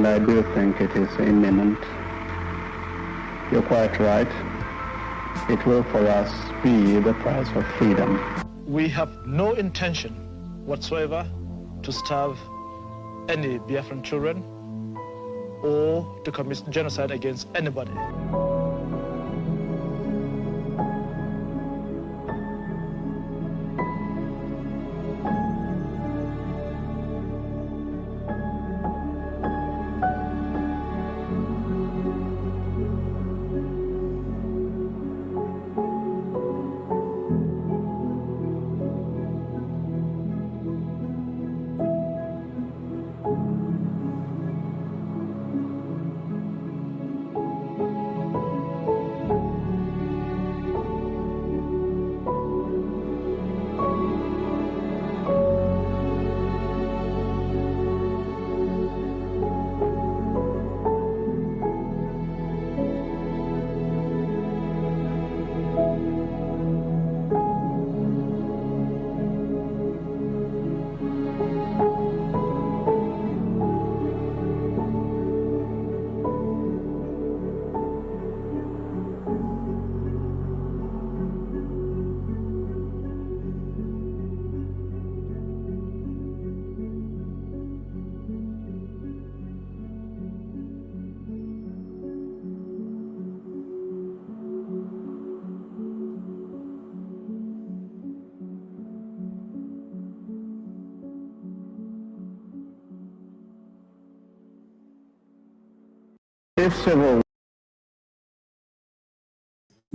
and I do think it is imminent. You're quite right. It will for us be the price of freedom. We have no intention whatsoever to starve any Biafran children or to commit genocide against anybody.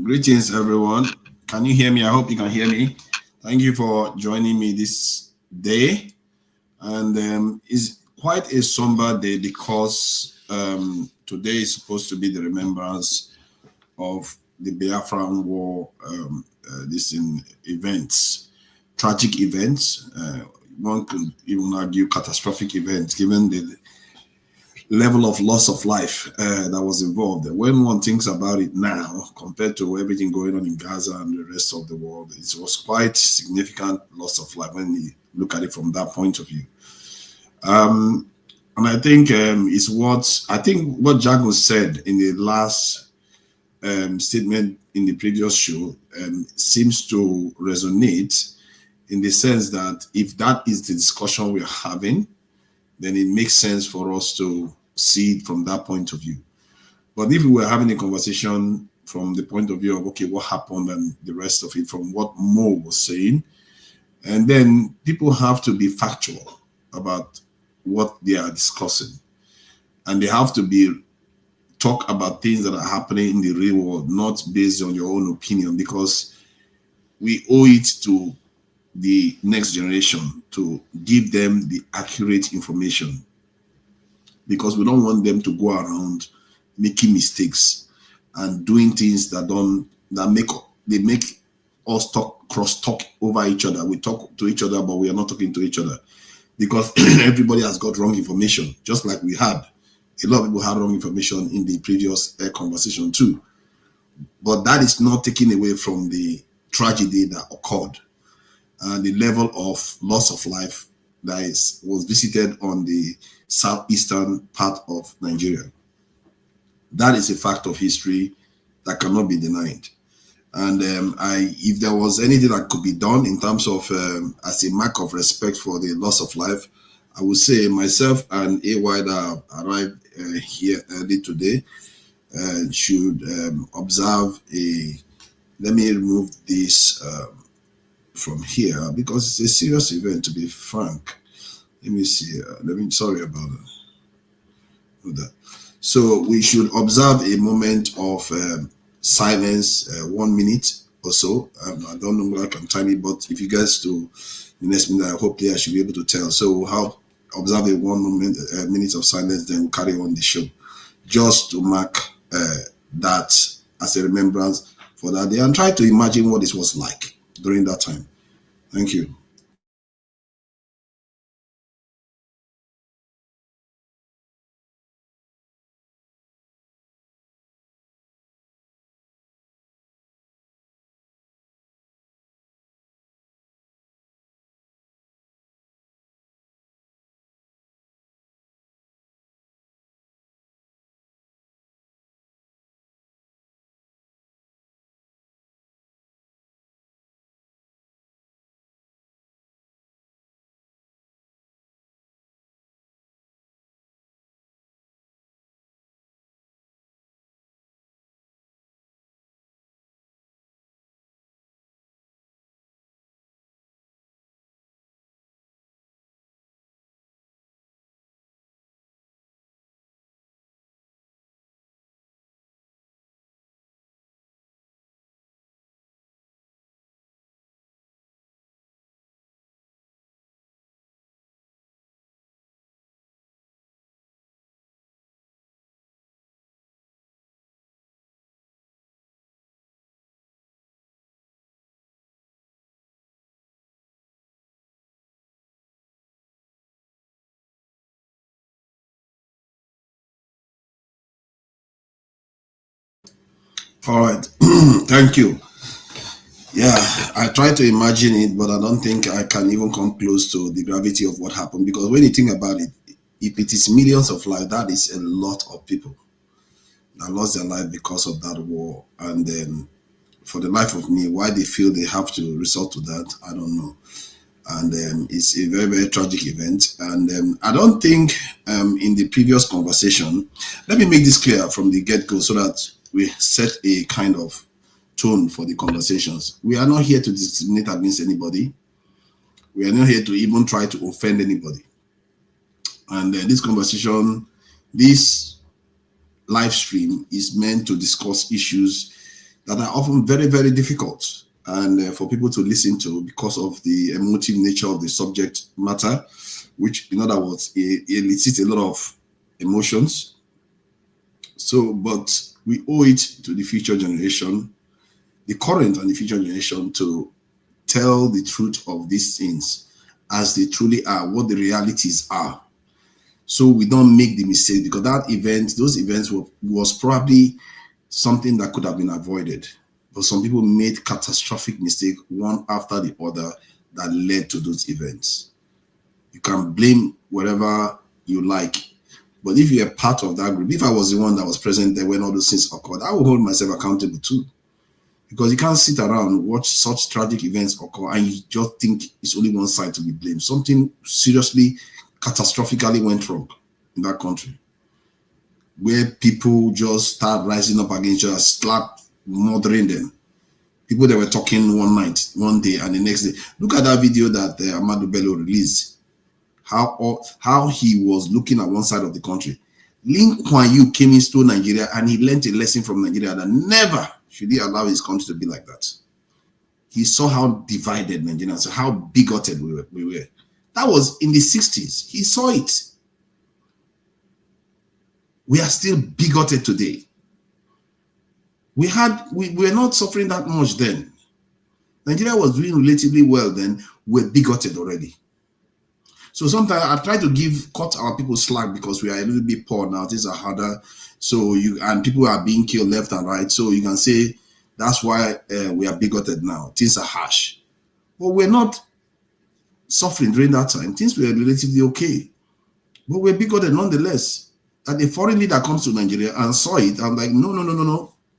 Greetings, everyone. Can you hear me? I hope you can hear me. Thank you for joining me this day. And it's quite a somber day because today is supposed to be the remembrance of the Biafran War, events, tragic events. One could even argue catastrophic events, given the level of loss of life that was involved. When one thinks about it now, compared to everything going on in Gaza and the rest of the world, it was quite significant loss of life when you look at it from that point of view. And I think it's what Jago said in the last statement in the previous show seems to resonate in the sense that if that is the discussion we're having, then it makes sense for us to see it from that point of view. But if we were having a conversation from the point of view of, okay, what happened and the rest of it from what Mo was saying, and then people have to be factual about what they are discussing. And they have to talk about things that are happening in the real world, not based on your own opinion, because we owe it to the next generation to give them the accurate information, because we don't want them to go around making mistakes and doing things that make us cross talk over each other. We talk to each other, but we are not talking to each other because everybody has got wrong information, just like we had. A lot of people had wrong information in the previous conversation too. But that is not taken away from the tragedy that occurred and the level of loss of life that was visited on the southeastern part of Nigeria. That is a fact of history that cannot be denied. And if there was anything that could be done in terms of as a mark of respect for the loss of life, I would say myself and AY that arrived here early today should observe let me remove this from here because it's a serious event, to be frank. Let me see. Sorry about that. So we should observe a moment of silence, 1 minute or so. I don't know whether I can time it, but if you guys do the next minute, I hope I should be able to tell. So we'll observe a 1 minute of silence, then we'll carry on the show, just to mark that as a remembrance for that day and try to imagine what it was like during that time. Thank you. All right. Thank you. Yeah, I try to imagine it, but I don't think I can even come close to the gravity of what happened. Because when you think about it, if it is millions of lives, that is a lot of people that lost their life because of that war. And then, for the life of me, why they feel they have to resort to that, I don't know. And it's a very, very tragic event. And I don't think in the previous conversation, let me make this clear from the get-go so that we set a kind of tone for the conversations. We are not here to discriminate against anybody. We are not here to even try to offend anybody. And this conversation, this live stream is meant to discuss issues that are often very, very difficult and for people to listen to because of the emotive nature of the subject matter, which, in other words, it elicits a lot of emotions. So, but we owe it to the future generation, the current and the future generation, to tell the truth of these things as they truly are, what the realities are. So we don't make the mistake, because those events was probably something that could have been avoided. But some people made catastrophic mistakes, one after the other, that led to those events. You can blame whatever you like. But if you're part of that group, if I was the one that was present there when all those things occurred, I would hold myself accountable too. Because you can't sit around and watch such tragic events occur and you just think it's only one side to be blamed. Something seriously, catastrophically went wrong in that country, where people just start rising up against each other, start murdering them. People that were talking one day, and the next day. Look at that video that Amadou Bello released. How he was looking at one side of the country. Lee Kuan Yew came into Nigeria and he learned a lesson from Nigeria that never should he allow his country to be like that. He saw how divided Nigerians, how bigoted we were. That was in the 60s. He saw it. We are still bigoted today. We were not suffering that much then. Nigeria was doing relatively well then. We're bigoted already. So sometimes I try to cut our people slack because we are a little bit poor now. Things are harder. So and people are being killed left and right. So you can say that's why we are bigoted now. Things are harsh. But we're not suffering during that time. Things were relatively okay. But we're bigoted nonetheless. That a foreign leader comes to Nigeria and saw it. I'm like, no.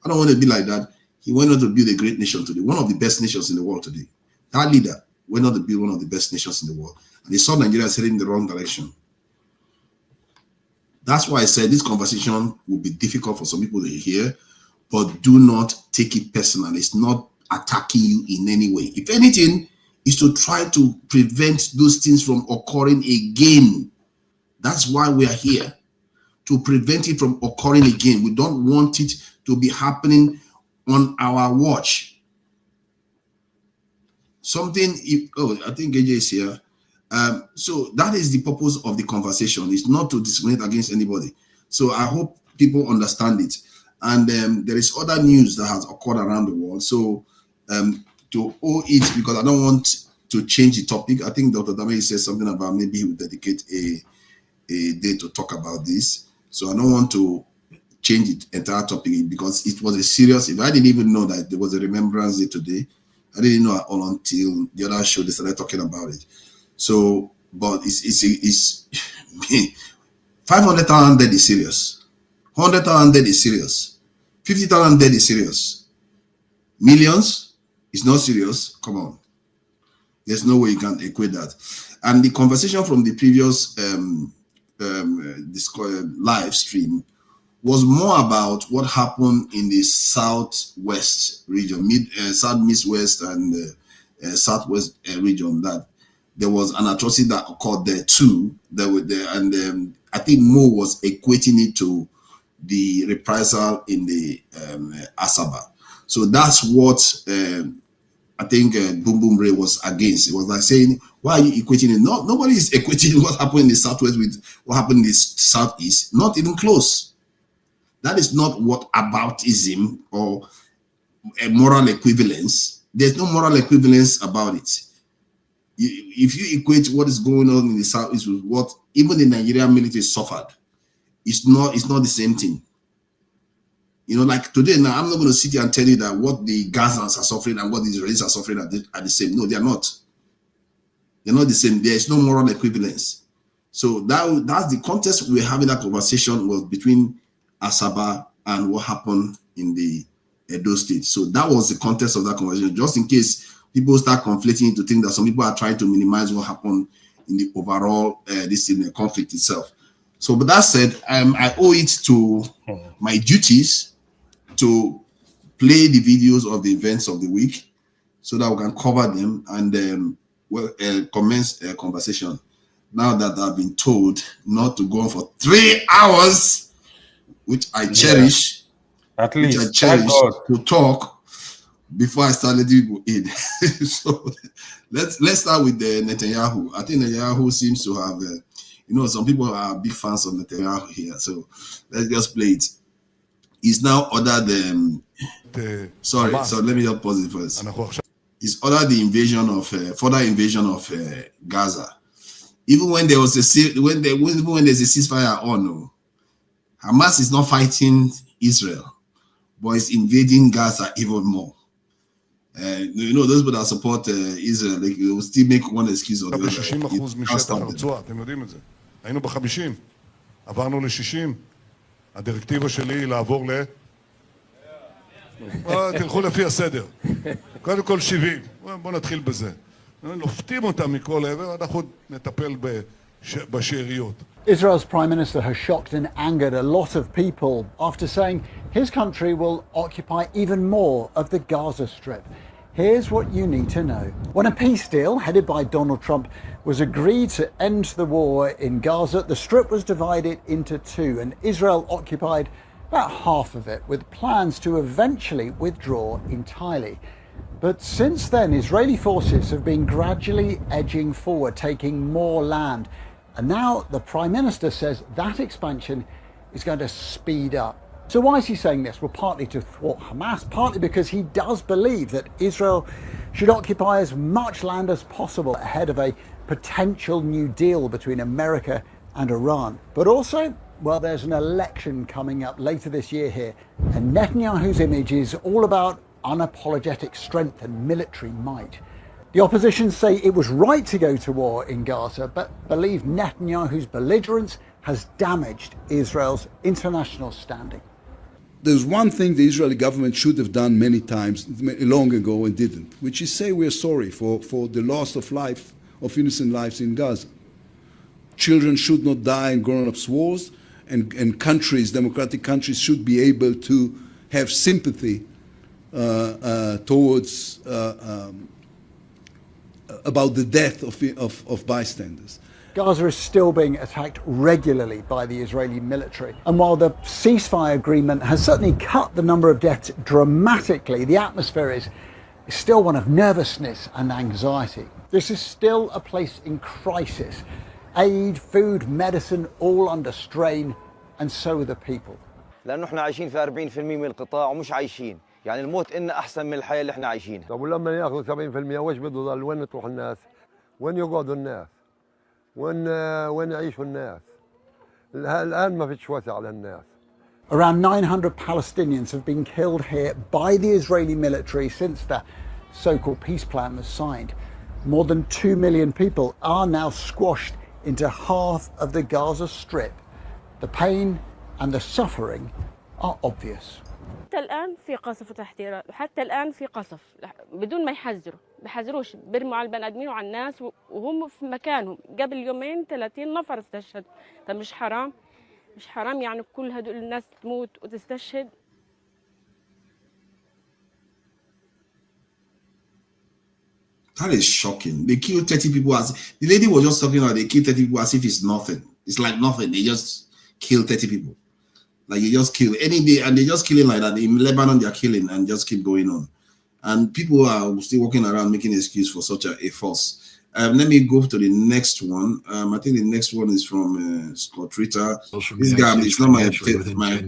I don't want to be like that. He went on to build a great nation today. One of the best nations in the world today. That leader went on to build one of the best nations in the world. And they saw Nigeria heading in the wrong direction. That's why I said this conversation will be difficult for some people to hear, but do not take it personal. It's not attacking you in any way. If anything, it's to try to prevent those things from occurring again. That's why we are here, to prevent it from occurring again. We don't want it to be happening on our watch. I think AJ is here. So that is the purpose of the conversation. It's not to discriminate against anybody. So I hope people understand it. And there is other news that has occurred around the world. So to owe it, because I don't want to change the topic. I think Dr. Dame said something about maybe he would dedicate a day to talk about this. So I don't want to change the entire topic because it was a serious event. I didn't even know that there was a Remembrance Day today. I didn't know all until the other show they started talking about it. So, but it's 500,000 dead is serious. 100,000 dead is serious. 50,000 dead is serious. Millions is not serious. Come on. There's no way you can equate that. And the conversation from the previous live stream was more about what happened in the southwest region, south-west and southwest region, that there was an atrocity that occurred there too. And I think Mo was equating it to the reprisal in the Asaba. So that's what I think Boom Boom Ray was against. It was like saying, why are you equating it? No, nobody is equating what happened in the southwest with what happened in the southeast. Not even close. That is not what aboutism or a moral equivalence. There's no moral equivalence about it. If you equate what is going on in the southeast with what even the Nigerian military suffered, it's not the same thing. You know, like today now, I'm not going to sit here and tell you that what the Gazans are suffering and what the Israelis are suffering are the same. No, they are not. They're not the same. There is no moral equivalence. So that's the context we were having that conversation was between Asaba and what happened in the Edo State. So that was the context of that conversation, just in case people start conflating to think that some people are trying to minimize what happened in the overall the conflict itself. So, but that said, I owe it to my duties to play the videos of the events of the week so that we can cover them and commence a conversation. Now that I've been told not to go on for 3 hours, which I cherish, at least which I cherish to talk before I start letting people in. So let's start with Netanyahu. I think Netanyahu seems to have, some people are big fans of Netanyahu here. So let's just play it. He's now ordered sorry, so let me just pause it first. He's ordered the invasion of further invasion of Gaza. Even when there was when there's a ceasefire on, Hamas is not fighting Israel, but it's invading Gaza even more. Those people that support Israel, they will still make one excuse or the other. היינו ב-50, עברנו ל-60, הדירקטיבה שלי לעבור תלכו לפי הסדר. קודם כל 70, בואו נתחיל בזה. לופתים אותם מכל עבר, אנחנו נטפל בשאריות. Israel's Prime Minister has shocked and angered a lot of people after saying his country will occupy even more of the Gaza Strip. Here's what you need to know. When a peace deal headed by Donald Trump was agreed to end the war in Gaza, the Strip was divided into two, and Israel occupied about half of it, with plans to eventually withdraw entirely. But since then, Israeli forces have been gradually edging forward, taking more land. And now the Prime Minister says that expansion is going to speed up. So why is he saying this? Well, partly to thwart Hamas, partly because he does believe that Israel should occupy as much land as possible ahead of a potential new deal between America and Iran. But also, well, there's an election coming up later this year here, and Netanyahu's image is all about unapologetic strength and military might. The opposition say it was right to go to war in Gaza, but believe Netanyahu's belligerence has damaged Israel's international standing. There's one thing the Israeli government should have done many times, long ago, and didn't, which is say we're sorry for the loss of life, of innocent lives in Gaza. Children should not die in grown-ups' wars, and countries, democratic countries, should be able to have sympathy towards about the death of bystanders. Gaza is still being attacked regularly by the Israeli military. And while the ceasefire agreement has certainly cut the number of deaths dramatically, the atmosphere is still one of nervousness and anxiety. This is still a place in crisis. Aid, food, medicine, all under strain, and so are the people. لأنه احنا عايشين في 40% من القطاع ومش عايشين. يعني الموت إن أحسن من الحياة اللي احنا عايشينها. طب ولما ياخذوا 70% وش بده يضل؟ وين تروح الناس؟ وين يقعدوا الناس؟ وين يعيشوا الناس؟ الآن ما فيش وسع للناس. Around 900 Palestinians have been killed here by the Israeli military since the so-called peace plan was signed. More than 2 million people are now squashed into half of the Gaza Strip. The pain and the suffering are obvious. حتى الآن في قصف وتحذيرات، وحتى الآن في قصف بدون ما بيحذروش، بيرموا على البني آدمين وعلى الناس وهم في مكانهم. قبل يومين 30 نفر استشهد. طب مش حرام؟ مش حرام يعني كل هدول الناس تموت وتستشهد؟ That is shocking. They killed 30 people the lady was just talking about they killed 30 people as if it's nothing. It's like nothing. They just killed 30 people. Like you just kill any day, and they just killing like that. In Lebanon, they're killing and just keep going on. And people are still walking around making excuse for such a force. Let me go to the next one. I think the next one is from Scott Ritter. This guy is not my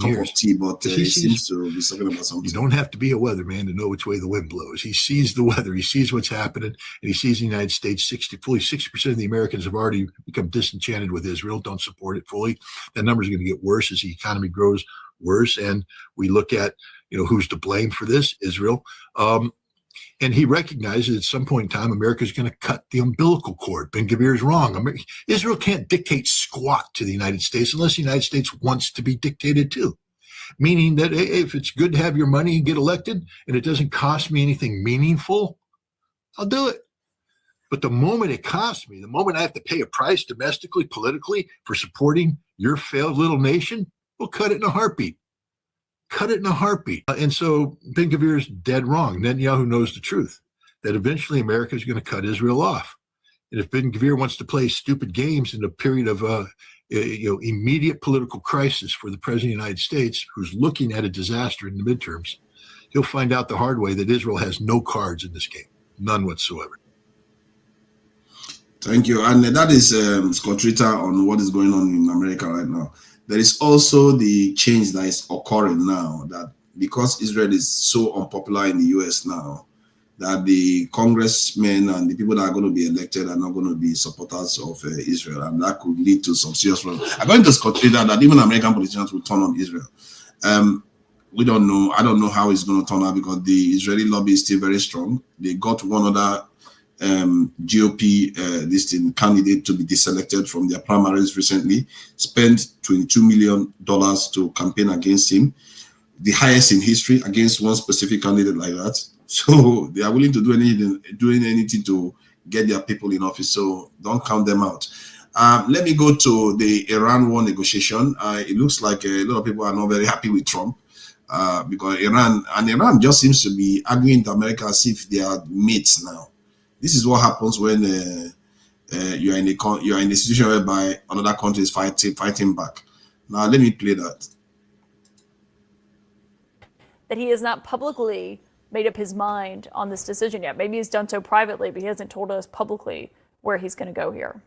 cup of tea, but he seems to be talking about something. You don't have to be a weatherman to know which way the wind blows. He sees the weather. He sees what's happening, and he sees the United States. Fully 60% of the Americans have already become disenchanted with Israel, don't support it fully. That number is going to get worse as the economy grows worse. And we look at, who's to blame for this, Israel. And he recognizes at some point in time, America is going to cut the umbilical cord. Ben-Gvir is wrong. Israel can't dictate squat to the United States unless the United States wants to be dictated to. Meaning that if it's good to have your money and get elected and it doesn't cost me anything meaningful, I'll do it. But the moment it costs me, the moment I have to pay a price domestically, politically for supporting your failed little nation, we'll cut it in a heartbeat. Cut it in a heartbeat. And so Ben-Gvir is dead wrong. Netanyahu knows the truth, that eventually America is going to cut Israel off. And if Ben-Gvir wants to play stupid games in a period of immediate political crisis for the President of the United States, who's looking at a disaster in the midterms, he'll find out the hard way that Israel has no cards in this game, none whatsoever. Thank you. And that is Scott Ritter on what is going on in America right now. There is also the change that is occurring now, that because Israel is so unpopular in the US now, that the congressmen and the people that are going to be elected are not going to be supporters of Israel, and that could lead to some serious problems. According to Scott Ritter, that even American politicians will turn on Israel. We don't know. I don't know how it's going to turn out, because the Israeli lobby is still very strong. They got one other GOP candidate to be deselected from their primaries recently, spent $22 million to campaign against him, the highest in history against one specific candidate like that. So they are willing to do anything to get their people in office. So don't count them out. Let me go to the Iran war negotiation. It looks like a lot of people are not very happy with Trump because Iran just seems to be arguing to America as if they are mates now. This is what happens when you are in a situation whereby another country is fighting back. Now, let me play that. That he has not publicly made up his mind on this decision yet. Maybe he's done so privately, but he hasn't told us publicly where he's going to go here.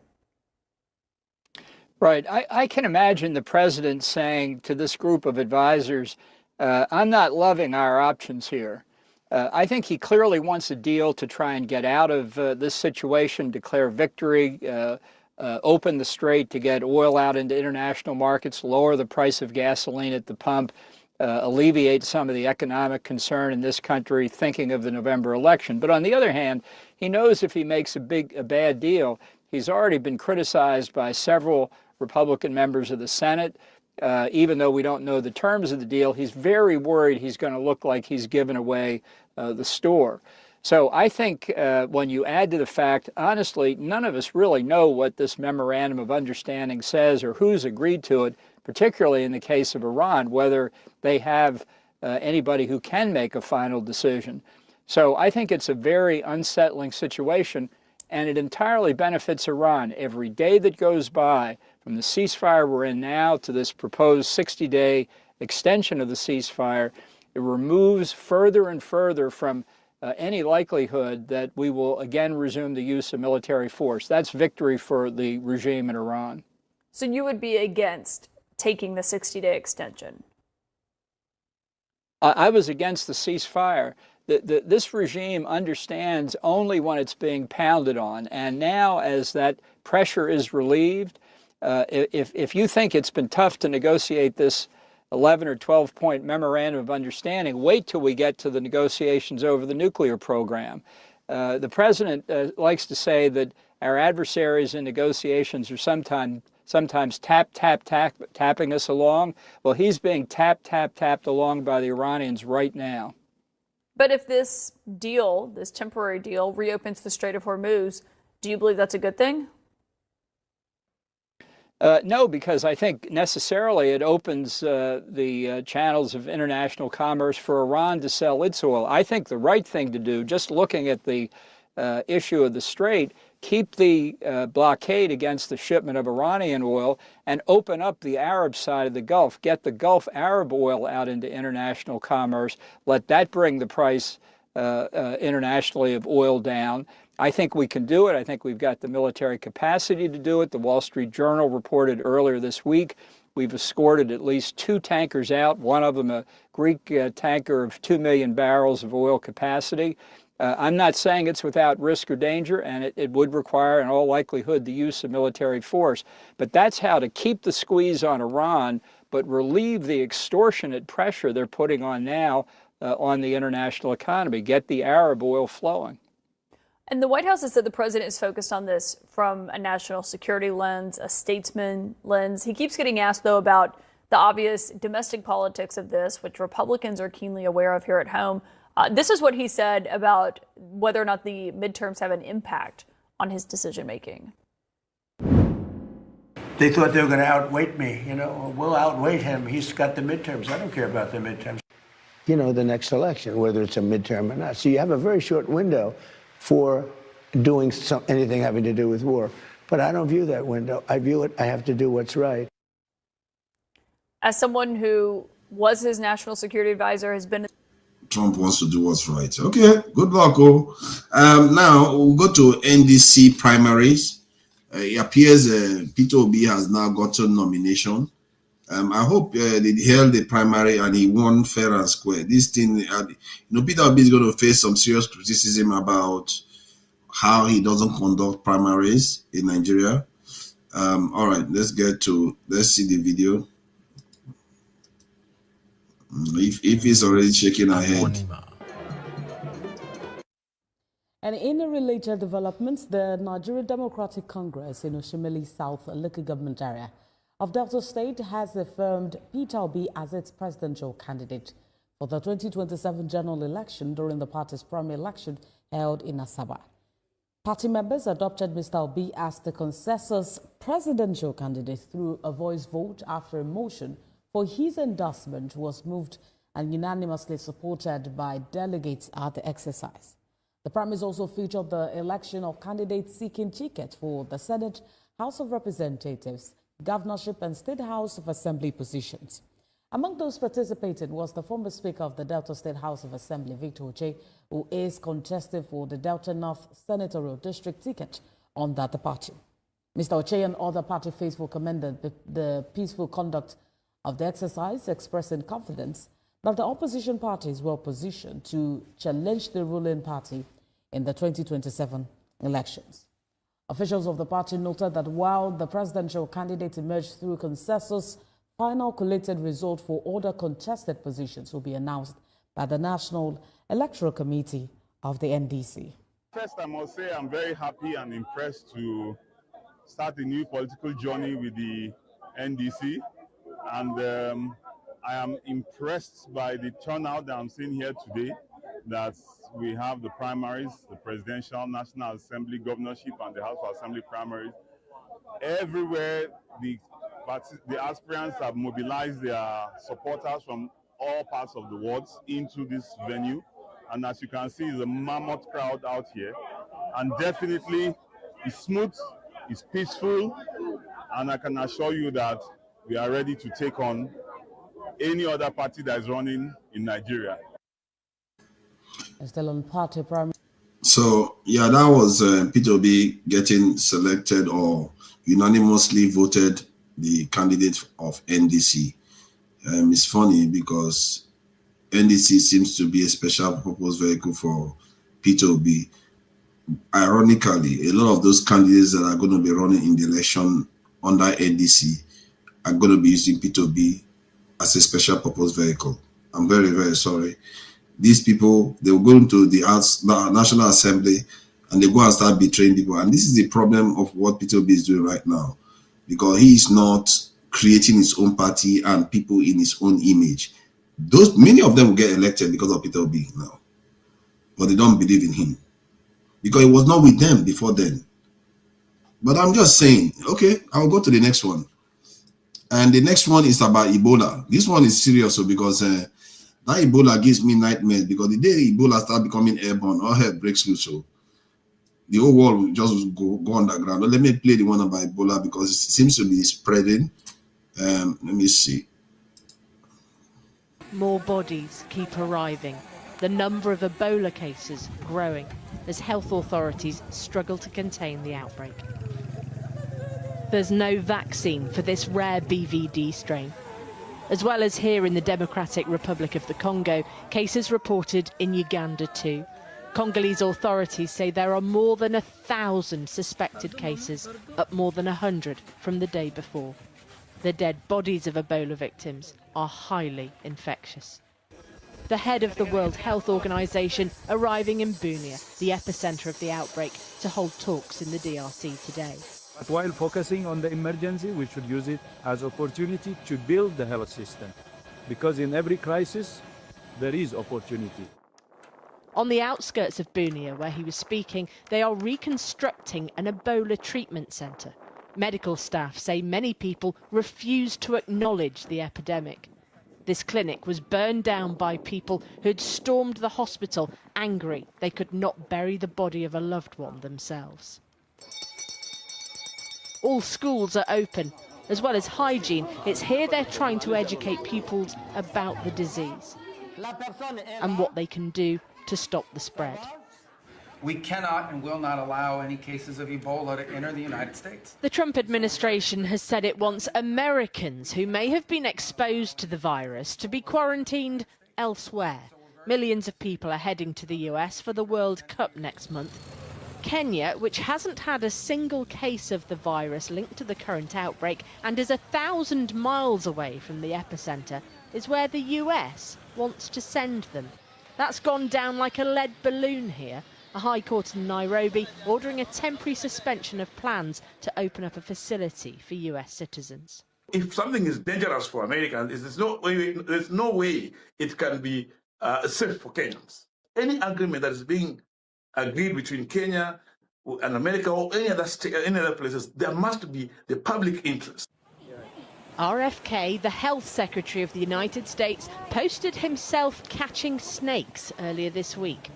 Right. I can imagine the president saying to this group of advisors, I'm not loving our options here. I think he clearly wants a deal to try and get out of this situation, declare victory, open the strait to get oil out into international markets, lower the price of gasoline at the pump, alleviate some of the economic concern in this country, thinking of the November election. But on the other hand, he knows if he makes a bad deal, he's already been criticized by several Republican members of the Senate. Even though we don't know the terms of the deal, he's very worried he's going to look like he's given away the store. So I think when you add to the fact, honestly, none of us really know what this memorandum of understanding says or who's agreed to it, particularly in the case of Iran, whether they have anybody who can make a final decision. So I think it's a very unsettling situation, and it entirely benefits Iran. Every day that goes by, from the ceasefire we're in now to this proposed 60-day extension of the ceasefire, it removes further and further from any likelihood that we will again resume the use of military force. That's victory for the regime in Iran. So you would be against taking the 60-day extension? I was against the ceasefire. This regime understands only when it's being pounded on. And now, as that pressure is relieved, if you think it's been tough to negotiate this 11 or 12-point memorandum of understanding, wait till we get to the negotiations over the nuclear program. The president likes to say that our adversaries in negotiations are sometimes tapping us along. Well, he's being tapped along by the Iranians right now. But if this deal, this temporary deal, reopens the Strait of Hormuz, do you believe that's a good thing? No, because I think necessarily it opens the channels of international commerce for Iran to sell its oil. I think the right thing to do, just looking at the issue of the Strait, keep the blockade against the shipment of Iranian oil and open up the Arab side of the Gulf, get the Gulf Arab oil out into international commerce, let that bring the price internationally of oil down. I think we can do it. I think we've got the military capacity to do it. The Wall Street Journal reported earlier this week we've escorted at least 2 tankers out, one of them a Greek tanker of 2 million barrels of oil capacity. I'm not saying it's without risk or danger, and it would require, in all likelihood, the use of military force. But that's how to keep the squeeze on Iran, but relieve the extortionate pressure they're putting on now on the international economy, get the Arab oil flowing. And the White House has said the president is focused on this from a national security lens, a statesman lens. He keeps getting asked, though, about the obvious domestic politics of this, which Republicans are keenly aware of here at home. This is what he said about whether or not the midterms have an impact on his decision-making. They thought they were going to outweight me. We'll outweight him. He's got the midterms. I don't care about the midterms. The next election, whether it's a midterm or not. So you have a very short window for doing anything having to do with war. But I don't view that window. I view it, I have to do what's right. As someone who was his national security advisor, has been... Trump wants to do what's right. Okay, good luck. Now we'll go to NDC primaries. It appears Peter Obi has now gotten nomination. I hope they held the primary and he won fair and square. This thing, Peter Obi is going to face some serious criticism about how he doesn't conduct primaries in Nigeria. All right, let's see the video. If he's already shaking her head. And in a related developments, the Nigerian Democratic Congress in Oshimili South local government area of Delta State has affirmed Peter Obi as its presidential candidate for the 2027 general election during the party's primary election held in Asaba. Party members adopted Mr. Obi as the consensus presidential candidate through a voice vote after a motion for his endorsement was moved and unanimously supported by delegates at the exercise. The primaries also featured the election of candidates seeking tickets for the Senate, House of Representatives, governorship and State House of Assembly positions. Among those participating was the former Speaker of the Delta State House of Assembly, Victor Oche, who is contesting for the Delta North Senatorial District ticket under the party. Mr. Oche and other party faithful commended the peaceful conduct of the exercise, expressing confidence that the opposition party is well positioned to challenge the ruling party in the 2027 elections. Officials of the party noted that while the presidential candidate emerged through consensus, final collated result for other contested positions will be announced by the National Electoral Committee of the NDC. First, I must say I'm very happy and impressed to start a new political journey with the NDC. And I am impressed by the turnout that I'm seeing here today, that we have the primaries, the presidential, National Assembly, governorship, and the House of Assembly primaries. Everywhere, the aspirants have mobilized their supporters from all parts of the world into this venue. And as you can see, it's a mammoth crowd out here. And definitely, it's smooth, it's peaceful, and I can assure you that we are ready to take on any other party that is running in Nigeria. Still on party primary. So, yeah, that was Peter Obi getting selected or unanimously voted the candidate of NDC. It's funny because NDC seems to be a special purpose vehicle for Peter Obi. Ironically, a lot of those candidates that are going to be running in the election under NDC are going to be using Peter Obi as a special purpose vehicle. I'm very, very sorry. These people, they will go into the National Assembly and they go and start betraying people. And this is the problem of what Peter Obi is doing right now, because he is not creating his own party and people in his own image. Many of them will get elected because of Peter Obi now, but they don't believe in him because it was not with them before then. But I'm just saying, okay, I'll go to the next one. And the next one is about Ebola. This one is serious because that Ebola gives me nightmares, because the day Ebola starts becoming airborne, all hell breaks loose. So the whole world will just go underground. But let me play the one about Ebola because it seems to be spreading. Let me see. More bodies keep arriving. The number of Ebola cases growing as health authorities struggle to contain the outbreak. There's no vaccine for this rare BVD strain. As well as here in the Democratic Republic of the Congo, cases reported in Uganda too. Congolese authorities say there are more than 1,000 suspected cases, up more than 100 from the day before. The dead bodies of Ebola victims are highly infectious. The head of the World Health Organization arriving in Bunia, the epicenter of the outbreak, to hold talks in the DRC today. But while focusing on the emergency, we should use it as opportunity to build the health system, because in every crisis, there is opportunity. On the outskirts of Bunia, where he was speaking, they are reconstructing an Ebola treatment centre. Medical staff say many people refuse to acknowledge the epidemic. This clinic was burned down by people who'd stormed the hospital, angry they could not bury the body of a loved one themselves. All schools are open. As well as hygiene, it's here they're trying to educate pupils about the disease and what they can do to stop the spread. We cannot and will not allow any cases of Ebola to enter the United States. The Trump administration has said it wants Americans who may have been exposed to the virus to be quarantined elsewhere. Millions of people are heading to the US for the World Cup next month. Kenya, which hasn't had a single case of the virus linked to the current outbreak and is 1,000 miles away from the epicenter, is where the US wants to send them. That's gone down like a lead balloon here. A high court in Nairobi ordering a temporary suspension of plans to open up a facility for US citizens. If something is dangerous for Americans, there's no way it can be safe for Kenyans. Any agreement that is being agreed between Kenya and America or any other places, there must be the public interest. RFK, the health secretary of the United States, posted himself catching snakes earlier this week.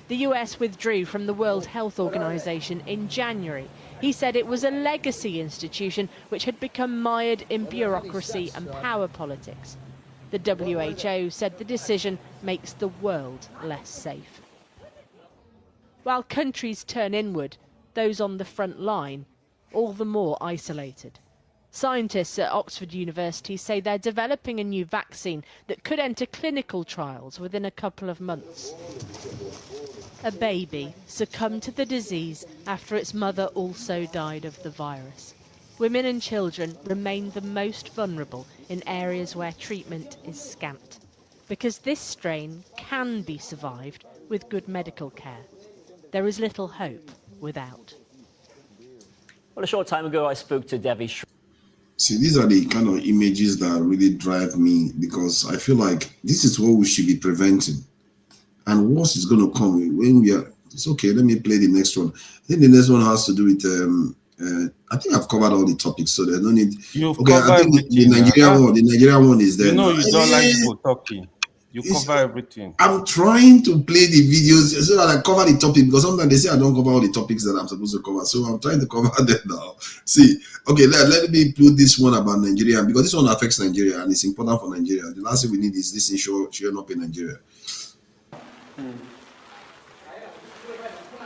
The US withdrew from the World Health Organization in January. He said it was a legacy institution which had become mired in bureaucracy and power politics. The WHO said the decision makes the world less safe. While countries turn inward, those on the front line all the more isolated. Scientists at Oxford University say they're developing a new vaccine that could enter clinical trials within a couple of months. A baby succumbed to the disease after its mother also died of the virus. Women and children remain the most vulnerable in areas where treatment is scant, because this strain can be survived with good medical care. There is little hope without. Well, a short time ago, I spoke to Devi. See, these are the kind of images that really drive me, because I feel like this is what we should be preventing. And worse is going to come when we are. It's okay. Let me play the next one. I think the next one has to do with. I think I've covered all the topics, so there's no need. Okay, I think the Nigerian one is there. You know, you don't like people talking. You cover everything. I'm trying to play the videos so that I cover the topic, because sometimes they say I don't cover all the topics that I'm supposed to cover. So I'm trying to cover them now. See, okay, let me put this one about Nigeria, because this one affects Nigeria and it's important for Nigeria. The last thing we need is this issue showing up in Nigeria.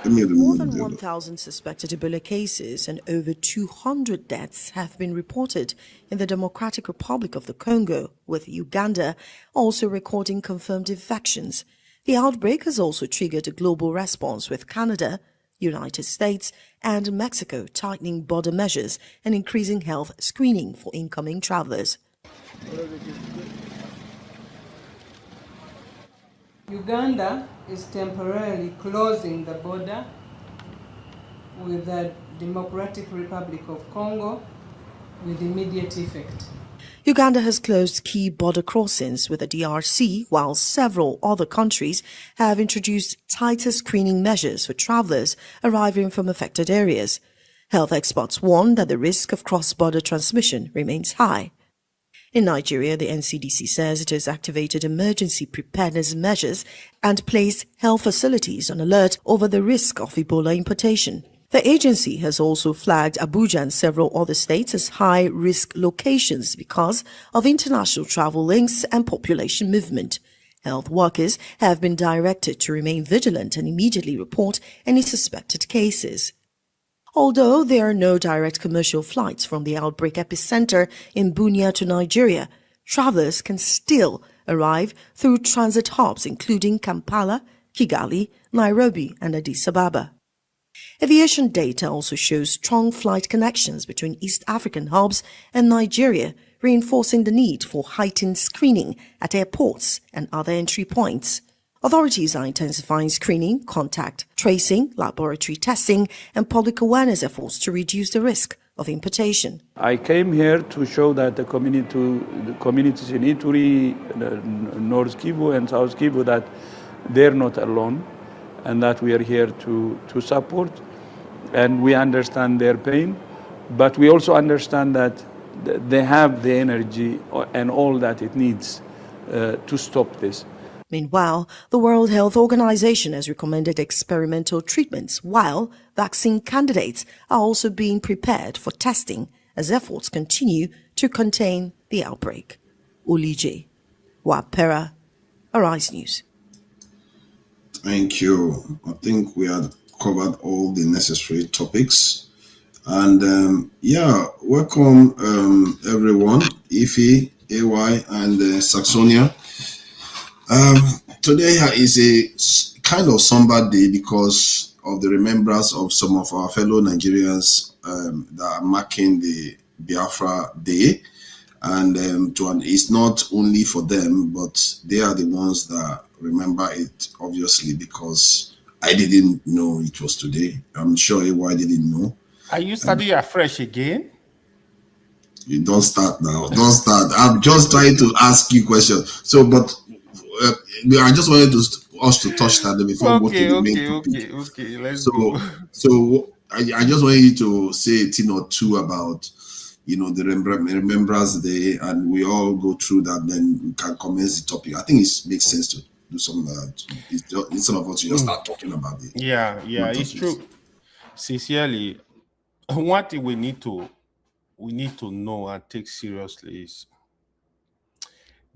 More than 1,000 suspected Ebola cases and over 200 deaths have been reported in the Democratic Republic of the Congo, with Uganda also recording confirmed infections. The outbreak has also triggered a global response, with Canada, United States and Mexico tightening border measures and increasing health screening for incoming travelers. Uganda is temporarily closing the border with the Democratic Republic of Congo with immediate effect. Uganda has closed key border crossings with the DRC, while several other countries have introduced tighter screening measures for travelers arriving from affected areas. Health experts warn that the risk of cross-border transmission remains high. In Nigeria, the NCDC says it has activated emergency preparedness measures and placed health facilities on alert over the risk of Ebola importation. The agency has also flagged Abuja and several other states as high-risk locations because of international travel links and population movement. Health workers have been directed to remain vigilant and immediately report any suspected cases. Although there are no direct commercial flights from the outbreak epicenter in Bunia to Nigeria, travelers can still arrive through transit hubs including Kampala, Kigali, Nairobi and Addis Ababa. Aviation data also shows strong flight connections between East African hubs and Nigeria, reinforcing the need for heightened screening at airports and other entry points. Authorities are intensifying screening, contact tracing, laboratory testing, and public awareness efforts to reduce the risk of importation. I came here to show that the communities in Ituri, North Kivu and South Kivu, that they're not alone, and that we are here to support, and we understand their pain, but we also understand that they have the energy and all that it needs to stop this. Meanwhile, the World Health Organization has recommended experimental treatments, while vaccine candidates are also being prepared for testing as efforts continue to contain the outbreak. Olije Wapera, Arise News. Thank you. I think we had covered all the necessary topics. And welcome everyone, Ife, AY, and Saxonia. Today is a kind of somber day because of the remembrance of some of our fellow Nigerians that are marking the Biafra Day. And it's not only for them, but they are the ones that remember it, obviously, because I didn't know it was today. I'm sure AY didn't know. Are you studying afresh again? You don't start now. Don't start. I'm just trying to ask you questions. So, but I just wanted us to touch that before we go to the main topic. Okay. Let's go. So I just wanted you to say a thing or two about, the Remembrance Day, and we all go through that. Then we can commence the topic. I think it makes sense to do something like that. Instead of us to just start talking about it. Yeah, it's true. Sincerely, one thing we need to know and take seriously is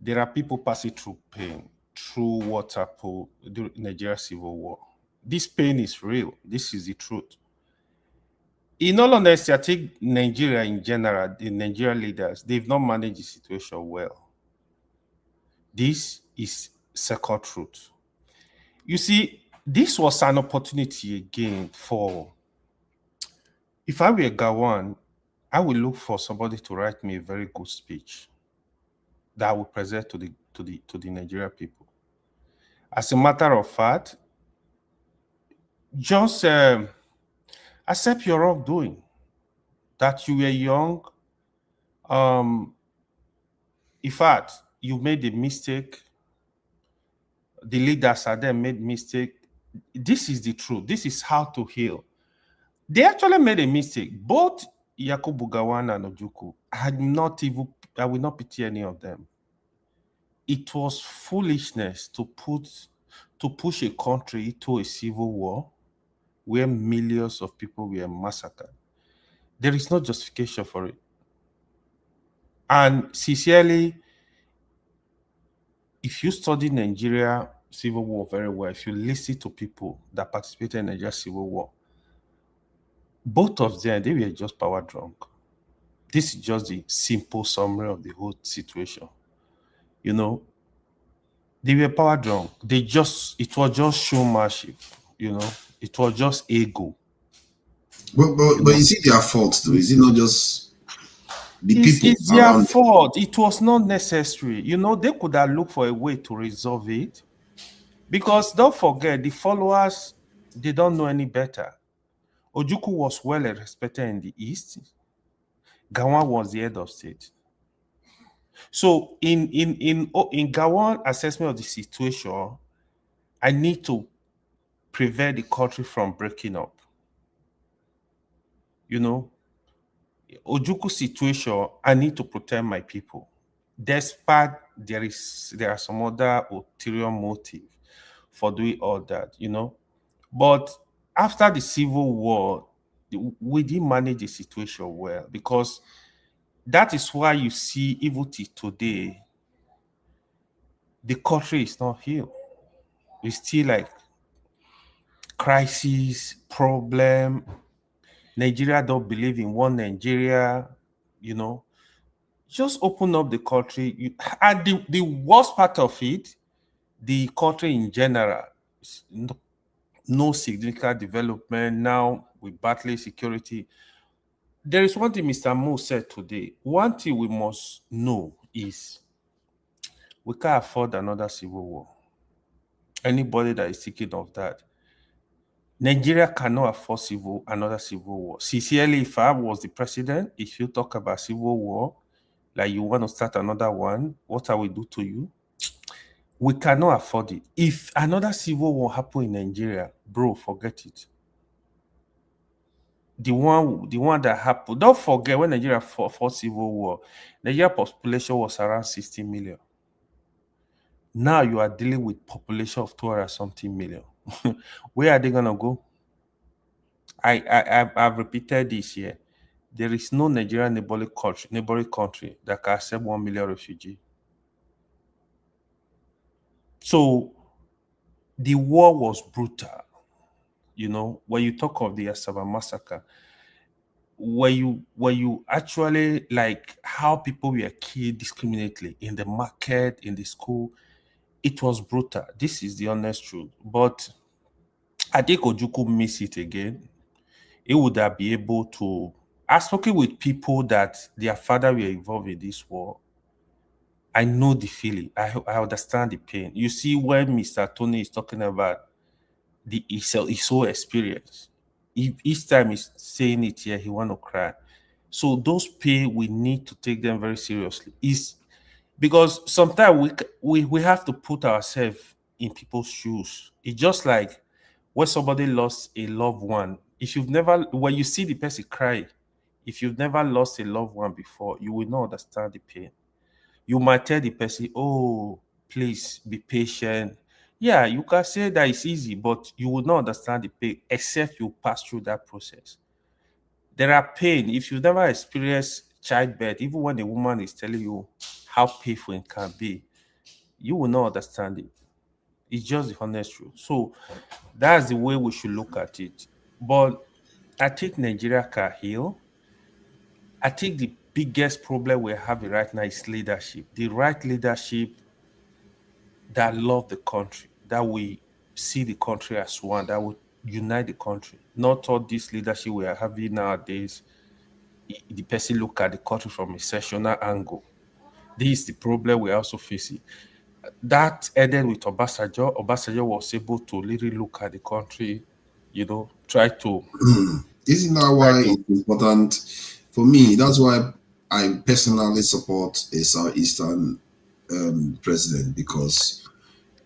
there are people passing through pain, through what happened during Nigeria Civil War. This pain is real. This is the truth. In all honesty, I think Nigeria in general, the Nigerian leaders, they've not managed the situation well. This is second truth. You see, this was an opportunity again for, if I were Gawan, I will look for somebody to write me a very good speech that I will present to the Nigerian people. As a matter of fact, just accept your wrongdoing, that you were young. In fact, you made a mistake. The leaders are there made mistake. This is the truth. This is how to heal. They actually made a mistake. Both Yakubu Gowon and Ojukwu, I will not pity any of them. It was foolishness to push a country to a civil war where millions of people were massacred. There is no justification for it. And sincerely, if you study Nigeria Civil War very well, if you listen to people that participated in Nigeria Civil War, both of them, they were just power drunk. This is just the simple summary of the whole situation. They were power drunk. It was just showmanship, it was just ego. But is it their fault though? Is it not just the people? It's their fault. It was not necessary. They could have looked for a way to resolve it. Because don't forget, the followers, they don't know any better. Ojukwu was well respected in the East. Gowon was the head of state. So in Gowon assessment of the situation, I need to prevent the country from breaking up. Ojukwu situation, I need to protect my people. Despite there are some other ulterior motive for doing all that, But after the Civil War, we didn't manage the situation well, because that is why you see even till today, the country is not healed. It's still like crisis, problem. Nigeria don't believe in one Nigeria, Just open up the country. And the worst part of it, the country in general, no significant development. Now, we battle security. There is one thing Mr. Mo said today. One thing we must know is we can't afford another civil war. Anybody that is thinking of that, Nigeria cannot afford another civil war. Sincerely, if I was the president, if you talk about civil war, like you want to start another one, what I will do to you? We cannot afford it. If another civil war happen in Nigeria, bro, forget it. The one that happened, don't forget when Nigeria fought civil war, Nigeria population was around 60 million. Now you are dealing with population of 200-something million. Where are they gonna go? I've repeated this here. There is no Nigerian neighboring country that can accept 1 million refugees. So the war was brutal. You know, when you talk of the Asaba massacre, where you actually like how people were killed discriminately in the market, in the school, it was brutal. This is the honest truth. But I think Ojukwu miss it again. He would have been able to. I've spoken with people that their father were involved in this war. I know the feeling. I understand the pain. You see, when Mr. Tony is talking about his whole experience, each time he's saying it here, he want to cry. So those pain, we need to take them very seriously. Because sometimes we have to put ourselves in people's shoes. It's just like when somebody lost a loved one. When you see the person cry, if you've never lost a loved one before, you will not understand the pain. You might tell the person, oh, please be patient. Yeah, you can say that it's easy, but you will not understand the pain except you pass through that process. There are pain. If you've never experienced childbirth, even when a woman is telling you how painful it can be, you will not understand it. It's just the honest truth. So that's the way we should look at it. But I think Nigeria can heal. I think the biggest problem we're having right now is leadership. The right leadership that love the country, that we see the country as one, that would unite the country. Not all this leadership we are having nowadays. The person look at the country from a sectional angle. This is the problem we're also facing. That ended with Obasanjo. Obasanjo was able to really look at the country, try to. Isn't that why it's important for me? That's why I personally support a Southeastern president, because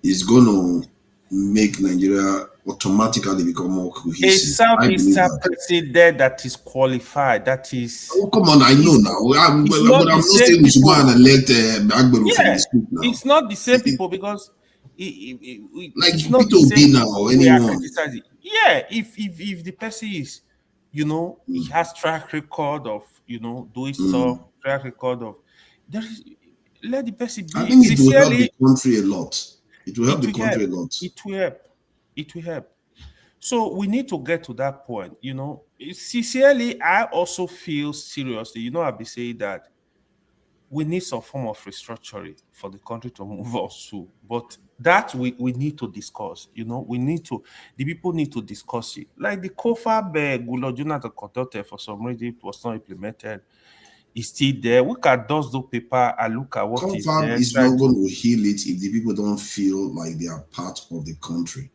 it's going to make Nigeria automatically become more cohesive. A Southeastern president that is qualified, that is. Oh, come on, I know now. I'm not saying we should go and elect Agbero from the street now. It's not the same people, because like it's not the same now or anyone. Yeah, if the person is, he has track record of doing stuff, track record of let the person be. I think it will help the country a lot. It will help the country a lot. It will help. So we need to get to that point. Sincerely, I also feel seriously. I'll be saying that we need some form of restructuring for the country to move us to. But that we need to discuss. The people need to discuss it. Like the COFAB Goodluck Jonathan conducted, for some reason it was not implemented. It's still there. Look at those paper and look at what COFAB is there. Is not going to heal it if the people don't feel like they are part of the country.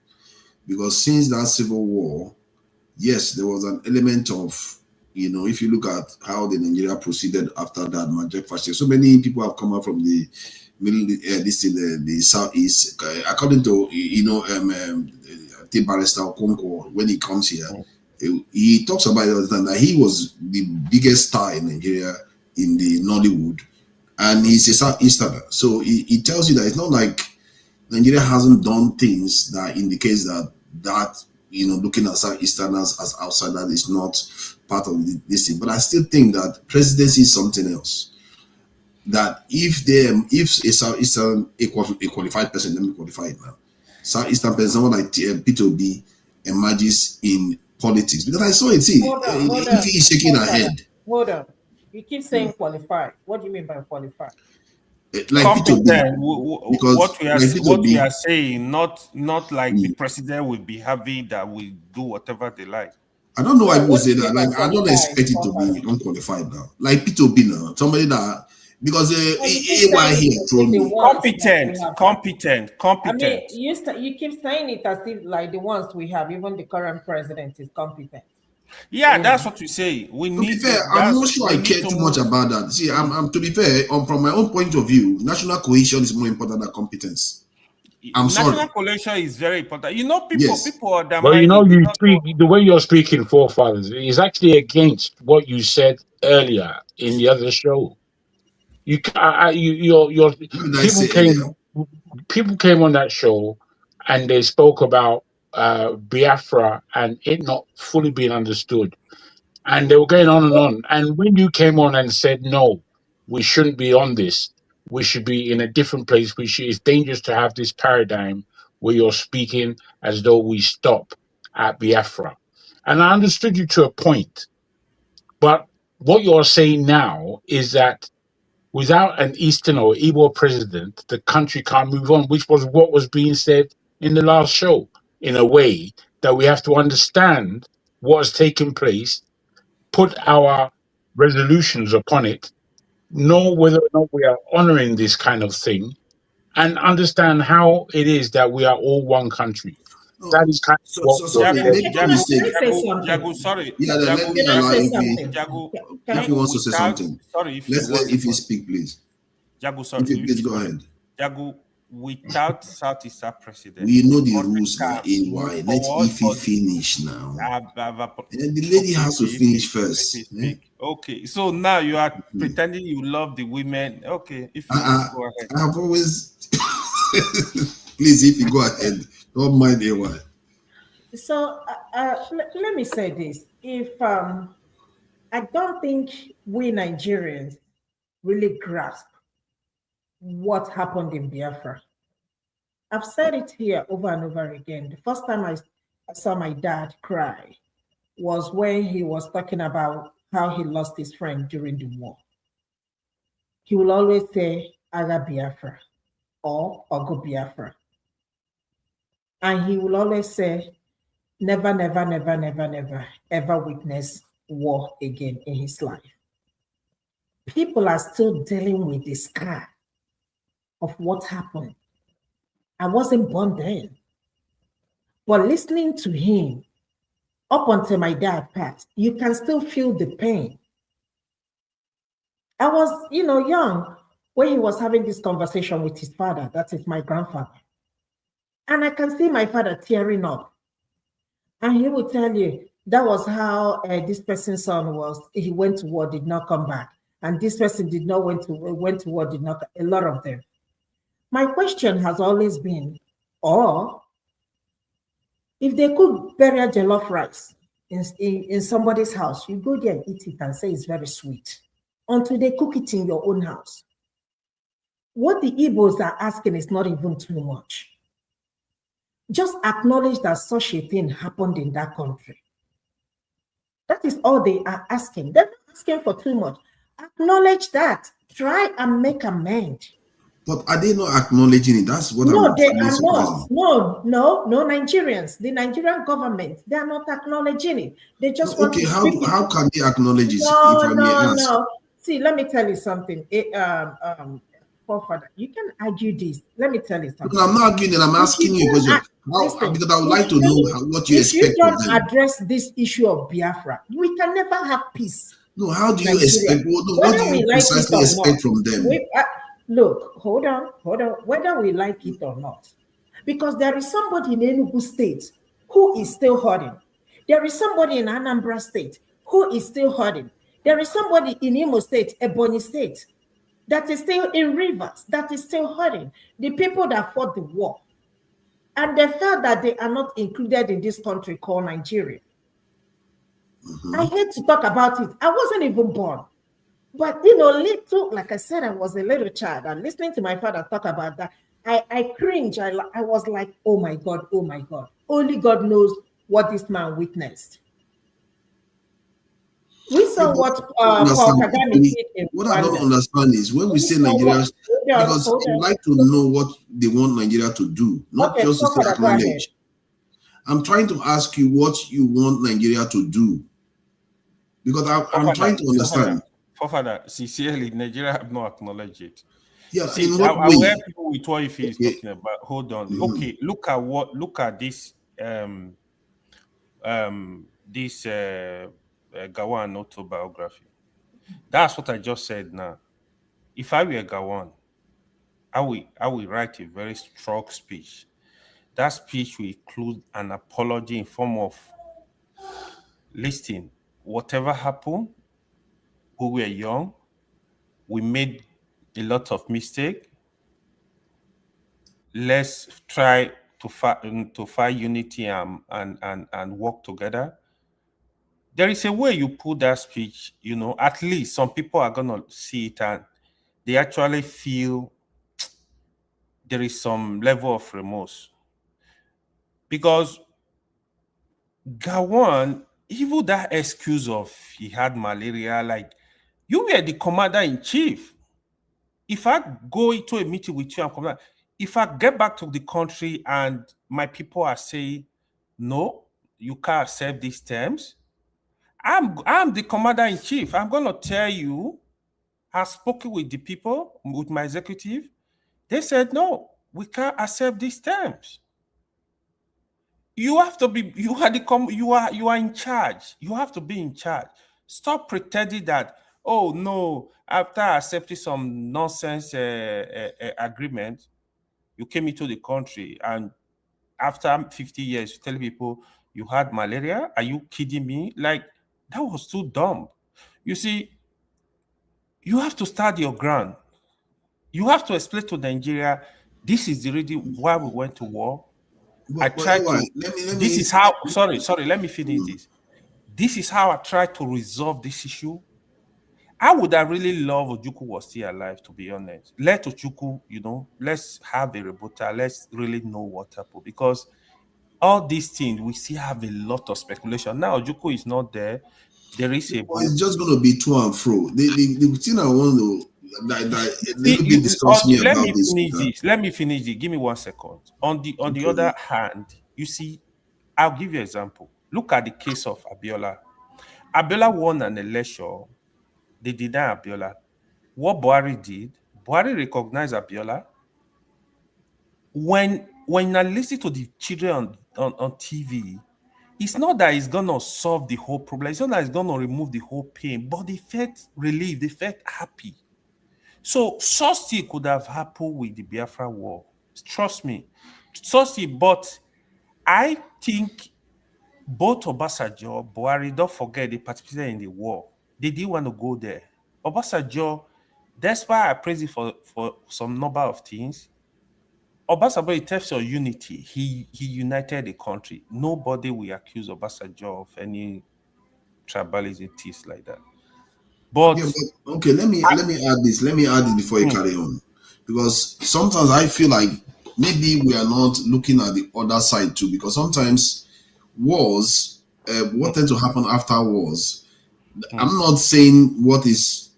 Because since that civil war, yes, there was an element of, if you look at how the Nigeria proceeded after that, Majek Fashe, so many people have come out from the middle, the southeast. According to, the Barrister Okonkwo, when he comes here, he talks about it all the time that he was the biggest star in Nigeria in the Nollywood, and he's a Southeasterner. So he tells you that it's not like Nigeria hasn't done things that indicates that looking at Southeasterners as outsiders is not part of this thing. But I still think that presidency is something else. That if a Southeastern, a qualified person, let me qualify it now, Southeastern person, someone like P2B emerges in politics, because I saw it. See, if he's shaking her head. Hold on. You keep saying qualified. What do you mean by qualified? Like what we are saying, not like the president will be having that will do whatever they like. I don't know why people say that. Like, I don't expect it to be unqualified now. Like Peter Obi now, somebody that because AY here trolling. Competent. I mean, you keep saying it as if like the ones we have, even the current president is competent. Yeah, that's what we say. We need. To be fair, I'm not sure I care too much about that. See, I'm to be fair, from my own point of view, national cohesion is more important than competence. National cohesion is very important. You know, people are Well, you know, you speak the way you're speaking, forefathers, is actually against what you said earlier in the other show. People came on that show and they spoke about Biafra and it not fully being understood. And they were going on and on. And when you came on and said, no, we shouldn't be on this, we should be in a different place, it's dangerous to have this paradigm where you're speaking as though we stop at Biafra. And I understood you to a point. But what you're saying now is that without an Eastern or Igbo president, the country can't move on, which was what was being said in the last show, in a way that we have to understand what has taken place, put our resolutions upon it, know whether or not we are honoring this kind of thing, and understand how it is that we are all one country. That is kind of what Jagu, sorry. Yeah, let me allow if he wants to say something. Sorry, if you speak, please. Jagu, sorry. Please go ahead. Jagu, without Southeast president, we know the rules now. AY, let Ify finish now. And the lady has to finish first. Okay, so now you are pretending you love the women. Okay, if you go ahead. I have always please, if you go ahead, don't mind AY. So let me say this: if I don't think we Nigerians really grasp what happened in Biafra. I've said it here over and over again. The first time I saw my dad cry was when he was talking about how he lost his friend during the war. He will always say, Aga Biafra or Ogo Biafra. And he will always say, never, never, never, never, never, ever witness war again in his life. People are still dealing with the scar of what happened. I wasn't born then. But listening to him, up until my dad passed, you can still feel the pain. I was, young when he was having this conversation with his father, that is my grandfather. And I can see my father tearing up. And he would tell you, that was how this person's son was. He went to war, did not come back. And this person did not went to war, did not, a lot of them. My question has always been, if they could bury a jollof rice in somebody's house, you go there and eat it and say it's very sweet until they cook it in your own house. What the Igbos are asking is not even too much. Just acknowledge that such a thing happened in that country. That is all they are asking. They're not asking for too much. Acknowledge that. Try and make amends. But are they not acknowledging it? That's what No, they are not. No, Nigerians. The Nigerian government, they are not acknowledging it. They just want to. Okay, how can they acknowledge it? If I may ask? No. See, let me tell you something. Forefather, you can argue this. Let me tell you something. No, I'm not arguing it. I'm asking you because I would like to know what you expect. If you don't address this issue of Biafra, we can never have peace. No, how do you expect? What do you precisely expect from them? Look, hold on. Whether we like it or not, because there is somebody in Enugu State who is still hurting. There is somebody in Anambra State who is still hurting. There is somebody in Imo State, Ebonyi State, that is still in Rivers, that is still hurting. The people that fought the war. And they felt that they are not included in this country called Nigeria. Mm-hmm. I hate to talk about it. I wasn't even born. But, little, like I said, I was a little child. And listening to my father talk about that, I cringe. I was like, oh my God. Only God knows what this man witnessed. We saw what Paul Kagame did in What I don't understand is when we say Nigeria, because I'd like to know what they want Nigeria to do, not just to say acknowledge. I'm trying to ask you what you want Nigeria to do, because I'm trying to understand. Father, sincerely, Nigeria have not acknowledged it. Yeah, see, in what I way? will help people with what he is talking about. Hold on. Okay, look at this this Gawan autobiography. That's what I just said now. If I were Gawan, I will write a very strong speech. That speech will include an apology in form of listing whatever happened. We were young. We made a lot of mistakes. Let's try to find unity and work together. There is a way you put that speech, you know, at least some people are gonna see it and they actually feel there is some level of remorse. Because Gawan, even that excuse of he had malaria, like, you were the commander-in-chief. If I go into a meeting with you and come back, if I get back to the country and my people are saying, no, you can't accept these terms, I'm the commander-in-chief. I'm going to tell you, I've spoken with the people, with my executive. They said, no, we can't accept these terms. You have to be, you are in charge. You have to be in charge. Stop pretending that, oh no, after accepting some nonsense agreement, you came into the country and after 50 years, you tell people you had malaria. Are you kidding me? Like, that was too dumb. You see, you have to stand your ground. You have to explain to Nigeria, this is the reason why we went to war. Let me finish this. This is how I tried to resolve this issue. I would have really loved Ojukwu was still alive, to be honest. Let Ojukwu, you know, let's have a rebuttal. Let's really know what happened. Because all these things, we still have a lot of speculation. Now, Ojukwu is not there. There is a... Well, it's just going to be to and fro. The thing I want to... Let me finish this. Give me 1 second. On the other hand, you see, I'll give you an example. Look at the case of Abiola. Abiola won an election. They deny Abiola. What Buhari did, Buhari recognized Abiola. When I listen to the children on TV, it's not that it's going to solve the whole problem. It's not that it's going to remove the whole pain, but they felt relieved. They felt happy. So, such could have happened with the Biafra war. Trust me. But I think both Obasanjo, Buhari, don't forget they participated in the war. They didn't want to go there. Obasanjo, that's why I praise it for some number of things. Obasanjo, in terms of unity, he united the country. Nobody will accuse Obasanjo of any tribalism, things like that. But okay, let me add this. Let me add this before you carry on, because sometimes I feel like maybe we are not looking at the other side too. Because sometimes wars, what tends to happen after wars. I'm not saying what is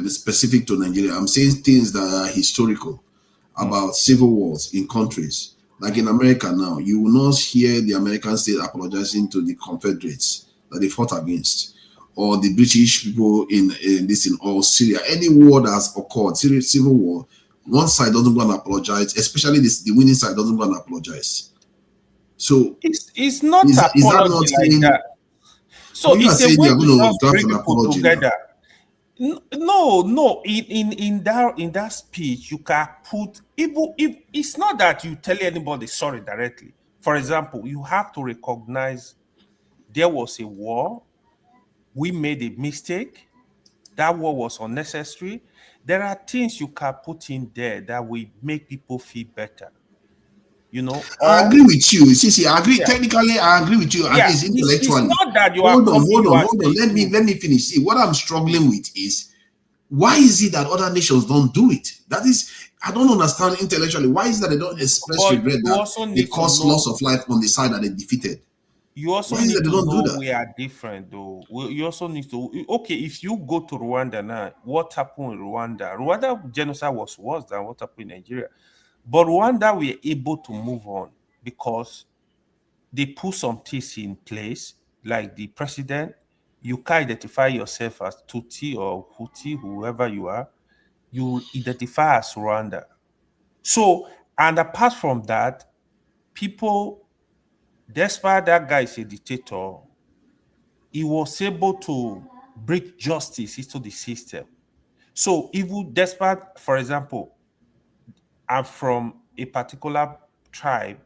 specific to Nigeria. I'm saying things that are historical about civil wars in countries like in America. Now, you will not hear the American state apologizing to the Confederates that they fought against, or the British people in or Syria. Any war that has occurred, civil war, one side doesn't go and apologize, especially the winning side doesn't go and apologize. So it's not apology like that. So it's a way to bring people together. No. In that speech, you can put even if it's not that you tell anybody sorry directly. For example, you have to recognize there was a war. We made a mistake. That war was unnecessary. There are things you can put in there that will make people feel better. You know, I agree with you. See, I agree. Yeah. Technically, I agree with you. At least intellectually. It's not that you hold on. Let me finish. See, what I'm struggling with is why is it that other nations don't do it? That is, I don't understand intellectually. Why is it that they don't express regret that they caused loss of life on the side that they defeated? You also need to know we are different, though. You also need to, okay, if you go to Rwanda now, what happened in Rwanda? Rwanda genocide was worse than what happened in Nigeria. But Rwanda, we are able to move on because they put some things in place, like the president, you can identify yourself as Tutsi or Hutu, whoever you are, you identify as Rwanda. So, and apart from that, people, despite that guy is a dictator, he was able to bring justice into the system. So even despite, for example, I'm from a particular tribe,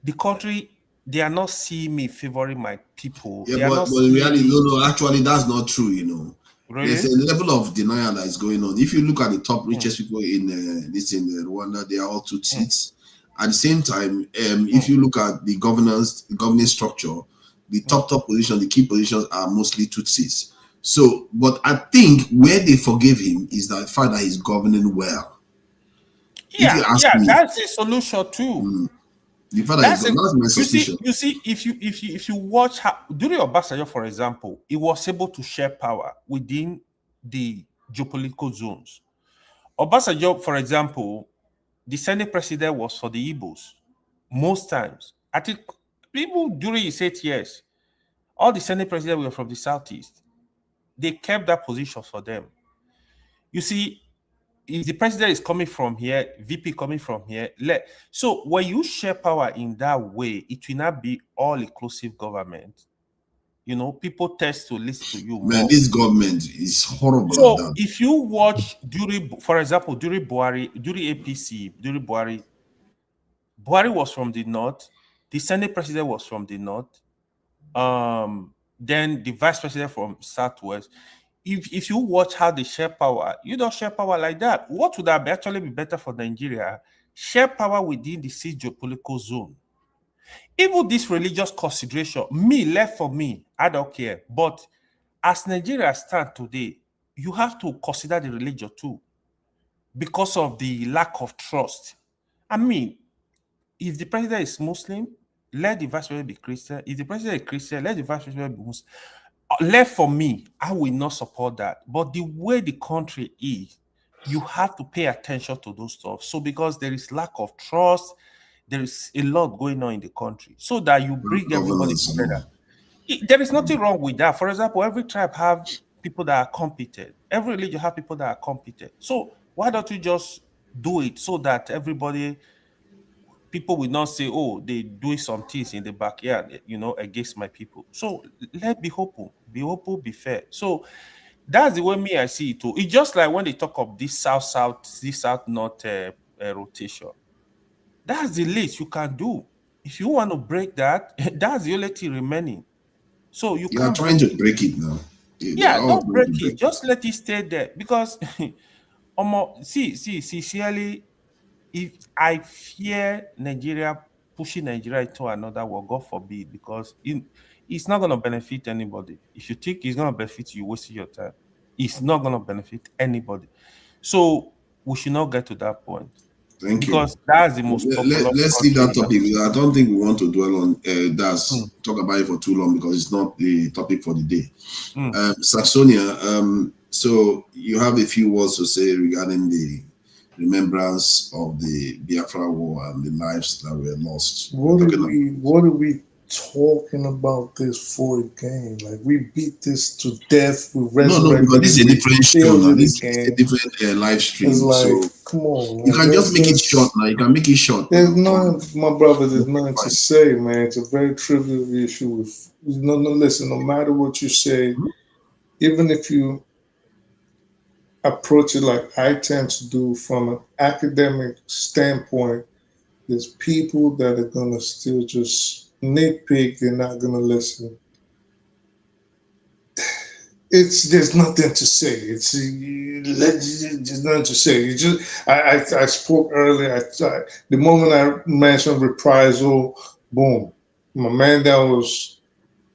the country, they are not seeing me favoring my people. Yeah, they are but not in seeing reality, me. no, actually, that's not true, you know. Really? There's a level of denial that is going on. If you look at the top richest people in Rwanda, they are all Tutsis. At the same time, if you look at the governing structure, the top position, the key positions are mostly Tutsis. So, but I think where they forgave him is the fact that he's governing well. Yeah, if you ask me, that's a solution too. The fact that that's my suspicion. You see, if you watch how during Obasanjo, for example, he was able to share power within the geopolitical zones. Obasanjo, for example, the Senate president was for the Igbos most times. I think people during his 8 years, all the Senate presidents were from the Southeast. They kept that position for them. You see, if the president is coming from here, VP coming from here, so when you share power in that way, it will not be all-inclusive government. You know, people test to listen to you. Man, this government is horrible. So if you watch during, for example, during Buhari, during APC, during Buhari was from the north. The Senate president was from the north. Then the vice president from southwest. If you watch how they share power, you don't share power like that. What would that actually be better for Nigeria? Share power within the geopolitical zone. Even this religious consideration, left for me, I don't care. But as Nigeria stands today, you have to consider the religion too, because of the lack of trust. I mean, if the president is Muslim, let the vice president be Christian. If the president is Christian, let the vice president be Muslim. Left for me, I will not support that. But the way the country is, you have to pay attention to those stuff. So because there is lack of trust, there is a lot going on in the country. So that you bring everybody together. There is nothing wrong with that. For example, every tribe have people that are competent. Every religion have people that are competent. So why don't you just do it so that people will not say, oh, they do some things in the backyard, you know, against my people. So let's be hopeful, be fair. So that's the way me I see it too. It's just like when they talk of this south-north rotation. That's the least you can do. If you want to break that, that's the only thing remaining. So you are trying to break it now. Don't break it. Just let it stay there. Because sincerely, if I fear Nigeria pushing Nigeria into another war, God forbid, because it's not going to benefit anybody. If you think it's going to benefit you, wasting your time. It's not going to benefit anybody. So we should not get to that point. Thank you. Because that's the most popular. Let's leave that topic. I don't think we want to dwell on talk about it for too long, because it's not the topic for the day. Saxonia, so you have a few words to say regarding the remembrance of the Biafra War and the lives that were lost. What are we talking about this for a game? Like, we beat this to death. We resurrected. No, but this is a different show now. This is a different live stream. It's like, so come on. You can just make it short now. You can make it short. There's nothing, my brother, there's nothing to say, man. It's a very trivial issue. Listen, no matter what you say, even if you approach it like I tend to do from an academic standpoint, there's people that are going to still just nitpick. They're not going to listen. There's nothing to say. There's nothing to say. I spoke earlier. The moment I mentioned reprisal, boom. My man that was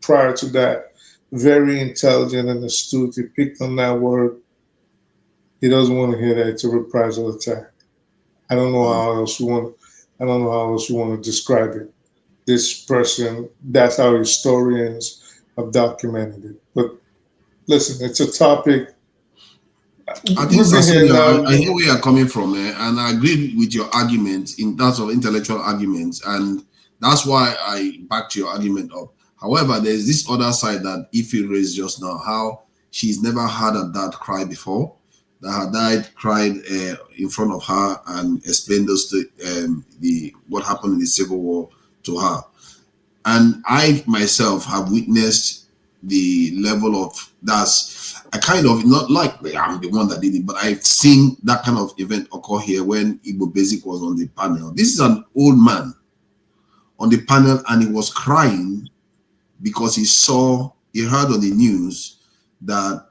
prior to that, very intelligent and astute. He picked on that word. He doesn't want to hear that it's a reprisal attack. I don't know how else you want to describe it. This person, that's how historians have documented it. But listen, it's a topic. I think I hear where you're coming from, and I agree with your argument in terms of intellectual arguments. And That's why I backed your argument up. However, there's this other side that Ife raised just now, how she's never had a dad cry before, that her dad cried in front of her and explained those what happened in the Civil War to her. And I myself have witnessed the level of I kind of, not like I'm the one that did it, but I've seen that kind of event occur here when Igbo Basic was on the panel. This is an old man on the panel, and he was crying because he heard on the news that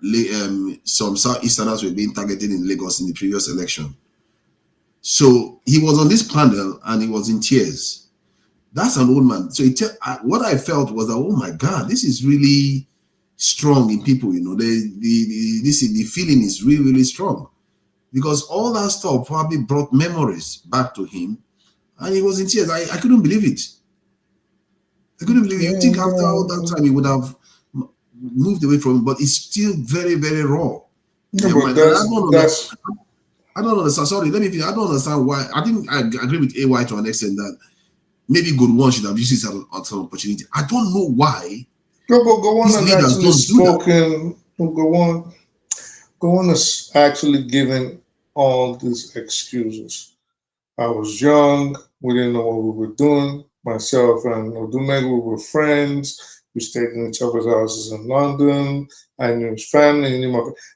some Southeasterners were being targeted in Lagos in the previous election. So he was on this panel and he was in tears. That's an old man. So what I felt was that, oh my God, this is really strong in people. You know, the feeling is really, really strong, because all that stuff probably brought memories back to him, and he was in tears. I couldn't believe it. I couldn't believe it. You think after all that time he would have moved away from it, but it's still very, very raw. No, but I don't understand. Sorry, let me finish. I don't understand why. I think I agree with AY to an extent that maybe good one should have used this as an opportunity. I don't know why. No, but go on and actually spoken. Go on has actually given all these excuses. I was young. We didn't know what we were doing. Myself and Odumegu, we were friends. We stayed in each other's houses in London. I knew his family.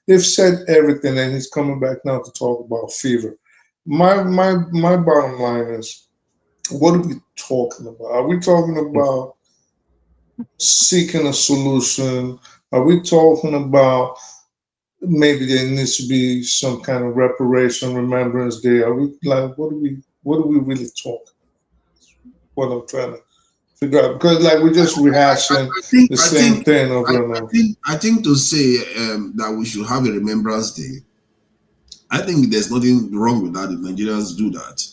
They've said everything, and he's coming back now to talk about fever. My bottom line is, what are we talking about? Are we talking about seeking a solution? Are we talking about maybe there needs to be some kind of reparation, remembrance day? Are we like, what are we really talking? What I'm trying to figure out, because like we're just rehashing the same thing over and over. I think to say that we should have a remembrance day, I think there's nothing wrong with that if Nigerians do that.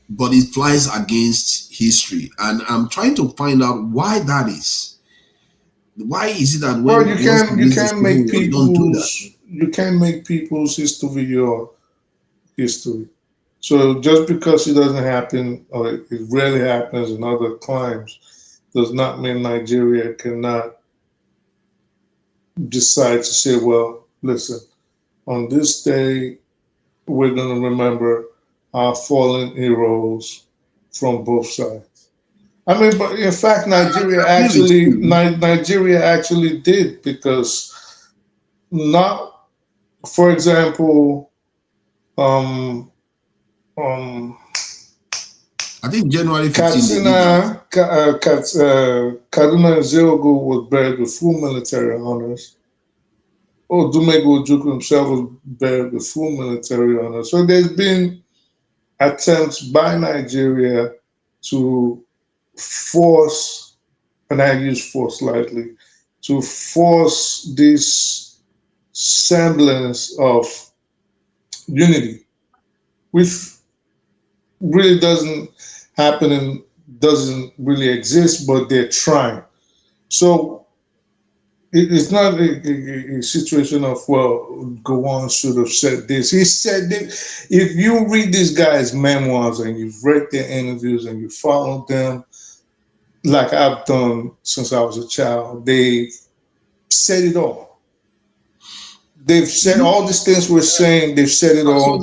But it flies against history, and I'm trying to find out why that is. Why is it that when you can't make people's history your history? So just because it doesn't happen, or it rarely happens in other climes, does not mean Nigeria cannot decide to say, well, listen, on this day, we're going to remember our fallen heroes from both sides. I mean, but in fact, Nigeria actually did, because not, for example, I think January 15th. Kaduna Zeogo was buried with full military honors. Odumegu Ojukwu himself was buried with full military honors. So there's been attempts by Nigeria to force, and I use force lightly, to force this semblance of unity, which really doesn't happen and doesn't really exist, but they're trying. So it's not a situation of, well, Gowon should have said this. He said that. If you read this guy's memoirs and you've read their interviews and you followed them, like I've done since I was a child, they've said it all. They've said all these things we're saying, they've said it all.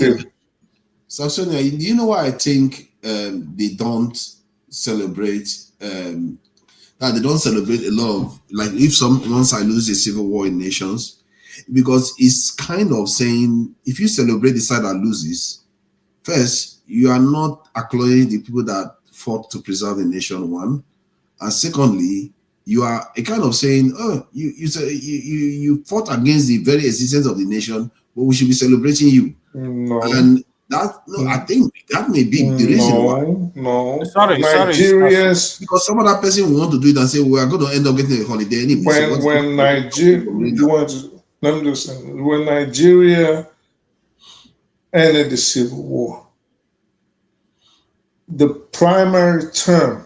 So, Sonia, do you know why I think they don't celebrate? They don't celebrate a lot of, like, if one side loses a civil war in nations, because it's kind of saying, if you celebrate the side that loses, first, you are not acknowledging the people that fought to preserve the nation, one, and secondly, you are a kind of saying, oh, you fought against the very existence of the nation, but we should be celebrating you. No. And I think that may be the reason why. No, sorry, because some other person will want to do it and say we are going to end up getting a holiday anyway. When Nigeria ended the civil war, the primary term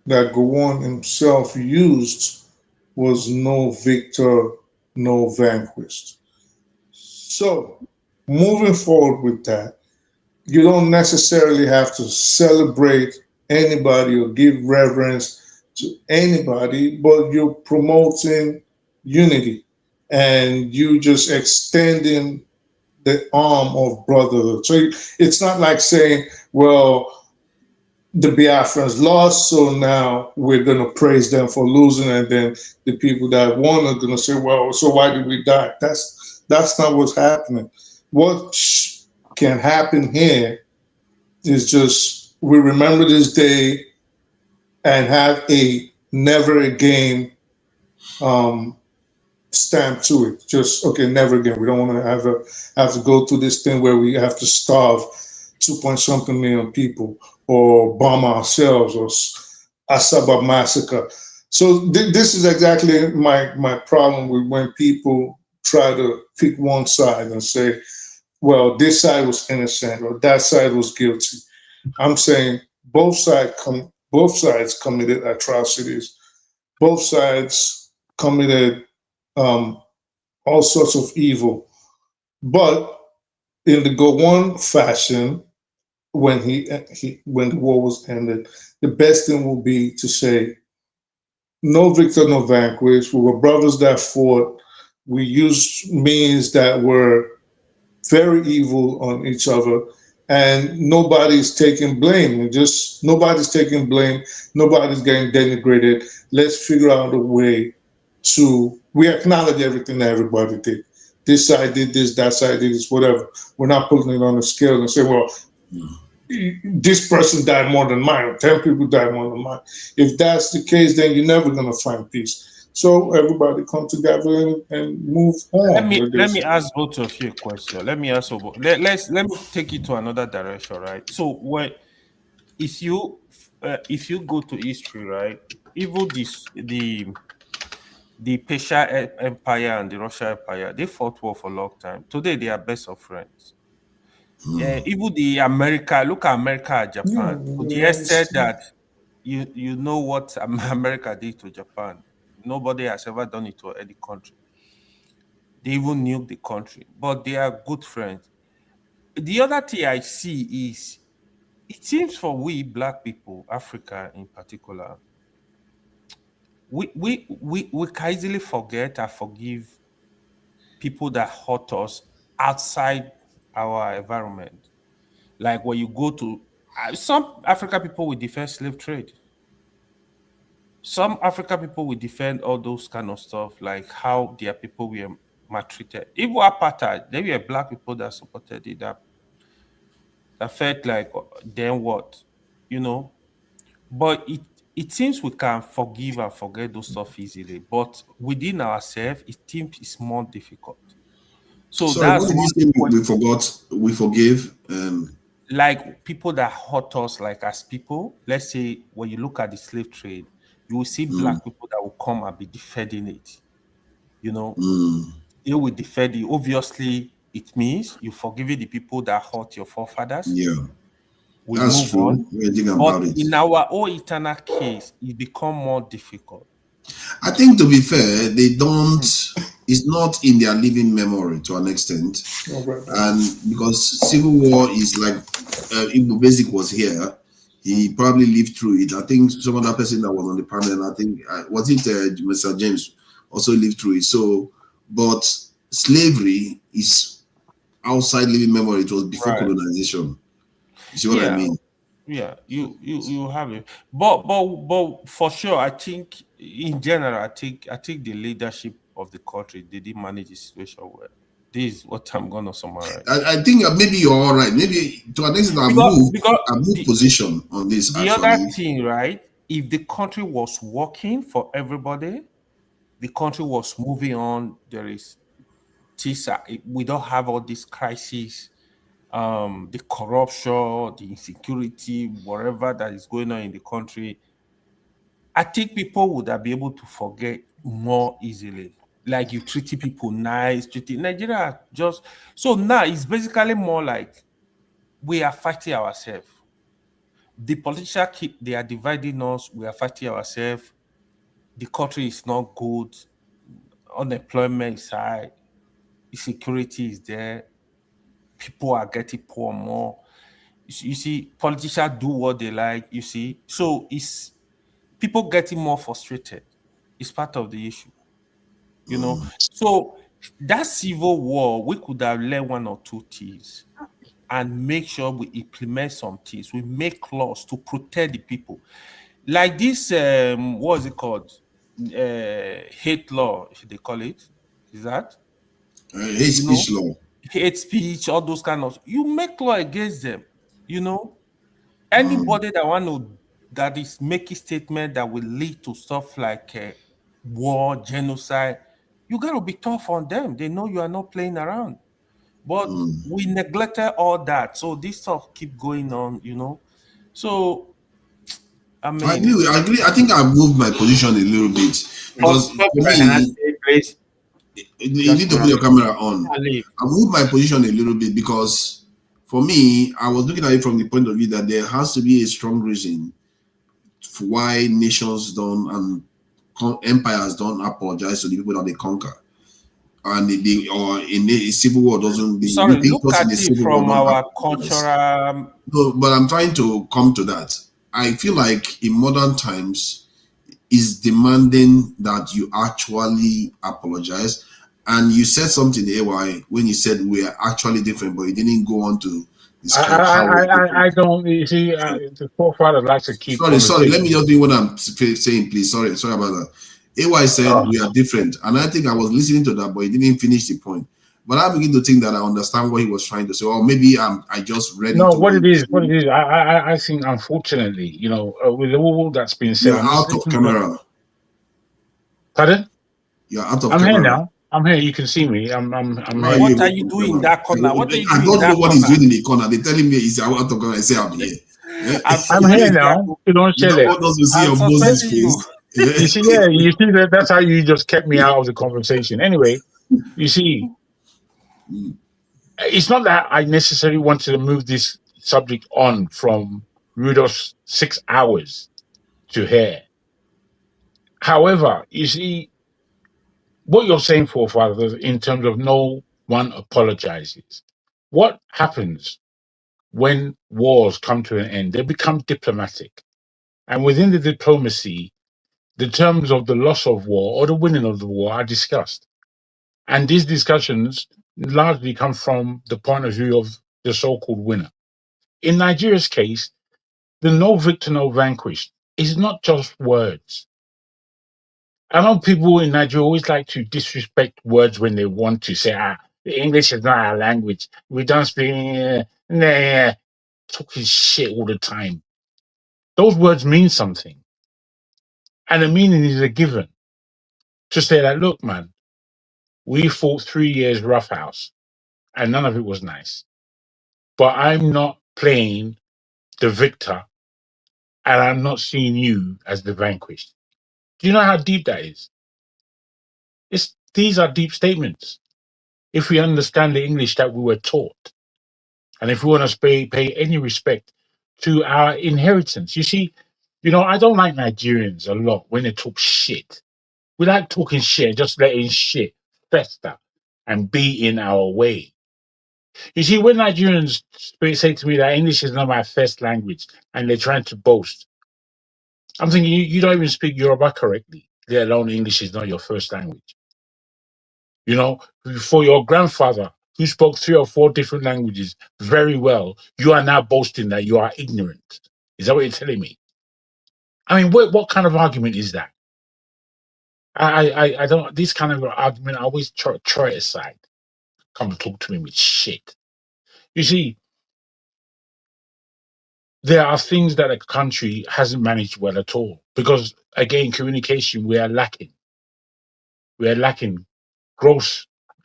that Gowon himself used was no victor, no vanquished. So moving forward with that, you don't necessarily have to celebrate anybody or give reverence to anybody, but you're promoting unity and you just extending the arm of brotherhood. So it's not like saying, well, the Biafrans lost, so now we're going to praise them for losing, and then the people that won are going to say, well, so why did we die? That's not what's happening. What can happen here is just we remember this day and have a never again stamp to it. Just, okay, never again. We don't want to have to go through this thing where we have to starve 2-point-something million people or bomb ourselves or Asaba massacre. So this is exactly my problem with when people try to pick one side and say, well, this side was innocent or that side was guilty. I'm saying both sides committed atrocities. Both sides committed all sorts of evil. But in the Gowon fashion, when when the war was ended, the best thing would be to say, no victor, no vanquished. We were brothers that fought. We used means that were very evil on each other, and nobody's taking blame. Nobody's taking blame. Nobody's getting denigrated. Let's figure out a way to, we acknowledge everything that everybody did. This side did this, that side did this, whatever. We're not putting it on the scale and say, well, this person died more than mine, or 10 people died more than mine. If that's the case, then you're never going to find peace. So everybody come together and move on. Let me ask both of you a question. Let me take it to another direction, right? So if you go to history, right, even the Persian Empire and the Russian Empire, they fought war for a long time. Today they are best of friends. Even the America, look at America and Japan. To the extent that you know what America did to Japan. Nobody has ever done it to any country. They even nuked the country, but they are good friends. The other thing I see is, it seems for we Black people, Africa in particular, we can easily forget and forgive people that hurt us outside our environment. Like when you go to some African people will defend slave trade. Some African people will defend all those kind of stuff, like how their people were maltreated. Even apartheid, there were Black people that supported it, that felt like, then what, you know? But it seems we can forgive and forget those stuff easily, but within ourselves, it seems it's more difficult. So sorry, that's what did you say? We forgive. Like people that hurt us, like as people. Let's say when you look at the slave trade, you will see Black people that will come and be defending it. You know, they will defend it. Obviously, it means you forgiving the people that hurt your forefathers. Yeah. We That's move true. on. But in our own eternal case, it become more difficult. I think, to be fair, they don't. It's not in their living memory to an extent, and because civil war is like, Igbo Basic was here, he probably lived through it. I think some other person that was on the panel, I think was it Mr. James, also lived through it. So, but slavery is outside living memory. It was before colonization. You see what I mean? Yeah, you have it, but for sure, I think in general, I think the leadership of the country, they didn't manage the situation well. This is what I'm gonna summarize. I think maybe you're all right. Maybe to an extent, I moved position on this. The other thing, right? If the country was working for everybody, the country was moving on. There is TISA. We don't have all these crises. The corruption, the insecurity, whatever that is going on in the country, I think people would have been able to forget more easily. Like you treating people nice, treating Nigeria just so now it's basically more like we are fighting ourselves. The politicians they are dividing us, we are fighting ourselves. The country is not good, unemployment is high, insecurity is there. People are getting poor more. You see, politicians do what they like, you see. So it's people getting more frustrated. It's part of the issue, you know. So that civil war, we could have learned one or two things and make sure we implement some things. We make laws to protect the people. Like this, what is it called? Hate law, they call it. Is that? Hate speech law. Hate speech, all those kind of. You make law against them, you know. Anybody that is making statement that will lead to stuff like war, genocide, you got to be tough on them. They know you are not playing around. But we neglected all that. So this stuff keep going on, you know. So, I mean... I agree. I think I moved my position a little bit. Because for me, you need to put your camera on. I moved my position a little bit because for me, I was looking at it from the point of view that there has to be a strong reason for why nations don't and empires don't apologize to the people that they conquer. And or in a civil war doesn't. Sorry, look at it from our cultural. No, but I'm trying to come to that. I feel like in modern times is demanding that you actually apologize. And you said something, AY, when you said we are actually different, but you didn't go on to describe how I don't. You see, the forefather likes to keep. Sorry. Let me just do what I'm saying, please. Sorry about that. AY said we are different, and I think I was listening to that, but he didn't finish the point. But I begin to think that I understand what he was trying to say, or maybe I just read it. No, what it is. I think, unfortunately, you know, with all that's been said, you're out of camera. Pardon? You're out of I'm camera. Here now. I'm here. You can see me. I'm here. What are you doing in that corner? What are you doing? I don't know what he's doing in the corner. They're telling me he's out of camera. I say I'm here. I'm here now. You don't share that. Us to see your Moses face. You see, you see that's how you just kept me out of the conversation. Anyway, you see, it's not that I necessarily wanted to move this subject on from Rudolph's 6 hours to here. However, you see, what you're saying, forefathers, in terms of no one apologizes. What happens when wars come to an end? They become diplomatic. And within the diplomacy, the terms of the loss of war or the winning of the war are discussed. And these discussions largely come from the point of view of the so-called winner. In Nigeria's case, the no victor, no vanquished is not just words. I know people in Nigeria always like to disrespect words when they want to say, the English is not our language. We don't speak, talking shit all the time. Those words mean something. And the meaning is a given. To say that, look, man, we fought 3 years roughhouse and none of it was nice. But I'm not playing the victor and I'm not seeing you as the vanquished. Do you know how deep that is? These are deep statements. If we understand the English that we were taught, and if we want to pay any respect to our inheritance. You see, you know, I don't like Nigerians a lot when they talk shit. We like talking shit, just letting shit fester and be in our way. You see, when Nigerians say to me that English is not my first language and they're trying to boast, I'm thinking, you don't even speak Yoruba correctly, let alone English is not your first language. You know, for your grandfather who spoke 3 or 4 different languages very well, you are now boasting that you are ignorant. Is that what you're telling me? I mean, what kind of argument is that? I don't, this kind of argument, I always throw it aside. Come to talk to me with shit. You see, there are things that a country hasn't managed well at all. Because, again, communication, we are lacking. We are lacking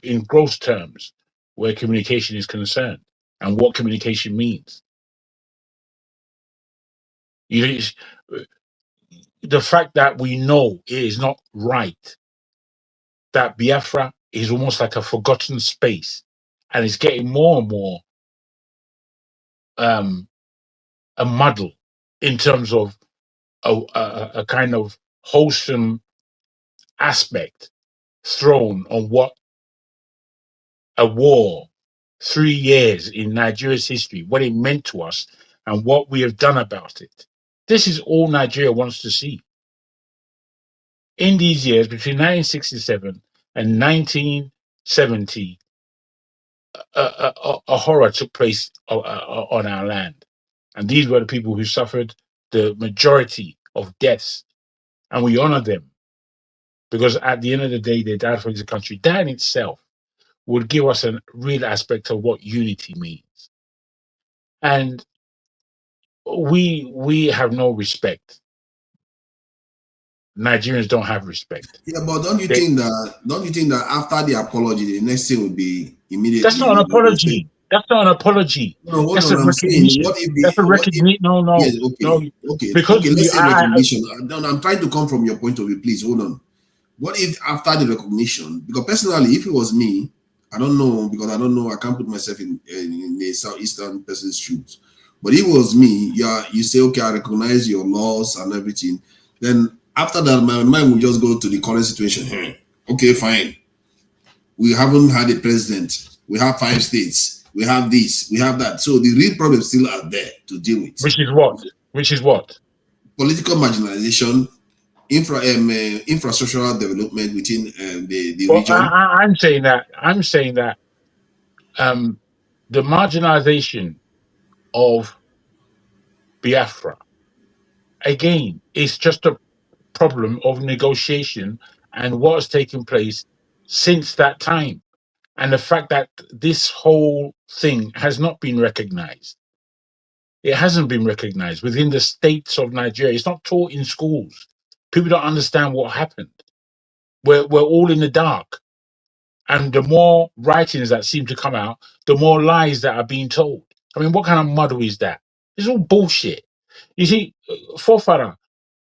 in gross terms where communication is concerned and what communication means. The fact that we know it is not right, that Biafra is almost like a forgotten space and it's getting more and more a muddle in terms of a kind of wholesome aspect thrown on what a war 3 years in Nigeria's history, what it meant to us and what we have done about it. This is all Nigeria wants to see. In these years, between 1967 and 1970, a horror took place on our land. And these were the people who suffered the majority of deaths. And we honor them because at the end of the day, they died for this country. That in itself would give us a real aspect of what unity means. And we have no respect. Nigerians don't have respect. Yeah, but don't you think that after the apology, the next thing would be immediately? That's not an apology. That's not an apology. No, that's a recognition. That's a recognition. No. Yes, no. Because let's say recognition. I'm trying to come from your point of view. Please hold on. What if after the recognition? Because personally, if it was me, I don't know, because I don't know. I can't put myself in the southeastern person's shoes. But if it was me, you say, okay, I recognize your laws and everything. Then after that, my mind will just go to the current situation. Okay, fine. We haven't had a president. We have 5 states. We have this. We have that. So the real problems still are there to deal with. Which is what? Political marginalization, infrastructural development within the region. I'm saying that the marginalization of Biafra, again, is just a problem of negotiation and what's taken place since that time. And the fact that this whole thing has not been recognized. It hasn't been recognized within the states of Nigeria. It's not taught in schools. People don't understand what happened. We're all in the dark. And the more writings that seem to come out, the more lies that are being told. I mean, what kind of muddle is that? It's all bullshit. You see, forefather,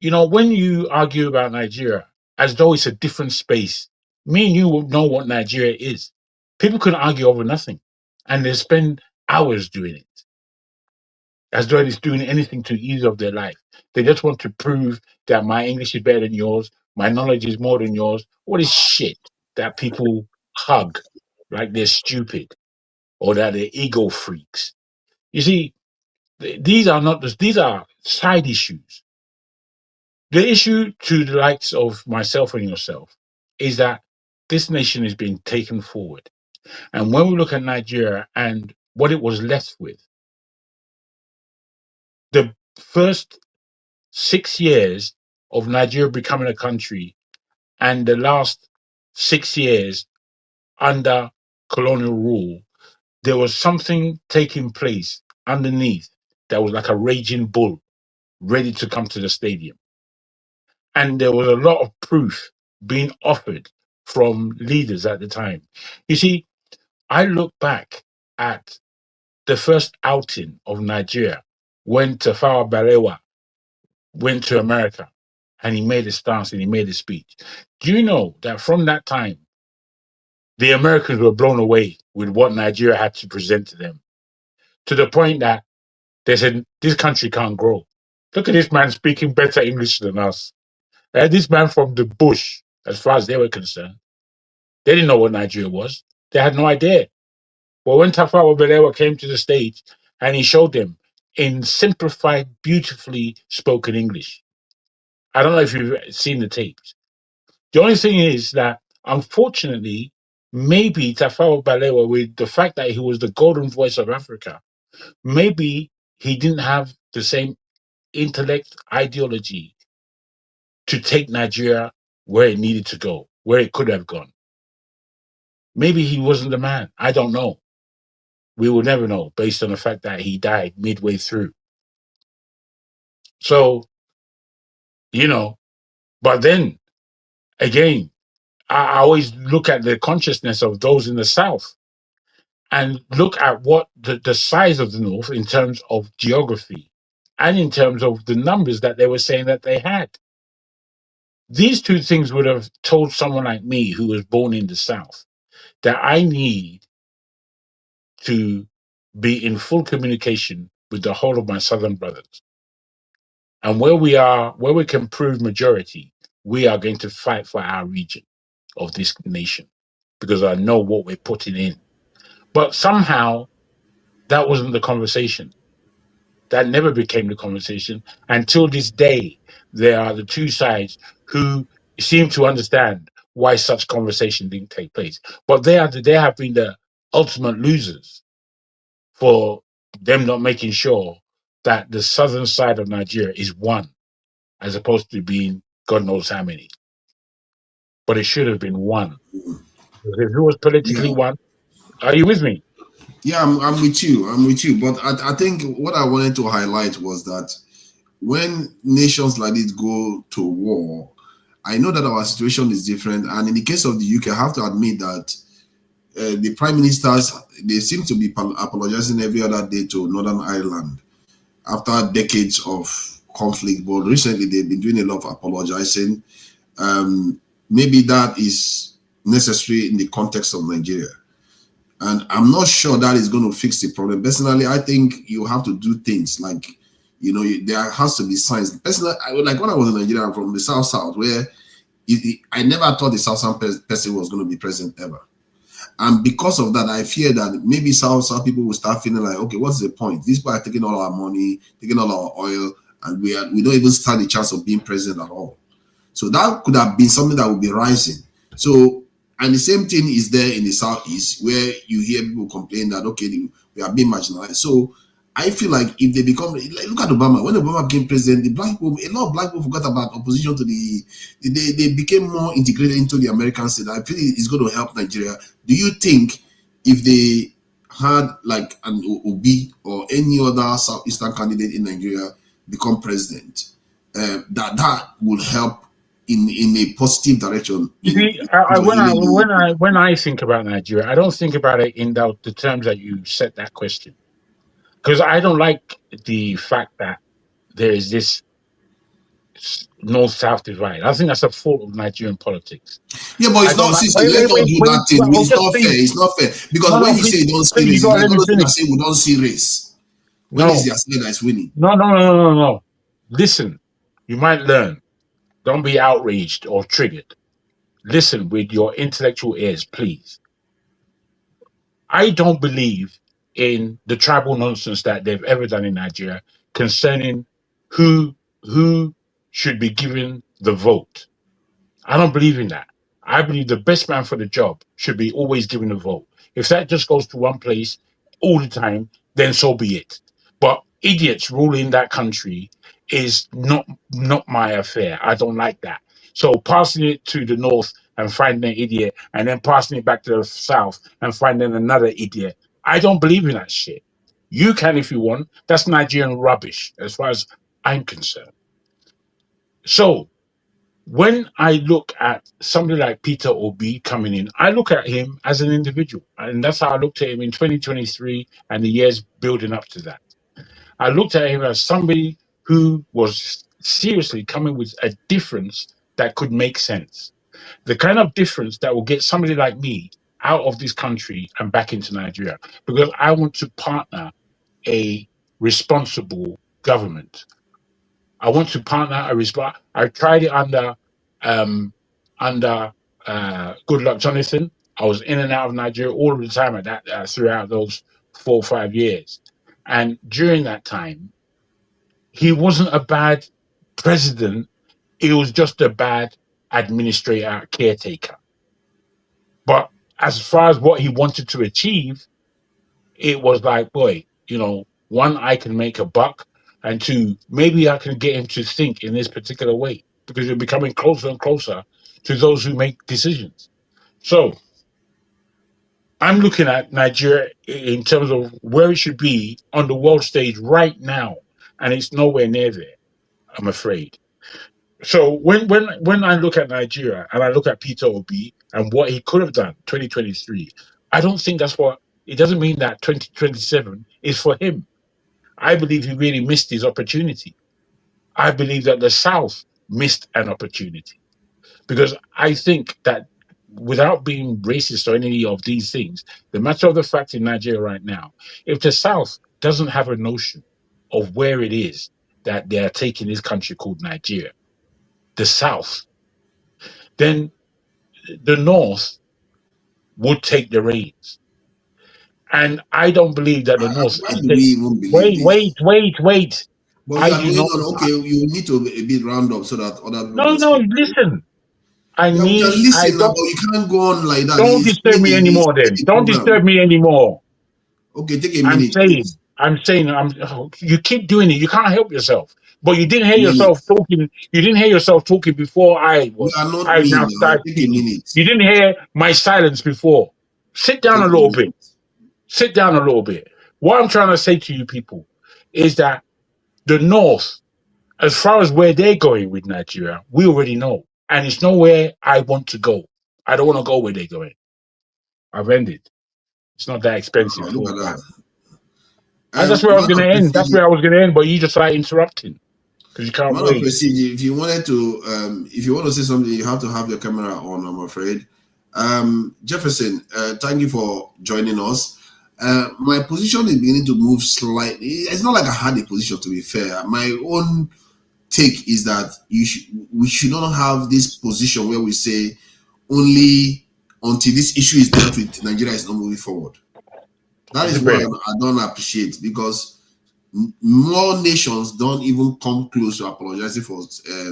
when you argue about Nigeria as though it's a different space, me and you will know what Nigeria is. People can argue over nothing, and they spend hours doing it, as though it's doing anything to ease of their life. They just want to prove that my English is better than yours, my knowledge is more than yours. What is shit that people hug like they're stupid or that they're ego freaks? You see, these are side issues. The issue to the likes of myself and yourself is that this nation is being taken forward. And when we look at Nigeria and what it was left with, the first 6 years of Nigeria becoming a country and the last 6 years under colonial rule, there was something taking place underneath that was like a raging bull ready to come to the stadium. And there was a lot of proof being offered from leaders at the time. You see, I look back at the first outing of Nigeria when Tafawa Balewa went to America and he made a stance and he made a speech. Do you know that from that time, the Americans were blown away with what Nigeria had to present to them, to the point that they said, this country can't grow. Look at this man speaking better English than us. This man from the bush, as far as they were concerned, they didn't know what Nigeria was. They had no idea. But when Tafawa Balewa came to the stage and he showed them in simplified, beautifully spoken English. I don't know if you've seen the tapes. The only thing is that, unfortunately, maybe Tafawa Balewa, with the fact that he was the golden voice of Africa, maybe he didn't have the same intellect, ideology to take Nigeria where it needed to go, where it could have gone. Maybe he wasn't the man. I don't know. We will never know based on the fact that he died midway through. So, but then again, I always look at the consciousness of those in the South and look at what the size of the North in terms of geography and in terms of the numbers that they were saying that they had. These two things would have told someone like me who was born in the South that I need to be in full communication with the whole of my Southern brothers. And where we can prove majority, we are going to fight for our region of this nation because I know what we're putting in. But somehow that wasn't the conversation. That never became the conversation. Until this day, there are the two sides who seem to understand why such conversation didn't take place. But they have been the ultimate losers for them not making sure that the southern side of Nigeria is one, as opposed to being God knows how many. But it should have been one. If it was politically one, are you with me? Yeah, I'm with you. I'm with you. But I think what I wanted to highlight was that when nations like this go to war, I know that our situation is different. And in the case of the UK, I have to admit that the prime ministers, they seem to be apologizing every other day to Northern Ireland after decades of conflict. But recently, they've been doing a lot of apologizing. Maybe that is necessary in the context of Nigeria. And I'm not sure that is going to fix the problem. Personally, I think you have to do things like, there has to be signs. Personally, like when I was in Nigeria, I'm from the South, where I never thought the Southern person was going to be president ever. And because of that, I fear that maybe South people will start feeling like, okay, what's the point? These people are taking all our money, taking all our oil, and we don't even stand a chance of being president at all. So that could have been something that would be rising. So, and the same thing is there in the Southeast, where you hear people complain that, okay, we are being marginalized. So I feel like if they become, like, look at Obama. When Obama became president, a lot of black people forgot about opposition to they became more integrated into the American state. I feel it's going to help Nigeria. Do you think if they had like an Obi or any other Southeastern candidate in Nigeria become president, that will help in a positive direction? When I think about Nigeria, I don't think about it in the terms that you set that question, because I don't like the fact that there is this north-south divide. I think that's a fault of Nigerian politics. Yeah, but it's not. Let's not do that thing. It's not fair. It's not fair, because when you say you don't see race, like all those people say we don't see race. When is the side that's winning? No. Listen, you might learn. Don't be outraged or triggered. Listen with your intellectual ears, please. I don't believe in the tribal nonsense that they've ever done in Nigeria concerning who should be given the vote. I don't believe in that. I believe the best man for the job should be always given the vote. If that just goes to one place all the time, then so be it. But idiots ruling that country is not my affair. I don't like that. So passing it to the north and finding an idiot, and then passing it back to the south and finding another idiot, I don't believe in that shit. You can if you want. That's Nigerian rubbish as far as I'm concerned. So when I look at somebody like Peter Obi coming in, I look at him as an individual. And that's how I looked at him in 2023 and the years building up to that. I looked at him as somebody who was seriously coming with a difference that could make sense. The kind of difference that will get somebody like me out of this country and back into Nigeria, because I want to partner a responsible government. I want to partner a response. I tried it under Goodluck Jonathan. I was in and out of Nigeria all the time at that throughout those 4 or 5 years. And during that time, he wasn't a bad president. He was just a bad administrator, caretaker. But as far as what he wanted to achieve, it was like, boy, one, I can make a buck, and two, maybe I can get him to think in this particular way, because you're becoming closer and closer to those who make decisions. So I'm looking at Nigeria in terms of where it should be on the world stage right now, and it's nowhere near there, I'm afraid. So when I look at Nigeria and I look at Peter Obi and what he could have done 2023, I don't think it doesn't mean that 2027 is for him. I believe he really missed his opportunity. I believe that the South missed an opportunity, because I think that, without being racist or any of these things, the matter of the fact in Nigeria right now, if the South doesn't have a notion of where it is that they are taking this country called Nigeria, the South, then the North would take the reins. And I don't believe that the North Why is do we even believe this? Wait. But I you are do going not. on, okay, you need to a bit round up so that other people No, can no, speak. listen. Yeah, we can I listen now, don't. but you can't go on like that. Don't It's disturb me it's anymore then. the Don't disturb program. me anymore. Okay, take a minute, please. You keep doing it. You can't help yourself. But you didn't hear A minute. yourself talking. You didn't hear yourself talking before I You was. are not I me now now. started Take a speaking. minute. You didn't hear my silence before. Sit down Take a a little minute. bit. Sit down a little bit. What I'm trying to say to you people is that the North, as far as where they're going with Nigeria, we already know. And it's nowhere I want to go. I don't want to go where they're going. I've ended. It's not that expensive Look for at that. And that's where I was Man going of to end. That's prestige, where I was going to end, but you just like interrupting because you can't man of wait. prestige, if you wanted to, if you want to say something, you have to have your camera on, I'm afraid. Jefferson, thank you for joining us. My position is beginning to move slightly. It's not like I had a position, to be fair. My own take is that we should not have this position where we say only until this issue is dealt with, Nigeria is not moving forward. That is what I don't appreciate, because more nations don't even come close to apologizing for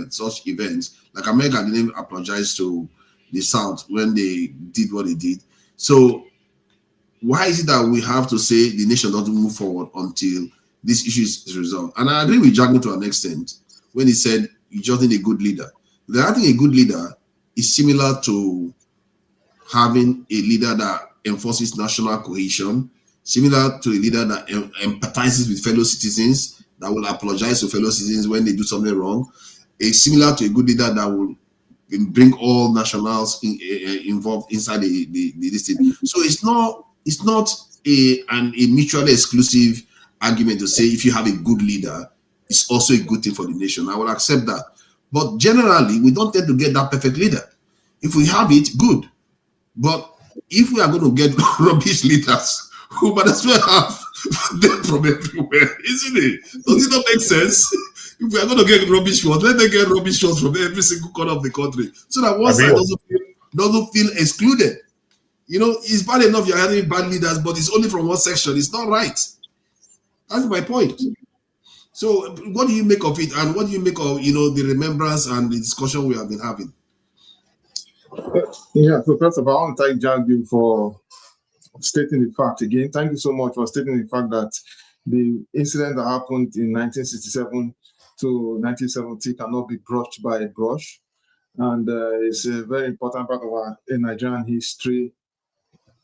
such events. Like America didn't apologize to the South when they did what they did. So why is it that we have to say the nation doesn't move forward until this issue is resolved? And I agree with Jago to an extent when he said you just need a good leader. I think a good leader is similar to having a leader that enforces national cohesion, similar to a leader that empathizes with fellow citizens, that will apologize to fellow citizens when they do something wrong. It's similar to a good leader that will bring all nationals involved inside this thing. So it's not a mutually exclusive argument to say if you have a good leader, it's also a good thing for the nation. I will accept that. But generally, we don't tend to get that perfect leader. If we have it, good. But if we are going to get rubbish leaders who might as well have them from everywhere, isn't it? Does it not make sense? If we are going to get rubbish ones, let them get rubbish ones from every single corner of the country, so that one side doesn't feel excluded. You know, it's bad enough you're having bad leaders, but it's only from one section. It's not right. That's my point. So what do you make of it? And what do you make of, the remembrance and the discussion we have been having? Yeah, so first of all, I want to thank Jago for stating the fact again. Thank you so much for stating the fact that the incident that happened in 1967 to 1970 cannot be brushed by a brush. And it's a very important part of our Nigerian history.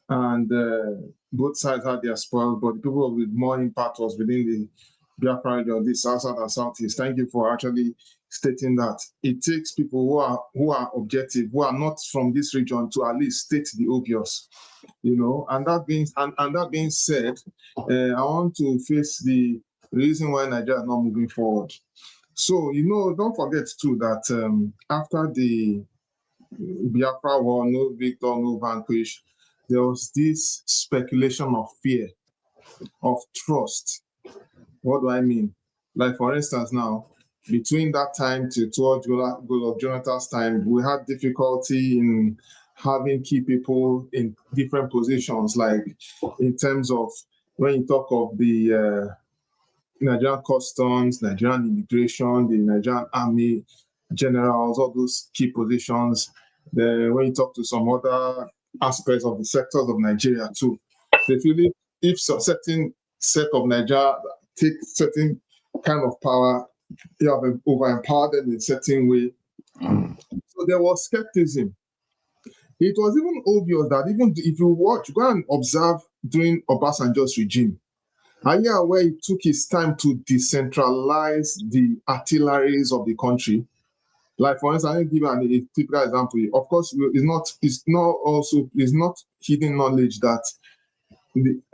And both sides had their spoils, but the people with more impact was within the Biafra region, the South and Southeast. Thank you for actually stating that. It takes people who are objective, who are not from this region, to at least state the obvious, And that being said, I want to face the reason why Nigeria is not moving forward. So, don't forget too that after the Biafra war, no victor, no vanquish, there was this speculation of fear, of trust. What do I mean? Like, for instance, now, between that time to towards Goodluck Jonathan's time, we had difficulty in having key people in different positions, like in terms of when you talk of the Nigerian customs, Nigerian immigration, the Nigerian army generals, all those key positions. Then when you talk to some other aspects of the sectors of Nigeria too, they feel if certain set of Nigeria take certain kind of power, you have over-empowered them in a certain way. So there was skepticism. It was even obvious that even if you go and observe during Obasanjo's regime, are you aware it took his time to decentralize the artilleries of the country? Like, for instance, I'll give you a typical example. Of course, it's not hidden knowledge that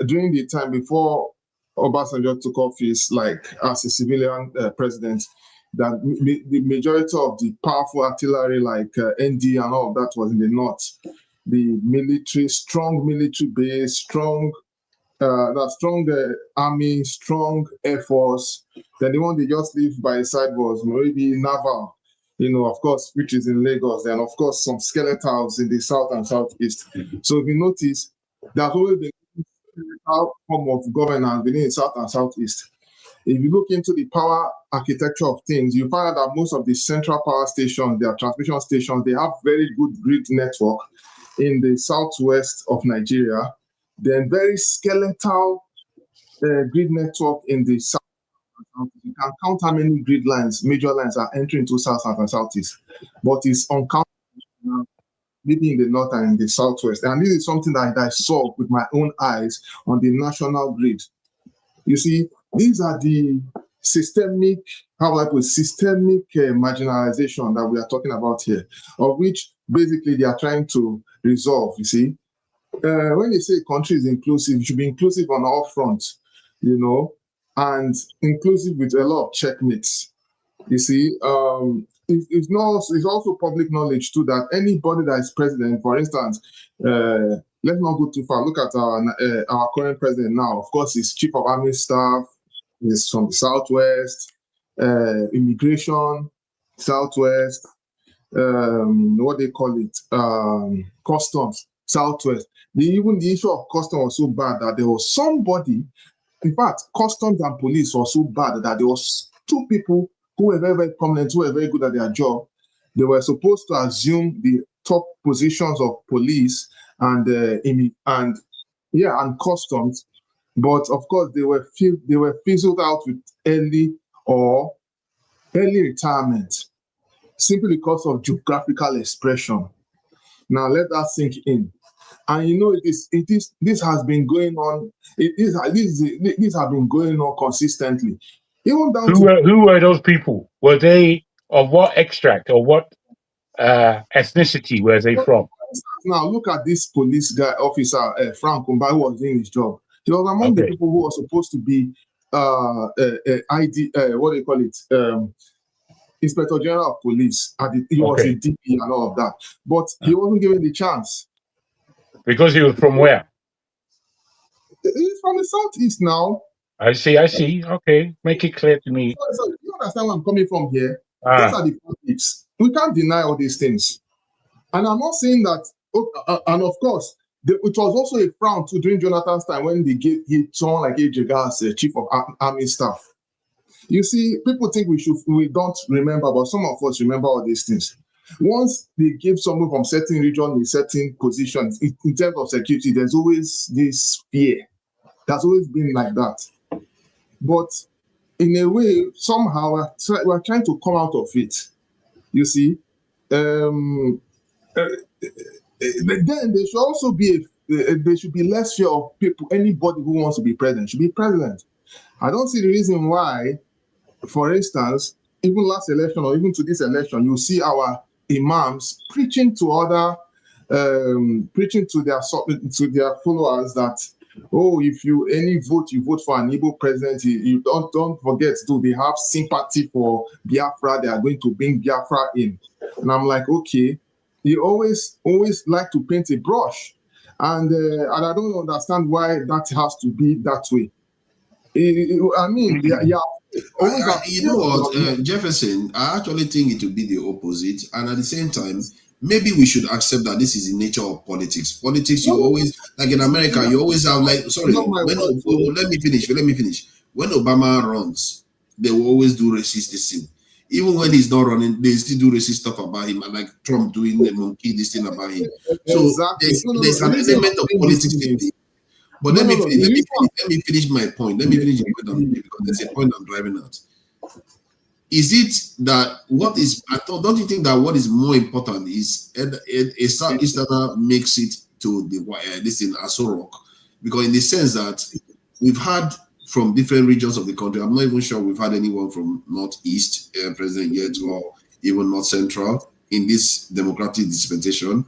during the time before Obasanjo took office, like as a civilian president, that the majority of the powerful artillery, like ND and all of that, was in the north. The military, strong military base, strong army, strong air force. Then the one they just leave by his side was maybe naval, of course, which is in Lagos. Then, of course, some skeletons in the south and southeast. So if you notice, there's always been form of governance within the South and Southeast. If you look into the power architecture of things, you find out that most of the central power stations, their transmission stations, they have very good grid network in the southwest of Nigeria, then very skeletal grid network in the south. You can count how many grid lines, major lines, are entering into south and southeast, but it's uncountable, maybe in the north and in the southwest. And this is something that I saw with my own eyes on the national grid. You see, these are the systemic, systemic marginalization that we are talking about here, of which basically they are trying to resolve. You see, when they say country is inclusive, it should be inclusive on all fronts, you know, and inclusive with a lot of checkmates. You see, it's also public knowledge too that anybody that is president, for instance, let's not go too far. Look at our current president now. Of course, he's chief of army staff. He's from the southwest. Immigration, southwest. What they call it? Customs, southwest. Even the issue of customs was so bad that there was somebody. In fact, customs and police was so bad that there was two people who were very, very prominent, who were very good at their job. They were supposed to assume the top positions of police and customs, but of course they were fizzled out with early retirement, simply because of geographical expression. Now let that sink in. And you know, this has been going on. This has been going on consistently. Even down who were those people? Were they of what extract or what ethnicity were they from? Now look at this police guy, officer Frank Kumba, who was doing his job. He was among the people who were supposed to be what do you call it? Inspector General of Police. He was a DP and all of that, but he wasn't given the chance. Because he was from where? He's from the southeast now. I see. Okay, make it clear to me. So you understand where I'm coming from here? These are the politics. We can't deny all these things. And I'm not saying that, and of course, it was also a frown too during Jonathan's time when they gave someone like AJ Gas, chief of army staff. You see, people think we don't remember, but some of us remember all these things. Once they give someone from certain region a certain position, in terms of security, there's always this fear. That's always been like that. But in a way, somehow we're trying to come out of it. You see, then there should also be there should be less fear of people. Anybody who wants to be president should be president. I don't see the reason why, for instance, even last election or even to this election, you see our imams preaching to other, preaching to their followers that, oh, if you vote for an Igbo president, you don't forget, they have sympathy for Biafra. They are going to bring Biafra in, and I'm like, okay, you always like to paint a brush, and I don't understand why that has to be that way. I mean, you know what, Jefferson, I actually think it would be the opposite, and at the same time, maybe we should accept that this is the nature of politics. Politics, you always, like in America, you always have let me finish. When Obama runs, they will always do racist this thing. Even when he's not running, they still do racist stuff about him, and like Trump doing the monkey this thing about him. So there's an element of politics in it. But let me finish my point. Let me finish the point because there's a point I'm driving at. Is it that don't you think that what is more important is a Southeasterner makes it to this in Aso Rock? Because in the sense that we've had from different regions of the country, I'm not even sure we've had anyone from Northeast president yet, or even North Central in this democratic dispensation.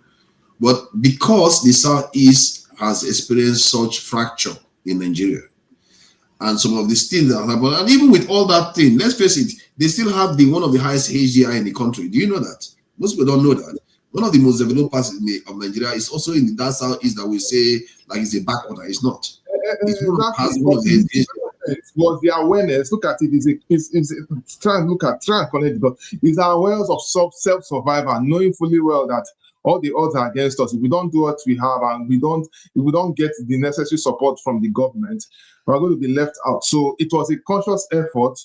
But because the Southeast has experienced such fracture in Nigeria, and some of these things that happen, and even with all that thing, let's face it, they still have one of the highest HDI in the country. Do you know that? Most people don't know that. One of the most developed parts of Nigeria is also in that southeast that we say like it's a backwater. It's not. It's one of the was the awareness. Look at it. Try and connect, but it's our awareness of self-survival, knowing fully well that all the odds are against us. If we don't do what we have and if we don't get the necessary support from the government, we're going to be left out. So it was a conscious effort,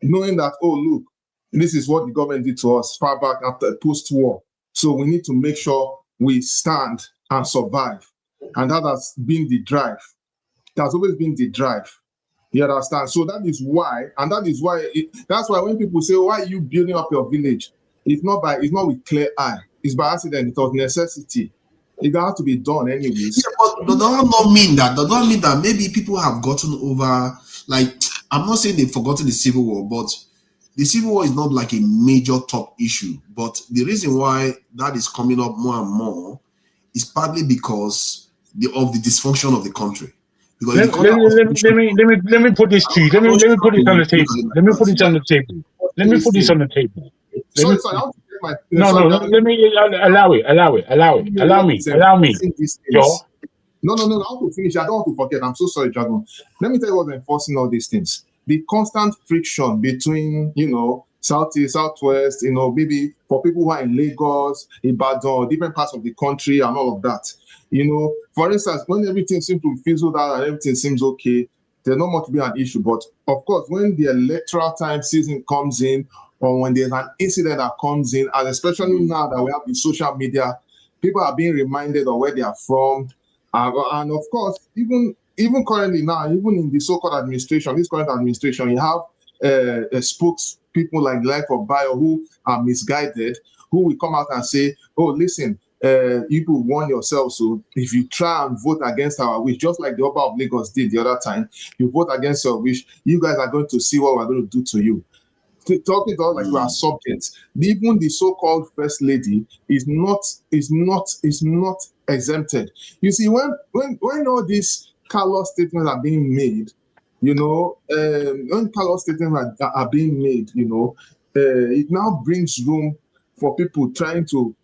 knowing that, oh, look, this is what the government did to us far back after post-war. So we need to make sure we stand and survive. And that has been the drive. That's always been the drive. You understand? So that is why, and that's why when people say, why are you building up your village? It's not with clear eye. It's by accident. It was necessity. It has to be done anyways. Yeah, but does not mean that maybe people have gotten over, like, I'm not saying they've forgotten the Civil War, but the Civil War is not like a major top issue. But the reason why that is coming up more and more is partly because of the dysfunction of the country. Let me put this to you. Let me put it on the table. Let me put it on the table. Let me put this on the table. Let me allow me. Joe. No, I want to finish. I don't want to forget. I'm so sorry, Dragon. Let me tell you what's enforcing all these things. The constant friction between, Southeast, Southwest, maybe for people who are in Lagos, Ibadan, different parts of the country and all of that. For instance, when everything seems to fizzle out and everything seems okay, there's not much to be an issue. But of course, when the electoral time season comes in, or when there's an incident that comes in, and especially now that we have the social media, people are being reminded of where they are from. And of course, even currently now, even in the so-called administration, this current administration, you have spokespeople like of Bayo who are misguided, who will come out and say, oh, listen, you people warn yourselves, so if you try and vote against our wish, just like the Oba of Lagos did the other time, you vote against your wish, you guys are going to see what we're going to do to you. Talking to us like we are subjects. Even the so-called first lady is not exempted. You see, when all these callous statements are being made, when callous statements are being made, it now brings room for people trying to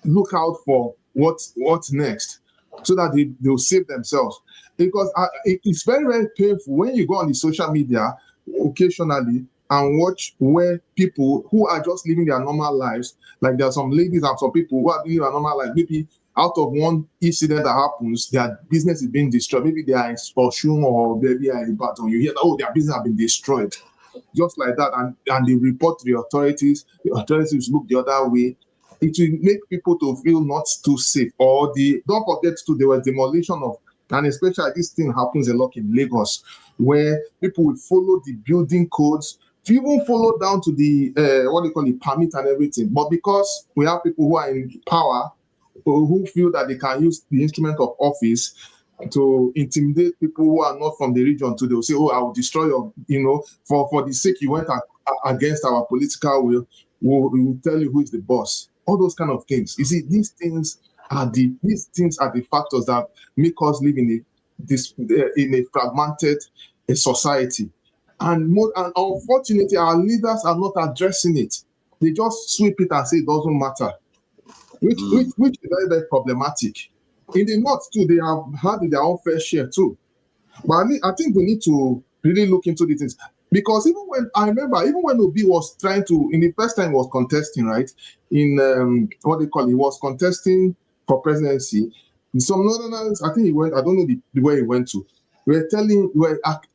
look out for what's next, so that they'll save themselves. Because it's very, very painful when you go on the social media occasionally and watch where people who are just living their normal lives, like there are some ladies and some people who are living their normal life, maybe out of one incident that happens, their business is being destroyed. Maybe they are in Sporshun or maybe they are in Baton. You hear, oh, their business has been destroyed. Just like that, and they report to the authorities look the other way. It will make people to feel not too safe. Or don't forget too, there was demolition of, and especially this thing happens a lot in Lagos, where people will follow the building codes, to even follow down to the permit and everything. But because we have people who are in power, who feel that they can use the instrument of office to intimidate people who are not from the region, to they'll say, oh, I will destroy your, for the sake you went against our political will, we will tell you who is the boss. All those kind of things. You see, these things are the factors that make us live in a fragmented society. And unfortunately, our leaders are not addressing it. They just sweep it and say it doesn't matter, which is very, very problematic. In the North, too, they have had their own fair share, too. But I think we need to really look into these things. Because even when Obi was trying to, in the first time he was contesting, right? In, he was contesting for presidency. In some northerners, I think he went, I don't know where he went to. We're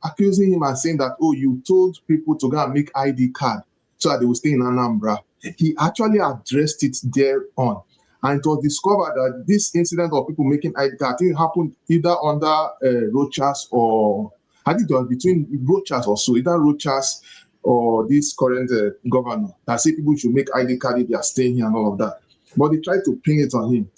accusing him and saying that, oh, you told people to go and make ID card so that they will stay in Anambra. He actually addressed it there on. And it was discovered that this incident of people making ID card, I think it happened either under Rochas or, I think it was between Rochas or so, either Rochas or this current governor that say people should make ID card if they are staying here and all of that. But they tried to pin it on him.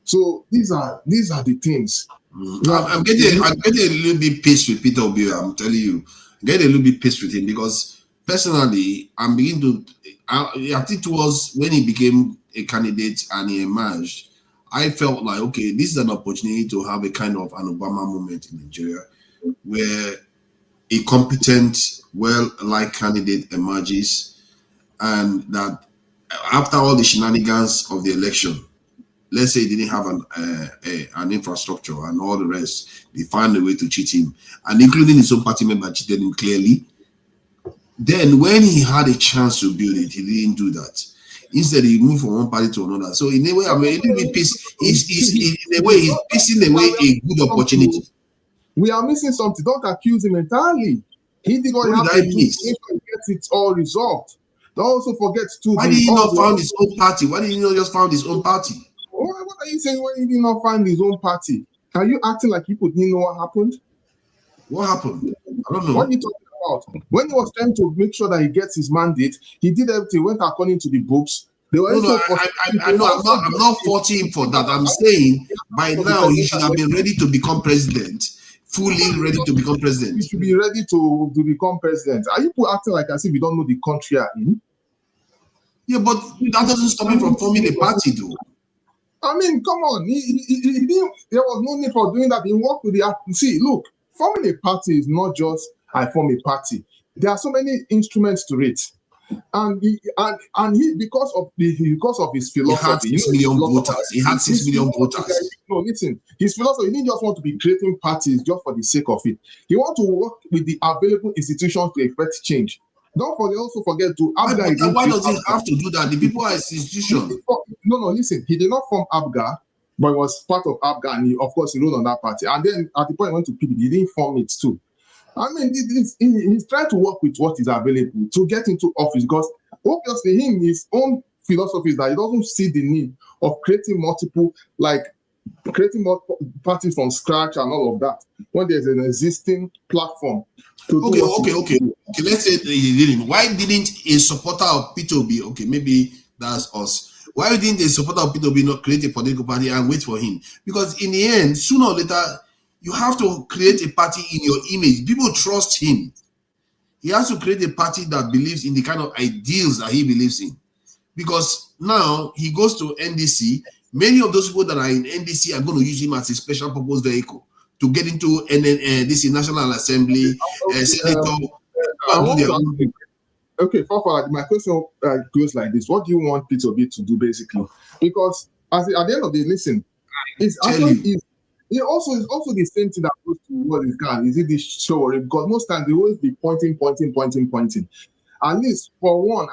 So these are the things. I'm getting a little bit pissed with Peter Obi. I'm telling you, I'm getting a little bit pissed with him because personally, I'm beginning to. I think it was when he became a candidate and he emerged. I felt like, okay, this is an opportunity to have a kind of an Obama moment in Nigeria, where a competent, well-liked candidate emerges, and that after all the shenanigans of the election, let's say he didn't have an infrastructure and all the rest, they found a way to cheat him, and including his own party member cheated him clearly. Then when he had a chance to build it, he didn't do that. Instead, he moved from one party to another. So in a way, I mean, a little bit peace. In a way, he's pissing away a good opportunity. We are missing something. Don't accuse him entirely. He did what he had to do to make sure he gets it all resolved. Don't also forget to. Why did he not found his own party? Why did he not just found his own party? What are you saying? Why did he not find his own party? Are you acting like people didn't know what happened? What happened? I don't know. What are you talking about? When he was trying to make sure that he gets his mandate, he did everything, went according to the books. They were I'm not faulting him for that. I'm saying by now he should have been ready to become president. Fully ready to become president. You should be ready to become president. Are you acting like as if you don't know the country you're in? Yeah, but that doesn't stop him from forming a party, though. I mean, come on. He didn't, there was no need for doing that. He worked with the... See, look, forming a party is not just I form a party. There are so many instruments to it. And he because of his philosophy, he had 6 million voters. He had 6 million voters. No, listen, his philosophy, he didn't just want to be creating parties just for the sake of it. He wants to work with the available institutions to effect change. Don't also forget to ABGA. Why does he have to do that? The people are his institution. No, listen, he did not form ABGA, but he was part of ABGA, and of course he rode on that party. And then at the point he went to PDP, he didn't form it too. I mean, he's trying to work with what is available to get into office, because obviously his own philosophy is that he doesn't see the need of creating multiple parties from scratch and all of that when there's an existing platform. Okay. Let's say he didn't. Why didn't a supporter of P2B? Okay, maybe that's us. Why didn't a supporter of P2B not create a political party and wait for him? Because in the end, sooner or later, you have to create a party in your image. People trust him. He has to create a party that believes in the kind of ideals that he believes in. Because now he goes to NDC. Many of those people that are in NDC are going to use him as a special purpose vehicle to get into this National Assembly, Senator. Okay, my question goes like this. What do you want P2B to do, basically? Because at the end of the day, listen, it's also the same thing that goes to what is God. Is it this show? Because most times they always be pointing. At least for one,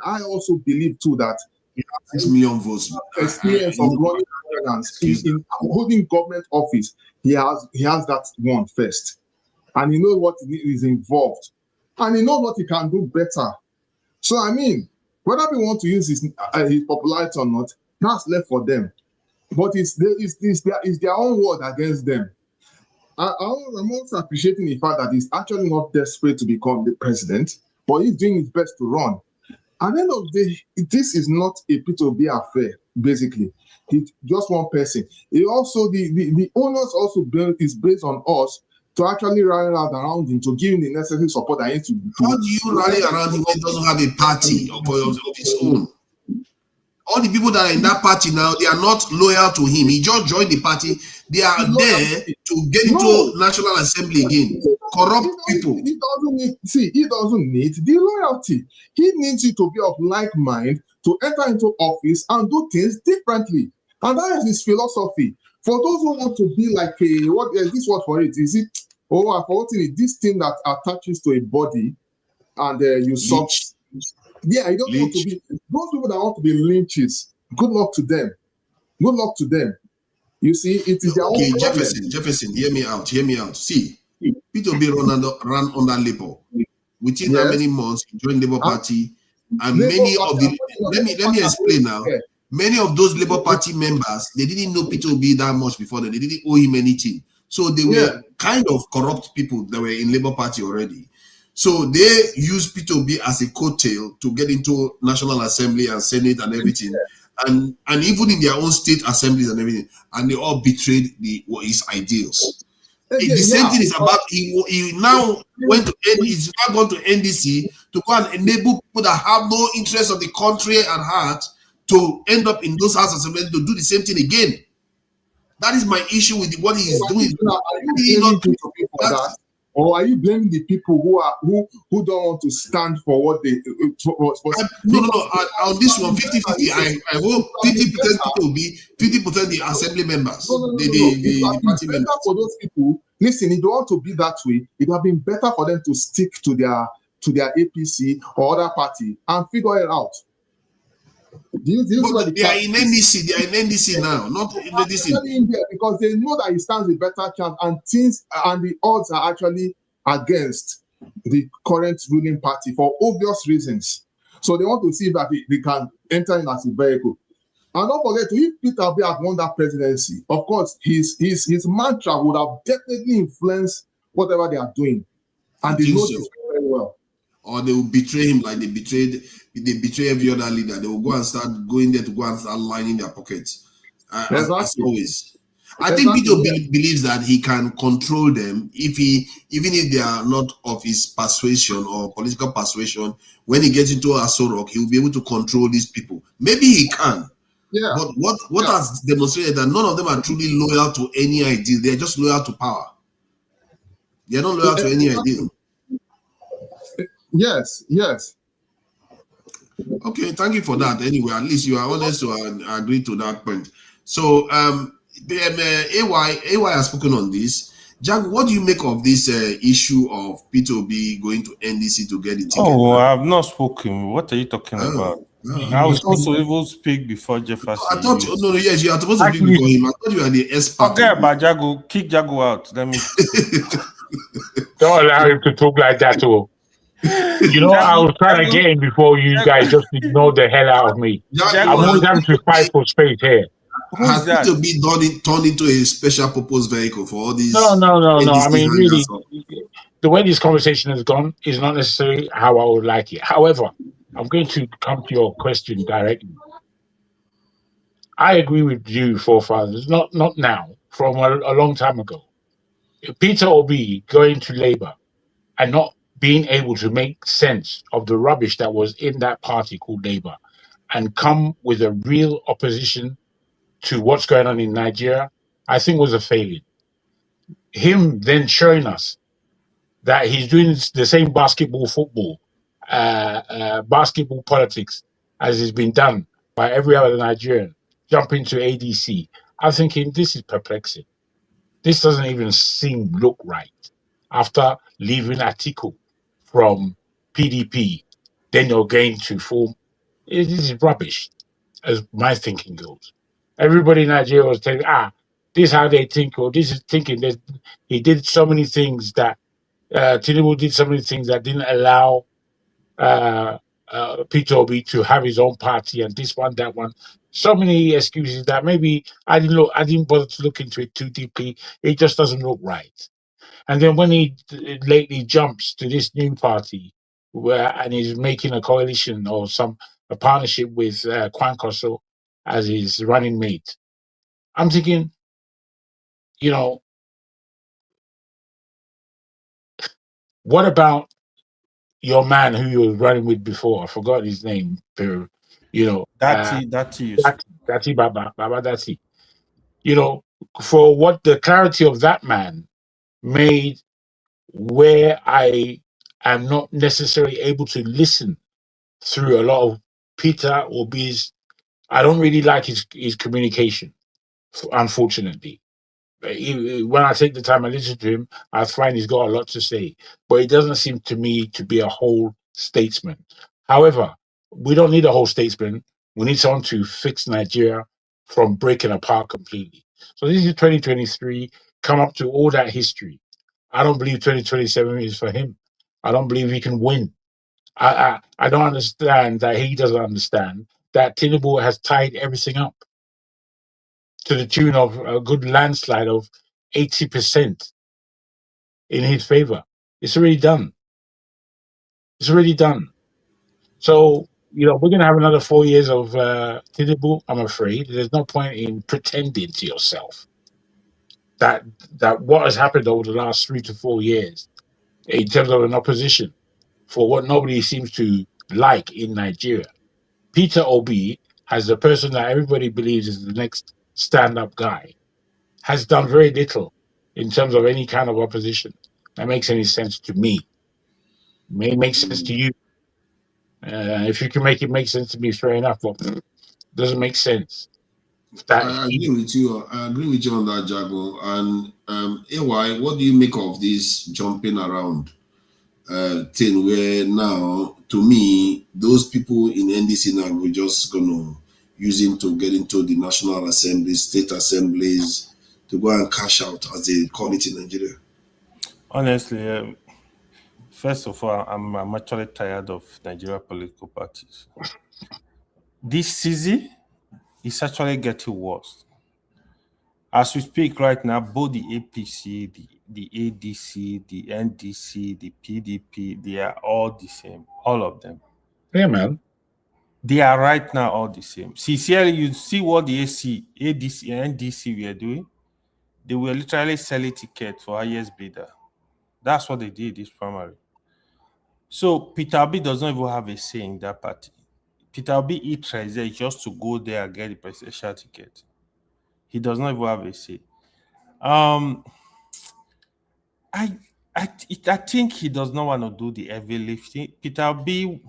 I also believe too that he has 6 million votes. Experience of running governance in holding government office. He has that one first, and he knows what is involved, and he knows what he can do better. So I mean, whether we want to use his popularity or not, that's left for them. But it's their own word against them. I'm also appreciating the fact that he's actually not desperate to become the president, but he's doing his best to run. At the end of the day, this is not a P2B affair, basically. It's just one person. It also the onus also is based on us to actually rally around him, to give him the necessary support that he needs to do. How do you rally around him when he doesn't have a party of his own? All the people that are in that party now, they are not loyal to him. He just joined the party. They are there to get into National Assembly again. Corrupt people. He doesn't need the loyalty. He needs you to be of like mind to enter into office and do things differently. And that is his philosophy. For those who want to be like what is this word for it? Is it I've forgotten it, this thing that attaches to a body and you suck. Yeah, you don't want to be those people that want to be lynches. Good luck to them. Good luck to them. You see, it is their own problem. Jefferson, hear me out. See, P2B ran under Labour. Within how many months he joined Labour Party, and many of the let me explain now. Many of those Labour Party members, they didn't know P2B that much before then. They didn't owe him anything. So they were kind of corrupt people that were in Labour Party already. So they used P2B as a coattail to get into National Assembly and Senate and everything, and even in their own state assemblies and everything, and they all betrayed his ideals. The same thing is about he now went to he's now gone to NDC to go and enable people that have no interest of the country at heart to end up in those house assemblies to do the same thing again. That is my issue with what he is doing. Or are you blaming the people who don't want to stand for what they No. On this one, 50-50. I hope 50% people will be 50% the assembly members. The party members. For those people, listen, if they want to be that way, it would have been better for them to stick to their APC or other party and figure it out. Do you see what they are in NDC? They are in NDC now, not in NDC. In there because they know that he stands a better chance, and things and the odds are actually against the current ruling party for obvious reasons. So they want to see that they can enter in as a vehicle. And don't forget, if Peter Obi had won that presidency, of course, his mantra would have definitely influenced whatever they are doing. And they know this very well. Or they will betray him like they betray every other leader. They will go and start going there to go and start lining their pockets. As always. I think Peter believes that he can control them even if they are not of his persuasion or political persuasion. When he gets into Aso Rock, he will be able to control these people. Maybe he can. Yeah. But what has demonstrated that none of them are truly loyal to any ideal. They are just loyal to power. They are not loyal to any ideal. Yes. Okay, thank you for that. Anyway, at least you are honest to agree to that point. So, AY has spoken on this. Jack, what do you make of this issue of P2B going to NDC to get the ticket? Oh, I have not spoken. What are you talking about? I was supposed to even speak before Jefferson. I thought yes, you are supposed to speak before him. I thought you were the expert. Forget about Jago. Kick Jago out. Let me. Don't allow him to talk like that, too. You know, I was trying to get in before you guys just ignored the hell out of me. I'm always having to fight for space here. Has P2B turned into a special purpose vehicle for all these? No. I mean, really, the way this conversation has gone is not necessarily how I would like it. However, I'm going to come to your question directly. I agree with you, forefathers, not now, from a long time ago. Peter Obi going to Labour and not being able to make sense of the rubbish that was in that party called Labour and come with a real opposition to what's going on in Nigeria, I think was a failure. Him then showing us that he's doing the same basketball politics as has been done by every other Nigerian, jumping to ADC. I'm thinking this is perplexing. This doesn't even look right. After leaving Atiku from PDP, then you're going to form. This is rubbish, as my thinking goes. Everybody in Nigeria was telling, this is how they think, or this is thinking that he did so many things that Tinubu did so many things that didn't allow Peter Obi to have his own party and this one, that one. So many excuses that maybe I didn't bother to look into it too deeply. It just doesn't look right. And then when he lately jumps to this new party and he's making a coalition or a partnership with Kwankwaso as his running mate, I'm thinking, what about your man who you were running with before? I forgot his name. Dati Baba Dati. For what the clarity of that man made, where I am not necessarily able to listen through a lot of Peter Obi's. I don't really like his communication, unfortunately. When I take the time and listen to him, I find he's got a lot to say, but it doesn't seem to me to be a whole statesman. However, we don't need a whole statesman. We need someone to fix Nigeria from breaking apart completely. So this is 2023, come up to all that history. I don't believe 2027 is for him. I don't believe he can win. I don't understand that he doesn't understand that Tinubu has tied everything up to the tune of a good landslide of 80% in his favor. It's already done. So, we're going to have another 4 years of Tinubu, I'm afraid. There's no point in pretending to yourself that what has happened over the last 3 to 4 years in terms of an opposition for what nobody seems to like in Nigeria. Peter Obi, as the person that everybody believes is the next stand-up guy, has done very little in terms of any kind of opposition that makes any sense to me. It may make sense to you. If you can make it make sense to me, fair enough, but it doesn't make sense. I agree with you. I agree with you on that, Jago. And AY, what do you make of this jumping around thing where now, to me, those people in NDC now we're just gonna using to get into the National Assemblies, state assemblies, to go and cash out, as they call it in Nigeria? Honestly, first of all, I'm actually tired of Nigeria political parties. This season is actually getting worse. As we speak right now, both the APC, the ADC, the NDC, the PDP, they are all the same. All of them. Yeah, man. They are right now all the same. Sincerely, you see what the ADC, and NDC were doing? They were literally selling tickets for highest bidder. That's what they did this primary. So Peter Obi does not even have a say in that party. Peter Obi tries there just to go there and get the presidential ticket. He does not even have a say. I think he does not want to do the heavy lifting. Peter Obi,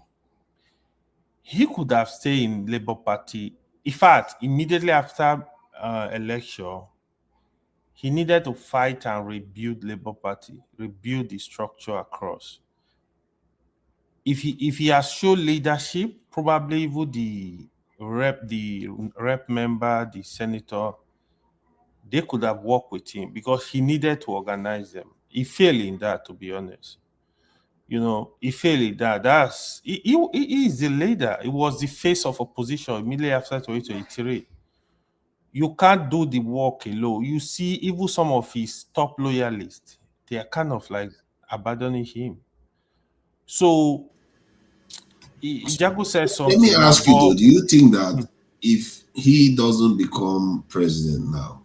he could have stayed in Labour Party. In fact, immediately after election, he needed to fight and rebuild Labour Party, rebuild the structure across. If he has shown leadership, probably even the rep member, the senator, they could have worked with him because he needed to organize them. He failed in that, to be honest. You know, he failed in that. He is the leader. He was the face of opposition immediately after 2023. You can't do the work alone. You see, even some of his top loyalists, they are kind of like abandoning him. So, Jago says something. Let me ask you though, do you think that if he doesn't become president now,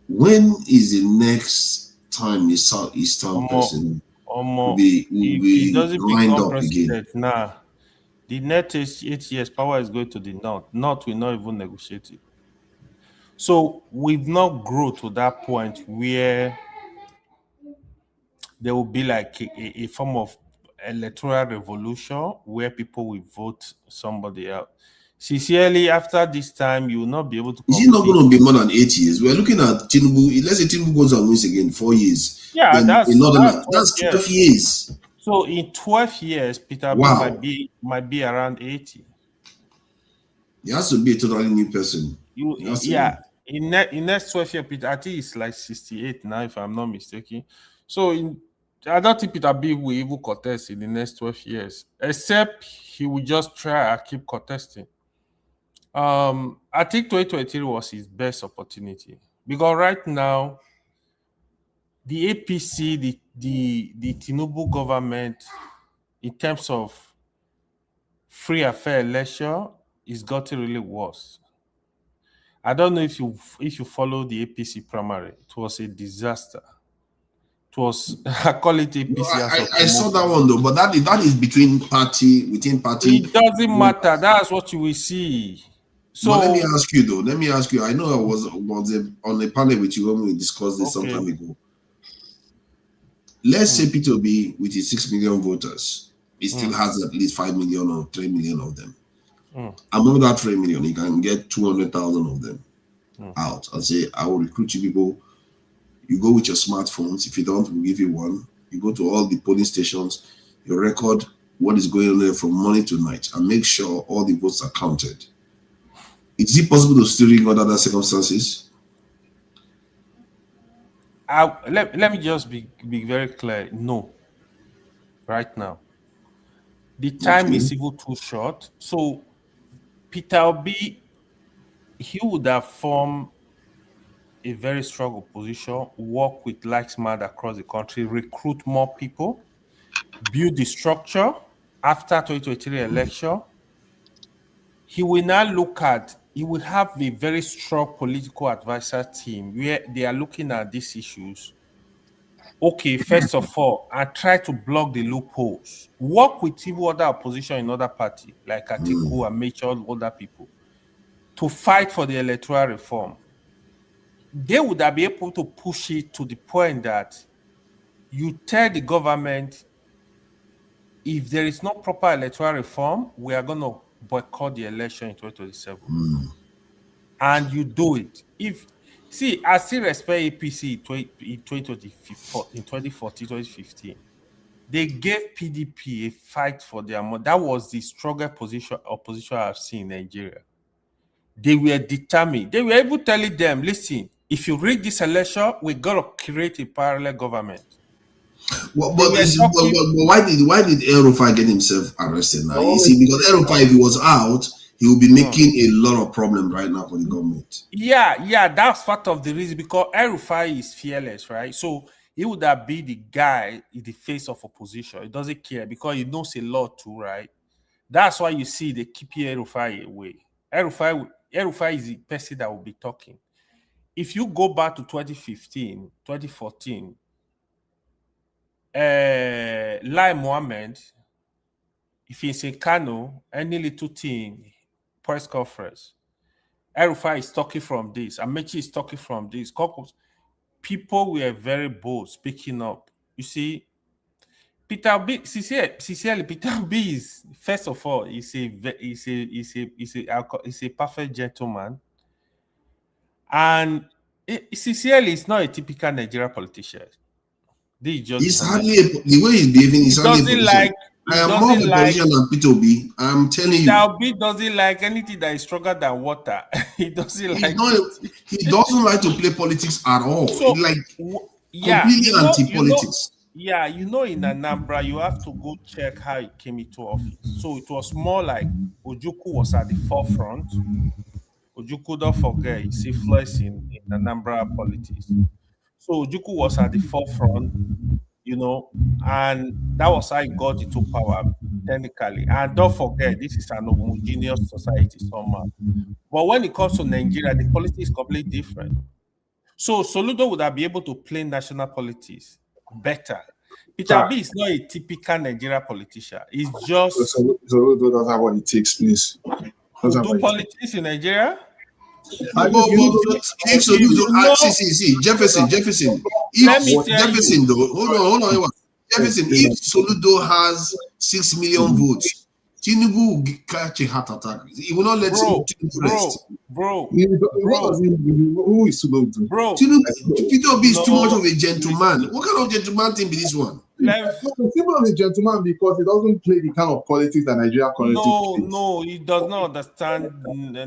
when is the next time his term president will be lined up again? Nah, the next 8 years, power is going to the North. North will not even negotiate it. So we've not grown to that point where there will be like a form of electoral revolution where people will vote somebody out. Sincerely, after this time, you will not be able to. Is it not going to be more than 8 years? We're looking at Tinubu. Let's say Tinubu goes and wins again, 4 years. Yeah, that's 12 years. So in 12 years, Peter Obi might be around 80. He has to be a totally new person. In next 12 years, Peter, I think it's like 68 now, if I'm not mistaken. So I don't think Peter Obi will even contest in the next 12 years, except he will just try and keep contesting. I think 2023 was his best opportunity because right now, the APC, the Tinubu government, in terms of free and fair election, is getting really worse. I don't know if you follow the APC primary. It was a disaster. It was, I call it APC. No, I saw that one though, but that is within party. It doesn't matter. That's what you will see. So let me ask you. I know I was on a panel with you when we discussed this some time ago. Let's say Peter Obi with his 6 million voters, he still has at least 5 million or 3 million of them. Among that 3 million, he can get 200,000 of them out and say, I will recruit you people. You go with your smartphones. If you don't, we'll give you one. You go to all the polling stations, you record what is going on there from morning to night and make sure all the votes are counted. Is it possible to still rig under other circumstances? Let me just be very clear. No. Right now. The time is even too short. So Peter Obi, he would have formed a very strong opposition, work with like-minded across the country, recruit more people, build the structure after 2023 election. He will now he will have a very strong political advisor team where they are looking at these issues. Okay, first of all, I try to block the loopholes. Work with even other opposition in other parties, like Atiku and Mitchell, other people, to fight for the electoral reform. They would have been able to push it to the point that you tell the government, if there is no proper electoral reform, we are going to boycott the election in 2027. And you do it. I still respect APC in 2014, 2015. They gave PDP a fight for their money. That was the strongest opposition I've seen in Nigeria. They were determined. They were even telling them, listen, if you rig this election, we got to create a parallel government. But why did El Rufai get himself arrested now? You see, because El Rufai, if he was out, he will be making a lot of problems right now for the government. Yeah, that's part of the reason, because El Rufai is fearless, right? So he would have been the guy in the face of opposition. He doesn't care because he knows a lot too, right? That's why you see they keep El Rufai away. El Rufai is the person that will be talking. If you go back to 2015, 2014, Lai Mohammed, if he's in Kano, any little thing, press conference, El Rufai is talking from this, Amechi is talking from this. People were very bold speaking up. You see, Peter B, sincerely, Peter B is, first of all, he's a perfect gentleman. And sincerely, it's not a typical Nigerian politician. It's hardly the way he's behaving. He doesn't like. I am more of a politician than Peter B. I'm telling you. Peter B doesn't like anything that is stronger than water. He doesn't like. He doesn't like to play politics at all. So, completely anti-politics. In Anambra, you have to go check how he came into office. So it was more like Ojukwu was at the forefront. Ojukwu, don't forget, his influence in Anambra politics. So Ojukwu was at the forefront, and that was how he got into power, technically. And don't forget, this is an homogeneous society somehow. But when it comes to Nigeria, the politics is completely different. So Soludo would have been able to play national politics better. Peter B is not a typical Nigerian politician. He's just... Soludo doesn't have what it takes, please. Do politics in Nigeria? Jefferson. Hold on. Jefferson, if Soludo has 6 million votes, Tinubu will catch a heart attack. He will not let Tinubu rest. Who is Soludo? Peter B is too much of a gentleman. What kind of gentleman thing be this one? Simple as a gentleman because he doesn't play the kind of politics that Nigeria currently plays. No, he does not understand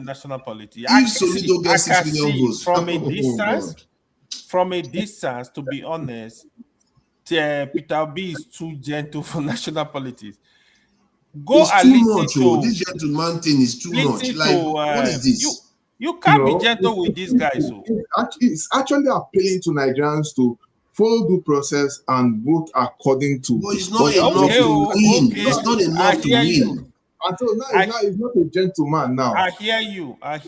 national politics. From a distance, to be honest, Peter B is too gentle for national politics. This gentleman thing is too much. What is this? You can't be gentle with this guy. So it's actually appealing to Nigerians to follow due process and vote according to. But it's not enough to win. It's not enough to win. Until now, he's not a gentleman now. I hear you. Why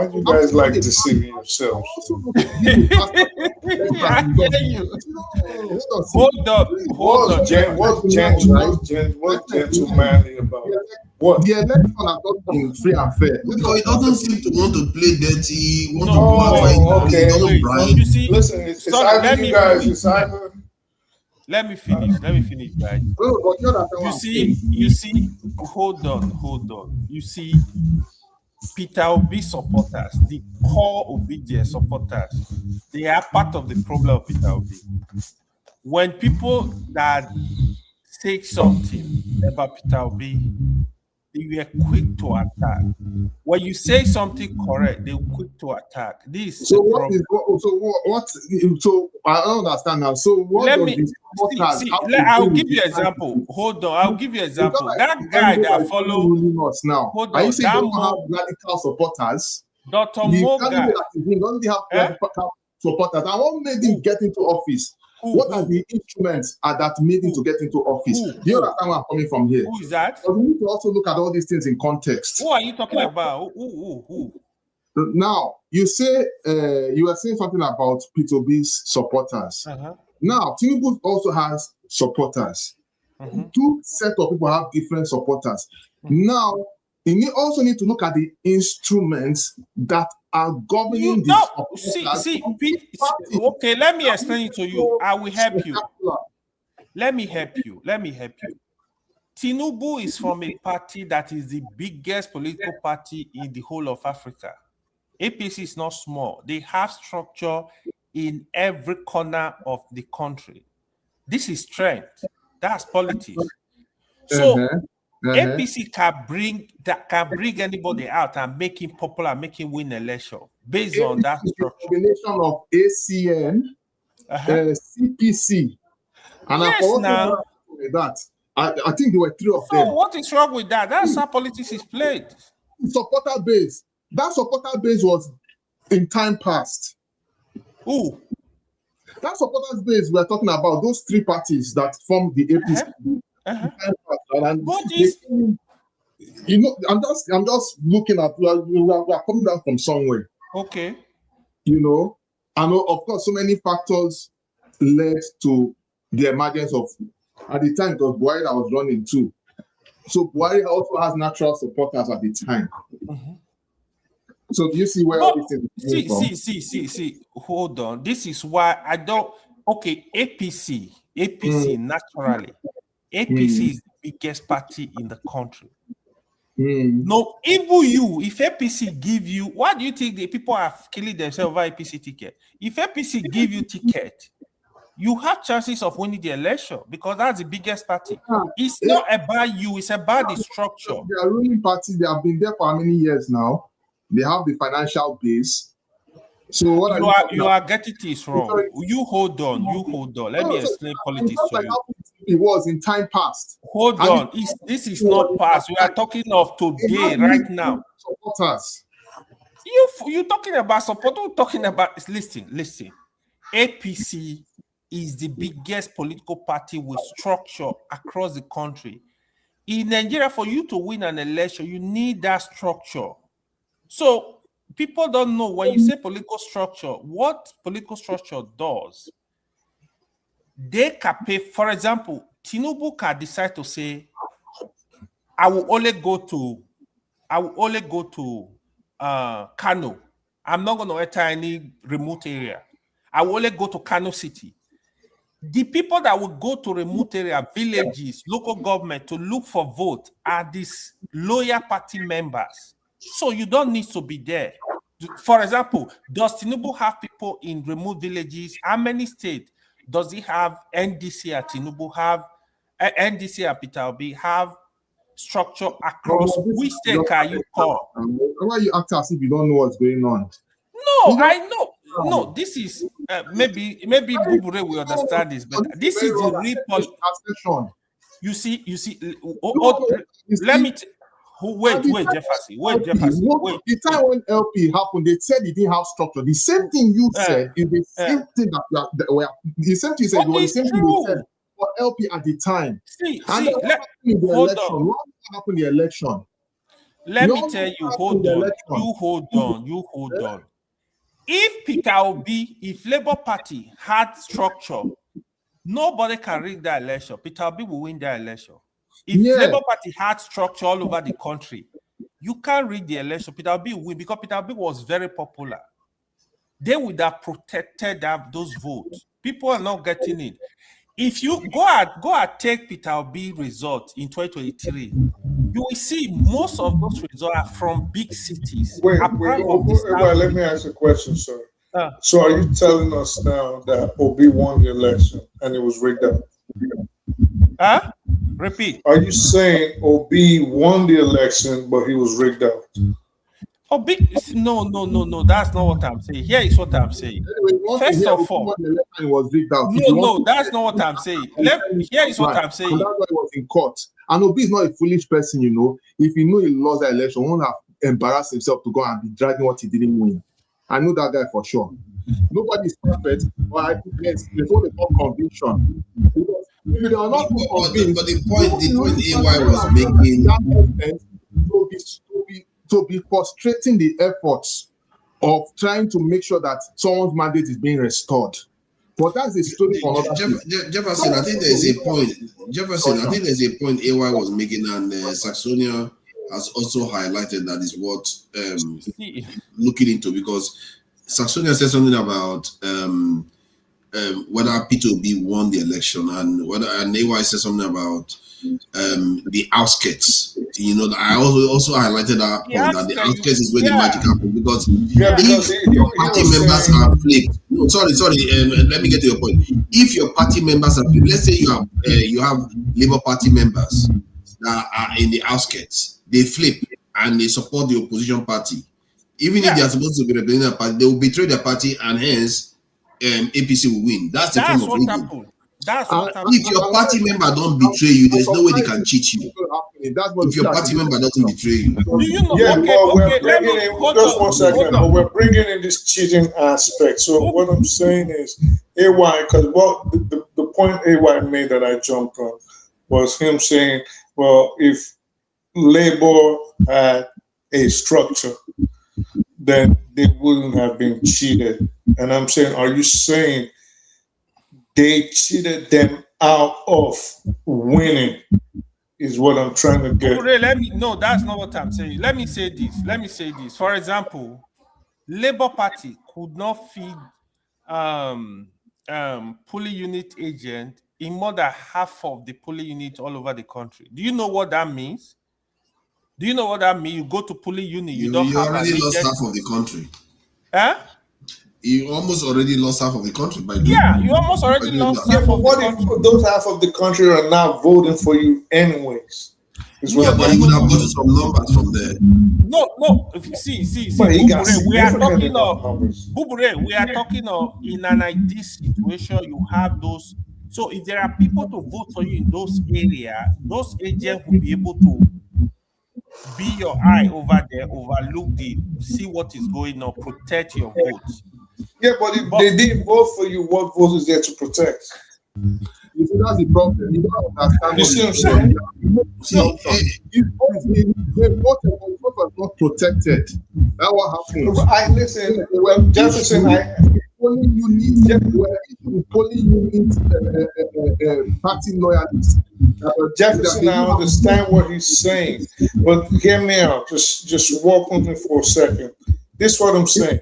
do you guys like deceiving yourselves? Hold up. What's gentlemanly about what? The election are not free and fair. Because he doesn't seem to want to play dirty. You see, listen, it's either you guys. It's either. Let me finish, guys. You see. Hold on. You see. Peter Obi supporters, the core obedience supporters, they are part of the problem of Peter Obi. When people that say something about Peter Obi, they were quick to attack. When you say something correct, they're quick to attack. So I don't understand now. So what I'll give you an example. Hold on, I'll give you an example. That guy that follows us now. Are you saying don't have radical supporters? Dr. Moga doesn't have radical supporters. And what made him get into office? What are the instruments that made him to get into office? Do you understand where I'm coming from here? Who is that? But we need to also look at all these things in context. Who are you talking about? Who? Now, you say you were saying something about Peter B's supporters. Now, Tinubu also has supporters. Two sets of people have different supporters. Now, you also need to look at the instruments that are governing okay, let me explain it to you. I will help you. Let me help you. Tinubu is from a party that is the biggest political party in the whole of Africa. APC is not small. They have structure in every corner of the country. This is strength. That's politics. So APC can bring anybody out and make him popular, make him win election based on that structure. Combination of ACN, CPC, and yes, I forgot that. I think there were 3 of them. So what is wrong with that? That's how politics is played. Supporter base. That supporter base was in time past. Who? That supporters base we're talking about, those 3 parties that form the APC. And you know, I'm just looking at we are coming down from somewhere. Okay. You know, and of course, so many factors led to the emergence of, at the time, it was Buhari that was running too. So Buhari also has natural supporters at the time. So do you see where all these things see, hold on. This is why I don't. Okay, APC naturally. APC is the biggest party in the country. No, even you, if APC give you, why do you think the people are killing themselves over APC ticket? If APC give you ticket, you have chances of winning the election because that's the biggest party. It's not about you, it's about the structure. They are ruling party, they have been there for how many years now? They have the financial base. So what you are getting this wrong. You hold on. Let me explain politics to you. It was in time past. Hold on. This is not past. We are talking of today, right now. Supporters. You're talking about support. We're talking about. Listen. APC is the biggest political party with structure across the country. In Nigeria, for you to win an election, you need that structure. So people don't know when you say political structure, what political structure does. They can pay, for example, Tinubu can decide to say, I will only go to Kano. I'm not going to enter any remote area. I will only go to Kano City. The people that will go to remote area, villages, local government to look for vote are these loyal party members. So you don't need to be there. For example, does Tinubu have people in remote villages? How many states does he have? NDC and Tinubu have, NDC and Peter Obi have structure across. Which state can you call? Why are you acting as if you don't know what's going on? No, I know. No, this is maybe Bubure will understand this, but this is the real politics. You see. Let me. Wait, Jefferson. The time when LP happened, they said it didn't have structure. The same thing you said is the same thing the same thing you said was the same thing you said for LP at the time. What happened in the election? Let me tell you, hold on. If Peter Obi, if Labour Party had structure, nobody can rig that election. Peter Obi will win that election. If Labour Party had structure all over the country, you can't rig the election. Peter Obi will win because Peter Obi was very popular. They would have protected those votes. People are not getting it. If you go and take Peter Obi results in 2023, you will see most of those results are from big cities. Let me ask a question, sir. So are you telling us now that Obi won the election and it was rigged out? Repeat. Are you saying Obi won the election, but he was rigged out? Obi, no. That's not what I'm saying. Here is what I'm saying. First of all, no, that's not what I'm saying. Here is what I'm saying. And that's why he was in court. And Obi is not a foolish person, you know. If he knew he lost the election, he won't have embarrassed himself to go and be dragging what he didn't win. I know that guy for sure. Nobody is perfect, but I think there's what they call conviction. If they are not convinced, but the point AY was making to be frustrating the efforts of trying to make sure that someone's mandate is being restored. But that's a story for another. Jefferson, I think there's a point. I think there's a point AY was making, and Saxonia has also highlighted that is what looking into, because Saxonia said something about whether P2B won the election, and AY said something about the outskirts. You know, I also highlighted that point, that the outskirts is where the magic happens, because if your party members are flipped. No, sorry. Let me get to your point. If your party members are flipped, let's say you have Labour Party members, that are in the outskirts, they flip and they support the opposition party. Even if they are supposed to be representing a party, they will betray their party, and hence APC will win. That's the form of rigging. That's what happened. If your party member don't betray you, there's no way they can cheat you. If your party member doesn't betray you. Do you know? Yeah, Okay, let me just 1 second. But we're bringing in this cheating aspect. So what I'm saying is, AY, because the point AY made that I jumped on was him saying, well, if Labor had a structure, then they wouldn't have been cheated. And I'm saying, are you saying they cheated them out of winning? Is what I'm trying to get. No, that's not what I'm saying. Let me say this. For example, Labour Party could not feed polling unit agent in more than half of the polling unit all over the country. Do you know what that means? You go to polling unit, you don't have already lost half of the country. Huh? You almost already lost half of the country by doing you almost already lost half of the country. If those half of the country are not voting for you anyways? But you would have gotten some numbers from there. No. See, we are talking of in an ideal situation, you have those. So if there are people to vote for you in those areas, those agents will be able to be your eye over there, overlook see what is going on, protect your votes. Yeah, but if they didn't vote for you, what vote is there to protect? You see, that's the problem. You don't understand. You see what I'm saying? The vote was not protected. That's what happened. Listen, well, Jefferson, polling unit party loyalists. Jefferson, I understand what he's saying, but hear me out. Just walk with me for a second. This is what I'm saying.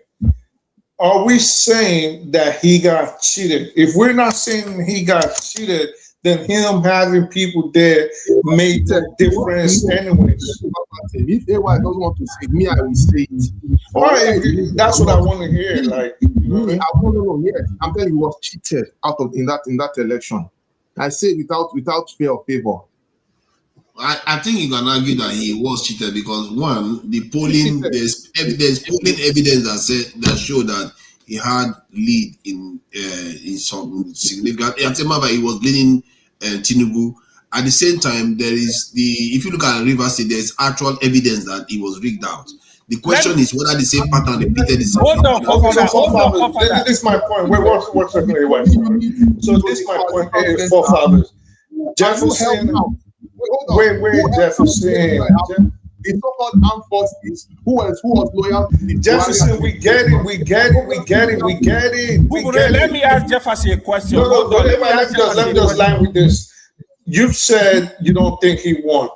Are we saying that he got cheated? If we're not saying he got cheated, then him having people there made the difference anyways. If AY doesn't want to say me, I will say it. All right, that's what I want to hear. Like, no, yes. I'm telling you, he was cheated out of in that election. I say without fear or favor. I think you can argue that he was cheated because one, the polling there's polling evidence that show that he had lead in some significant. At the moment, he was leading Tinubu. At the same time, there is if you look at Rivers State, there's actual evidence that he was rigged out. The question is whether the same pattern repeated itself. Hold on. This is my point. Wait, one second. So this is my point. Forefathers. Jefferson. Wait, Jefferson. The so-called armed forces who was loyal to the Jefferson, we get it. Let me ask Jefferson a question. No, let me just line with this. You said you don't think he won.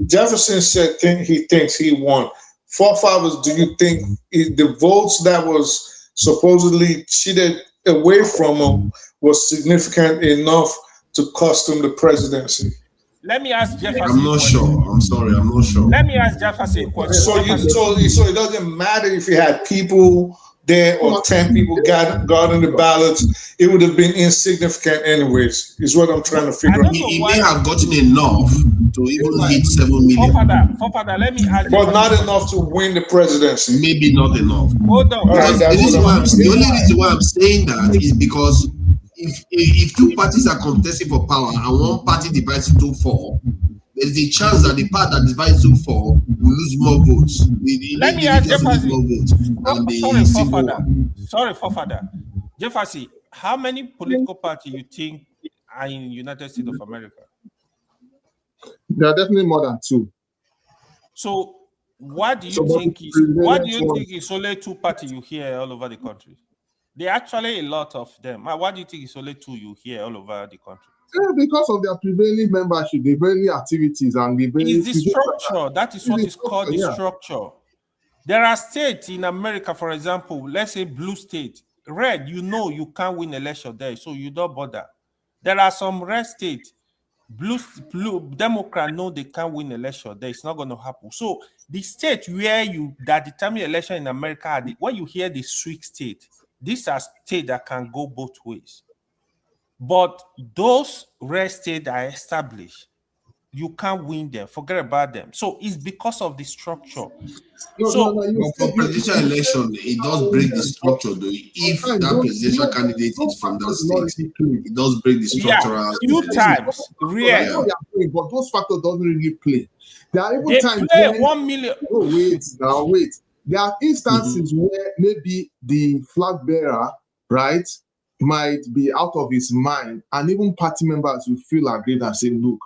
Jefferson said he thinks he won. Forefathers, do you think the votes that was supposedly cheated away from him was significant enough to cost him the presidency? Let me ask Jefferson. I'm not sure. I'm sorry, I'm not sure. Let me ask Jefferson a question. So it doesn't matter if you had people there or 10 people got in the ballots, it would have been insignificant anyways, is what I'm trying to figure out. He may have gotten enough to even hit 7 million. Forefather, let me ask but not enough to win the presidency. Maybe not enough. Hold on. The only reason why I'm saying that is because if two parties are contesting for power and one party divides into four, there is a chance that the part that divides into four will lose more votes. Let me ask Jefferson. Sorry, Forefather. Jefferson, how many political parties you think are in United States of America? There are definitely more than two. So, what do you think is only two parties you hear all over the country? There are actually a lot of them. Why do you think it's only two you hear all over the country? Yeah, because of their prevailing membership, the prevailing activities, and the it's the structure. That is what is called the structure. There are states in America, for example, let's say blue state, red, you can't win election there, so you don't bother. There are some red states, blue Democrat know they can't win election there, it's not going to happen. So the state that determine election in America, when you hear the swing state, these are states that can go both ways. But those red states are established. you can't win them. Forget about them. So it's because of the structure. For presidential election, it does break the structure, though. If that presidential candidate is from that state, it does break the structural. Few times, rare. But those factors doesn't really play. There are even They times play when, 1 million. Oh, wait. There are instances where maybe the flag bearer, right, might be out of his mind, and even party members will feel aggrieved and say, look,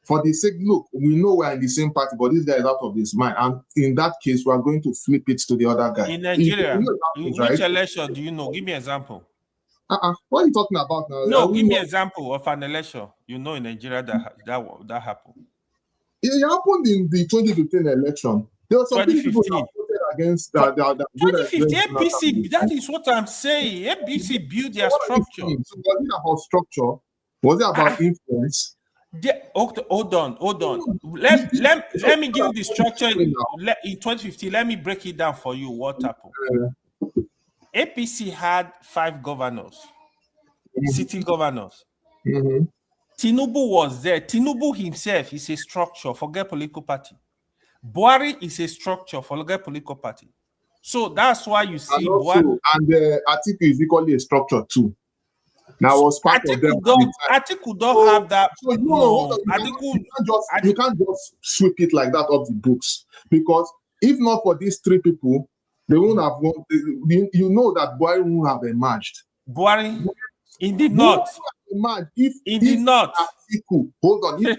for the sake, look, we know we're in the same party, but this guy is out of his mind. And in that case, we are going to flip it to the other guy. In Nigeria, happens, which right? election do you know? Give me an example. What are you talking about now? No, give me an example of an election you know in Nigeria that happened. It happened in the 2015 election. There were some people that voted against 2015 APC. That is what I'm saying. APC built their structure. So was it about structure? Was it about influence? Hold on. Let me give you the structure in 2015. Let me break it down for you. What happened? APC had 5 governors, city governors. Tinubu was there. Tinubu himself is a structure. Forget political party. Buhari is a structure. Forget political party. So that's why you see Buhari. And Atiku is equally a structure too. Now was part of them. Atiku don't have that. So you can't just sweep it like that off the books, because if not for these 3 people, they won't have won. You know that Buhari won't have emerged. Buhari in the north. If Atiku, hold on. If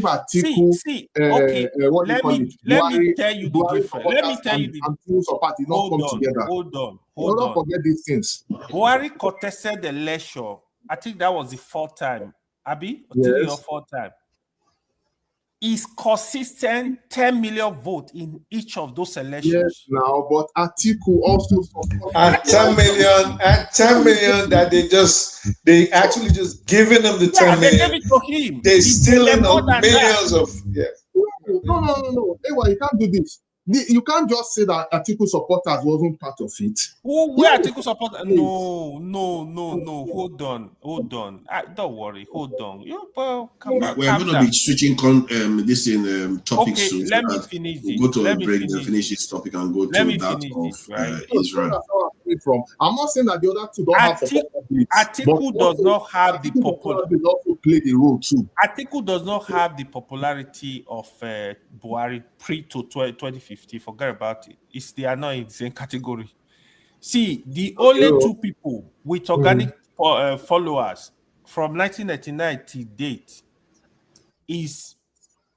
Atiku, okay. Let me tell you the difference. Let me tell you the party not come together. Hold on. Don't forget these things. Buhari contested the election. I think that was the 4th time. Abi, 3 or 4 time. Is consistent 10 million votes in each of those elections. Yes, now, but Atiku also and 10 million that they actually just giving them the 10 million. They gave it to him. They stealing millions of No. Anyway, you can't do this. You can't just say that Atiku supporters wasn't part of it. Where Atiku supporters? No. Hold on. Don't worry. Hold on. We're going to be switching topics soon. Let me finish this. We'll go to a break, then finish this topic and go to that of Israel. I'm not saying that the other 2 don't have Atiku does not have the popularity. Also play the role too. Atiku does not have the popularity of Buhari pre-2015. Forget about it. They are not in the same category. See, the only 2 people with organic followers from 1999 to date is,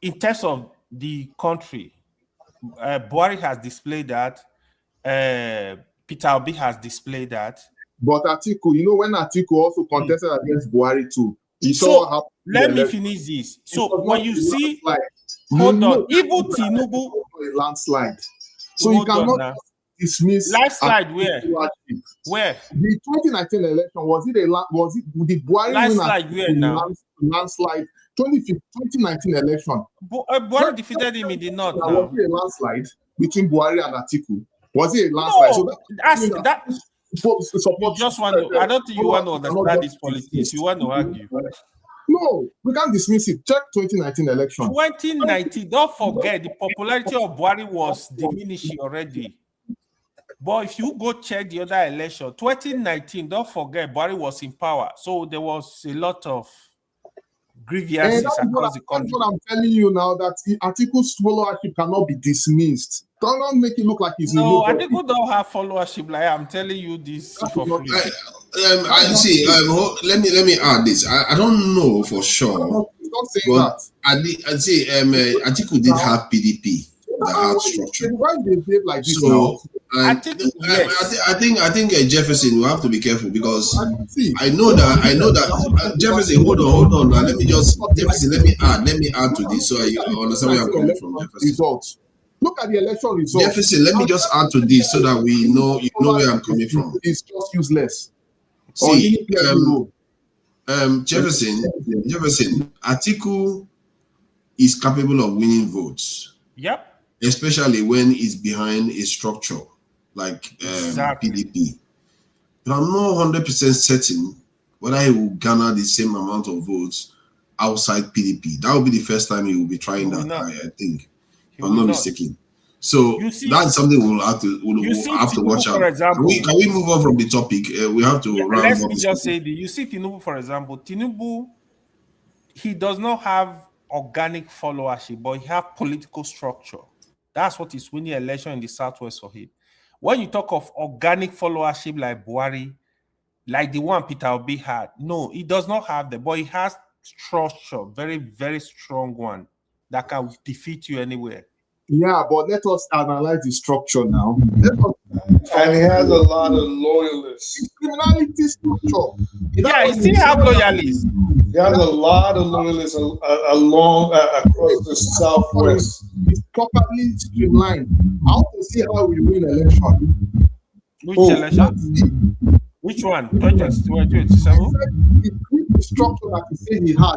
in terms of the country, Buhari has displayed that. Peter Obi has displayed that. But Atiku, when Atiku also contested against Buhari too, let me finish this. So when you see, hold on, even Tinubu landslide. So you cannot dismiss landslide. Where? The 2019 election did Buhari landslide? Where now? Landslide. 2019 election. Buhari defeated him in the north. Was it a landslide between Buhari and Atiku? Was it a landslide? No, you just want to. I don't think you want to understand this politics. You want to argue. No, we can't dismiss it. Check 2019 election. 2019, don't forget the popularity of Buhari was diminishing already. But if you go check the other election, 2019, don't forget Buhari was in power. So there was a lot of grievances across the country. That's what I'm telling you now, that Atiku's followership cannot be dismissed. Don't make it look like he's no. Atiku don't have followership. Like I'm telling you this for free. I see. Let me add this. I don't know for sure, but I see. Atiku did have PDP that had structure. Why they behave like this? So I think Jefferson will have to be careful, because I know that Jefferson. Hold on. Now, let me add to this so I understand where I'm coming from. Jefferson. Results. Look at the election results. Jefferson, let me just add to this so that we know where I'm coming from. It's just useless. See, Jefferson, Atiku is capable of winning votes. Yep. Especially when he's behind a structure like PDP. But I'm not 100% certain whether he will garner the same amount of votes outside PDP. That will be the first time he will be trying that, I think. If I'm not mistaken. So that's something we'll have to watch out. For example, can we move on from the topic? We have to round let up. me just say you see Tinubu, for example. Tinubu, he does not have organic followership, but he has political structure. That's what is winning election in the Southwest for him. When you talk of organic followership like Buhari, like the one Peter Obi had, no, he does not have that, but he has structure, very, very strong one that can defeat you anywhere. Yeah, but let us analyze the structure now. And he has a lot of loyalists. Criminality structure. Yeah, he still have loyalists. He has a lot of loyalists along across the Southwest. It's properly streamlined. I want to see how we win election. Which election? Which one? 2027? The structure that he said he had.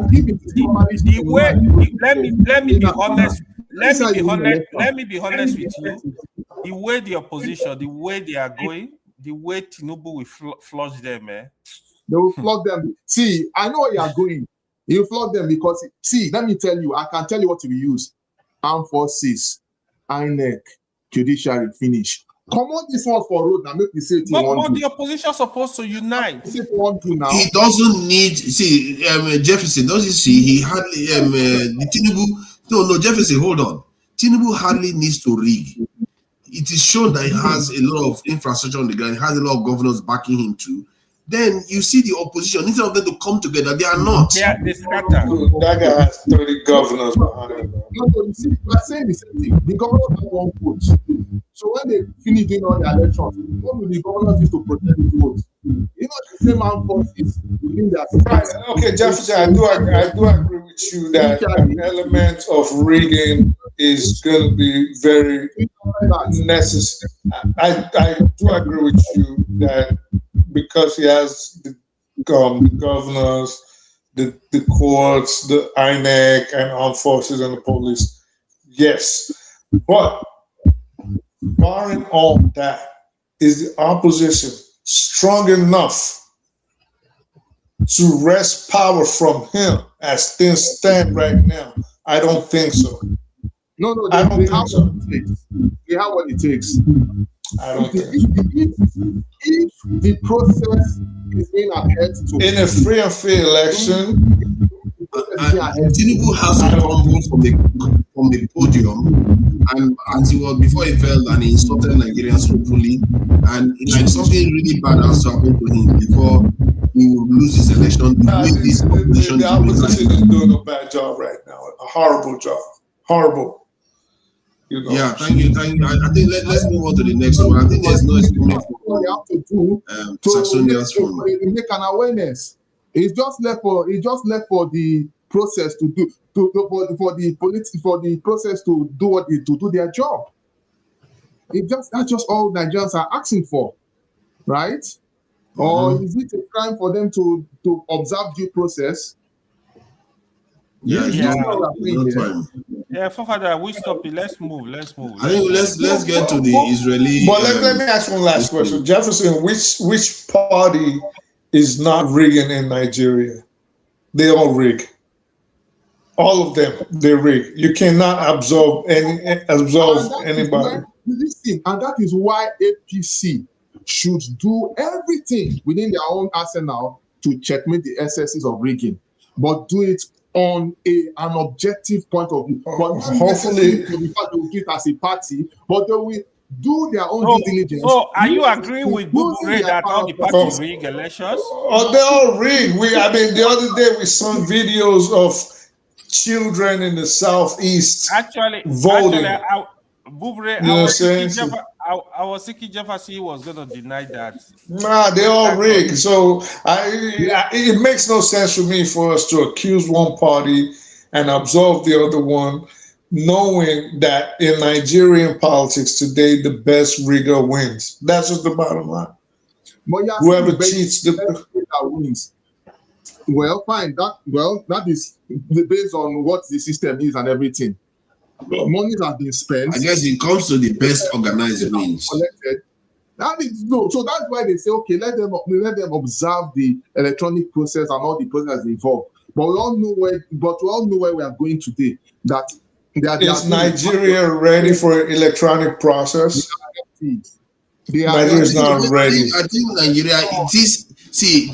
Let me be honest. Let me be honest with you. The way the opposition, the way they are going, the way Tinubu will flush them, They will flog them. See, I know where you are going. You flog them because, see, let me tell you, I can tell you what to be used. Armed forces, INEC, judiciary, finish. Come on, this one for road now. Make me say it. But the opposition is supposed to unite. He doesn't need. See, Jefferson. Doesn't see? He hardly. The Tinubu. No, Jefferson. Hold on. Tinubu hardly needs to rig. It is shown that he has a lot of infrastructure on the ground. He has a lot of governors backing him too. Then you see the opposition. Instead of them to come together, they are not. They scatter. That guy has 30 governors behind him. No, you see, we are saying the same thing. The governors have one vote. So when they finish doing all the elections, what will the governors use to protect the vote? You know, the same armed forces within their society. Okay, Jefferson, I do agree with you that an element of rigging is going to be very necessary. I do agree with you that because he has the governors, the courts, the INEC, and armed forces and the police, yes. But barring all that, is the opposition strong enough to wrest power from him as things stand right now? I don't think so. No, I don't think so. They have what it takes. I don't think if the process is being adhered to in a free and fair election, Tinubu has to come from the podium, and as he was before he fell and he insulted Nigerians openly, and like something really bad has to happen to him before he will lose his election. The opposition is doing a bad job right now, a horrible job, horrible. You know. Yeah, thank you. I think let's move on to the next one. I think there's no estimate what you have to do to make an awareness. It's just left for the process to do for the process to do their job. That's just all Nigerians are asking for, right? Or is it a crime for them to observe due process? Father, we stop it. Let's move. I think let's get to the Israeli. But let me ask one last question, Jefferson. Which party is not rigging in Nigeria? They all rig. All of them, they rig. You cannot absolve anybody. Listen, and that is why APC should do everything within their own arsenal to checkmate the excesses of rigging, but do it on an objective point of view. But hopefully, they will do it as a party, but they will do their own due diligence. So, are you agreeing with Bubure that all the parties rig elections? Oh, they all rig. The other day we saw videos of children in the southeast voting. Bubure, I was thinking Jefferson was going to deny that. Nah, they all rigged. So it makes no sense for me for us to accuse one party and absolve the other one, knowing that in Nigerian politics today, the best rigger wins. That's just the bottom line. Whoever cheats, the wins. Well, fine. That is based on what the system is and everything. Monies have been spent. I guess it comes to the best organized wins. So that's why they say, okay, let them observe the electronic process and all the process involved. But we all know where we are going today. That is Nigeria ready for electronic process? Nigeria is not ready. I think Nigeria, it is. See,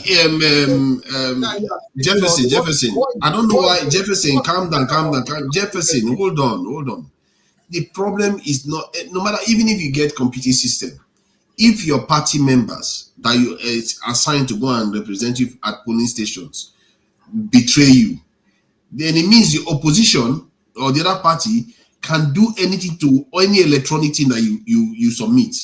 Jefferson. I don't know why Jefferson. Calm down. Jefferson, hold on. The problem is not, no matter, even if you get competing system, if your party members that you assigned to go and represent you at polling stations betray you, then it means the opposition or the other party can do anything to any electronic thing that you submit,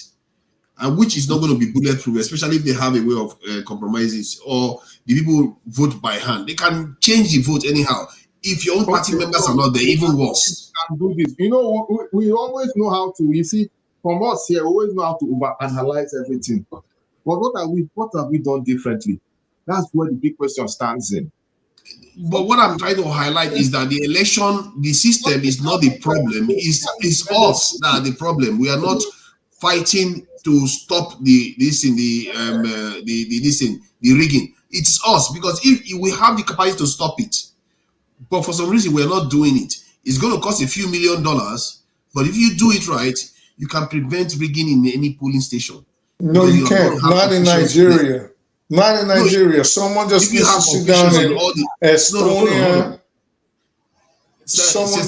and which is not going to be bulletproof, especially if they have a way of compromises, or the people vote by hand. They can change the vote anyhow. If your own party members are not there, even worse. Can do this. You know, we always know how to. You see, from us here, we always know how to overanalyze everything. But what have we done differently? That's where the big question stands in. But what I'm trying to highlight is that the election, the system is not the problem. It's us that are the problem. We are not fighting to stop the rigging. It's us, because if we have the capacity to stop it, but for some reason we're not doing it. It's going to cost a few $1 million, but if you do it right, you can prevent rigging in any polling station. No, you can't. Not in Nigeria. Not in Nigeria. Someone just needs to sit down in Estonia.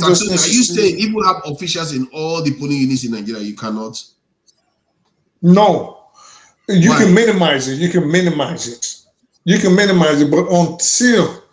Are you saying if you have officials in all the polling units in Nigeria, you cannot? No. You can minimize it. You can minimize it. But until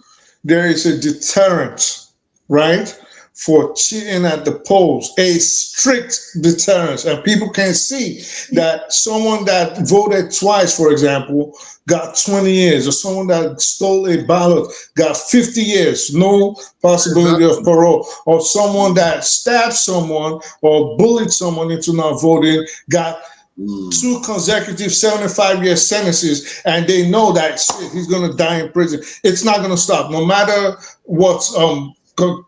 there is a deterrent, right, for cheating at the polls, a strict deterrence, and people can see that someone that voted twice, for example, got 20 years, or someone that stole a ballot got 50 years, no possibility of parole, or someone that stabbed someone or bullied someone into not voting got 2 consecutive 75-year sentences, and they know that he's going to die in prison. It's not going to stop, no matter what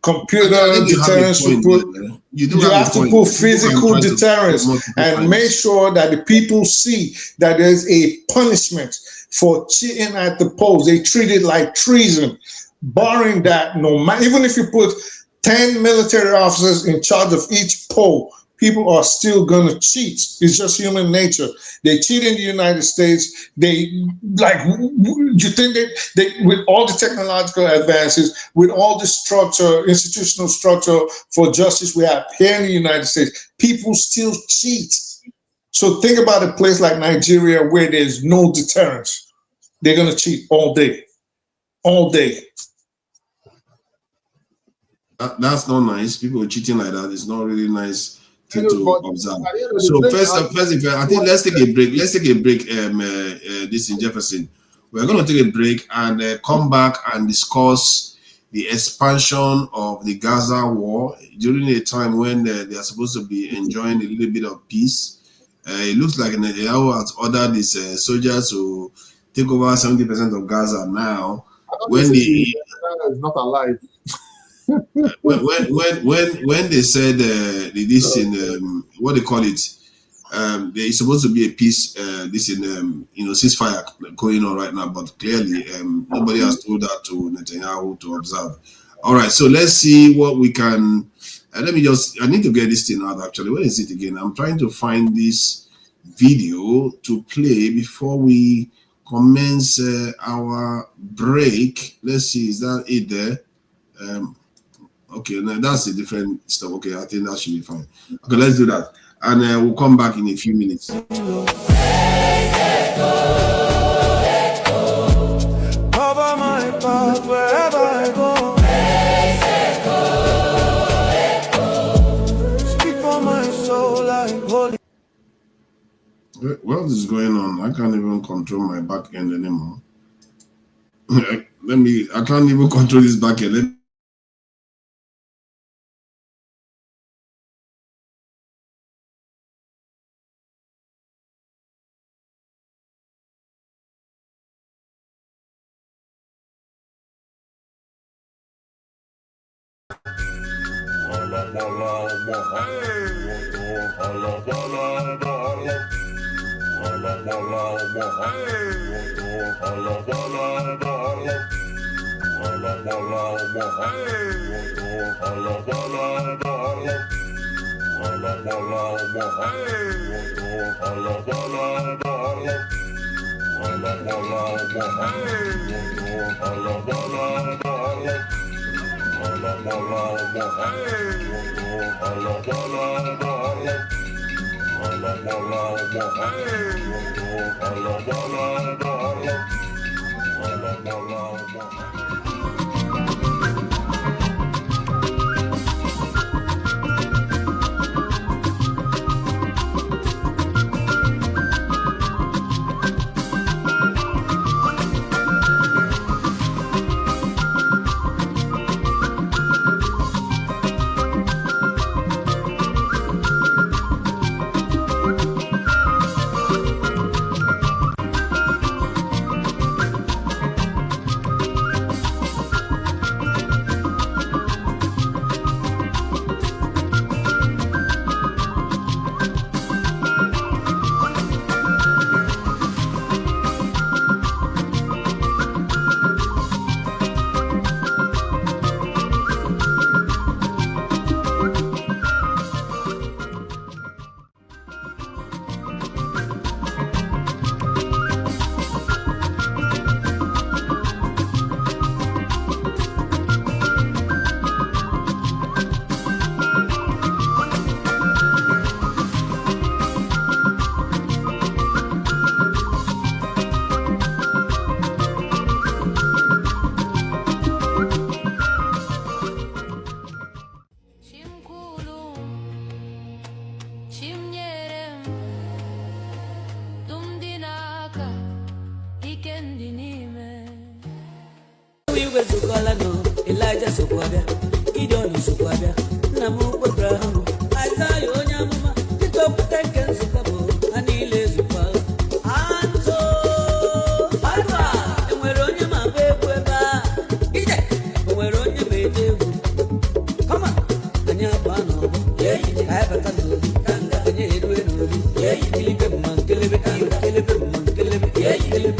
computer deterrence you put. You have to put physical deterrence and make sure that the people see that there's a punishment for cheating at the polls. They treat it like treason. Barring that, no matter, even if you put 10 military officers in charge of each poll, people are still going to cheat. It's just human nature. They cheat in the United States. You think they with all the technological advances, with all the structure, institutional structure for justice we have here in the United States, people still cheat. So think about a place like Nigeria where there's no deterrence. They're going to cheat all day. All day. That's not nice. People cheating like that is not really nice to observe. So first, I think let's take a break. This in Jefferson. We're going to take a break and come back and discuss the expansion of the Gaza war during a time when they are supposed to be enjoying a little bit of peace. It looks like Netanyahu has ordered his soldiers to take over 70% of Gaza now. When is not alive. when they said this in what they call it, there is supposed to be a peace ceasefire going on right now, but clearly nobody has told that to Netanyahu to observe. All right, so let's see what we can. I need to get this thing out actually. Where is it again? I'm trying to find this video to play before we commence our break. Let's see, is that it there? Okay, now that's a different stuff. Okay, I think that should be fine. Okay, let's do that. And we'll come back in a few minutes. Cover my path wherever I go. Speak for my soul like holy. What is going on? I can't even control my back end anymore. I can't even control this back end. Elijah Sokwabia, Gideon Sokwabia, Namu Abraham, Isaiah Onyamuma, Tito Tenken Sukabo, Anile Supa, Anto, Alva, and we're on your map, Ida, we're on your baby. Come on, and your pano, yeah, I have a candle, and you do it, yeah, you kill him, kill him, kill him, yeah, kill him, yeah, kill him.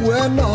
Bueno,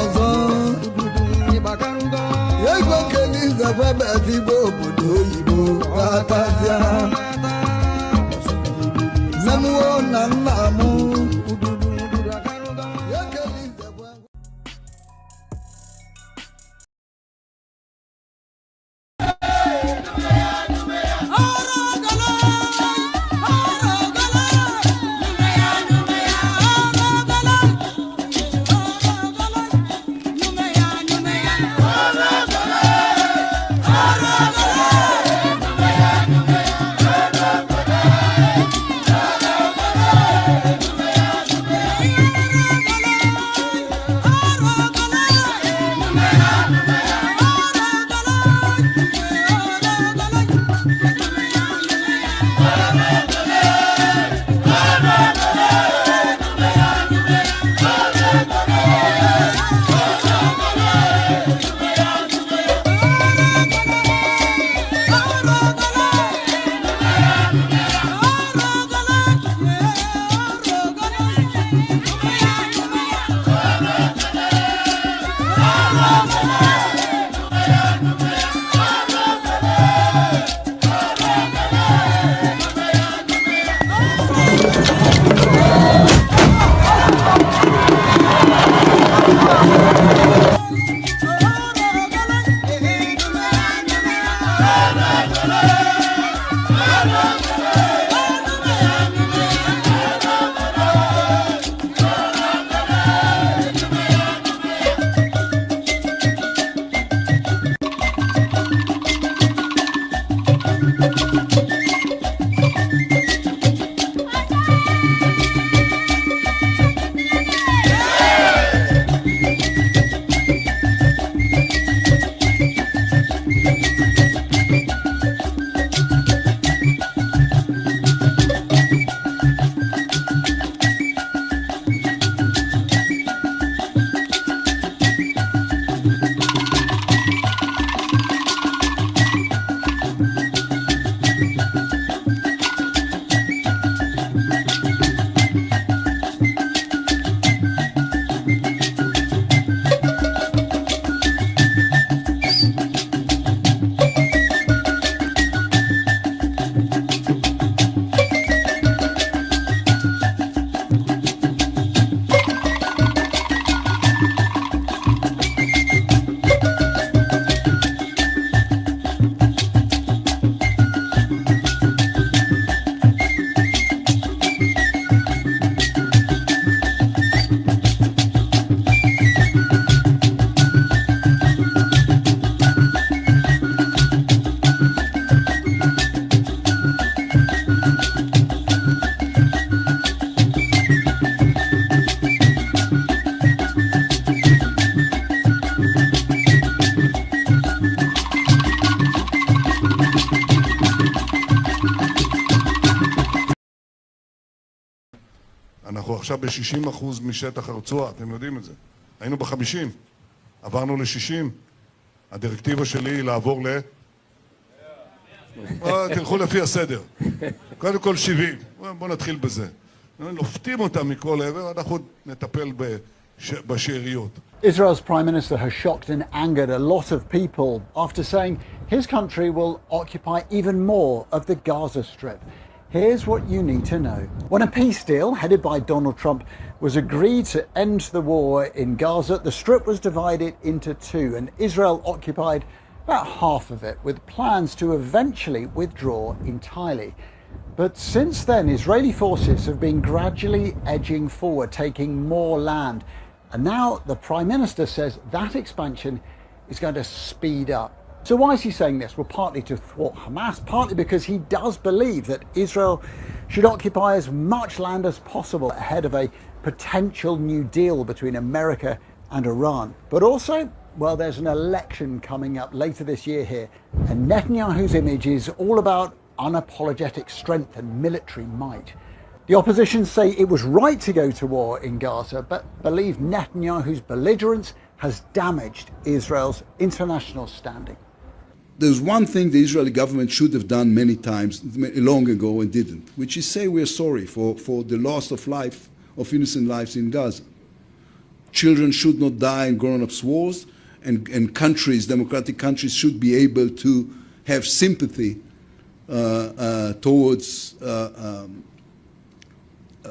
אנחנו עכשיו ב-60% משטח הרצועה, אתם יודעים את זה. היינו ב-50, עברנו ל-60. הדירקטיבה שלי היא לעבור תלכו לפי הסדר. קודם כל 70. בואו נתחיל בזה. לופתים אותם מכל עבר, אנחנו נטפל בשאריות. Israel's Prime Minister has shocked and angered a lot of people after saying his country will occupy even more of the Gaza Strip. Here's what you need to know. When a peace deal headed by Donald Trump was agreed to end the war in Gaza, the Strip was divided into two, and Israel occupied about half of it, with plans to eventually withdraw entirely. But since then, Israeli forces have been gradually edging forward, taking more land. And now the Prime Minister says that expansion is going to speed up. So why is he saying this? Well, partly to thwart Hamas, partly because he does believe that Israel should occupy as much land as possible ahead of a potential new deal between America and Iran. But also, well, there's an election coming up later this year here, and Netanyahu's image is all about unapologetic strength and military might. The opposition say it was right to go to war in Gaza, but believe Netanyahu's belligerence has damaged Israel's international standing. There's one thing the Israeli government should have done many times, long ago, and didn't, which is say we're sorry for the loss of life, of innocent lives in Gaza. Children should not die in grown-ups' wars, and countries, democratic countries, should be able to have sympathy towards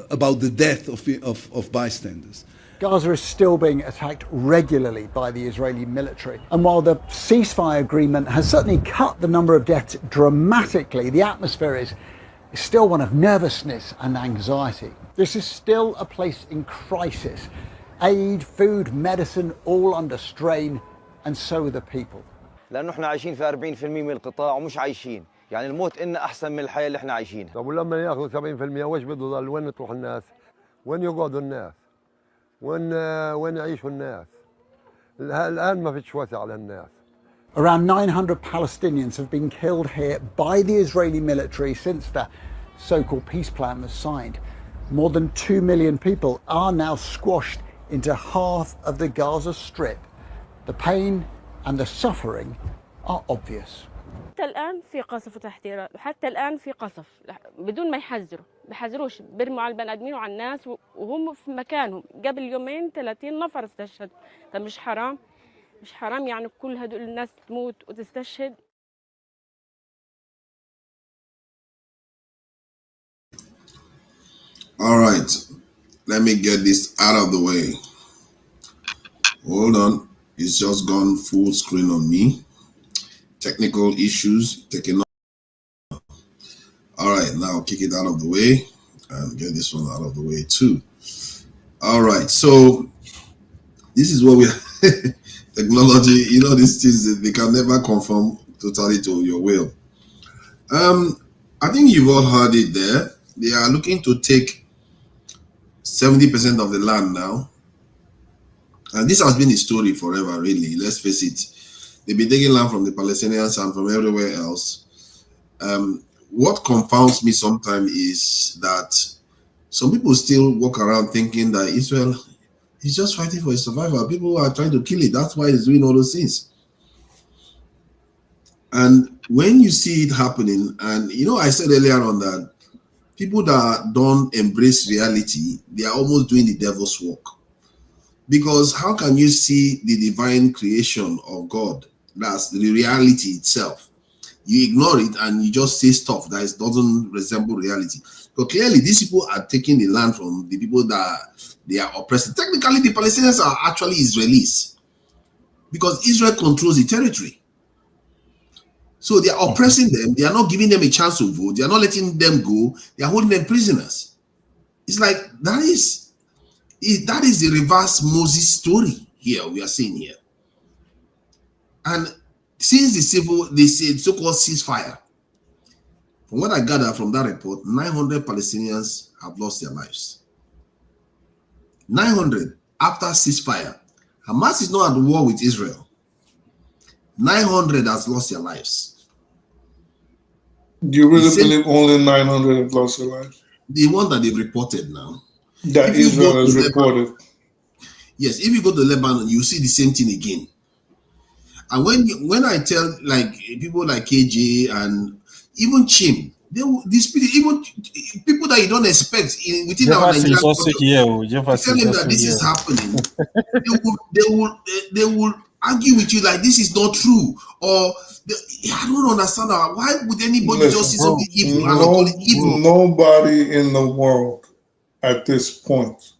about the death of bystanders. Gaza is still being attacked regularly by the Israeli military. And while the ceasefire agreement has certainly cut the number of deaths dramatically, the atmosphere is still one of nervousness and anxiety. This is still a place in crisis. Aid, food, medicine, all under strain, and so are the people. لأنه احنا عايشين في 40% من القطاع ومش عايشين، يعني الموت إن أحسن من الحياة اللي احنا عايشينها. طب ولما ياخذوا 70% وش بده يضل؟ وين تروح الناس؟ وين يقعدوا الناس؟ وين يعيشوا الناس؟ الآن ما فيش وسع للناس. Around 900 Palestinians have been killed here by the Israeli military since the so-called peace plan was signed. More than 2 million people are now squashed into half of the Gaza Strip. The pain and the suffering are obvious. حتى الآن في قصف وتحذيرات، وحتى الآن في قصف بدون ما بيحذروش، بيرموا على البني آدمين وعلى الناس وهم في مكانهم. قبل يومين 30 نفر استشهد. طب مش حرام؟ مش حرام يعني كل هدول الناس تموت وتستشهد؟ All right, let me get this out of the way. Hold on, it's just gone full screen on me. Technical issues taking off. All right, now kick it out of the way and get this one out of the way too. All right, so this is what we technology, you know, these things, they can never conform totally to your will. I think you've all heard it there. They are looking to take 70% of the land now. And this has been the story forever, really. Let's face it. They've been taking land from the Palestinians and from everywhere else. What confounds me sometimes is that some people still walk around thinking that Israel is just fighting for its survival. People are trying to kill it. That's why it's doing all those things. And when you see it happening, and you know, I said earlier on that people that don't embrace reality, they are almost doing the devil's work. Because how can you see the divine creation of God, that's the reality itself, you ignore it and you just say stuff that doesn't resemble reality? But clearly these people are taking the land from the people that they are oppressing. Technically the Palestinians are actually Israelis because Israel controls the territory. So they are oppressing them. They are not giving them a chance to vote. They are not letting them go. They are holding them prisoners. It's like that is the reverse Moses story here we are seeing here. And since the so-called ceasefire, from what I gather from that report, 900 Palestinians have lost their lives. 900 after ceasefire. Hamas is not at war with Israel. 900 has lost their lives. Do you really believe only 900 have lost their lives? The one that they've reported now. That Israel has reported. Yes, if you go to Lebanon, you see the same thing again. And when I tell like people like KJ and even Chim, these people, even people that you don't expect within our Nigerian culture, tell them that this is happening. they will argue with you like this is not true, or I don't understand that. Why would anybody just see something evil and not call it evil? Nobody in the world at this point,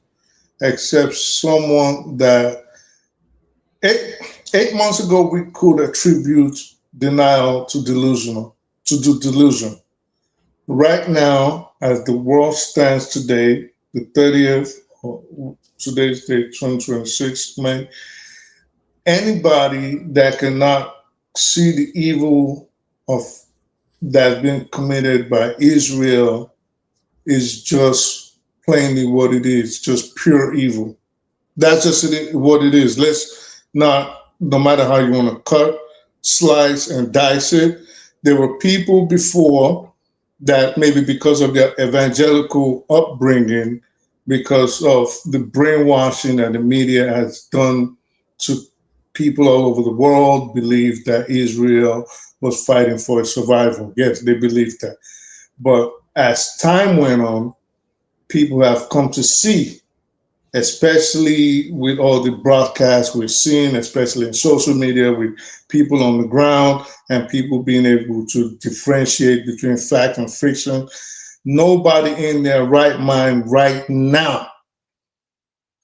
except someone that 8 months ago we could attribute denial to delusion. Right now, as the world stands today, the 30th, today's date, 2026 May, anybody that cannot see the evil of that's been committed by Israel is just plainly what it is, just pure evil. That's just what it is. Let's not, no matter how you want to cut, slice, and dice it, there were people before that maybe because of their evangelical upbringing, because of the brainwashing that the media has done to people all over the world, believed that Israel was fighting for its survival. Yes, they believed that. But as time went on, people have come to see especially with all the broadcasts we're seeing, especially in social media, with people on the ground and people being able to differentiate between fact and fiction. Nobody in their right mind right now,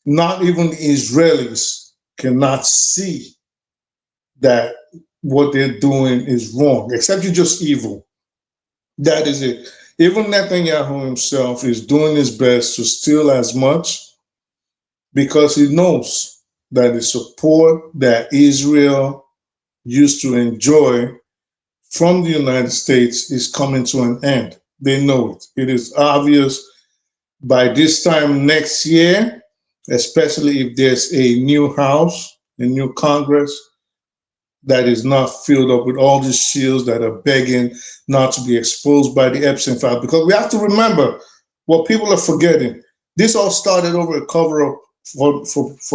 not even the Israelis, cannot see that what they're doing is wrong, except you're just evil. That is it. Even Netanyahu himself is doing his best to steal as much because he knows that the support that Israel used to enjoy from the United States is coming to an end. They know it. It is obvious by this time next year, especially if there's a new House, a new Congress that is not filled up with all these shields that are begging not to be exposed by the Epstein file. Because we have to remember what people are forgetting. This all started over a cover-up for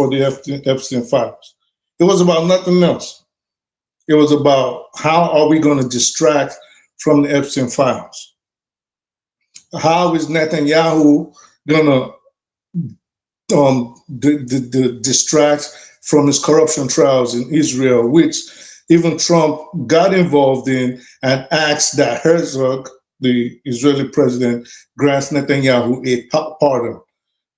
the Epstein files. It was about nothing else. It was about how are we going to distract from the Epstein files? How is Netanyahu going to distract from his corruption trials in Israel, which even Trump got involved in and asked that Herzog, the Israeli president, grants Netanyahu a pardon.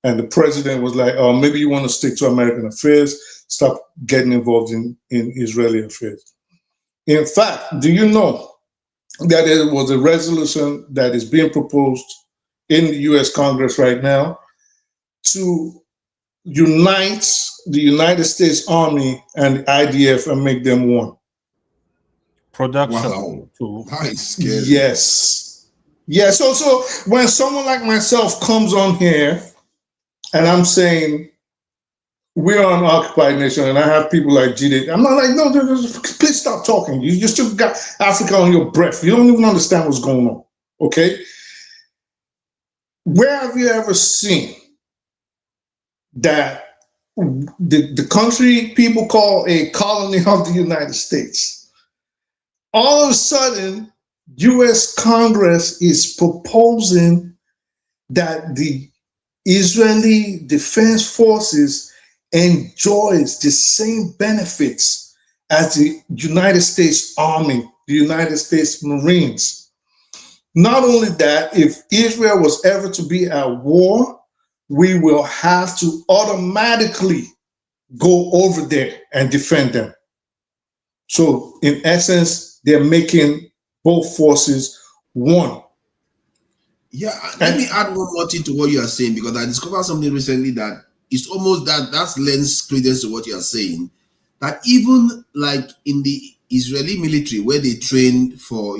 And the president was like, oh, maybe you want to stick to American affairs, stop getting involved in Israeli affairs. In fact, do you know that there was a resolution that is being proposed in the US Congress right now to unite the United States Army and the IDF and make them one? Production. Wow. Too. Nice. Yes. Yeah. So when someone like myself comes on here and I'm saying we're an occupied nation, and I have people like GD, I'm not like, no, please stop talking. You still got Africa on your breath. You don't even understand what's going on. Okay. Where have you ever seen that the country people call a colony of the United States, all of a sudden, US Congress is proposing that the Israeli Defense Forces enjoys the same benefits as the United States Army, the United States Marines. Not only that, if Israel was ever to be at war, we will have to automatically go over there and defend them. So in essence, they're making both forces one. Yeah, let me add one more thing to what you are saying, because I discovered something recently that it's almost that lends credence to what you are saying. That even like in the Israeli military, where they train for,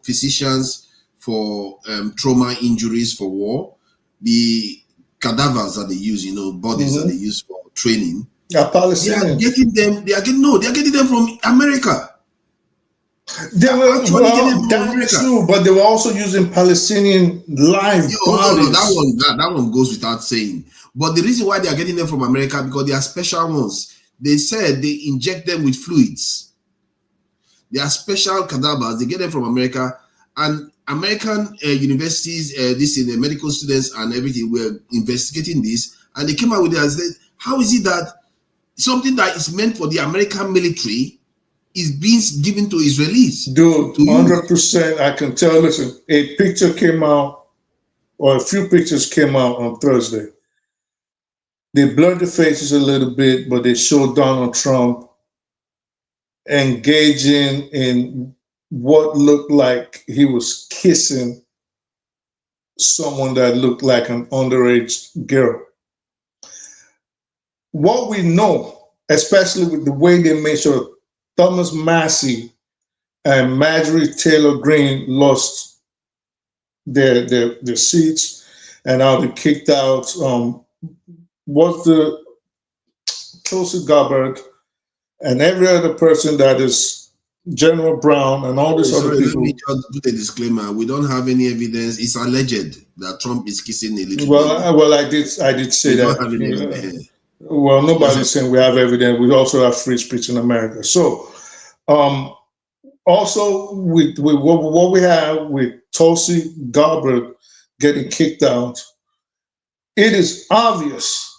physicians for trauma injuries for war, the cadavers that they use, bodies that they use for training. Yeah, Palestinians. They are getting them from America. They were that's true, but they were also using Palestinian live bodies. That one goes without saying. But the reason why they are getting them from America, because they are special ones. They said they inject them with fluids. They are special cadavers. They get them from America, and American universities, the medical students and everything were investigating this, and they came out with it and said, how is it that something that is meant for the American military is being given to Israelis? Dude, 100%, I can tell. Listen, a picture came out, or a few pictures came out on Thursday. They blurred the faces a little bit, but they showed Donald Trump engaging in what looked like he was kissing someone that looked like an underage girl. What we know, especially with the way they made sure Thomas Massey and Marjorie Taylor Greene lost their seats and how they kicked out was the Tulsi Gabbard and every other person that is General Brown and all these other people. Let me just put a disclaimer. We don't have any evidence. It's alleged that Trump is kissing a little. Well, I did say that. Well, nobody's saying we have evidence. We also have free speech in America. So, also with what we have with Tulsi Gabbard getting kicked out, it is obvious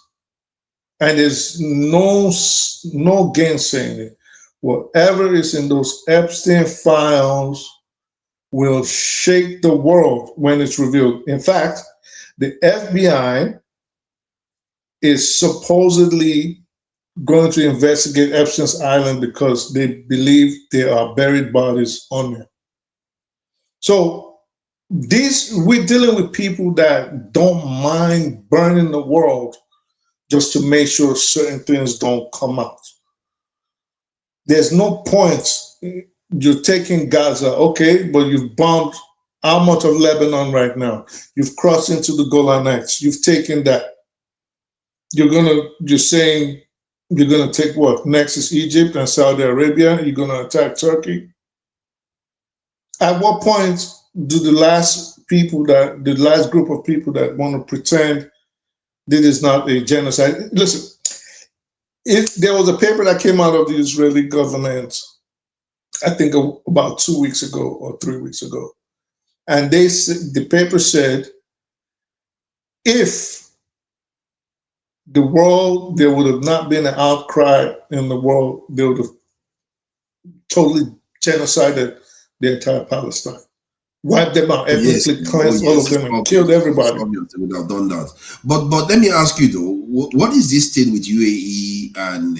And there's no gainsaying it. Whatever is in those Epstein files will shake the world when it's revealed. In fact, the FBI is supposedly going to investigate Epstein's Island because they believe there are buried bodies on there. So we're dealing with people that don't mind burning the world just to make sure certain things don't come out. There's no point. You're taking Gaza, okay, but you've bombed how much of Lebanon right now? You've crossed into the Golan Heights. You've taken that. You're saying you're gonna take what? Next is Egypt and Saudi Arabia. You're gonna attack Turkey. At what point do the last group of people that want to pretend this is not a genocide? Listen, if there was a paper that came out of the Israeli government, I think about 2 weeks ago or 3 weeks ago, and the paper said, if there would have not been an outcry in the world, they would have totally genocided the entire Palestine. Wiped them out, ethnically cleansed all of them, and killed everybody. They would have done that. But let me ask you though, what is this thing with UAE and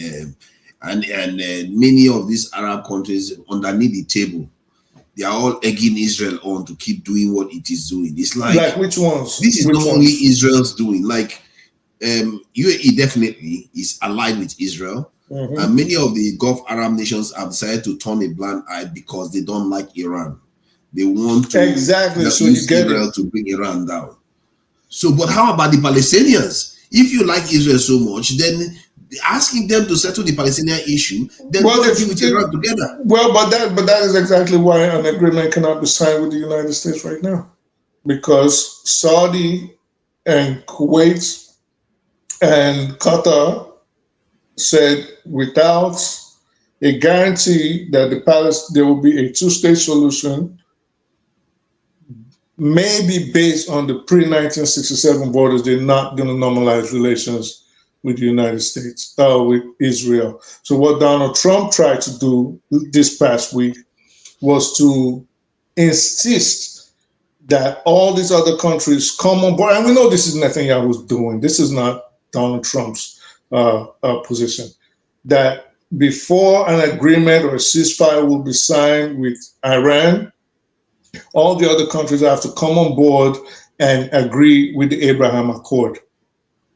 many of these Arab countries underneath the table? They are all egging Israel on to keep doing what it is doing. It's like which ones? This is not only Israel's doing. Like UAE definitely is allied with Israel, and many of the Gulf Arab nations have decided to turn a blind eye because they don't like Iran. They want to use Israel to bring Iran down. So, but how about the Palestinians? If you like Israel so much, then asking them to settle the Palestinian issue, then deal with Iran together. Well, but that is exactly why an agreement cannot be signed with the United States right now, because Saudi and Kuwait and Qatar said without a guarantee that there will be a two-state solution, maybe based on the pre-1967 borders, they're not going to normalize relations with the United States, with Israel. So what Donald Trump tried to do this past week was to insist that all these other countries come on board. And we know this is Netanyahu's doing. This is not Donald Trump's position. That before an agreement or a ceasefire will be signed with Iran, all the other countries have to come on board and agree with the Abraham Accord.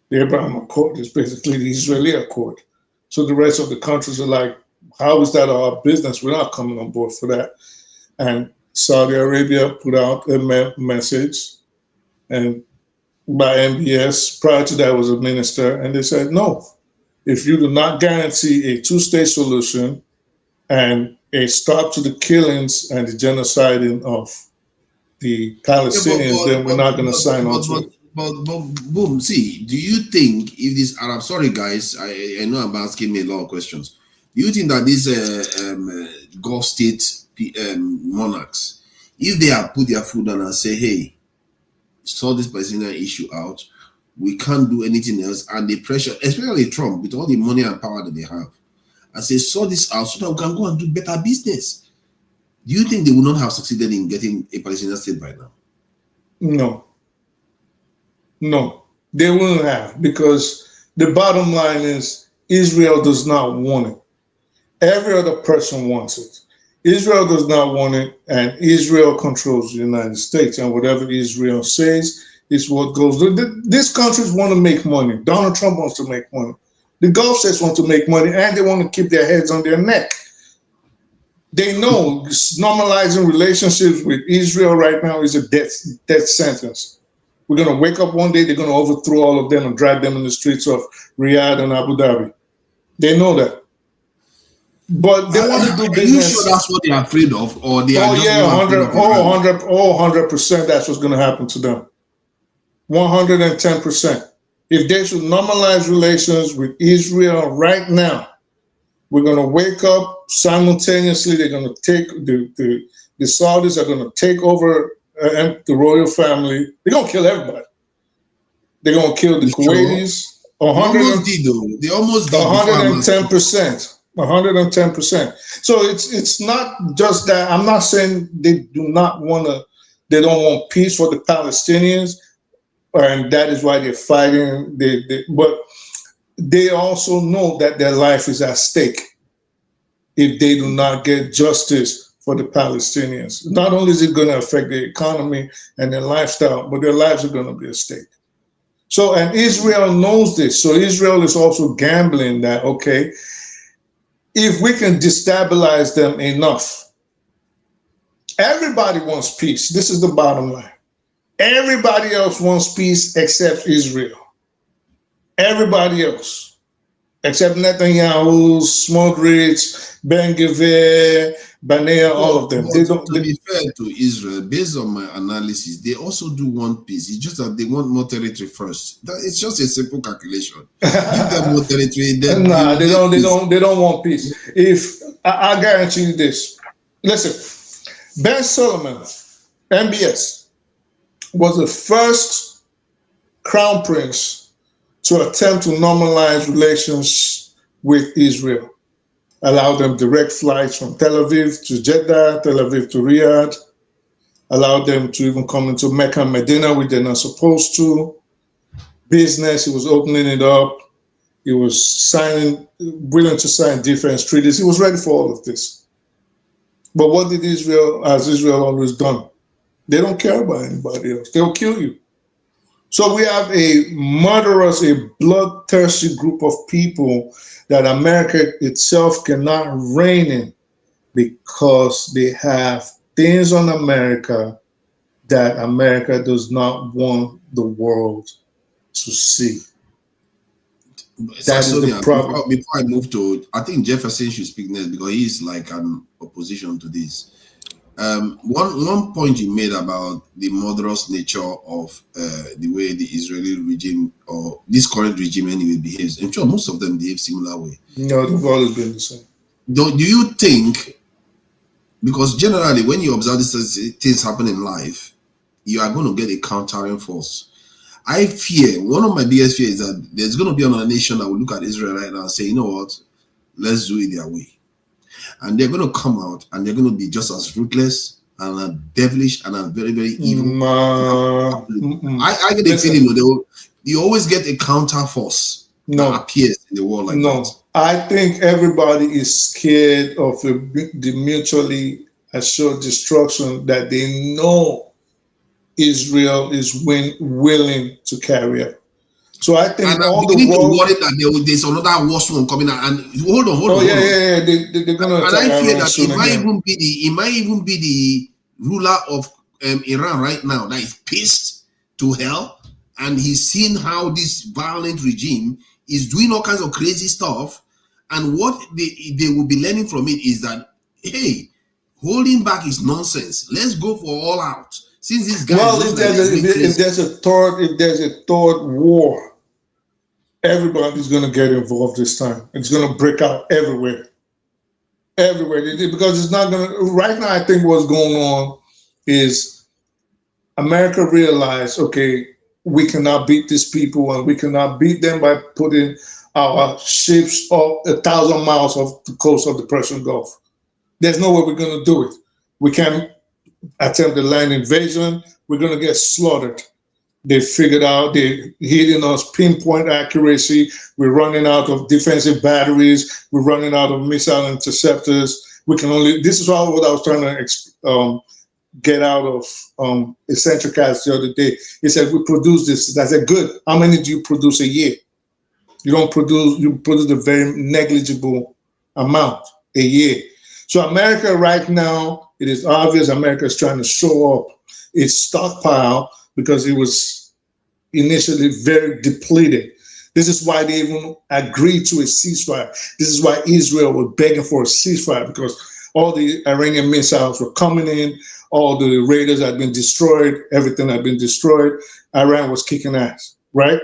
The Abraham Accord is basically the Israeli Accord. So the rest of the countries are like, how is that our business? We're not coming on board for that. And Saudi Arabia put out a message, and by MBS, prior to that was a minister, and they said, no, if you do not guarantee a two-state solution and a stop to the killings and the genociding of the Palestinians, then we're not going to sign on to it. But boom, see, do you think if these Arab, sorry guys, I know I'm asking me a lot of questions. Do you think that these Gulf state monarchs, if they have put their foot down and say, hey, sort this Palestinian issue out, we can't do anything else, and the pressure, especially Trump, with all the money and power that they have, and say, sort this out so that we can go and do better business, do you think they would not have succeeded in getting a Palestinian state by now? No, they wouldn't have, because the bottom line is Israel does not want it. Every other person wants it. Israel does not want it, and Israel controls the United States, and whatever Israel says is what goes. These countries want to make money. Donald Trump wants to make money. The Gulf states want to make money, and they want to keep their heads on their neck. They know normalizing relationships with Israel right now is a death sentence. We're going to wake up one day, they're going to overthrow all of them and drag them in the streets of Riyadh and Abu Dhabi. They know that. But they want to do business. Are you sure that's what they're afraid of? Or they are 100% that's what's going to happen to them. 110%. If they should normalize relations with Israel right now, we're going to wake up simultaneously. They're going to take, the Saudis are going to take over the royal family. They're going to kill everybody. They're going to kill the Kuwaitis. almost did, though. They almost did. 110%. 110%. So it's not just that. I'm not saying they don't want peace for the Palestinians, and that is why they're fighting. But they also know that their life is at stake if they do not get justice for the Palestinians. Not only is it going to affect their economy and their lifestyle, but their lives are going to be at stake. So, and Israel knows this. So Israel is also gambling that, okay, if we can destabilize them enough, everybody wants peace. This is the bottom line. Everybody else wants peace except Israel. Everybody else, except Netanyahu, Smotrich, Ben-Gvir, Banea, all of them. To be fair to Israel, based on my analysis, they also do want peace. It's just that they want more territory first. It's just a simple calculation. Give them more territory. Then they don't want peace. If I guarantee you this, listen, Ben Solomon, MBS, was the first crown prince to attempt to normalize relations with Israel. Allow them direct flights from Tel Aviv to Jeddah, Tel Aviv to Riyadh, allow them to even come into Mecca and Medina, which they're not supposed to. Business, he was opening it up. He was willing to sign defense treaties. He was ready for all of this. But what did Israel, as Israel always done? They don't care about anybody else. They'll kill you. So we have a murderous, a bloodthirsty group of people that America itself cannot rein in because they have things on America that America does not want the world to see. That is the problem. Before I move to, I think Jefferson should speak next because he's like an opposition to this. One point you made about the murderous nature of the way the Israeli regime, or this current regime anyway, behaves. I'm sure most of them behave similar way. No, they've always been the same. Do you think, because generally when you observe these things happen in life, you are going to get a countering force. I fear, one of my biggest fears is that there's going to be another nation that will look at Israel right now and say, you know what, let's do it their way. And they're going to come out and they're going to be just as ruthless and devilish and very, very evil. I get a feeling that you always get a counter force that appears in the world like that. I think everybody is scared of the mutually assured destruction that they know Israel is willing to carry out. So I think all the world worried that there's another worse one coming out. And hold on. Yeah. They're gonna. And I fear that it might even be the ruler of Iran right now that is pissed to hell, and he's seen how this violent regime is doing all kinds of crazy stuff, and what they will be learning from it is that, hey, holding back is nonsense. Let's go for all out. Since this guy, if there's a third war, everybody's going to get involved this time. It's going to break out everywhere. Because it's not going to, right now I think what's going on is America realized, okay, we cannot beat these people and we cannot beat them by putting our ships up 1,000 miles off the coast of the Persian Gulf. There's no way we're going to do it. We can't attempt a land invasion. We're going to get slaughtered. They figured out they're hitting us pinpoint accuracy. We're running out of defensive batteries. We're running out of missile interceptors. This is all what I was trying to get out of Eccentric Katz the other day. He said, we produce this. I said, good. How many do you produce a year? You produce a very negligible amount a year. So America right now, it is obvious America is trying to show up its stockpile because it was initially very depleted. This is why they even agreed to a ceasefire. This is why Israel was begging for a ceasefire, because all the Iranian missiles were coming in, all the radars had been destroyed, everything had been destroyed. Iran was kicking ass, right?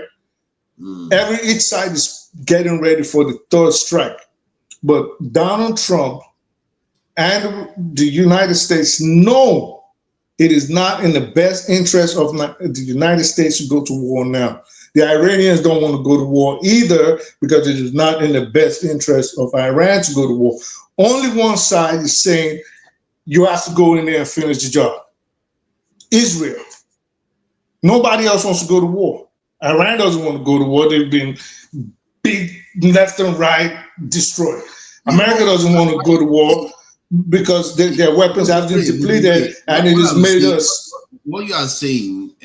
Each side is getting ready for the third strike. But Donald Trump and the United States know it is not in the best interest of the United States to go to war now. The Iranians don't want to go to war either because it is not in the best interest of Iran to go to war. Only one side is saying you have to go in there and finish the job. Israel. Nobody else wants to go to war. Iran doesn't want to go to war. They've been beat left and right, destroyed. America doesn't want to go to war because their weapons have been depleted, and it has made us. What you are saying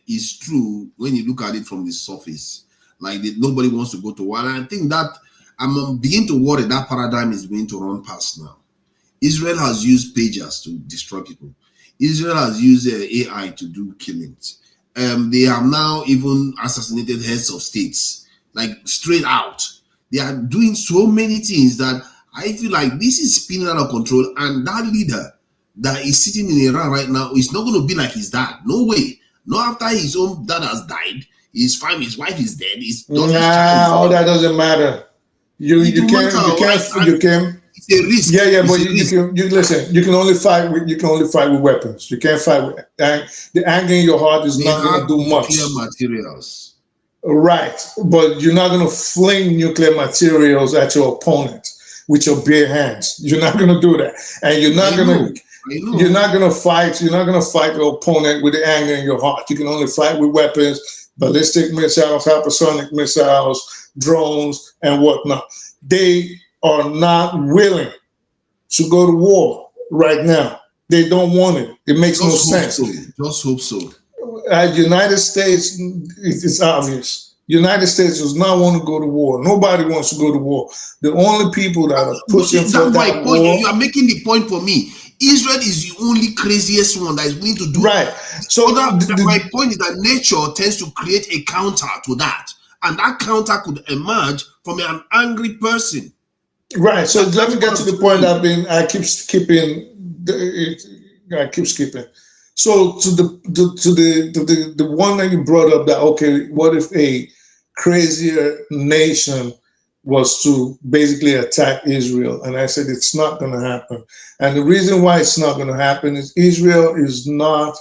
is true when you look at it from the surface. Like nobody wants to go to war. And I think that I'm beginning to worry that paradigm is going to run past now. Israel has used pagers to destroy people. Israel has used AI to do killings. They have now even assassinated heads of states, like straight out. They are doing so many things that I feel like this is spinning out of control. And that leader that is sitting in Iran right now is not going to be like his dad. No way. Not after his own dad has died. His family, his wife is dead. All that doesn't matter. You can. It's a risk. Yeah, but you listen. You can only fight with weapons. You can't fight with the anger in your heart is not going to do much. Nuclear materials. Right, but you're not going to fling nuclear materials at your opponent with your bare hands. You're not going to do that, and you're not going to. You're not going to fight. You're not going to fight your opponent with the anger in your heart. You can only fight with weapons, ballistic missiles, hypersonic missiles, drones, and whatnot. They are not willing to go to war right now. They don't want it. It makes no sense. Just hope so. United States, it's obvious. United States does not want to go to war. Nobody wants to go to war. The only people that are pushing for that war. You are making the point for me. Israel is the only craziest one that is willing to do right. So my point is that nature tends to create a counter to that, and that counter could emerge from an angry person. Right. So let me get to the point I keep skipping. So to the one that you brought up, that okay, what if a crazier nation was to basically attack Israel? And I said it's not going to happen. And the reason why it's not going to happen is Israel is not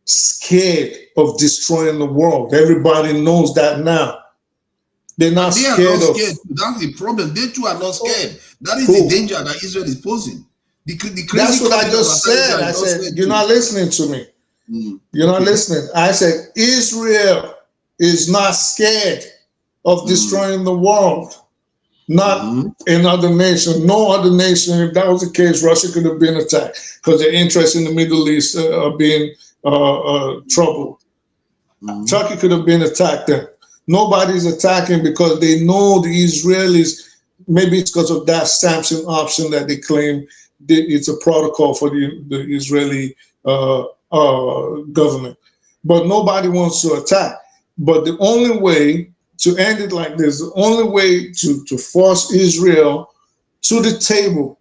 scared of destroying the world. Everybody knows that now. They're not scared of. That's the problem. They too are not scared. That is the danger that Israel is posing. That's what I just said. I said, you're not listening to me. You're not listening. I said, Israel is not scared of destroying the world. Not another nation. No other nation. If that was the case, Russia could have been attacked because their interests in the Middle East are being troubled. Turkey could have been attacked then. Nobody's attacking because they know the Israelis, maybe it's because of that Samson option that they claim it's a protocol for the Israeli government. But nobody wants to attack. But the only way to end it like this, the only way to force Israel to the table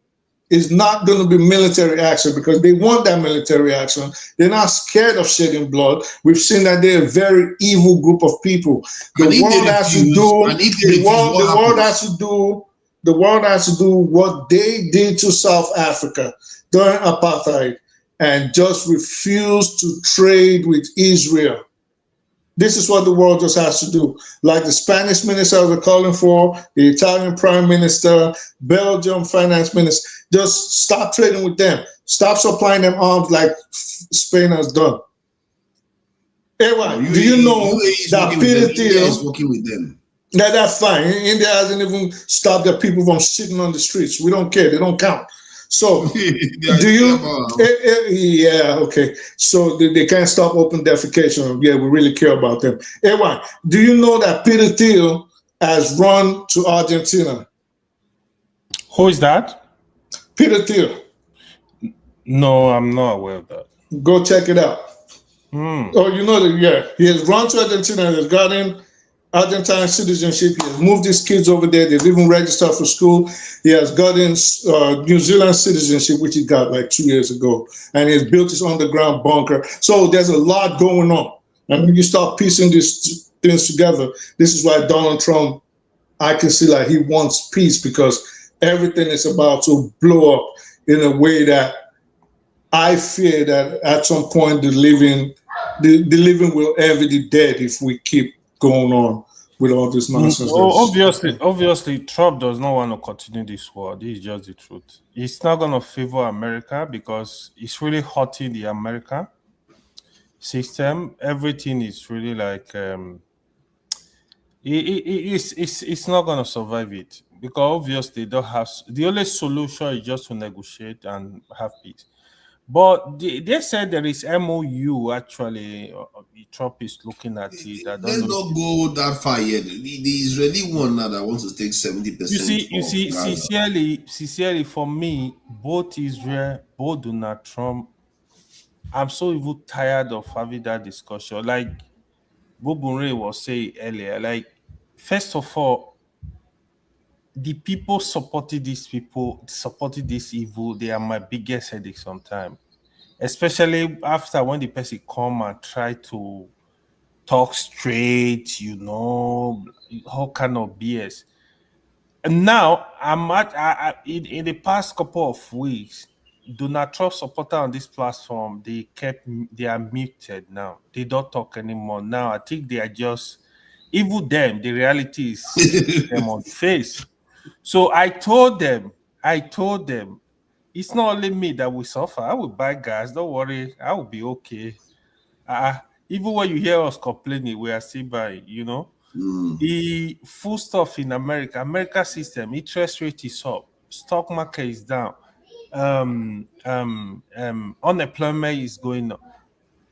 is not going to be military action, because they want that military action. They're not scared of shedding blood. We've seen that they're a very evil group of people. The world has to do what they did to South Africa during apartheid and just refuse to trade with Israel. This is what the world just has to do. Like the Spanish ministers are calling for, the Italian prime minister, Belgium finance minister, just stop trading with them. Stop supplying them arms like Spain has done. Anyway, do you know that Peter Thiel is working with them? Yeah, that's fine. India hasn't even stopped their people from shitting on the streets. We don't care. They don't count. So, do you? Yeah, okay. So they can't stop open defecation. Yeah, we really care about them. Anyway, do you know that Peter Thiel has run to Argentina? Who is that? Peter Thiel. No, I'm not aware of that. Go check it out. Oh, you know that? Yeah, he has run to Argentina. He's gotten Argentine citizenship. He has moved his kids over there. They've even registered for school. He has gotten New Zealand citizenship, which he got like 2 years ago. And he has built his underground bunker. So there's a lot going on. And when you start piecing these things together, this is why Donald Trump, I can see like he wants peace, because everything is about to blow up in a way that I fear that at some point the living the living will envy the dead if we keep going on with all this nonsense. Obviously, Trump does not want to continue this war. This is just the truth. It's not going to favor America because it's really hurting the American system. Everything is really like it's not going to survive it because obviously they don't have. The only solution is just to negotiate and have peace. But they said there is MOU actually. Trump is looking at it. Let's not go that far yet. The Israeli one now that wants to take 70%. You see, sincerely, for me, both Israel, both Donald Trump, I'm so even tired of having that discussion. Like Bobunre was saying earlier, like first of all, the people supporting this evil, they are my biggest headache sometimes. Especially after when the person come and try to talk straight, all kind of BS. And now in the past couple of weeks, Donald Trump supporter on this platform, they are muted now. They don't talk anymore. Now I think they are just even them. The reality is them on the face. So I told them, it's not only me that will suffer. I will buy gas. Don't worry, I will be okay. Even when you hear us complaining, we are still buying. The food stuff in America system, interest rate is up, stock market is down, unemployment is going up,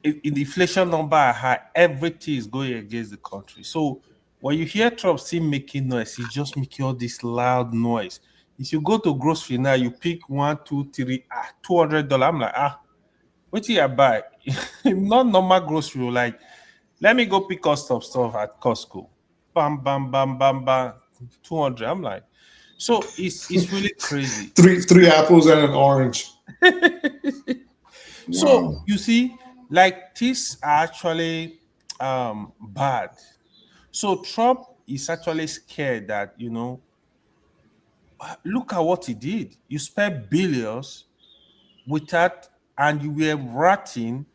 the inflation number are high, everything is going against the country. So when you hear Trump still making noise, he's just making all this loud noise. If you go to grocery now, you pick $1, $2, $3, $200. I'm like, what do you buy? Not normal grocery. Like, let me go pick up some stuff at Costco. Bam, bam, bam, bam, bam. 200. I'm like, so it's really crazy. Three apples and an orange. So you see, like these are actually bad. So Trump is actually scared that look at what he did. You spent billions with that, and you were ratting.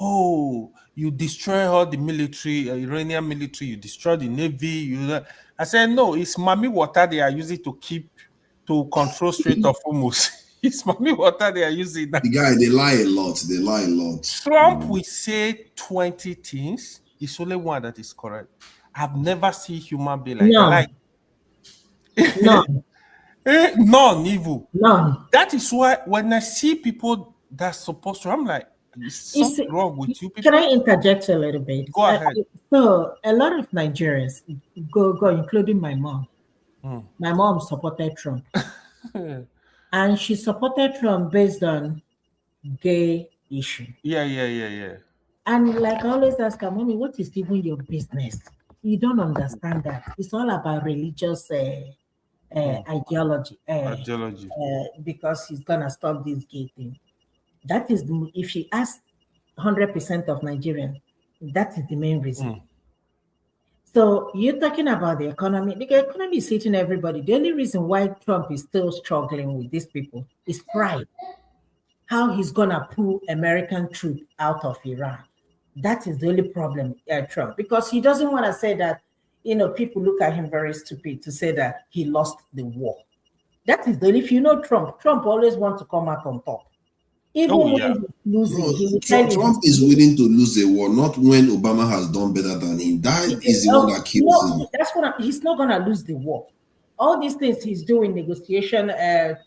Oh, you destroy all the military, Iranian military. You destroy the navy. I said no. It's Mami water they are using to control Strait of Hormuz. It's Mami water they are using. The guy, they lie a lot. Trump will say 20 things. It's only one that is correct. I've never seen human being like that. None evil. None. That is why when I see people that's supposed to, I'm like, is something wrong with you people? Can I interject a little bit? Go ahead. So a lot of Nigerians, including my mom. My mom supported Trump. And she supported Trump based on gay issue. Yeah. And like I always ask her, Mommy, what is even your business? You don't understand that. It's all about religious ideology. Because he's gonna stop this gay thing. That is if she asks 100% of Nigerians, that is the main reason. So you're talking about the economy. The economy is hitting everybody. The only reason why Trump is still struggling with these people is pride. How he's gonna pull American troops out of Iran. That is the only problem, Trump, because he doesn't want to say that, people look at him very stupid to say that he lost the war. That is the only, if you know Trump always wants to come out on top. Even when he's losing, Trump is willing to lose a war, not when Obama has done better than him. That is the one that kills him. That's what he's not going to lose the war. All these things he's doing, negotiation,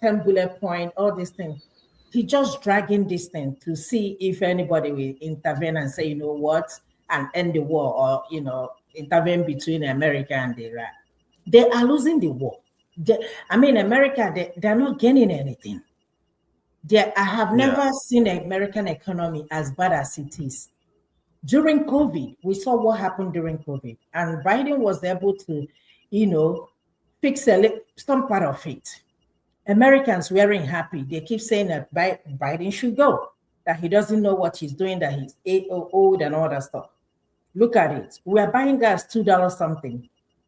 10 bullet point, all these things. He's just dragging this thing to see if anybody will intervene and say, you know what, and end the war, or, intervene between America and Iran. They are losing the war. America, they're not gaining anything. I have never seen the American economy as bad as it is. During COVID, we saw what happened during COVID, and Biden was able to, fix some part of it. Americans weren't happy. They keep saying that Biden should go, that he doesn't know what he's doing, that he's old and all that stuff. Look at it. We are buying gas $2 something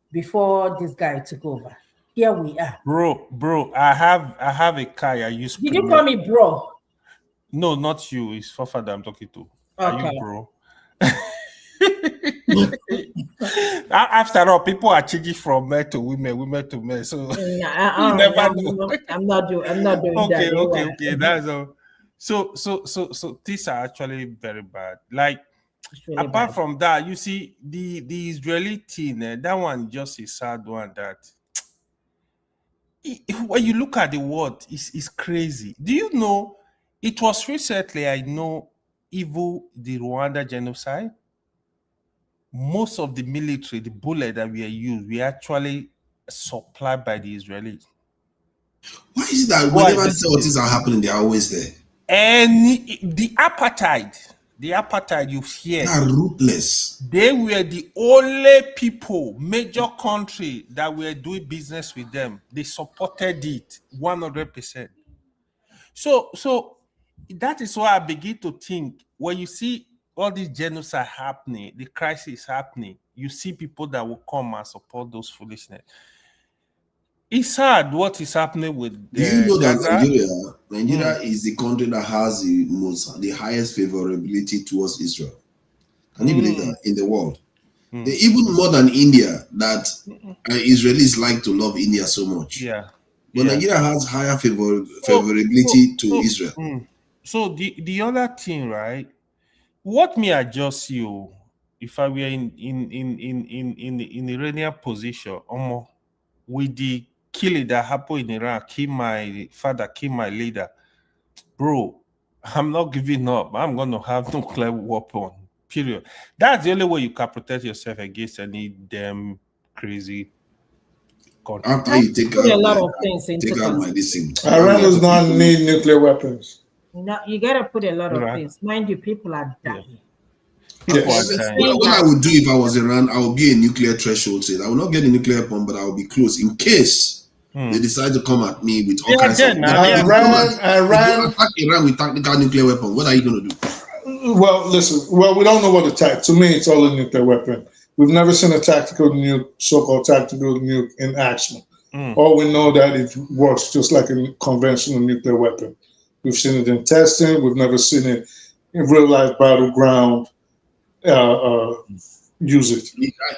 before this guy took over. Here we are. Bro, I have a car I use. Did you call me bro? No, not you. It's Fafa that I'm talking to. Okay. Are you bro? After all, people are changing from men to women, women to men. So you never know. I'm not doing Okay, that. okay. That's all. So these are actually very bad. Like Really apart bad. from that, you see the Israeli thing. That one just a sad one. That when you look at the world, it's crazy. Do you know? It was recently I know even the Rwanda genocide. Most of the military, the bullet that we are used, we actually supplied by the Israelis. Why is it that whenever these things are happening, they're always there? And the apartheid you hear, they are ruthless. They were the only people, major country that were doing business with them. They supported it 100%. So that is why I begin to think when you see all this genocide happening, the crisis happening, you see people that will come and support those foolishness. It's sad what is happening with Do you know that Gaza? Nigeria is the country that has the highest favorability towards Israel? Can you believe that in the world? Even more than India, that Israelis like to love India so much. Yeah. But Nigeria has higher favorability to Israel. So the other thing, right? What may adjust you if I were in the Iranian position, with the killing that happened in Iran, kill my father, kill my leader, bro, I'm not giving up. I'm gonna have nuclear weapon. Period. That's the only way you can protect yourself against any damn crazy country. After you take a lot of things into medicine. Iran does not need nuclear weapons. No, you gotta put a lot of things. Mind you, people are dying. Yes. What I would do if I was Iran, I would be a nuclear threshold state. I will not get a nuclear bomb, but I will be close in case they decide to come at me with all kinds of. Iran attack Iran with tactical nuclear weapon. What are you going to do? Well, listen. Well, we don't know what attack. To me, it's all a nuclear weapon. We've never seen a tactical nuke, so-called tactical nuke, in action. All we know that it works just like a conventional nuclear weapon. We've seen it in testing. We've never seen it in real-life battleground. Use it.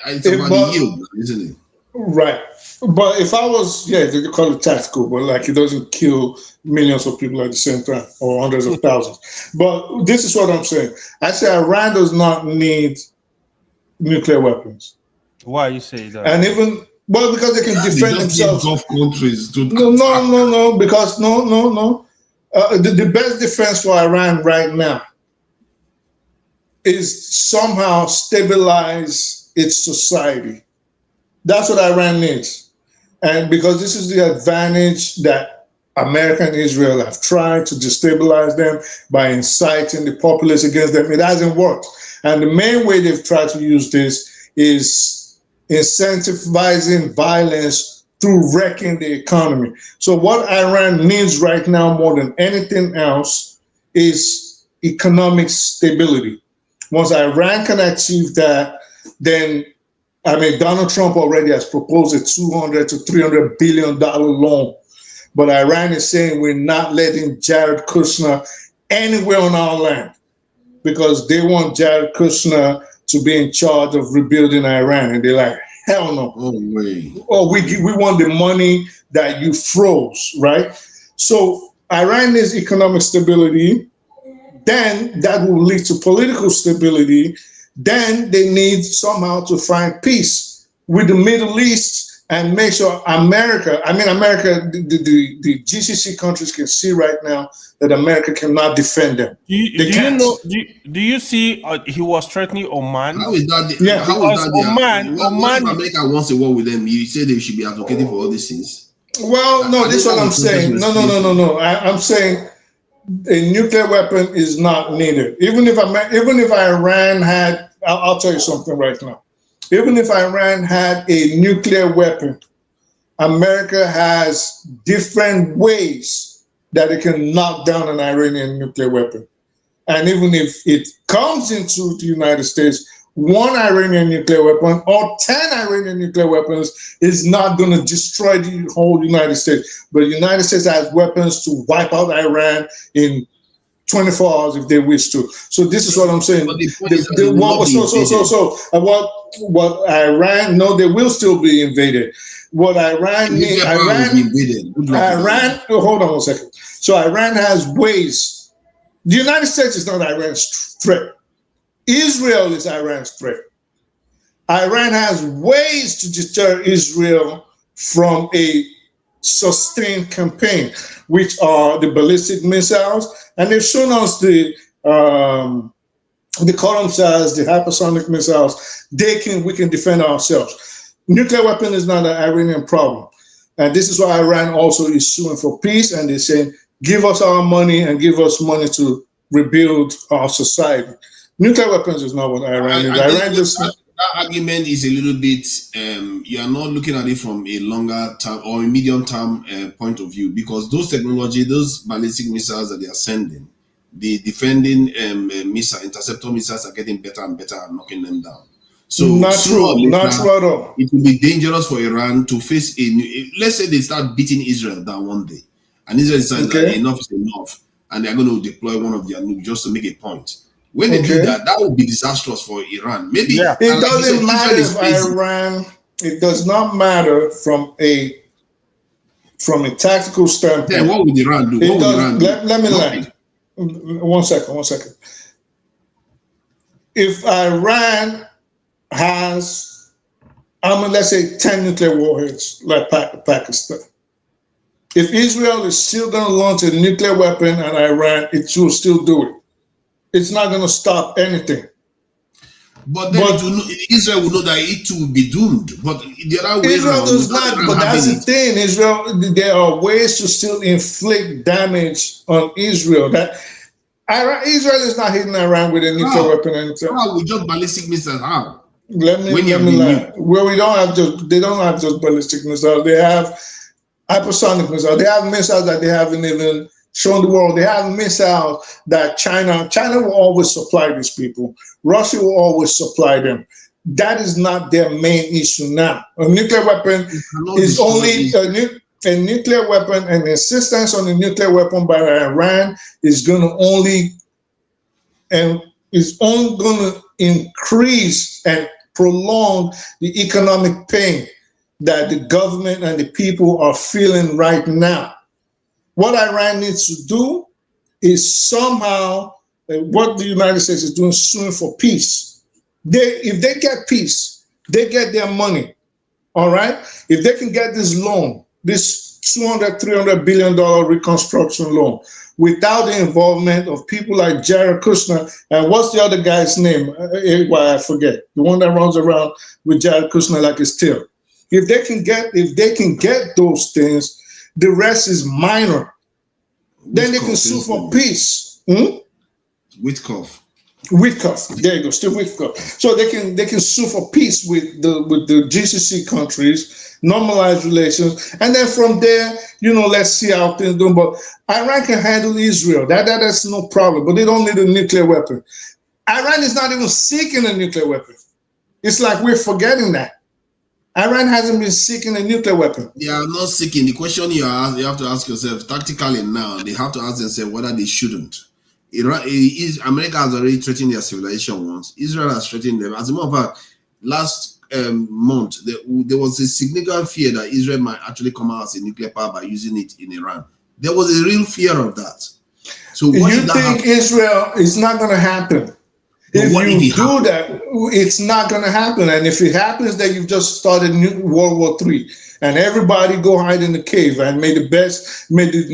It's about the yield, isn't it? Right. But if I was, they call it tactical, but like it doesn't kill millions of people at the same time or hundreds of thousands. But this is what I'm saying. I say Iran does not need nuclear weapons. Why you say that? And even, well, because they can defend themselves. Gulf countries to no, because no. The best defense for Iran right now is somehow stabilize its society. That's what Iran needs. And because this is the advantage that America and Israel have tried to destabilize them by inciting the populace against them. It hasn't worked. And the main way they've tried to use this is incentivizing violence through wrecking the economy. So what Iran needs right now more than anything else is economic stability. Once Iran can achieve that, then, Donald Trump already has proposed a $200 to $300 billion loan. But Iran is saying we're not letting Jared Kushner anywhere on our land because they want Jared Kushner to be in charge of rebuilding Iran. And they're like, hell no. Oh, way. Oh, we want the money that you froze, right? So Iran needs economic stability. Then that will lead to political stability. Then they need somehow to find peace with the Middle East and make sure America, the GCC countries can see right now that America cannot defend them. Do you see he was threatening Oman? How is that? Oman, if America wants a war with them, you say they should be advocating for all these things? Well, no, this is what I'm saying. No. I'm saying a nuclear weapon is not needed. Even if Iran had, I'll tell you something right now. Even if Iran had a nuclear weapon, America has different ways that it can knock down an Iranian nuclear weapon. And even if it comes into the United States, one Iranian nuclear weapon or 10 Iranian nuclear weapons is not going to destroy the whole United States. But the United States has weapons to wipe out Iran in 24 hours if they wish to. So this is what I'm saying. What Iran, no, they will still be invaded. What Iran needs, Iran, hold on one second. So Iran has ways. The United States is not Iran's threat. Israel is Iran's threat. Iran has ways to deter Israel from a sustained campaign, which are the ballistic missiles, and they've shown us the column missiles, the hypersonic missiles. We can defend ourselves. Nuclear weapon is not an Iranian problem, and this is why Iran also is suing for peace, and they're saying, give us our money and give us money to rebuild our society. Nuclear weapons is not what Iran is. Iran just... That argument is a little bit, you are not looking at it from a longer term or a medium term point of view, because those technology, those ballistic missiles that they are sending, the defending interceptor missiles are getting better and better at knocking them down. So not true at all. It will be dangerous for Iran to face let's say they start beating Israel down one day, and Israel decides that enough is enough, and they're going to deploy one of their nukes just to make a point. When they do that, that would be disastrous for Iran. Maybe it doesn't matter if Iran. It does not matter from a tactical standpoint. Yeah, what would Iran do? Let me land. One second. If Iran has, let's say 10 nuclear warheads like Pakistan, if Israel is still going to launch a nuclear weapon at Iran, it will still do it. It's not going to stop anything. But then Israel will know that it too will be doomed. But the other way Israel does not. But that's the thing. Israel, there are ways to still inflict damage on Israel. Israel is not hitting Iran with a nuclear weapon. How with just ballistic missiles? How? Let me lie. Well, they don't have just ballistic missiles. They have hypersonic missiles. They have missiles that they haven't even shown the world. They have missiles that China will always supply these people. Russia will always supply them. That is not their main issue now. A nuclear weapon is only a nuclear weapon, and insistence on a nuclear weapon by Iran is going to only increase and prolong the economic pain that the government and the people are feeling right now. What Iran needs to do is somehow, what the United States is doing, suing for peace. If they get peace, they get their money, all right? If they can get this loan, this $200-300 billion reconstruction loan, without the involvement of people like Jared Kushner, and what's the other guy's name? I forget. The one that runs around with Jared Kushner like his tail. If they can get those things, the rest is minor. Then they can sue for peace. Witkoff. There you go, Steve Witkoff. So they can sue for peace with the GCC countries, normalize relations, and then from there, let's see how things do. But Iran can handle Israel. That's no problem. But they don't need a nuclear weapon. Iran is not even seeking a nuclear weapon. It's like we're forgetting that. Iran hasn't been seeking a nuclear weapon. They are not seeking. The question you have to ask yourself tactically now, they have to ask themselves whether they shouldn't. America has already threatened their civilization once. Israel has threatened them. As a matter of fact, last month, there was a significant fear that Israel might actually come out as a nuclear power by using it in Iran. There was a real fear of that. So what you think Israel is not going to happen? If you do that, it's not going to happen. And if it happens, then you've just started World War III. And everybody go hide in the cave and may the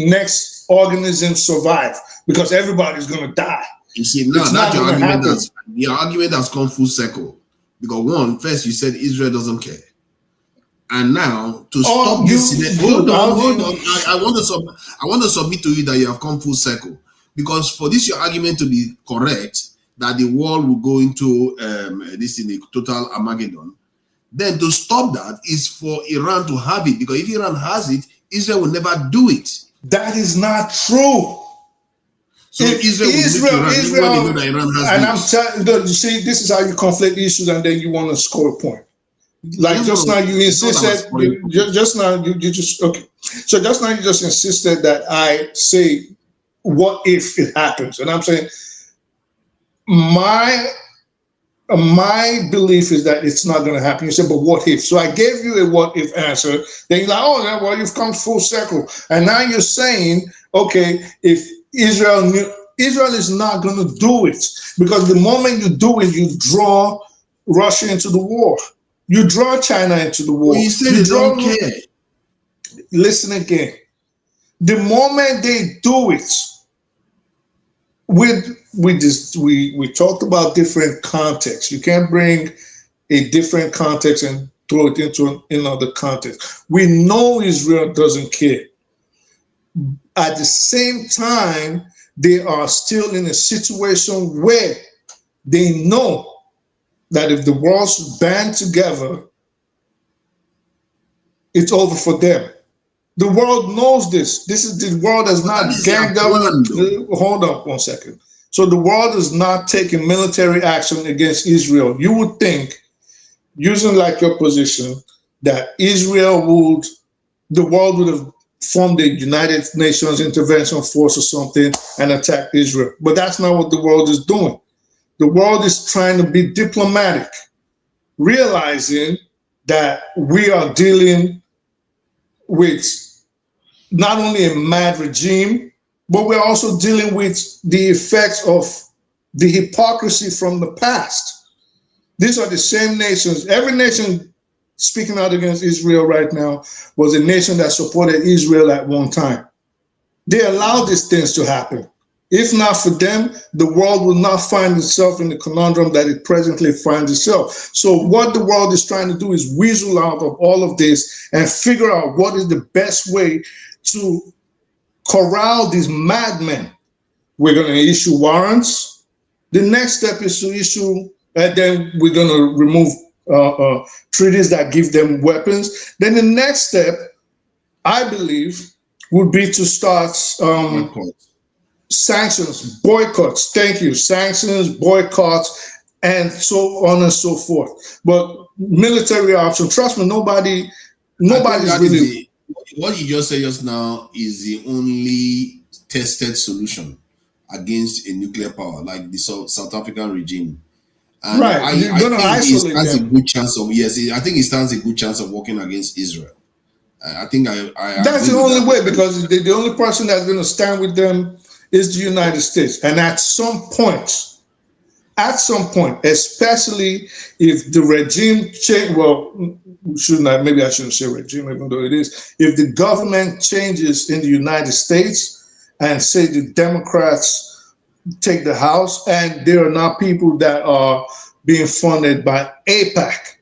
next organism survive, because everybody's going to die. You see, now that's your argument has come full circle. Because first you said Israel doesn't care. And now to stop this, hold on. I want to submit to you that you have come full circle. Because for this your argument to be correct, that the world will go into this in a total Armageddon, then to stop that is for Iran to have it. Because if Iran has it, Israel will never do it. That is not true. So Israel and I'm telling you, see, this is how you conflate issues, and then you want to score a point. Like just now, you insisted. Just now, you just okay. So just now, you just insisted that I say what if it happens? And I'm saying my belief is that it's not going to happen. You said, but what if? So I gave you a what if answer. Then you're like, oh, yeah, well, you've come full circle. And now you're saying, okay, if Israel is not going to do it, because the moment you do it, you draw Russia into the war. You draw China into the war. Well, you said they don't care. Listen again. The moment they do it, we talked about different contexts. You can't bring a different context and throw it into another context. We know Israel doesn't care. At the same time, they are still in a situation where they know that if the world's band together, it's over for them. The world knows this. The world has not ganged up. Hold on 1 second. So the world is not taking military action against Israel. You would think, using like your position, that the world would have formed the United Nations intervention force or something and attacked Israel. But that's not what the world is doing. The world is trying to be diplomatic, realizing that we are dealing with not only a mad regime, but we're also dealing with the effects of the hypocrisy from the past. These are the same nations. Every nation speaking out against Israel right now was a nation that supported Israel at one time. They allowed these things to happen. If not for them, the world will not find itself in the conundrum that it presently finds itself. So what the world is trying to do is weasel out of all of this and figure out what is the best way to corral these madmen. We're going to issue warrants. The next step is to issue, and then we're going to remove treaties that give them weapons. Then the next step, I believe, would be to start sanctions, boycotts. Thank you. Sanctions, boycotts, and so on and so forth. But military option, trust me, nobody's really. What you just said just now is the only tested solution against a nuclear power, like the South African regime. And right, I you're going to isolate them. A good chance of I think it stands a good chance of working against Israel. I think that's the only way, because the only person that's going to stand with them is the United States. And at some point, especially if the regime change, well, maybe I shouldn't say regime, even though it is. If the government changes in the United States and say the Democrats take the House, and there are now people that are being funded by AIPAC,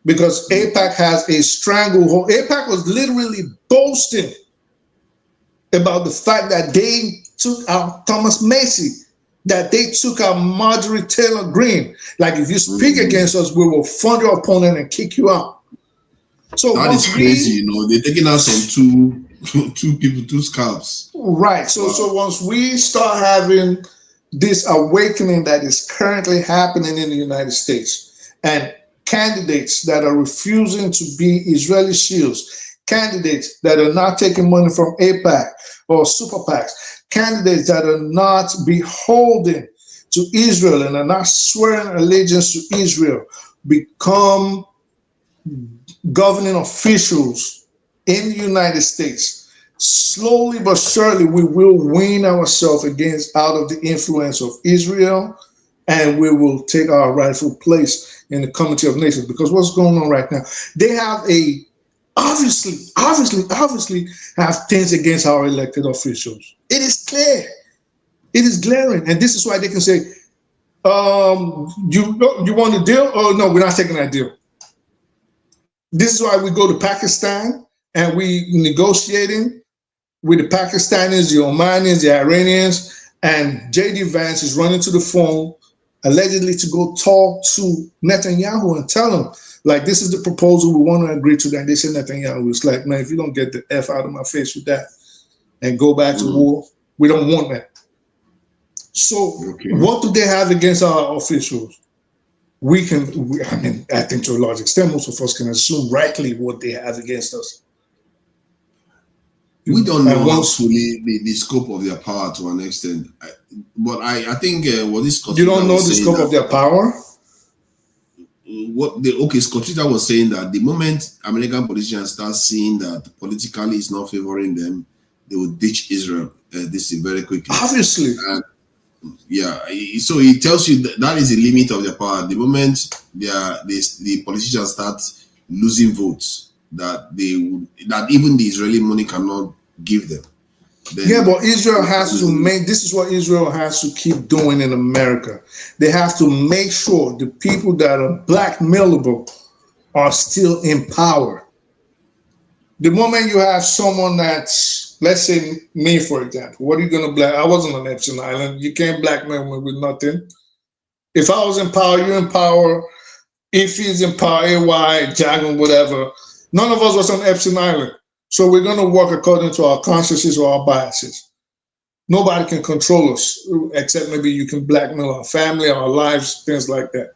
because AIPAC has a stranglehold. AIPAC was literally boasting about the fact that they took out Thomas Macy, that they took out Marjorie Taylor Greene. Like, if you speak against us, we will fund your opponent and kick you out. So that is crazy, they're taking out some two people, two scalps. Right. So once we start having this awakening that is currently happening in the United States, and candidates that are refusing to be Israeli shields, candidates that are not taking money from AIPAC or super PACs, candidates that are not beholden to Israel and are not swearing allegiance to Israel become governing officials in the United States, slowly but surely we will wean ourselves out of the influence of Israel, and we will take our rightful place in the community of nations. Because what's going on right now, they have obviously have things against our elected officials. It is clear. It is glaring. And this is why they can say, you want a deal? Oh, no, we're not taking that deal. This is why we go to Pakistan and we negotiating with the Pakistanis, the Omanis, the Iranians, and J.D. Vance is running to the phone allegedly to go talk to Netanyahu and tell him, like, this is the proposal we want to agree to. And they said Netanyahu was like, man, if you don't get the F out of my face with that and go back to war, we don't want that. So what do they have against our officials? I think to a large extent, most of us can assume rightly what they have against us. We don't know And how once fully the scope of their power to an extent. But I think what this you don't know the scope of their power. Scotita was saying that the moment American politicians start seeing that politically it's not favoring them, they will ditch Israel this very quickly. Obviously. And so it tells you that is the limit of their power. The moment the politicians start losing votes that even the Israeli money cannot give them. Yeah, but Israel has to this is what Israel has to keep doing in America. They have to make sure the people that are blackmailable are still in power. The moment you have someone that's, let's say me, for example, what are you going to black? I wasn't on Epstein Island. You can't blackmail me with nothing. If I was in power, you're in power. If he's in power, AY, Jagan, whatever, none of us was on Epstein Island. So we're going to work according to our consciences or our biases. Nobody can control us, except maybe you can blackmail our family, our lives, things like that.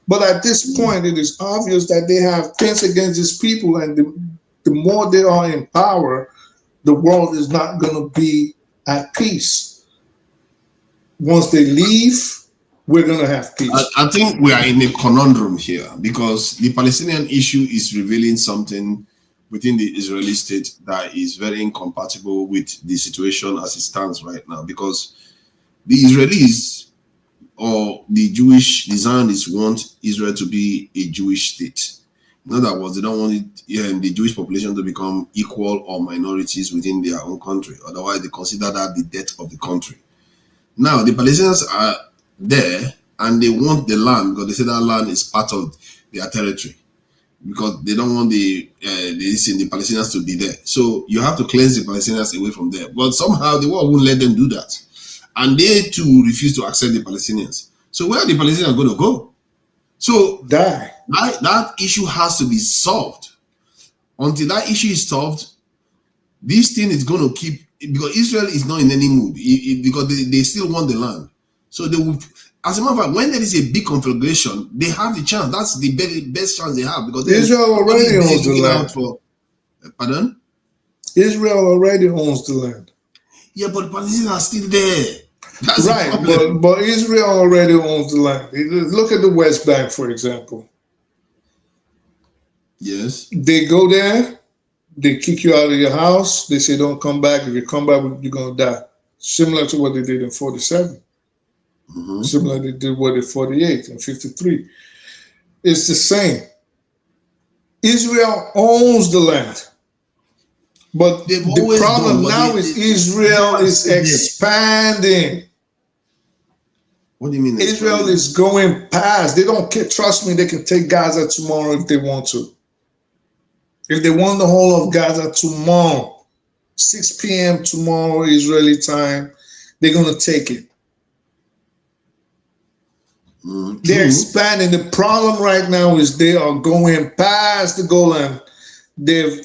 But at this point, it is obvious that they have things against these people, and the more they are in power, the world is not going to be at peace. Once they leave, we're going to have peace. I think we are in a conundrum here because the Palestinian issue is revealing something within the Israeli state that is very incompatible with the situation as it stands right now, because the Israelis or the Zionists want Israel to be a Jewish state. In other words, they don't want the Jewish population to become equal or minorities within their own country. Otherwise, they consider that the death of the country. Now, the Palestinians are there and they want the land because they say that land is part of their territory, because they don't want the Palestinians to be there. So you have to cleanse the Palestinians away from there. But somehow the world won't let them do that. And they too refuse to accept the Palestinians. So where are the Palestinians going to go? So that issue has to be solved. Until that issue is solved, this thing is going to keep, because Israel is not in any mood, because they still want the land. So they will, as a matter of fact, when there is a big conflagration, they have the chance. That's the best chance they have, because Israel already owns the land. Pardon? Israel already owns the land. Yeah, but the Palestinians are still there. That's right, but Israel already owns the land. Look at the West Bank, for example. Yes. They go there, they kick you out of your house, they say don't come back. If you come back, you're going to die. Similar to what they did in 47. Similar they did what in 48 and 53. It's the same. Israel owns the land. But the problem now is Israel is expanding. What do you mean? Israel is going past. They don't care. Trust me, they can take Gaza tomorrow if they want to. If they want the whole of Gaza tomorrow, 6 p.m. tomorrow, Israeli time, they're going to take it. They're expanding. The problem right now is they are going past the Golan. They've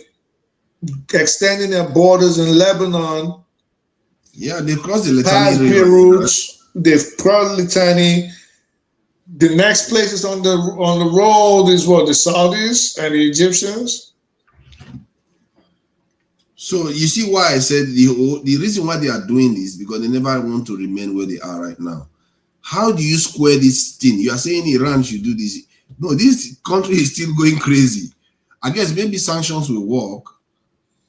extending their borders in Lebanon. Yeah, they've crossed the past Litani Beirut. They've crossed Litani. The next places on the road is what, the Saudis and the Egyptians. So you see why I said the reason why they are doing this, because they never want to remain where they are right now. How do you square this thing? You are saying Iran should do this. No, this country is still going crazy. I guess maybe sanctions will work.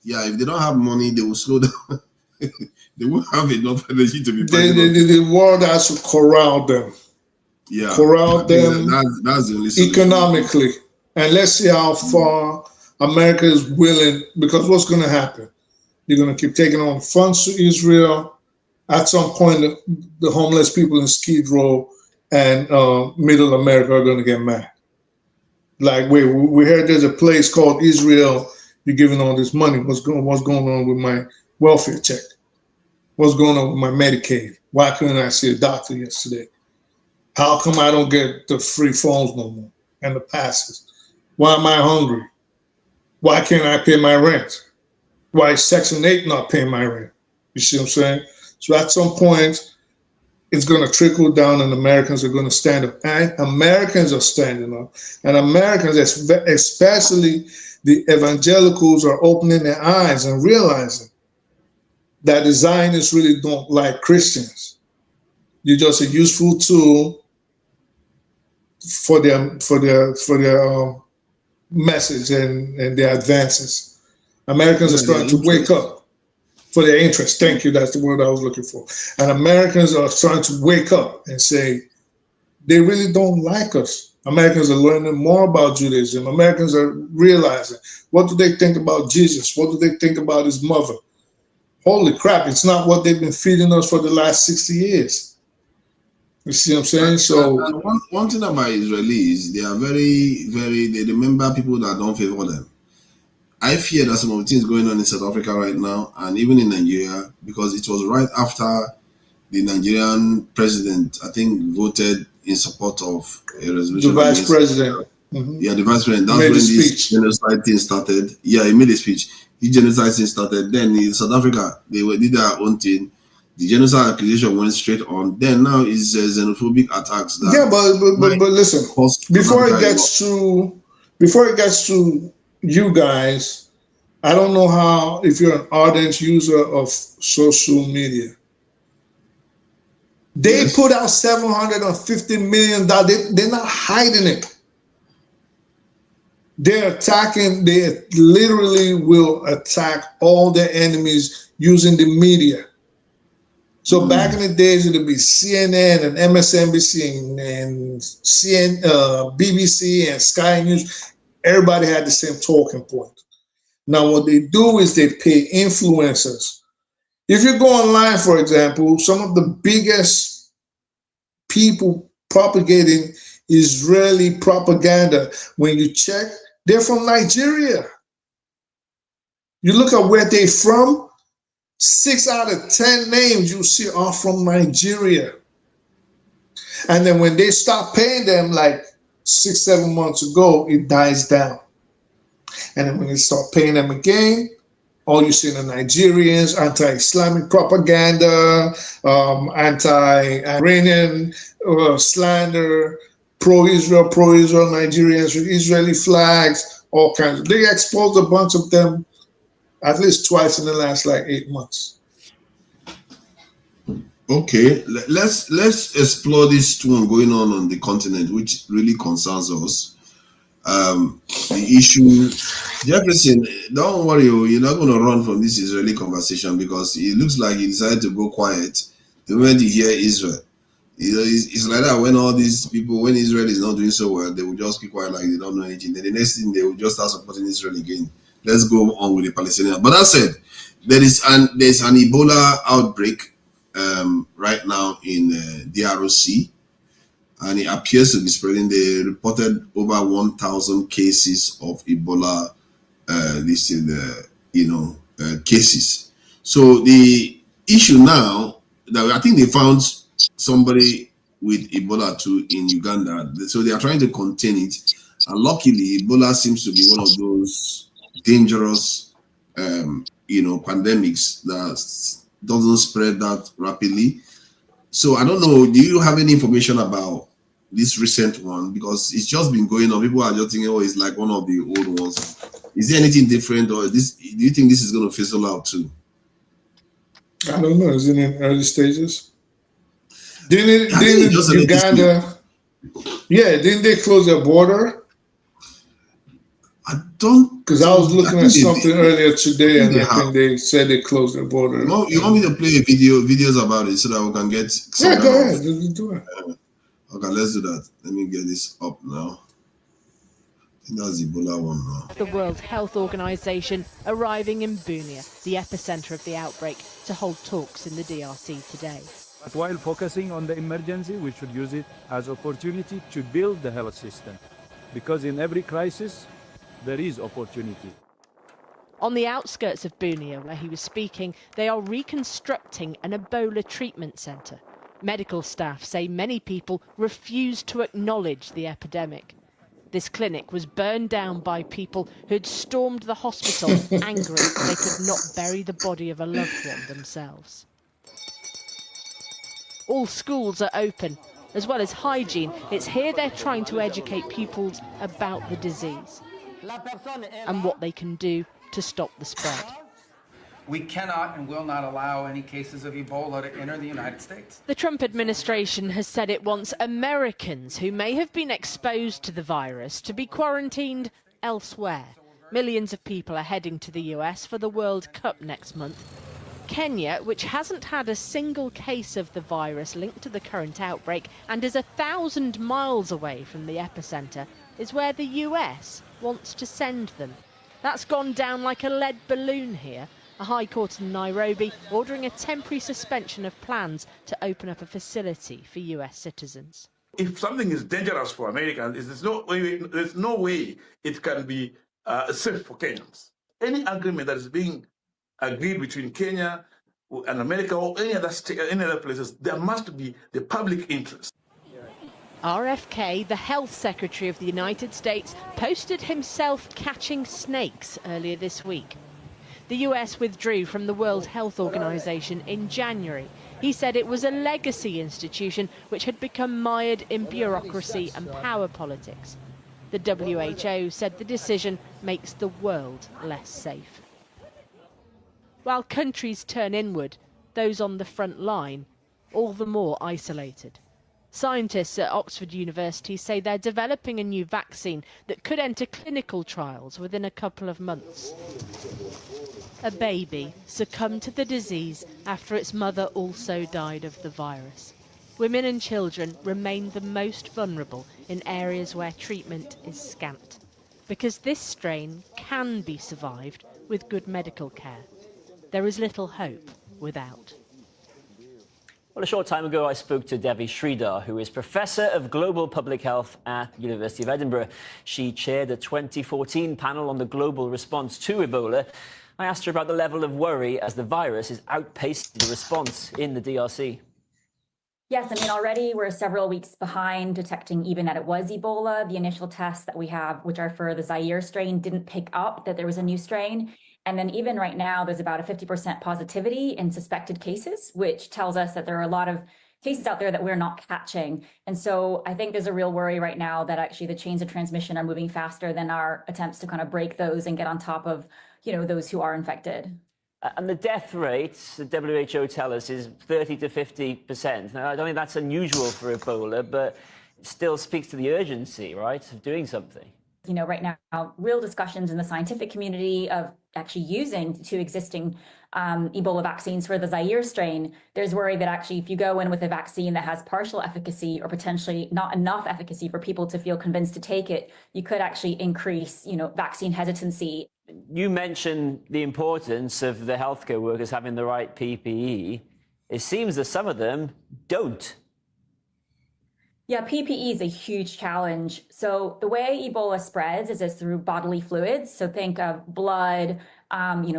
Yeah, if they don't have money, they will slow down. They won't have enough energy to be the world has to corral them. Yeah, corral them that's the only solution. Economically. And let's see how far America is willing, because what's going to happen? You're going to keep taking on funds to Israel. At some point, the homeless people in Skid Row and Middle America are going to get mad. Like, wait, we heard there's a place called Israel. You're giving all this money. What's going on with my welfare check? What's going on with my Medicaid? Why couldn't I see a doctor yesterday? How come I don't get the free phones no more and the passes? Why am I hungry? Why can't I pay my rent? Why is Section 8 not paying my rent? You see what I'm saying? So at some point, it's going to trickle down and Americans are going to stand up. And Americans are standing up. And Americans, especially the evangelicals, are opening their eyes and realizing that the Zionists really don't like Christians. You're just a useful tool for their message and their advances. Americans are starting to wake up for their interest. Thank you. That's the word I was looking for. And Americans are starting to wake up and say, they really don't like us. Americans are learning more about Judaism. Americans are realizing, what do they think about Jesus? What do they think about his mother? Holy crap, it's not what they've been feeding us for the last 60 years. You see what I'm saying? So one thing about Israelis, they are they remember people that don't favor them. I fear that some of the things going on in South Africa right now, and even in Nigeria, because it was right after the Nigerian president, I think, voted in support of a resolution. The vice president. Yeah, the vice president. That's when this genocide thing started. Yeah, he made a speech. The genocide thing started. Then in South Africa, they did their own thing. The genocide accusation went straight on. Then now is xenophobic attacks. Yeah, but listen. Before it gets to you guys, I don't know how, if you're an ardent user of social media. They put out $750 million. They're not hiding it. They're attacking. They literally will attack all their enemies using the media. So back in the days, it would be CNN and MSNBC and BBC and Sky News. Everybody had the same talking point. Now, what they do is they pay influencers. If you go online, for example, some of the biggest people propagating Israeli propaganda, when you check, they're from Nigeria. You look at where they're from, 6 out of 10 names you see are from Nigeria. And then when they stop paying them, like 6-7 months ago, it dies down. And then when they start paying them again, all you see are Nigerians, anti-Islamic propaganda, anti-Iranian slander, pro-Israel Nigerians with Israeli flags, all kinds of. They exposed a bunch of them at least twice in the last 8 months. Okay, let's explore this one going on the continent, which really concerns us. The issue, Jefferson, don't worry, you're not going to run from this Israeli conversation, because it looks like you decided to go quiet the moment you hear Israel. It's like that when all these people, when Israel is not doing so well, they will just keep quiet like they don't know anything. Then the next thing, they will just start supporting Israel again. Let's go on with the Palestinians. But that said, there's an Ebola outbreak right now in DRC. And it appears to be spreading. They reported over 1,000 cases of Ebola, cases. So the issue now, that I think they found somebody with Ebola too in Uganda. So they are trying to contain it. And luckily, Ebola seems to be one of those dangerous, pandemics that doesn't spread that rapidly. So I don't know, do you have any information about this recent one? Because it's just been going on. People are just thinking, it's like one of the old ones. Is there anything different, or do you think this is going to fizzle out too? I don't know. Is it in early stages? Didn't Uganda? Yeah, didn't they close their border? I don't. Because I was looking at something earlier today, and I think they said they closed their border. You want me to play videos about it so that we can get? Yeah, go ahead. Do it. Okay, let's do that. Let me get this up now. I think that's the Ebola one now. The World Health Organization arriving in Bunia, the epicenter of the outbreak, to hold talks in the DRC today. But while focusing on the emergency, we should use it as opportunity to build the health system. Because in every crisis, there is opportunity. On the outskirts of Bunia, where he was speaking, they are reconstructing an Ebola treatment center. Medical staff say many people refuse to acknowledge the epidemic. This clinic was burned down by people who'd stormed the hospital, angry they could not bury the body of a loved one themselves. All schools are open, as well as hygiene. It's here they're trying to educate pupils about the disease and what they can do to stop the spread. We cannot and will not allow any cases of Ebola to enter the United States. The Trump administration has said it wants Americans who may have been exposed to the virus to be quarantined elsewhere. Millions of people are heading to the US for the World Cup next month. Kenya, which hasn't had a single case of the virus linked to the current outbreak and is 1,000 miles away from the epicenter, is where the US wants to send them. That's gone down like a lead balloon here. A high court in Nairobi ordering a temporary suspension of plans to open up a facility for US citizens. If something is dangerous for Americans, there's no way it can be safe for Kenyans. Any agreement that is being agreed between Kenya and America or any other places, there must be the public interest. RFK, the health secretary of the United States, posted himself catching snakes earlier this week. The US withdrew from the World Health Organization in January. He said it was a legacy institution which had become mired in bureaucracy and power politics. The WHO said the decision makes the world less safe. While countries turn inward, those on the front line all the more isolated. Scientists at Oxford University say they're developing a new vaccine that could enter clinical trials within a couple of months. A baby succumbed to the disease after its mother also died of the virus. Women and children remain the most vulnerable in areas where treatment is scant, because this strain can be survived with good medical care. There is little hope without. Well, a short time ago, I spoke to Devi Sridhar, who is Professor of Global Public Health at the University of Edinburgh. She chaired a 2014 panel on the global response to Ebola. I asked her about the level of worry as the virus is outpacing the response in the DRC. Yes, I mean, already we're several weeks behind detecting even that it was Ebola. The initial tests that we have, which are for the Zaire strain, didn't pick up that there was a new strain. And then even right now, there's about a 50% positivity in suspected cases, which tells us that there are a lot of cases out there that we're not catching. And so I think there's a real worry right now that actually the chains of transmission are moving faster than our attempts to kind of break those and get on top of, those who are infected. And the death rate, the WHO tell us, is 30 to 50%. Now, I don't think that's unusual for Ebola, but it still speaks to the urgency, right, of doing something. Right now, real discussions in the scientific community of actually using two existing Ebola vaccines for the Zaire strain. There's worry that actually if you go in with a vaccine that has partial efficacy or potentially not enough efficacy for people to feel convinced to take it, you could actually increase, vaccine hesitancy. You mentioned the importance of the healthcare workers having the right PPE. It seems that some of them don't. Yeah, PPE is a huge challenge. So the way Ebola spreads is through bodily fluids. So think of blood,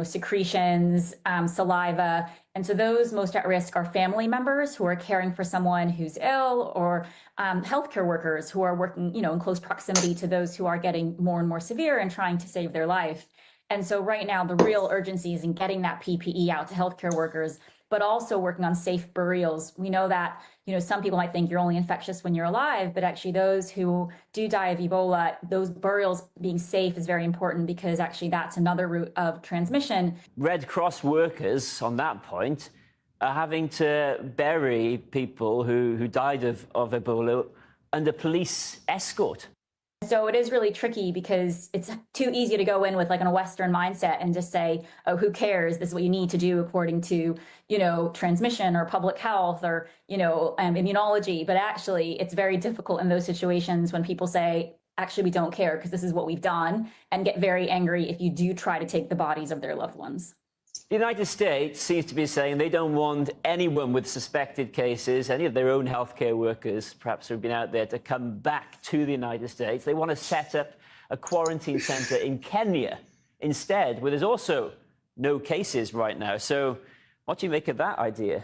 secretions, saliva. And so those most at risk are family members who are caring for someone who's ill, or healthcare workers who are working, in close proximity to those who are getting more and more severe and trying to save their life. And so right now, the real urgency is in getting that PPE out to healthcare workers, but also working on safe burials. We know that, some people might think you're only infectious when you're alive, but actually those who do die of Ebola, those burials being safe is very important, because actually that's another route of transmission. Red Cross workers, on that point, are having to bury people who died of Ebola under police escort. So it is really tricky, because it's too easy to go in with a Western mindset and just say, oh, who cares? This is what you need to do according to, transmission or public health or, immunology. But actually, it's very difficult in those situations when people say, actually, we don't care because this is what we've done, and get very angry if you do try to take the bodies of their loved ones. The United States seems to be saying they don't want anyone with suspected cases, any of their own healthcare workers, perhaps who've been out there, to come back to the United States. They want to set up a quarantine center in Kenya instead, where there's also no cases right now. So what do you make of that idea?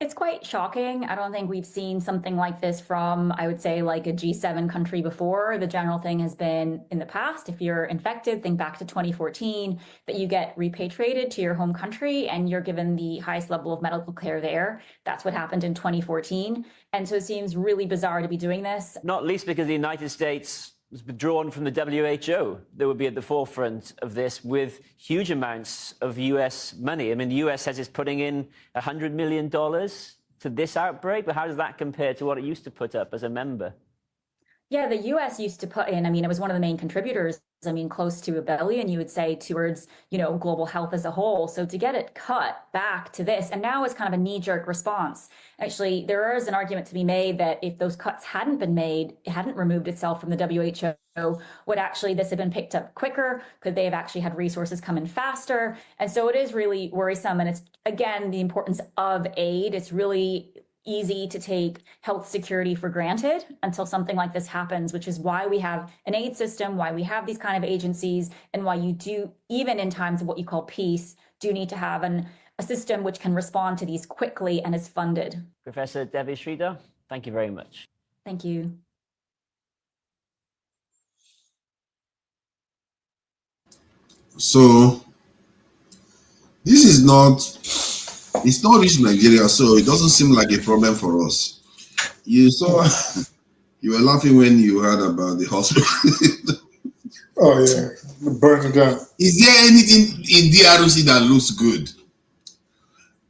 It's quite shocking. I don't think we've seen something like this from, I would say, like a G7 country before. The general thing has been in the past, if you're infected, think back to 2014, that you get repatriated to your home country and you're given the highest level of medical care there. That's what happened in 2014. And so it seems really bizarre to be doing this. Not least because the United States was withdrawn from the WHO that would be at the forefront of this with huge amounts of US money. I mean, the US says it's putting in $100 million to this outbreak, but how does that compare to what it used to put up as a member? Yeah, the US used to put in, I mean, it was one of the main contributors, I mean, close to $1 billion, you would say, towards, you know, global health as a whole. So to get it cut back to this, and now it's kind of a knee-jerk response. Actually, there is an argument to be made that if those cuts hadn't been made, it hadn't removed itself from the WHO, would actually this have been picked up quicker? Could they have actually had resources come in faster? And so it is really worrisome. And it's, again, the importance of aid. It's really easy to take health security for granted until something like this happens, which is why we have an aid system, why we have these kind of agencies, and why you do, even in times of what you call peace, do need to have a system which can respond to these quickly and is funded. Professor Devi Sridhar, thank you very much. Thank you. So this is not, it's not reached Nigeria, so it doesn't seem like a problem for us. You saw, you were laughing when you heard about the hospital. Oh yeah, burning down. Is there anything in DRC that looks good?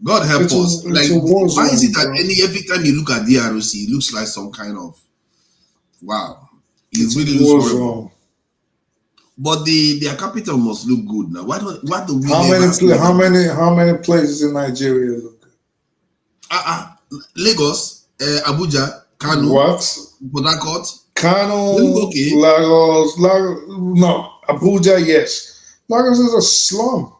God help us. Like, why is it that every time you look at DRC, it looks like some kind of, wow, it really looks horrible. But their capital must look good now. Why do we? How many places in Nigeria look good? Lagos, Abuja, Kano. What? Port Harcourt. Kano, okay. Lagos, no, Abuja, yes. Lagos is a slum.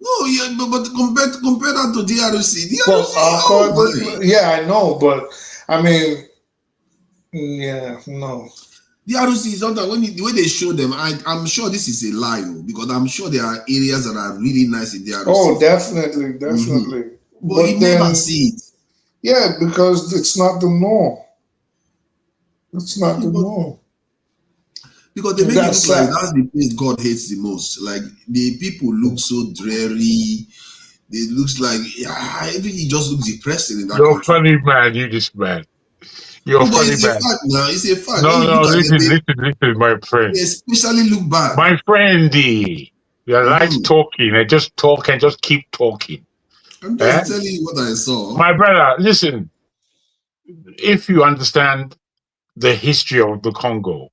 No, yeah, but compare that to DRC. Well, yeah, I know, but I mean, yeah, no. DRC is not that the way they show them. I'm sure this is a lie, because I'm sure there are areas that are really nice in DRC. Oh, definitely. But you never see it. Yeah, because it's not the norm. It's not the norm. Because they make it look like that's the place God hates the most. Like, the people look so dreary. It looks like everything just looks depressing in that You're country. funny, man. You just man. You're funny, It's man. a fact now. It's a fact. No, listen, my friend. They especially look bad. My friendy, you like talking and just talk and just keep talking. I'm just telling you what I saw. My brother, listen. If you understand the history of the Congo,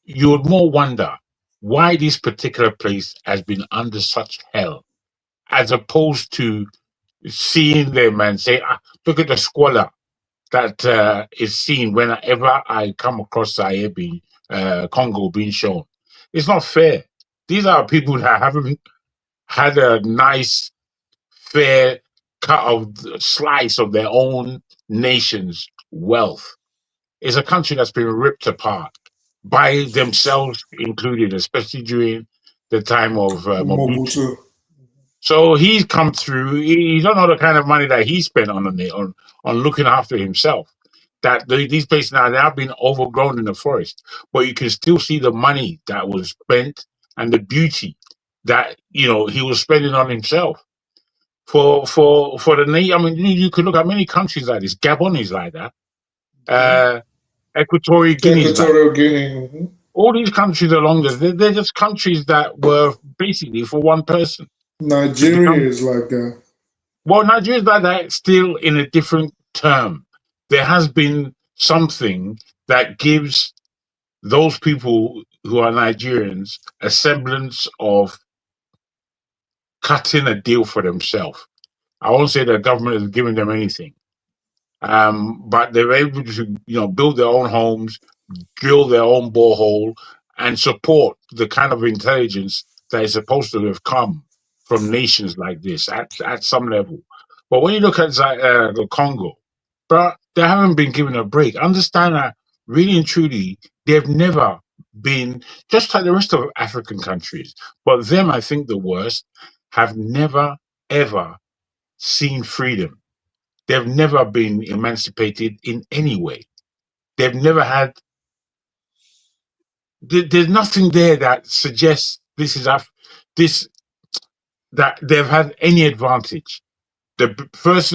you would more wonder why this particular place has been under such hell, as opposed to seeing them and say, look at the squalor that is seen whenever I come across Congo being shown. It's not fair. These are people that haven't had a nice, fair cut of slice of their own nation's wealth. It's a country that's been ripped apart by themselves included, especially during the time of Mobutu. So he's come through. You don't know the kind of money that he spent on looking after himself. That these places now, they have been overgrown in the forest, but you can still see the money that was spent and the beauty that he was spending on himself. For the nation. I mean, you could look at many countries like this. Gabon is like that. Equatorial Guinea. All these countries along there, they're just countries that were basically for one person. Nigeria is like that. Well, Nigeria is like that still in a different term. There has been something that gives those people who are Nigerians a semblance of cutting a deal for themselves. I won't say the government is giving them anything. But they're able to, build their own homes, drill their own borehole, and support the kind of intelligence that is supposed to have come from nations like this at some level. But when you look at the Congo, but they haven't been given a break. Understand that really and truly, they've never been, just like the rest of African countries, but them, I think the worst, have never, ever seen freedom. They've never been emancipated in any way. They've never had. There's nothing there that suggests that they've had any advantage. The first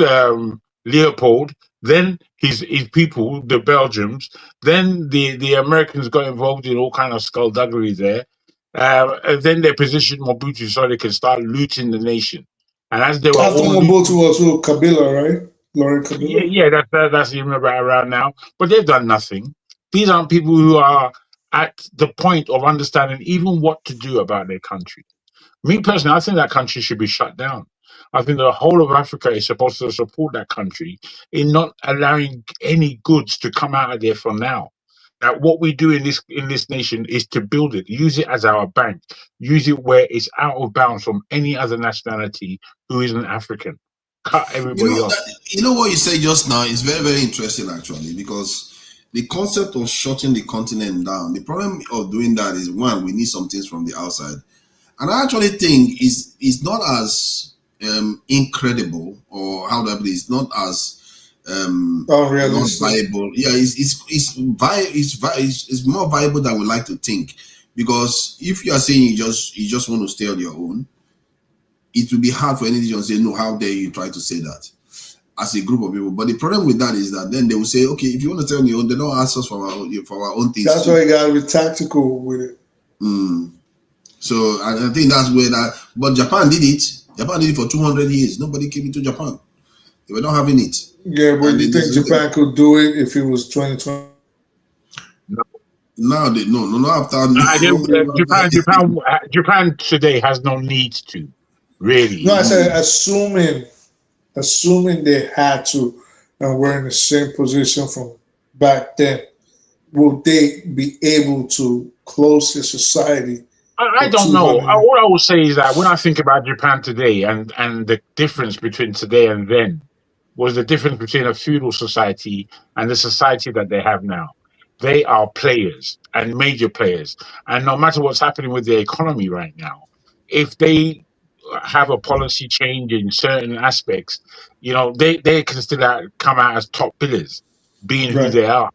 Leopold Then his people, the Belgians, then the Americans got involved in all kind of skullduggery there. And then they positioned Mobutu so they can start looting the nation. And as they were After all Mobutu was who? Kabila, right? Laurent Kabila? yeah, that's even around now. But they've done nothing. These aren't people who are at the point of understanding even what to do about their country. Me personally, I think that country should be shut down. I think the whole of Africa is supposed to support that country in not allowing any goods to come out of there from now. That what we do in this nation is to build it, use it as our bank, use it where it's out of bounds from any other nationality who isn't African. Cut everybody off. You know what you said just now is very, very interesting actually, because the concept of shutting the continent down, the problem of doing that is, one, we need some things from the outside. And I actually think it's not as incredible, or how do I put it? It's not as not viable. Yeah, it's more viable than we like to think. Because if you are saying you just want to stay on your own, it will be hard for anyone to say, no, how dare you try to say that as a group of people. But the problem with that is that then they will say, okay, if you want to stay on your own, they don't ask us for our own things. That's why you got to be tactical with it. So I think that's where that. But Japan did it. Japan did it for 200 years. Nobody came into Japan. They were not having it. Yeah, but you think Japan could do it if it was 2020? No. Not after. Japan today has no need to, really. No, I said assuming they had to, and we're in the same position from back then, will they be able to close the society? I don't know. All I will say is that when I think about Japan today and the difference between today and then was the difference between a feudal society and the society that they have now. They are players and major players. And no matter what's happening with the economy right now, if they have a policy change in certain aspects, they can still come out as top billers, being who they are.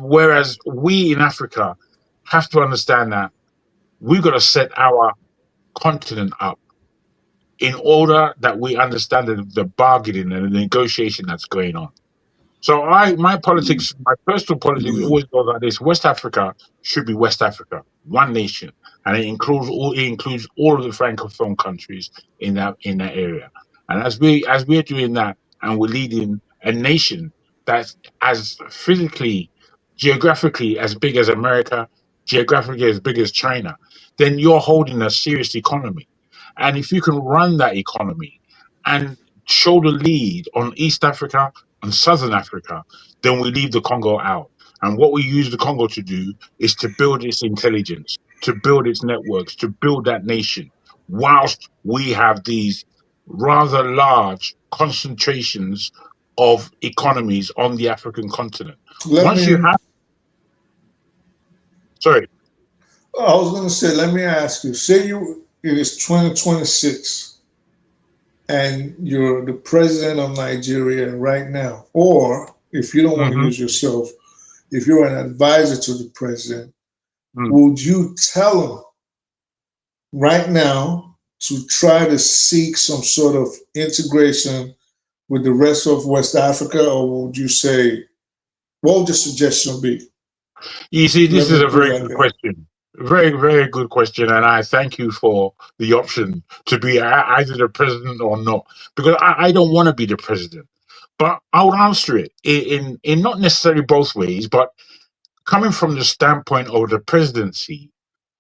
Whereas we in Africa have to understand that we've got to set our continent up in order that we understand the bargaining and the negotiation that's going on. So my personal politics always goes like this: West Africa should be West Africa, one nation, and it includes all of the francophone countries in that area. And as we're doing that, and we're leading a nation that's as physically, geographically as big as America, geographically as big as China, then you're holding a serious economy. And if you can run that economy and show the lead on East Africa and Southern Africa, then we leave the Congo out. And what we use the Congo to do is to build its intelligence, to build its networks, to build that nation, whilst we have these rather large concentrations of economies on the African continent. Sorry. I was going to say, let me ask you, it is 2026 and you're the president of Nigeria right now, or if you don't want to use yourself, if you're an advisor to the president, would you tell him right now to try to seek some sort of integration with the rest of West Africa, or would you say, what would your suggestion be? You see, this is a very good question. Very, very good question, and I thank you for the option to be either the president or not, because I don't want to be the president. But I would answer it in not necessarily both ways, but coming from the standpoint of the presidency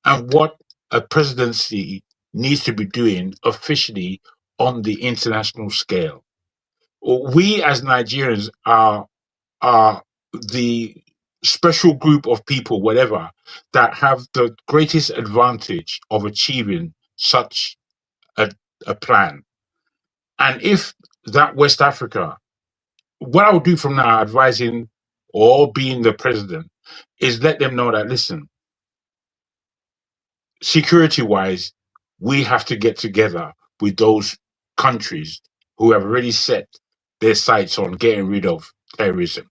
and what a presidency needs to be doing officially on the international scale. We as Nigerians are the special group of people, whatever, that have the greatest advantage of achieving such a plan. And if that West Africa, what I would do from now, advising or being the president, is let them know that, listen, security-wise, we have to get together with those countries who have already set their sights on getting rid of terrorism.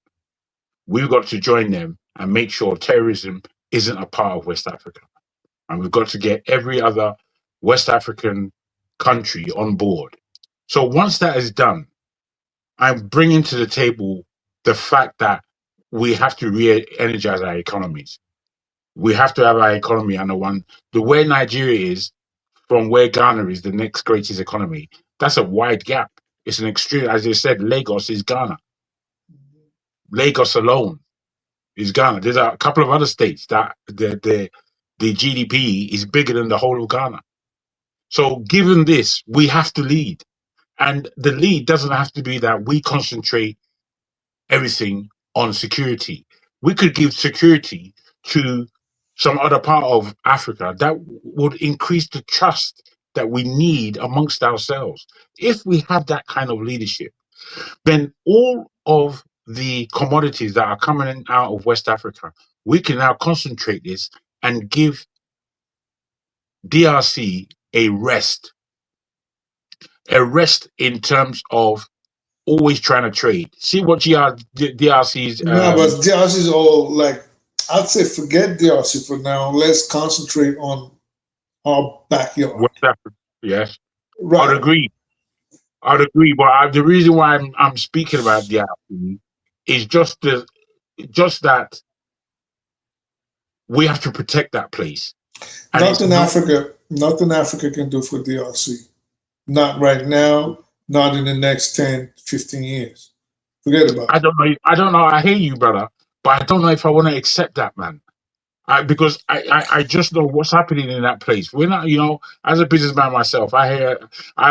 We've got to join them and make sure terrorism isn't a part of West Africa. And we've got to get every other West African country on board. So once that is done, I'm bringing to the table the fact that we have to re-energize our economies. We have to have our economy under one. The way Nigeria is, from where Ghana is, the next greatest economy, that's a wide gap. It's an extreme, as you said, Lagos is Ghana. Lagos alone is Ghana. There's a couple of other states that the GDP is bigger than the whole of Ghana. So given this, we have to lead. And the lead doesn't have to be that we concentrate everything on security. We could give security to some other part of Africa that would increase the trust that we need amongst ourselves. If we have that kind of leadership, then all of the commodities that are coming out of West Africa, we can now concentrate this and give DRC a rest in terms of always trying to trade. See what DRC's... No, but DRC is all like, I'd say forget DRC for now. Let's concentrate on our backyard. West Africa, yes. Right. I'd agree. But the reason why I'm speaking about DRC is just that we have to protect that place. And Nothing Africa can do for DRC. Not right now, not in the next 10, 15 years. Forget about it. I don't know. I hear you, brother, but I don't know if I want to accept that, man. Because I just know what's happening in that place. We're not, as a businessman myself, I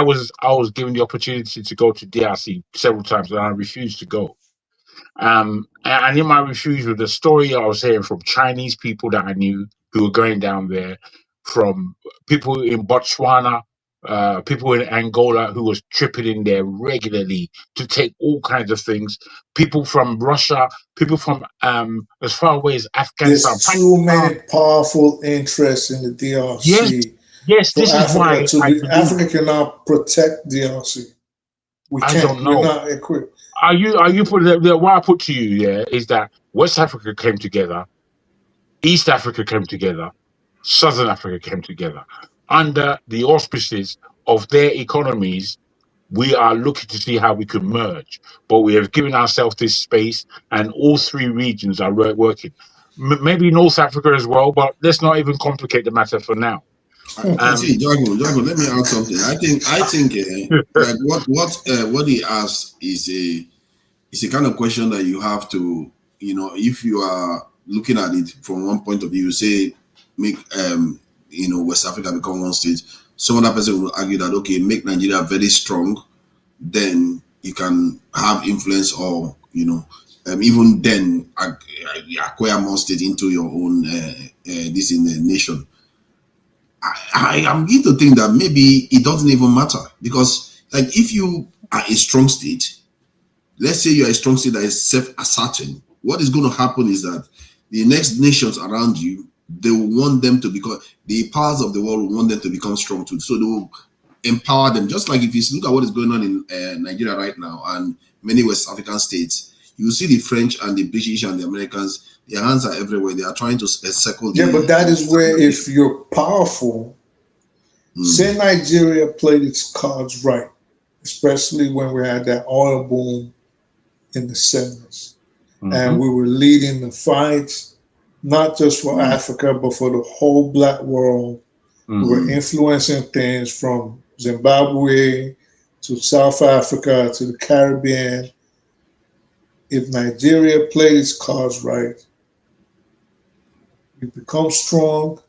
was given the opportunity to go to DRC several times and I refused to go. And in my refusal, the story I was hearing from Chinese people that I knew who were going down there, from people in Botswana, people in Angola who was tripping in there regularly to take all kinds of things, people from Russia, people from as far away as Afghanistan. There's too many powerful interests in the DRC. Yes, this is why Africa cannot protect DRC. We can't. I don't know. We're not equipped. Are you what I put to you is that West Africa came together, East Africa came together, Southern Africa came together. Under the auspices of their economies, we are looking to see how we can merge. But we have given ourselves this space, and all three regions are working. Maybe North Africa as well, but let's not even complicate the matter for now. See, Jago, let me add something. I think like what he asked is a kind of question that you have to, if you are looking at it from one point of view, you say make West Africa become one state. Some other person will argue that okay, make Nigeria very strong, then you can have influence, or even then acquire more states into your own this in the nation. I am going to think that maybe it doesn't even matter, because like if you are a strong state, let's say you're a strong state that is self-asserting, what is going to happen is that the next nations around you, they will want them to become, the powers of the world will want them to become strong too. So they will empower them. Just like if you look at what is going on in Nigeria right now and many West African states, you see the French and the British and the Americans, their hands are everywhere. They are trying to circle. Yeah, but that is where if you're powerful, say Nigeria played its cards right, especially when we had that oil boom in the 70s. And we were leading the fights, not just for Africa, but for the whole Black world. We were influencing things from Zimbabwe to South Africa to the Caribbean. If Nigeria played its cards right, you become strong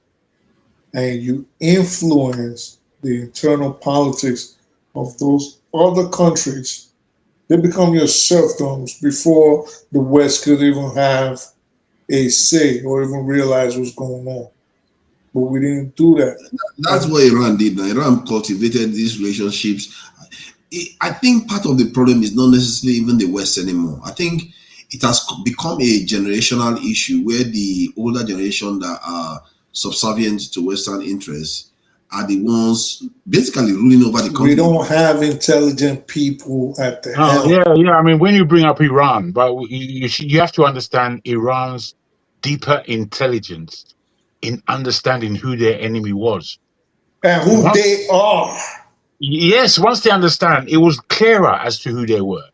and you influence the internal politics of those other countries. They become your serfdoms before the West could even have a say or even realize what's going on. But we didn't do that. That's what Iran did. Now, Iran cultivated these relationships. I think part of the problem is not necessarily even the West anymore. I think it has become a generational issue where the older generation that are subservient to Western interests are the ones basically ruling over the country. We don't have intelligent people at the helm. Yeah. I mean, when you bring up Iran, but you have to understand Iran's deeper intelligence in understanding who their enemy was. And who they are. Yes, once they understand, it was clearer as to who they were.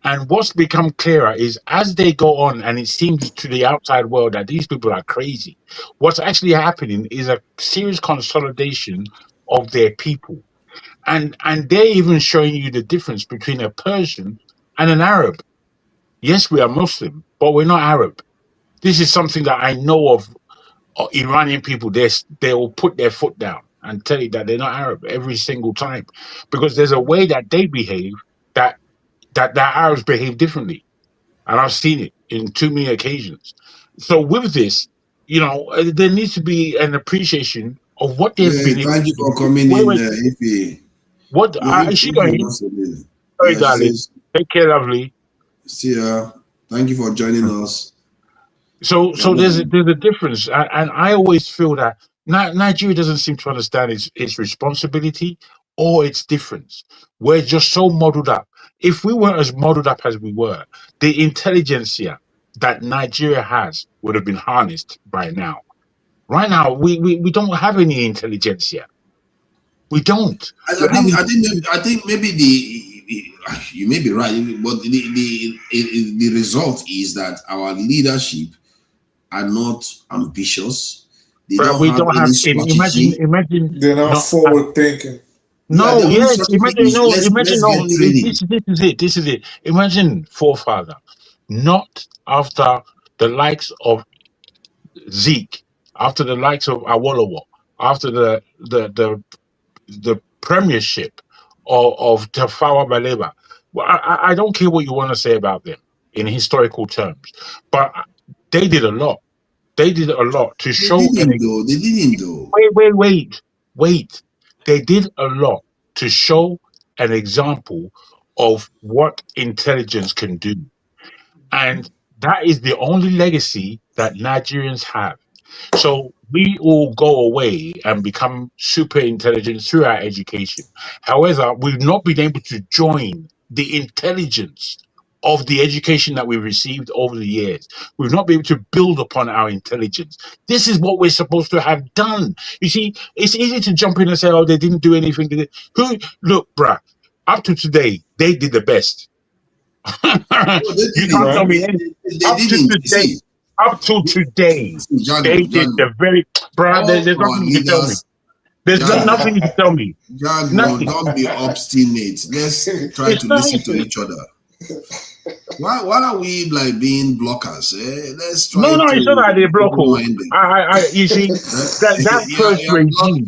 And what's become clearer is as they go on, and it seems to the outside world that these people are crazy, what's actually happening is a serious consolidation of their people. And they're even showing you the difference between a Persian and an Arab. Yes, we are Muslim, but we're not Arab. This is something that I know of Iranian people. They will put their foot down and tell you that they're not Arab every single time, because there's a way that they behave that Arabs behave differently. And I've seen it in too many occasions. So with this, there needs to be an appreciation of what they've been able Thank you for coming in, Ife. What is she going? Sorry, darling. Take care, lovely. See ya. Thank you for joining us. So there's a difference, and I always feel that Nigeria doesn't seem to understand its responsibility or its difference. We're just so muddled up. If we weren't as muddled up as we were, the intelligentsia that Nigeria has would have been harnessed by now. Right now, we don't have any intelligentsia. We don't. I think maybe you may be right, but the result is that our leadership are not ambitious. They don't have any strategy. Imagine they're not forward thinking. No, yes. This is it. Imagine, forefather, not after the likes of Zeke, after the likes of Awolowo, after the premiership of Tafawa Balewa. Well, I don't care what you want to say about them in historical terms, but they did a lot. They did a lot to show. They didn't though. Wait. They did a lot to show an example of what intelligence can do. And that is the only legacy that Nigerians have. So we all go away and become super intelligent through our education. However, we've not been able to join the intelligence of the education that we've received over the years. We've not been able to build upon our intelligence. This is what we're supposed to have done. You see, it's easy to jump in and say, oh, they didn't do anything. Look, bruh, up to today, they did the best. You can't tell me anything. Up to today, they did the very... Bruh, there's nothing you can tell me. There's nothing you can tell me. Don't be obstinate. Let's try to listen to each other. Why are we like being blockers? Let's try. No, it's not that they block. You see that first regime.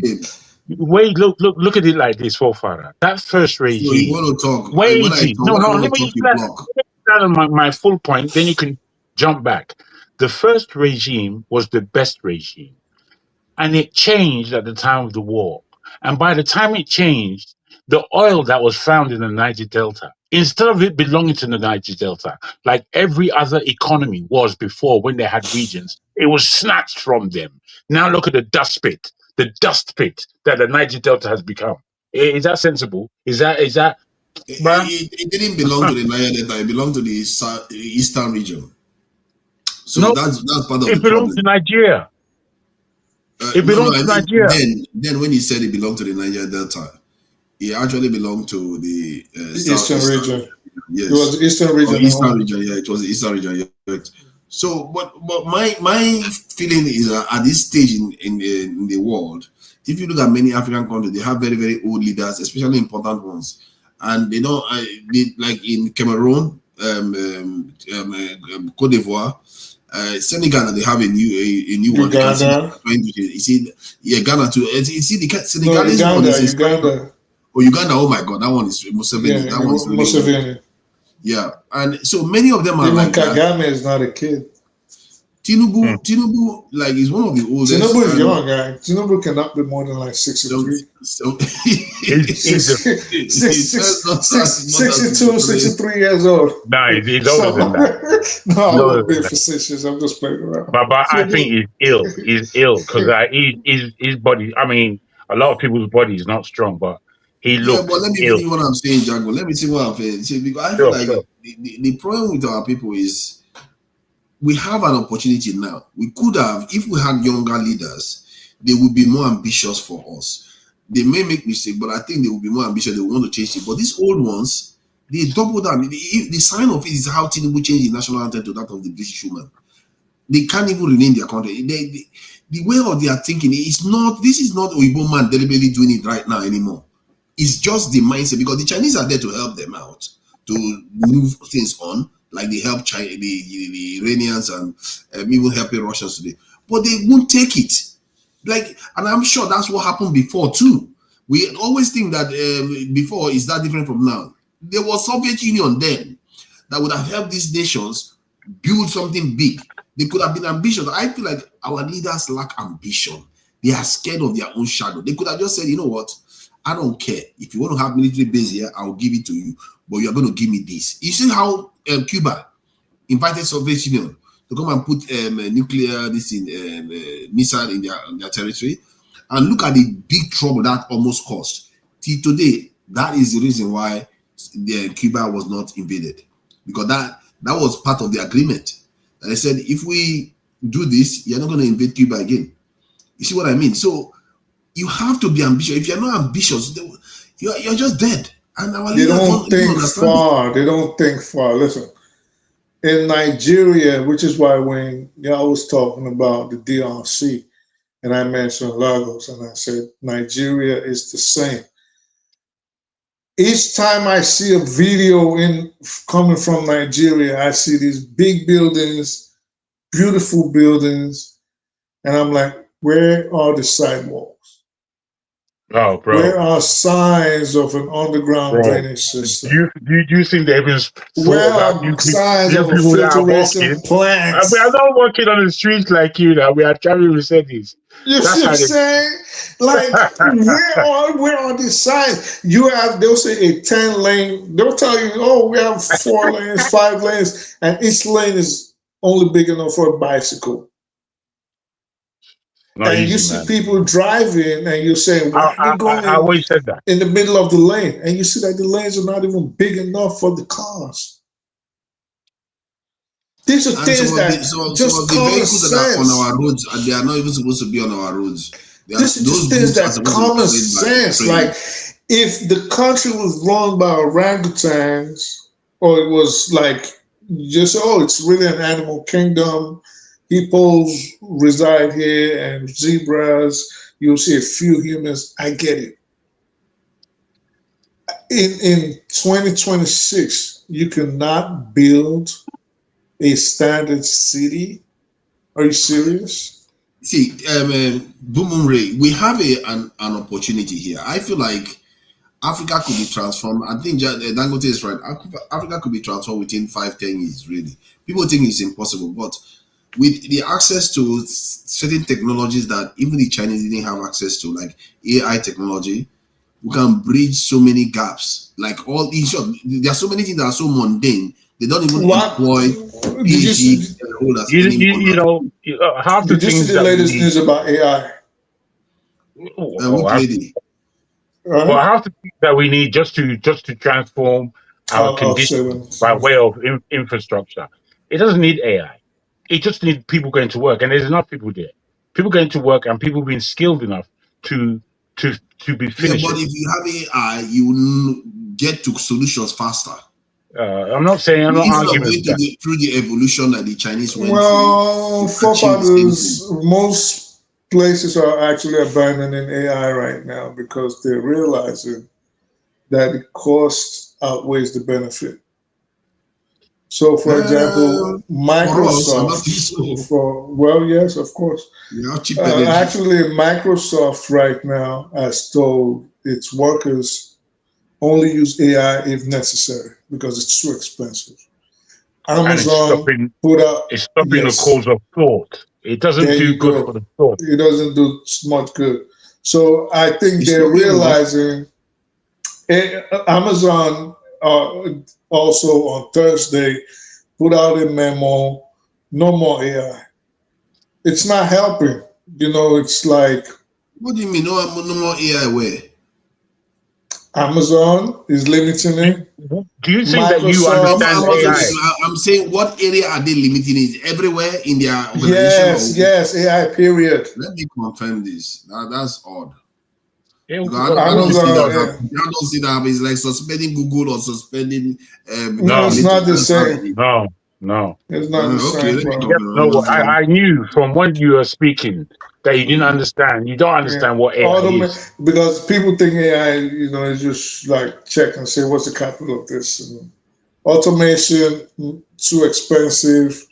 Wait, look at it like this, forefather. That first regime. So you want to talk? Let me stand on my full point. Then you can jump back. The first regime was the best regime, and it changed at the time of the war. And by the time it changed, the oil that was found in the Niger Delta, instead of it belonging to the Niger Delta, like every other economy was before when they had regions, it was snatched from them. Now look at the dust pit that the Niger Delta has become. Is that sensible? Is that? It didn't belong to the Niger Delta. It belonged to the eastern region. So that's part of it. It belongs to Nigeria. It belongs to Nigeria. Then when he said it belonged to the Niger Delta, it actually belonged to the eastern region. Yes, it was the eastern region. Eastern region, yeah, it was the eastern region. Yeah. So, but my feeling is that at this stage in the world, if you look at many African countries, they have very, very old leaders, especially important ones, and they don't like in Cameroon, Cote d'Ivoire. Senegal, they have a new one. Uganda. You see, yeah, Ghana too. You see, the Senegalese Uganda. Oh, Uganda! Oh my God, that one is Museveni. Yeah, that one is really Museveni. Yeah, and so many of them are even like Kagame that. is not a kid. Tinubu, like is one of the oldest. Tinubu is young, guy. Tinubu cannot be more than like 63. 62, 63 years old. No, he's older than that. No, I'm not being facetious. I'm just playing around. But I think he's ill. He's ill because his body. I mean, a lot of people's body is not strong, but he looks. Yeah, but let me see what I'm saying, Django. Let me see what I'm saying. See, because I feel like the problem with our people is we have an opportunity now. We could have, if we had younger leaders, they would be more ambitious for us. They may make mistakes, but I think they will be more ambitious. They want to change it. But these old ones, They double down. The sign of it is how Tinubu changed the national anthem to that of the British woman. They can't even rename their country. The way of their thinking is not, this is not Oyibo man deliberately doing it right now anymore. It's just the mindset, because the Chinese are there to help them out, to move things on, like they help China, the Iranians, and even helping Russians today. But they won't take it. Like, and I'm sure that's what happened before too. We always think that before is that different from now. There was Soviet Union then that would have helped these nations build something big. They could have been ambitious. I feel like our leaders lack ambition. They are scared of their own shadow. They could have just said, you know what? I don't care. If you want to have military base here, I'll give it to you. But you're going to give me this. You see how Cuba invited Soviet Union to come and put nuclear missile in their territory? And look at the big trouble that almost caused. Till today, that is the reason why Cuba was not invaded. Because that was part of the agreement. And they said, if we do this, you're not going to invade Cuba again. You see what I mean? So you have to be ambitious. If you're not ambitious, you're just dead. And our they don't think far. They don't think far. Listen, in Nigeria, which is why when y'all was talking about the DRC, and I mentioned Lagos, and I said Nigeria is the same. Each time I see a video coming from Nigeria, I see these big buildings, beautiful buildings, and I'm like, where are the sidewalks? Oh, bro. Where are signs of an underground drainage system? Do you think they even where are signs of a filtration plant? I mean, I'm not walking on the streets like you now. We are traveling with cities. You see what I'm saying? Like, where are these signs? They'll say a 10-lane. They'll tell you, oh, we have 4 lanes, 5 lanes, and each lane is only big enough for a bicycle. And you see people driving, and you say, why are they going I always said that. In the middle of the lane? And you see that the lanes are not even big enough for the cars. These are things that just common sense. That are on our roads, and they are not even supposed to be on our roads. This is just things that common sense. Like, if the country was run by orangutans, or it was like, just, oh, it's really an animal kingdom, hippos reside here, and zebras, you'll see a few humans, I get it. In 2026, you cannot build a standard city. Are you serious? See, Bumumre, we have an opportunity here. I feel like Africa could be transformed. I think Dangote is right. Africa could be transformed within 5-10 years, really. People think it's impossible, but with the access to certain technologies that even the Chinese didn't have access to, like AI technology, we can bridge so many gaps. Like all in short, there are so many things that are so mundane. They don't even employ PhD holders. Half the things. Did you see the latest news about AI? Well, half the things that we need just to transform our conditions by way of infrastructure. It doesn't need AI. It just needs people going to work, and there's enough people there. People going to work, and people being skilled enough to be finished. Yeah, but if you have AI, you will get to solutions faster. I'm not saying I'm not arguing through the evolution that the Chinese went through. Forefathers, most places are actually abandoning AI right now because they're realizing that the cost outweighs the benefit. So, for example, Microsoft. Yes, of course. Actually, Microsoft right now has told its workers only use AI if necessary because it's too expensive. Amazon it's stopping the cause of thought. It doesn't do good for the thought. It doesn't do much good. So I think they're realizing. Amazon also on Thursday put out a memo: no more AI. It's not helping. It's like. What do you mean? No more AI where? Amazon is limiting it. Do you think that you understand AI? I'm saying, what area are they limiting it? Everywhere in their organization? Yes, AI, period. Let me confirm this. That's odd. I don't see that. I don't see that. It's like suspending Google or suspending. No, it's not the same. No. It's not the same. No, I knew from when you were speaking that you didn't understand. You don't understand what AI is. Because people think AI, is just like check and say what's the capital of this. And automation too expensive.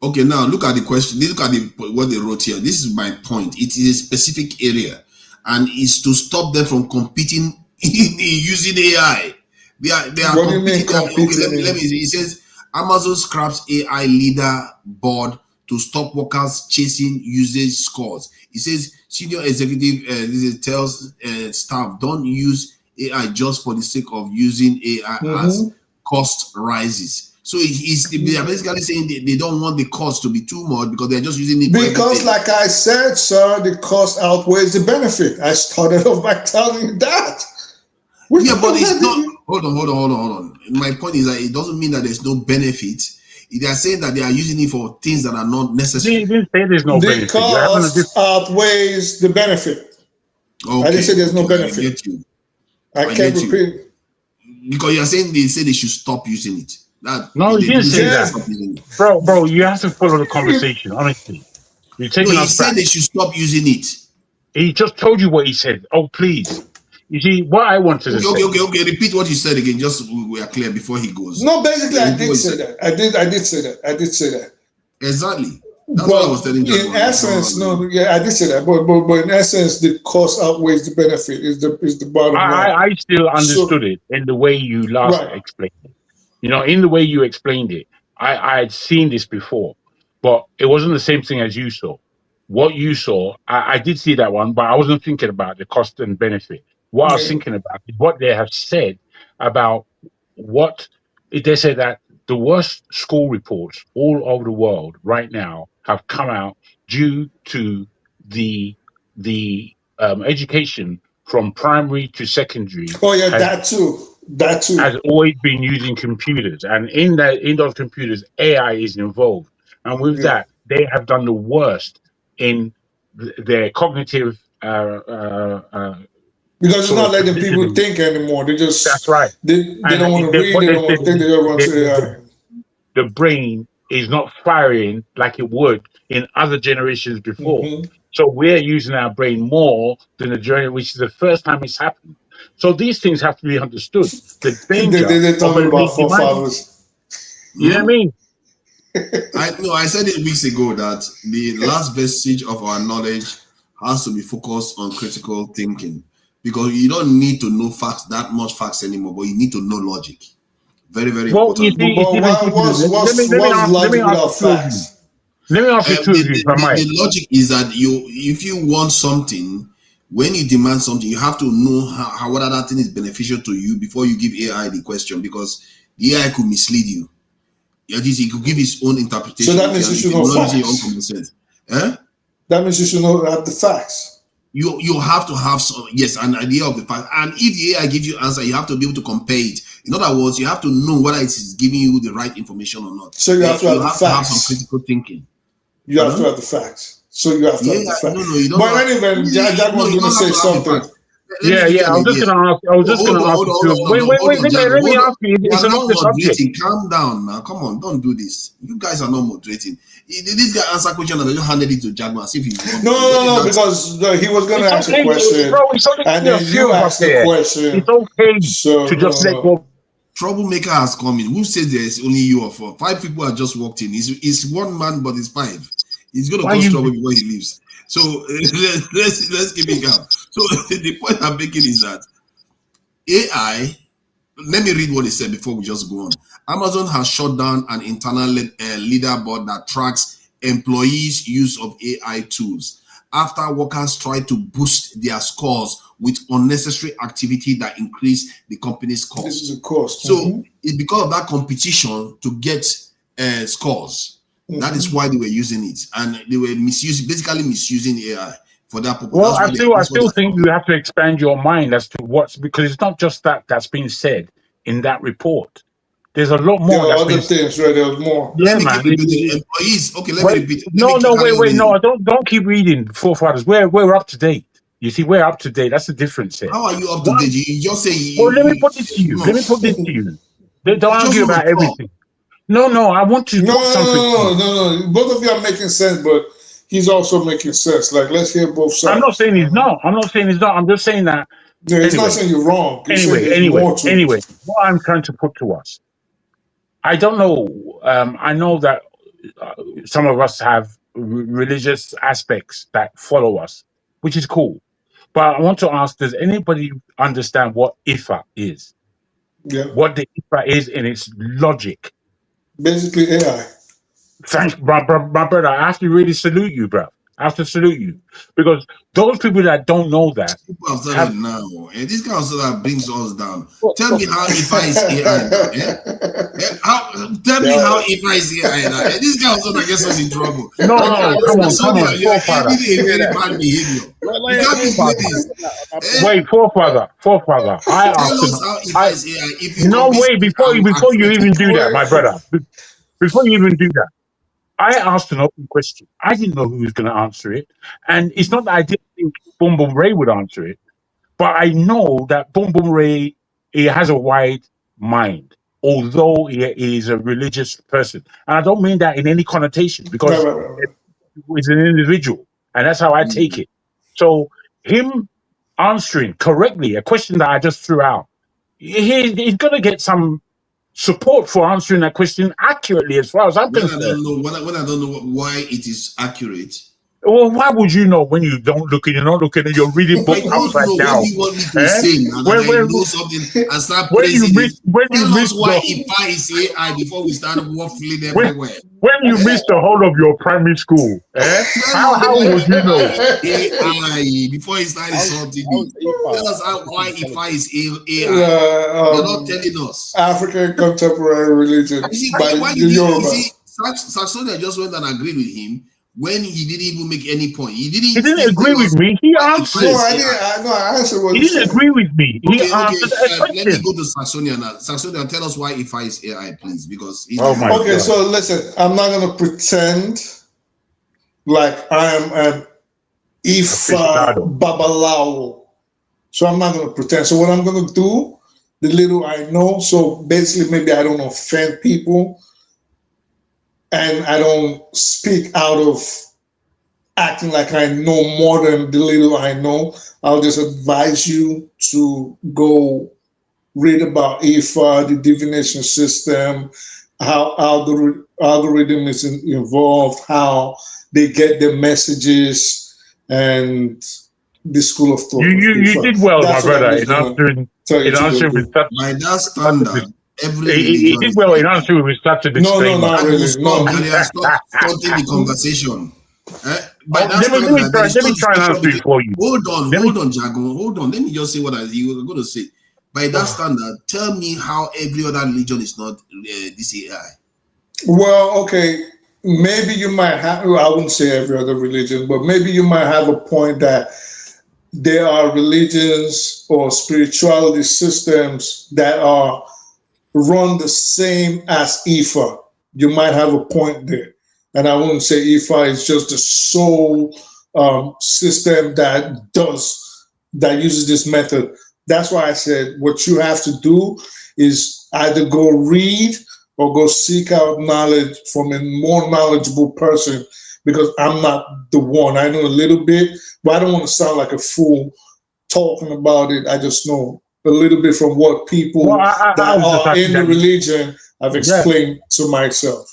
Okay, now look at the question. Look at what they wrote here. This is my point. It is a specific area, and it's to stop them from competing in using AI. They are What do you mean competing. Okay, let me see. It says Amazon scraps AI leader board to stop workers chasing usage scores. It says senior executive tells staff don't use AI just for the sake of using AI as cost rises. So they are basically saying they don't want the cost to be too much because they're just using it for because, like I said, sir, the cost outweighs the benefit. I started off by telling you that. Yeah, but it's not. Hold on. My point is that it doesn't mean that there's no benefit. They are saying that they are using it for things that are not necessary. They didn't say there's no benefit. The cost outweighs the benefit. Okay. I didn't say there's no benefit. I get you. I can't repeat. Because you're saying they say they should stop using it. No, he didn't say that. Bro, you have to follow the conversation, honestly. You're taking he us said back. they should stop using it. He just told you what he said. Oh, please. You see, what I wanted to say. Okay. Repeat what you said again, just so we are clear before he goes. No, basically, I did say that. I did say that. Exactly. That's what I was telling you. In essence, I did say that. But in essence, the cost outweighs the benefit. Is the bottom line. I still understood it in the way you last explained it. In the way you explained it, I had seen this before, but it wasn't the same thing as you saw. What you saw, I did see that one, but I wasn't thinking about the cost and benefit. What I was thinking about is what they have said about they say that the worst school reports all over the world right now have come out due to the education from primary to secondary. Oh yeah, that too. Has always been using computers, and in those computers, AI is involved, and with that, they have done the worst in their cognitive. Because it's not letting people think anymore. They just that's right. They don't want to read. They don't want to think. They don't want to. The brain is not firing like it would in other generations before. So we're using our brain more than the generation, which is the first time it's happened. So these things have to be understood. The danger. They're talking about forefathers. You know what I mean? I said it weeks ago that the last vestige of our knowledge has to be focused on critical thinking, because you don't need to know that much facts anymore, but you need to know logic. Very, very important. What's logic without facts? Let me ask you two of you, the logic is that if you want something, when you demand something, you have to know how whether that thing is beneficial to you before you give AI the question, because the AI could mislead you. It could give its own interpretation. So that means you should know facts. That means you should know the facts. You have to have an idea of the fact, and if the AI gives you answer, you have to be able to compare it. In other words, you have to know whether it is giving you the right information or not. So you have to have the facts. Have some critical thinking. You have to have the facts. So you have to have the facts. No, you don't. But anyway, Jack was going to say something. I was just going to ask. Let me ask you. It's another subject. Calm down now. Come on, don't do this. You guys are not moderating. This guy answer question and they just handed it to Jack as if he's no, because he was going to ask a question, and then you asked the question. It's okay to just let go. Troublemaker has come in. Who says there's only you or 4? 5 people have just walked in. It's one man, but it's 5. He's going to cause trouble before he leaves. So let's keep it calm. So the point I'm making is that AI. Let me read what he said before we just go on. Amazon has shut down an internal leaderboard that tracks employees' use of AI tools after workers tried to boost their scores with unnecessary activity that increased the company's cost. This is the cost. So it's because of that competition to get scores. That is why they were using it, and they were basically misusing AI for that purpose. Well, I still think you have to expand your mind as to because it's not just that's being said in that report. There's a lot more. There are that's other been things, right? There's more. Yeah, Let me man. keep repeating. Employees. Okay, let Wait, me repeat. no, don't keep reading, forefathers. We're up to date. You see, we're up to date. That's the difference here. How are you up to date? You just say Well, let me put it to you. no. Let me put this to you. Don't You just argue want to about talk. everything. No, I want to put something. No. Both of you are making sense, but he's also making sense. Like, let's hear both sides. I'm not saying he's not. I'm just saying that. Yeah, he's not saying you're wrong. He's saying there's more to it. What I'm trying to put to us, I don't know. I know that some of us have religious aspects that follow us, which is cool. But I want to ask: does anybody understand what Ifa is? Yeah. What the Ifa is in its logic? Basically, AI. Thanks, my brother. I have to really salute you, bro. I have to salute you because those people that don't know that People have said it now. And this kind of stuff that brings us down. Tell me how IFA is AI now. Tell me how IFA is AI now. And this guy also that gets us in trouble. No, come on, You're forefather. a very bad behavior. You can't be doing this. Wait, forefather. I Tell asked us how IFA is AI. If you no, wait, before you even do that, my brother. Before you even do that, I asked an open question. I didn't know who was going to answer it. And it's not that I didn't think Boom Boom Ray would answer it, but I know that Boom Boom Ray, he has a wide mind, although he is a religious person. And I don't mean that in any connotation because he's an individual. And that's how I take it. So him answering correctly a question that I just threw out, he's going to get some support for answering that question accurately, as far as I'm concerned. When I don't know why it is accurate. Well, why would you know when you don't look and you're not looking and you're reading book upside down? When you want me to sing and I know something and start praising tell us why IFA is AI before we start waffling everywhere. When you missed the whole of your primary school, how would you know? AI before he started insulting me. Tell us why IFA is AI. You're not telling us. African contemporary religion. You see, Saxonia just went and agreed with him when he didn't even make any point. He didn't agree with me. He answered. I answered what he didn't agree with me. He answered a question. Let me go to Saxonia now. Saxonia, tell us why IFA is AI, please, because God. So listen, I'm not going to pretend like I am an Ifa Babalawo. So I'm not going to pretend. So what I'm going to do, the little I know, so basically maybe I don't offend people and I don't speak out of acting like I know more than the little I know. I'll just advise you to go read about IFA, the divination system, how the algorithm is involved, how they get their messages, and the school of thought. You did well, my brother, in answering with such. By that standard, he did well in answering with such a disclaimer. No, not really. Stop starting the conversation. Let me try and answer it for you. Hold on, Jago. Hold on. Let me just say what you were going to say. By that standard, tell me how every other religion is not this AI. Well, okay. Maybe you might have, I wouldn't say every other religion, but maybe you might have a point that there are religions or spirituality systems that are run the same as IFA. You might have a point there. And I wouldn't say IFA is just the sole system that uses this method. That's why I said what you have to do is either go read or go seek out knowledge from a more knowledgeable person, because I'm not the one. I know a little bit, but I don't want to sound like a fool talking about it. I just know a little bit from what people that are in the religion have explained to myself.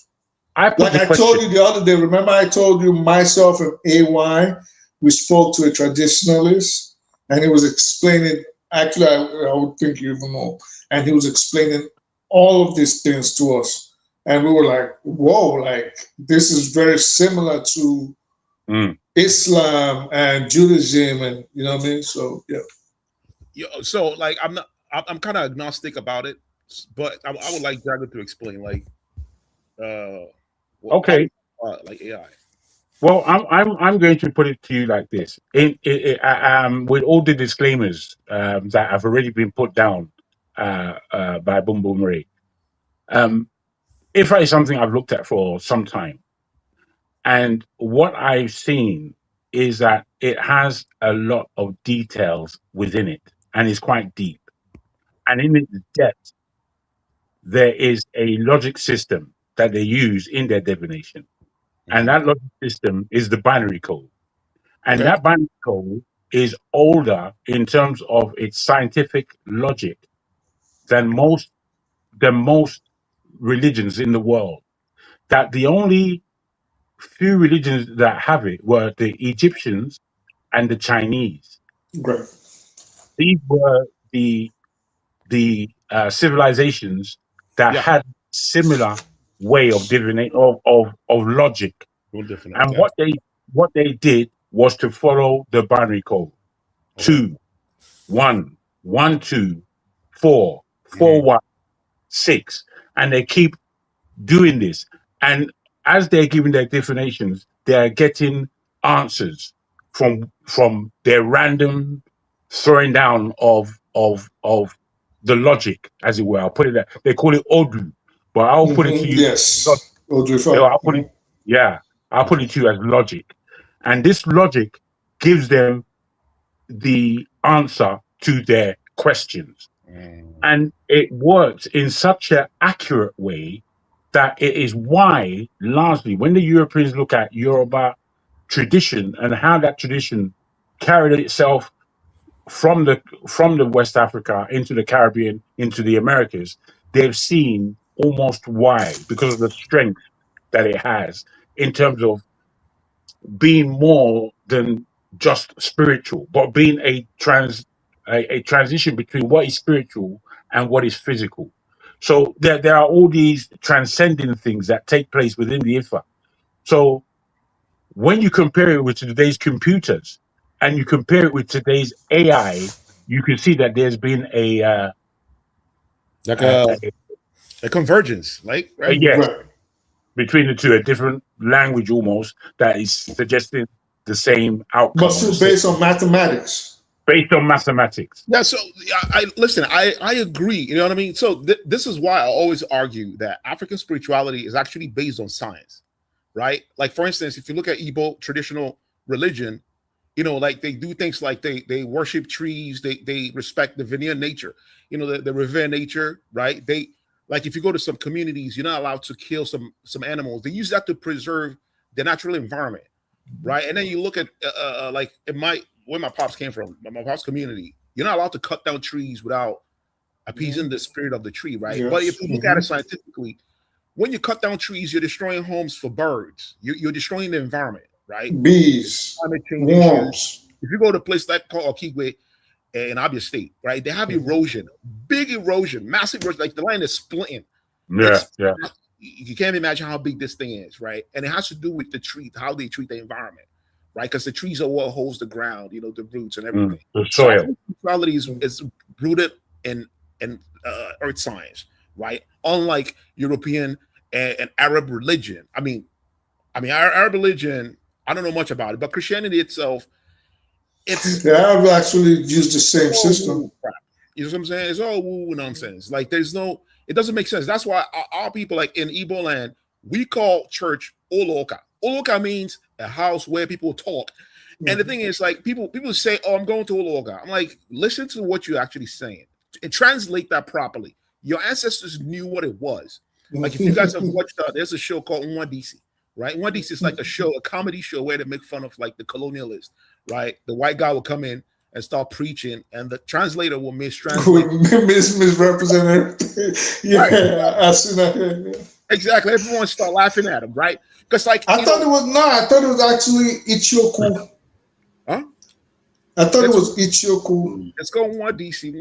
I told you the other day, remember I told you myself and AY, we spoke to a traditionalist and he was explaining, actually I would think you even know, and he was explaining all of these things to us. And we were like, whoa, like this is very similar to Islam and Judaism, and you know what I mean? So so like I'm kind of agnostic about it, but I would like Jago to explain like okay. Like AI. Well, I'm going to put it to you like this. With all the disclaimers that have already been put down by Boom Boom Ray, IFA is something I've looked at for some time. And what I've seen is that it has a lot of details within it and is quite deep. And in its depth, there is a logic system that they use in their divination. And that logic system is the binary code. And that binary code is older in terms of its scientific logic than most religions in the world. That the only few religions that have it were the Egyptians and the Chinese. Right. These were the civilizations that had similar way of divination of logic. And what they did was to follow the binary code. 2, 1, 1, 2, 4, 4, 1, 6. And they keep doing this. And as they're giving their definitions, they're getting answers from their random throwing down of the logic, as it were. I'll put it there. They call it Odu, but I'll put it to you. Yes. Odu. I'll put it, I'll put it to you as logic. And this logic gives them the answer to their questions. And it works in such an accurate way that it is why, largely, when the Europeans look at Yoruba tradition and how that tradition carried itself from the West Africa into the Caribbean, into the Americas, they've seen almost why, because of the strength that it has in terms of being more than just spiritual, but being a transition between what is spiritual and what is physical. So there are all these transcending things that take place within the IFA. So when you compare it with today's computers and you compare it with today's AI, you can see that there's been a convergence, right? Between the two, a different language almost that is suggesting the same outcome. But still based on mathematics. Based on mathematics. Yeah, so I agree. You know what I mean? So this is why I always argue that African spirituality is actually based on science, right? Like, for instance, if you look at Igbo traditional religion, you know, like they do things like they worship trees, they respect the veneer nature, you know, the revere nature, right? They, like, if you go to some communities, you're not allowed to kill some animals. They use that to preserve the natural environment, right? And then you look at like where my pops came from, my pops community, you're not allowed to cut down trees without appeasing the spirit of the tree, right? Yes. But if you look at it scientifically, when you cut down trees, you're destroying homes for birds. You're destroying the environment, right? Bees, worms. If you go to a place like called Okigwe in Abia State, right, they have erosion, big erosion, massive erosion, like the land is splitting. You can't imagine how big this thing is, right? And it has to do with the tree, how they treat the environment, right? Because the trees are what holds the ground, you know, the roots and everything. The soil. So spirituality is rooted in earth science, right? Unlike European and Arab religion. I mean, Arab religion, I don't know much about it, but Christianity itself, the Arabs actually use the same system. Crap. You know what I'm saying? It's all woo nonsense. Like, it doesn't make sense. That's why our people, like in Igbo land, we call church Oloka. Oloka means a house where people talk. And the thing is, like, people say, "Oh, I'm going to Oloka." I'm like, listen to what you're actually saying and translate that properly. Your ancestors knew what it was. Like, if you guys have watched, there's a show called NDC, right? NDC is like a comedy show where they make fun of like the colonialists, right? The white guy will come in and start preaching, and the translator will mistranslate, misrepresent everything. Yeah, I see that. Exactly. Everyone start laughing at him, right? Because, like, I thought it was actually Ichioku. Huh? I thought it was Ichioku. Let's go one DC.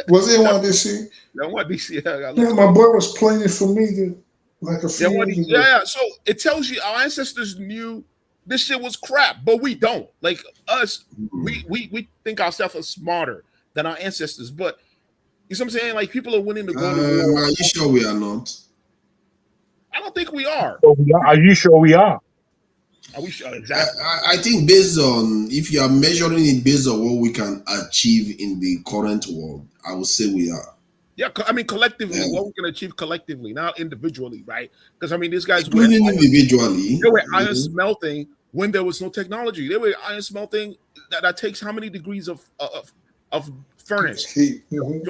Was it one DC? No, one DC. Yeah, my boy was playing it for me like a few years ago. Yeah. So it tells you our ancestors knew this shit was crap, but we don't. Like us, we think ourselves as smarter than our ancestors. But you know what I'm saying? Like, people are willing to go to war. Are you sure we are not? I don't think we are. Are you sure we are? Are we sure? Exactly. I think based on, if you are measuring it based on what we can achieve in the current world, I would say we are. Yeah, I mean, collectively, what we can achieve collectively, not individually, right? Because I mean, these guys were individually. They were iron smelting when there was no technology. They were iron smelting that takes how many degrees of furnace to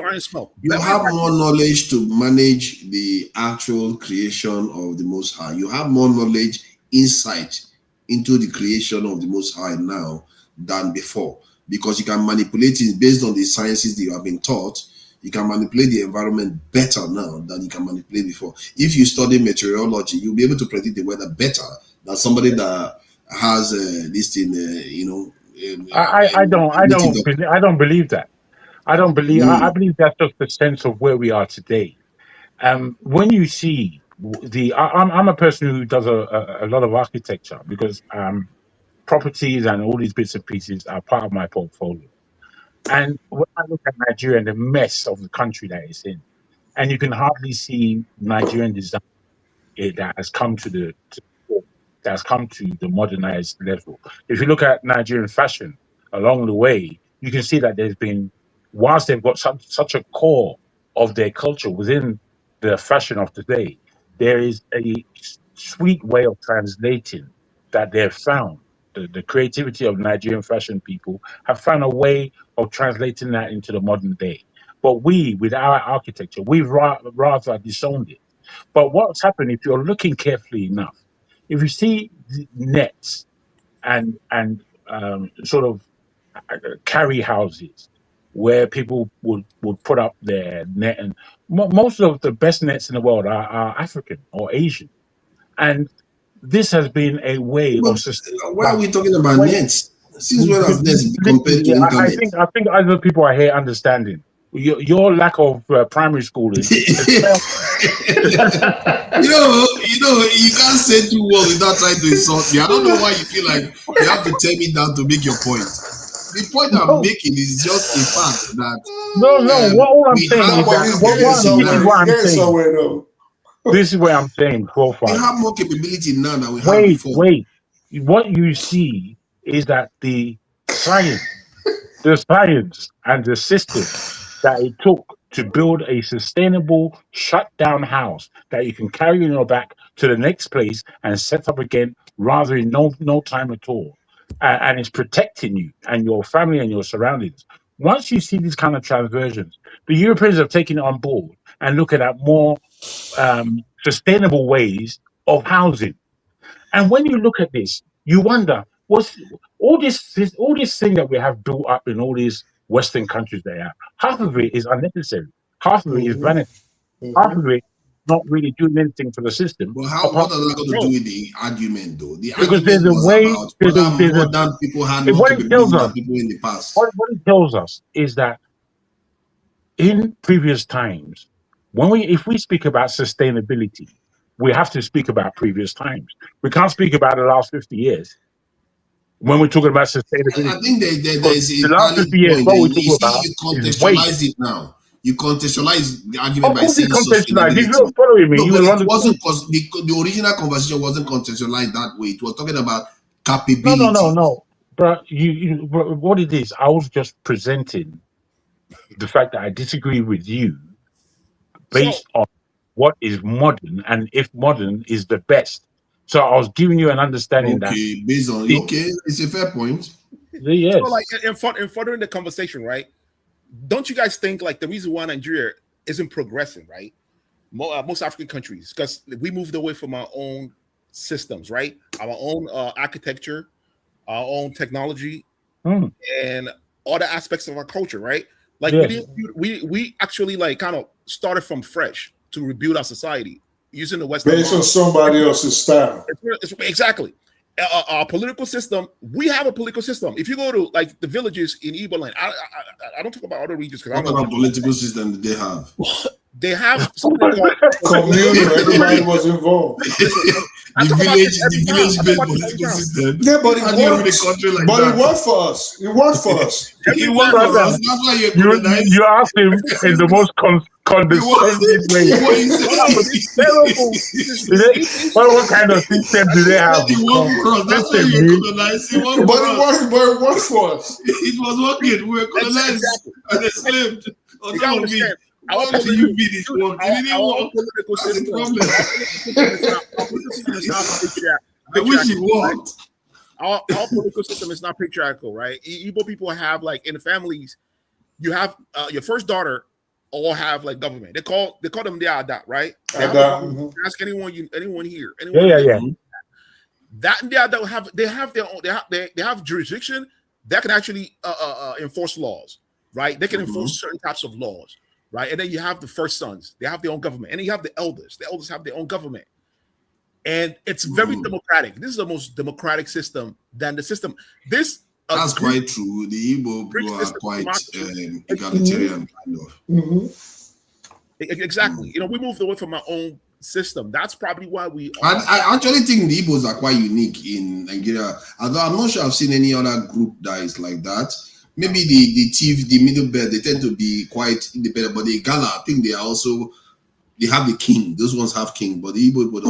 iron smelt. You have more knowledge to manage the actual creation of the Most High. You have more knowledge, insight into the creation of the Most High now than before, because you can manipulate it based on the sciences that you have been taught. You can manipulate the environment better now than you can manipulate before. If you study meteorology, you'll be able to predict the weather better than somebody that has this thing. I don't believe that. I don't believe. I believe that's just the sense of where we are today. When you see I'm a person who does a lot of architecture because properties and all these bits and pieces are part of my portfolio. And when I look at Nigeria and the mess of the country that it's in, and you can hardly see Nigerian design that has come to the modernized level. If you look at Nigerian fashion along the way, you can see that there's been, whilst they've got such a core of their culture within the fashion of today, there is a sweet way of translating that they've found. The creativity of Nigerian fashion people have found a way of translating that into the modern day. But we, with our architecture, we've rather disowned it. But what's happened, if you're looking carefully enough, if you see the nets and sort of carry houses where people would put up their net, and most of the best nets in the world are African or Asian. And this has been a way of why are we talking about nets? Since when has nets been compared to internet? I think other people are here understanding your lack of primary schooling. You can't say two words without trying to insult me. I don't know why you feel like you have to tear me down to make your point. The point I'm making is just a fact that what I'm saying this is what I'm saying. We have more capability now than we had before. Wait. What you see is that the science and the system that it took to build a sustainable shut-down house that you can carry on your back to the next place and set up again rather in no time at all. And it's protecting you and your family and your surroundings. Once you see these kind of transversions, the Europeans have taken it on board and looking at more sustainable ways of housing. And when you look at this, you wonder, what's all this thing that we have built up in all these Western countries there, half of it is unnecessary, half of it is vanity, half of it not really doing anything for the system. But what are they going to do with the argument, though? Because there's a way. Modern people had more capability than people in the past. What it tells us is that in previous times, if we speak about sustainability, we have to speak about previous times. We can't speak about the last 50 years when we're talking about sustainability. I think there's the last 50 years. What we talk about you contextualize it now. You contextualize the argument by saying sustainability. If you're following me, it wasn't because the original conversation wasn't contextualized that way. It was talking about capability. No. But what it is, I was just presenting the fact that I disagree with you based on what is modern and if modern is the best. So I was giving you an understanding based on it's a fair point. Yes. So like in furthering the conversation, right? Don't you guys think like the reason why Nigeria isn't progressing, right? Most African countries, because we moved away from our own systems, right? Our own architecture, our own technology, and all the aspects of our culture, right? Like we actually like kind of started from fresh to rebuild our society using the Western based on somebody else's style. Exactly. Our political system, we have a political system. If you go to like the villages in Ebola, I don't talk about other regions because I don't know what political system that they have. They have something called communal. Everybody was involved. The village-based political system. Yeah, but it worked for us. It worked for us. It worked for us. That's why you asked him in the most condescending way. What kind of system do they have? It worked for us. That's why you colonized. But it worked for us. It was working. We were colonized and enslaved. Our political system is not patriarchal. I wish it was. Our political system is not patriarchal, right? Igbo people have, like, in the families, you have your first daughter all have like government. They call them the Adat, right? Ask anyone here. Yeah. That and the Adat they have their own. They have jurisdiction that can actually enforce laws, right? They can enforce certain types of laws, right? And then you have the first sons. They have their own government, and then you have the elders. The elders have their own government. And it's very democratic. This is the most democratic system than the system. That's quite true. The Igbo people are quite egalitarian, kind of. Exactly. You know, we moved away from our own system. That's probably why we. I actually think the Igbos are quite unique in Nigeria. Although I'm not sure I've seen any other group that is like that. Maybe the middle belt, they tend to be quite independent. But the Igala, I think they are also. They have the king. Those ones have king, but the Igbo don't.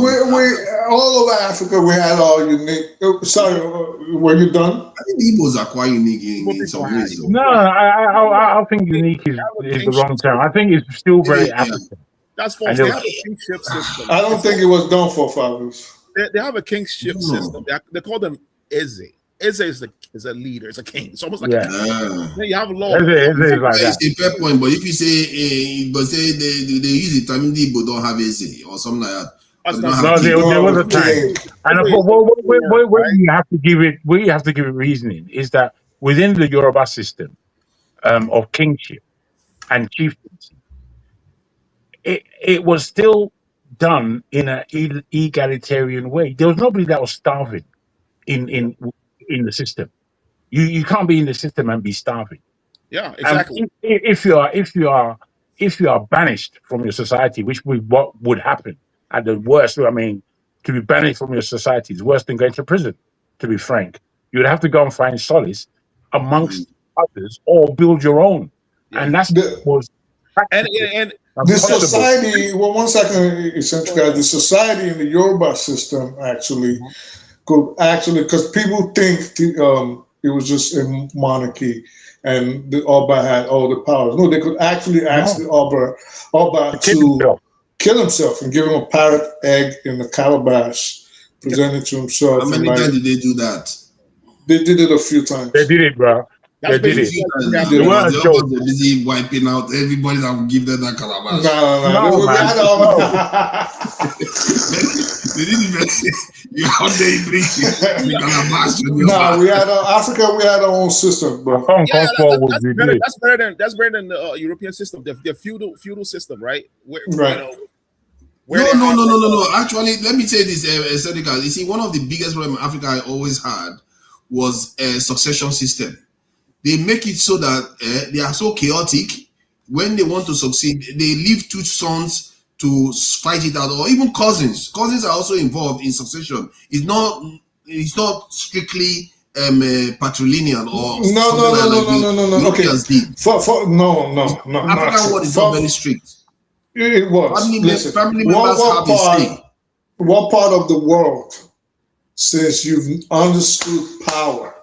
All over Africa, we had all unique. Sorry, were you done? I think the Igbos are quite unique in some ways. No, I think unique is the wrong term. I think it's still very African. That's false. They have a kingship system. I don't think it was done for fathers. They have a kingship system. They call them Eze. Eze is a leader. It's a king. It's almost like a king. Then you have a law. It's a fair point, but if you say, but say they use it, I mean, the Igbo don't have Eze or something like that. No, there was a time. And where you have to give it reasoning is that within the Yoruba system of kingship and chieftaincy, it was still done in an egalitarian way. There was nobody that was starving in the system. You can't be in the system and be starving. Yeah, exactly. If you are banished from your society, which what would happen at the worst, I mean, to be banished from your society is worse than going to prison, to be frank. You would have to go and find solace amongst others or build your own. And that's was and the society, well, one second, essentially, the society in the Yoruba system could because people think it was just a monarchy and the Oba had all the powers. No, they could actually ask the Oba to kill himself and give him a parrot egg in the calabash, present it to himself. How many times did they do that? They did it a few times. They did it, bro. They did it. They were busy wiping out everybody that would give them that calabash. No, they didn't even. You out there preaching the calabash. No, we had Africa. We had our own system, bro. That's better than the European system. The feudal system, right? No. Actually, let me say this, Seneca. You see, one of the biggest problems Africa always had was a succession system. They make it so that they are so chaotic. When they want to succeed, they leave two sons to fight it out, or even cousins. Cousins are also involved in succession. It's not strictly patrilineal or no. Okay. No. African one is not very strict. It was. Family members have a say. What part of the world, since you've understood power,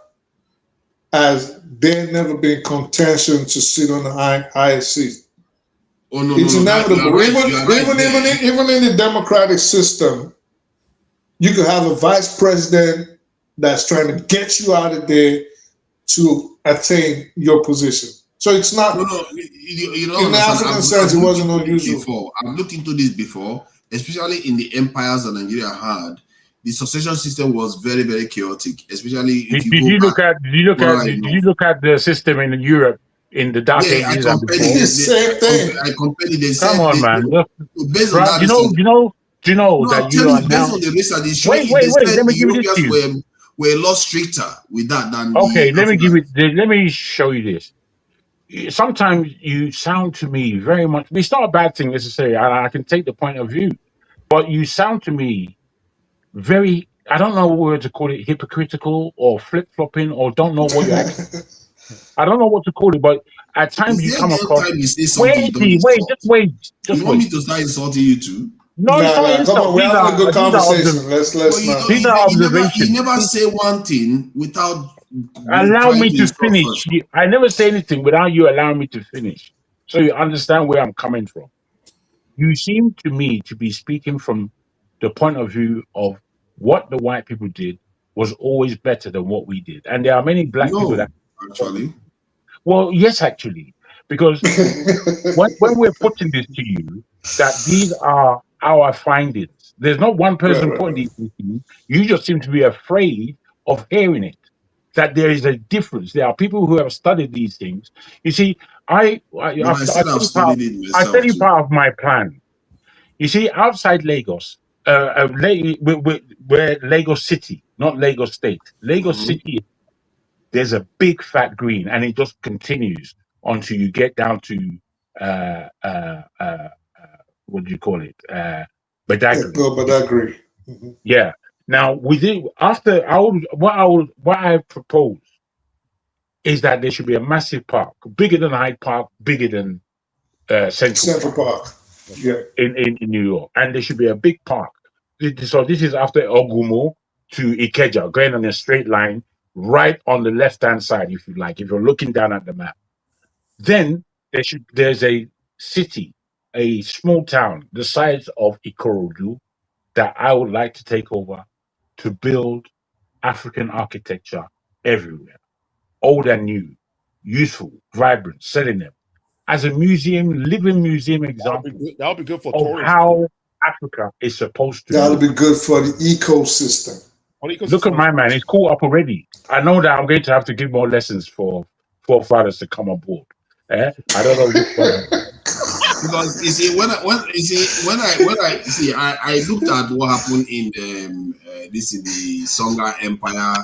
as there never been contention to sit on the highest seat? Oh, no, it's inevitable. Even in the democratic system, you could have a vice president that's trying to get you out of there to attain your position. So it's not. In the African sense, it wasn't unusual. I've looked into this before, especially in the empires that Nigeria had. The succession system was very, very chaotic. Especially if did you look at the system in Europe in the dark ages? I compared the same thing. I compared it. Come on, man. Based on that, do you know that you are now? Based on the research, wait. Let me give it to you. Were a lot stricter with that than. Okay, let me show you this. Sometimes you sound to me very much. It's not a bad thing necessarily. I can take the point of view, but you sound to me very, I don't know what to call it, hypocritical or flip-flopping, or don't know what you're actually. I don't know what to call it, but at times you come across. Just wait. You want me to start insulting you too? No, come on, we're having a good conversation. Let's these are observations. You never say one thing without allow me to finish. I never say anything without you allowing me to finish. So you understand where I'm coming from. You seem to me to be speaking from the point of view of what the white people did was always better than what we did. And there are many black people No, that actually. well, yes, actually, because when we're putting this to you, that these are our findings. There's not one person putting these things to you. You just seem to be afraid of hearing it. That there is a difference. There are people who have studied these things. You see, I still have studied it I myself tell you too. part of my plan. You see, outside Lagos, we're Lagos City, not Lagos State. Lagos City, there's a big fat green, and it just continues until you get down to what do you call it? Badagry. Badagry. Yeah. Now, within after what I propose is that there should be a massive park, bigger than Hyde Park, bigger than Central Park. Yeah. In New York, and there should be a big park. So this is after Ogumo to Ikeja, going on a straight line, right on the left-hand side, if you like, if you're looking down at the map. Then there's a city, a small town, the size of Ikorodu, that I would like to take over to build African architecture everywhere, old and new, useful, vibrant, selling them as a museum, living museum example That would be good for of tourism. how Africa is supposed to That'll look. be good for the ecosystem. Look at my man; he's caught up already. I know that I'm going to have to give more lessons for forefathers to come on board. I don't know which one. Because you see, when I looked at what happened in the Songhai Empire,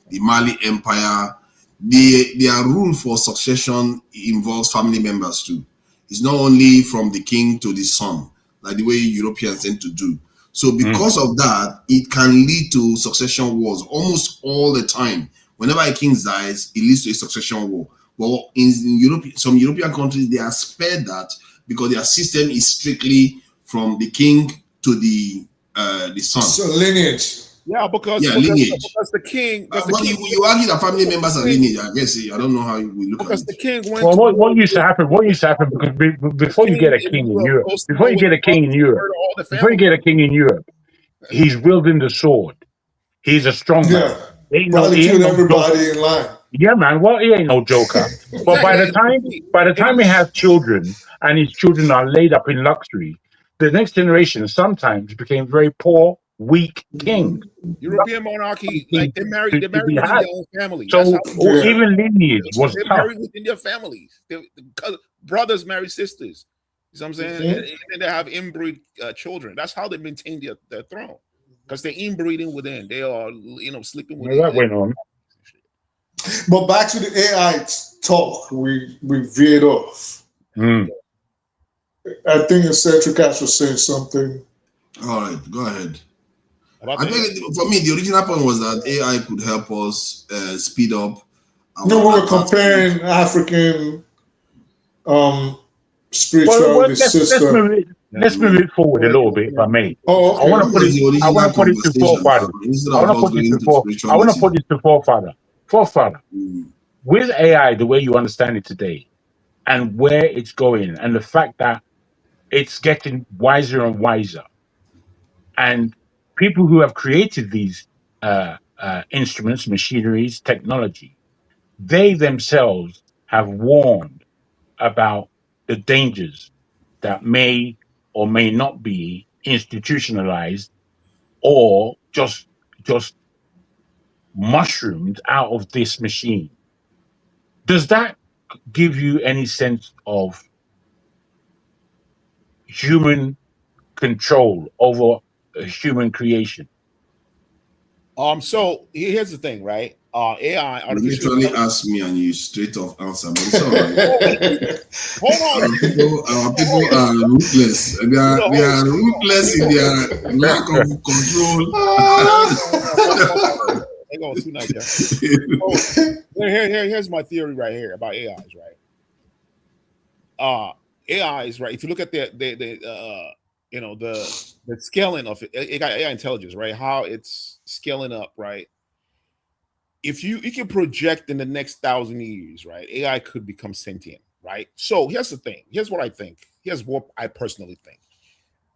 the Mali Empire. Their rule for succession involves family members too. It's not only from the king to the son, like the way Europeans tend to do. So because of that, it can lead to succession wars almost all the time. Whenever a king dies, it leads to a succession war. But in Europe, some European countries, they are spared that because their system is strictly from the king to the son. So lineage. Yeah, because lineage. Because the king. But you argue that family members are lineage. I guess I don't know how we look because at it. the king went. Well, what used to happen? What used to happen? Because before you get a king in Europe, before you get a king in Europe, he's wielding the sword. He's a strong man. Probably killed everybody in line. Yeah, man. Well, he ain't no joker. But by the time he has children and his children are laid up in luxury, the next generation sometimes became very poor, weak kings. European monarchy, like they married within their own family. So even lineage was they tough. married within their families. Brothers marry sisters. You know what I'm saying? And they have inbreed children. That's how they maintain their throne. Because they're inbreeding within. They are, sleeping within. That went on. But back to the AI talk, we veered off. I think Central Catch was saying something. All right, go ahead. I think for me, the original point was that AI could help us speed up. No, we were comparing African spirituality system. Let's move it forward a little bit, if I may. Oh, okay. I want to put it to forefather. I want to put it to forefather. Forefather, with AI, the way you understand it today, and where it's going, and the fact that it's getting wiser and wiser, and people who have created these instruments, machineries, technology, they themselves have warned about the dangers that may or may not be institutionalized or just mushroomed out of this machine. Does that give you any sense of human control over human creation? So here's the thing, right? AI. You literally asked me and you straight off answer. But it's all right. Hold on. Our people are ruthless. They are ruthless in their lack of control. They're going too nice, here's my theory right here about AIs, right? AIs, right? If you look at the scaling of it, AI intelligence, right? How it's scaling up, right? If you can project in the next 1,000 years, right? AI could become sentient, right? So here's the thing. Here's what I think. Here's what I personally think.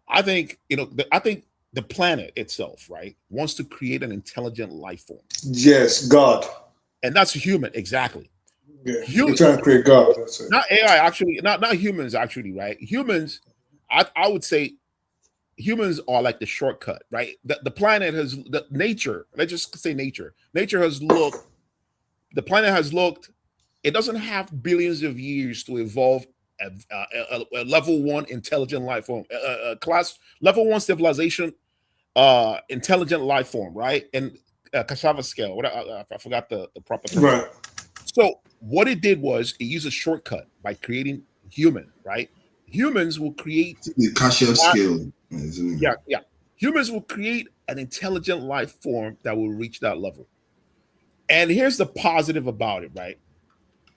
I think, I think the planet itself, right, wants to create an intelligent life form. Yes, God. And that's human, exactly. Yeah, you're trying to create God. That's it. Not AI, actually, not humans, actually, right? Humans, I would say humans are like the shortcut, right? The planet has, the nature, let's just say nature. Nature has looked, the planet has looked, it doesn't have billions of years to evolve a level 1 intelligent life form, level 1 civilization, intelligent life form, right? And Cassava scale. I forgot the proper term. Right. So what it did was it used a shortcut by creating human, right? Humans will create the Kashev scale. Yeah. Humans will create an intelligent life form that will reach that level. And here's the positive about it, right?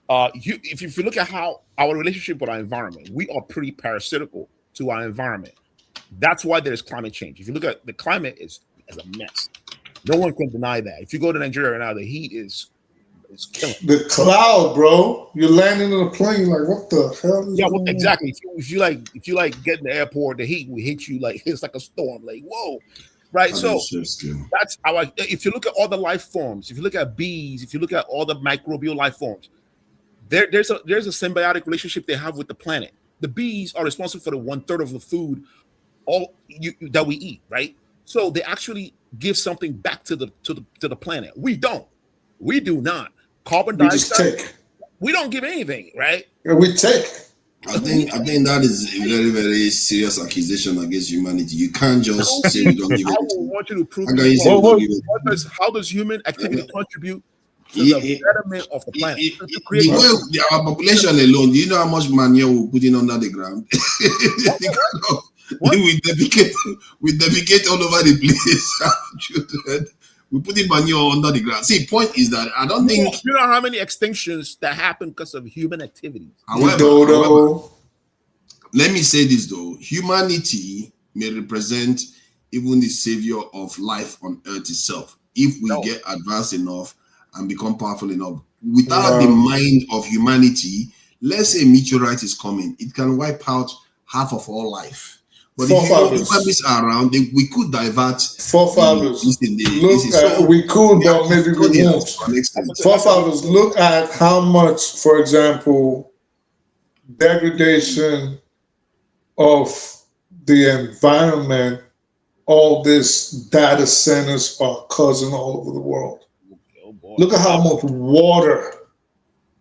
If you look at how our relationship with our environment, we are pretty parasitical to our environment. That's why there's climate change. If you look at the climate is a mess. No one can deny that. If you go to Nigeria right now, the heat is killing. The cloud, bro. You're landing in a plane, like what the hell? Yeah, well, exactly. If you like get in the airport, the heat will hit you like it's like a storm. Like whoa, right? So that's how. If you look at all the life forms, if you look at bees, if you look at all the microbial life forms, there's a symbiotic relationship they have with the planet. The bees are responsible for the 1/3 of the food that we eat, right? So they actually give something back to the planet. We don't. We do not. Carbon dioxide. We don't give anything, right? We take. I think that is a very, very serious accusation against humanity. You can't just say we don't give I anything. want you to prove how does human activity contribute to the betterment of the planet? Our population alone, do you know how much manure we're putting under the ground? we defecate all over the place. We put in manure under the ground. See, point is that I don't think you know how many extinctions that happen because of human activities. However, let me say this though: humanity may represent even the savior of life on earth itself if we get advanced enough and become powerful enough. Without the mind of humanity, let's say a meteorite is coming, it can wipe out half of all life. But if families are around, we could divert. Forefathers. We could, but maybe we won't. Forefathers, look at how much, for example, degradation of the environment all these data centers are causing all over the world. Look at how much water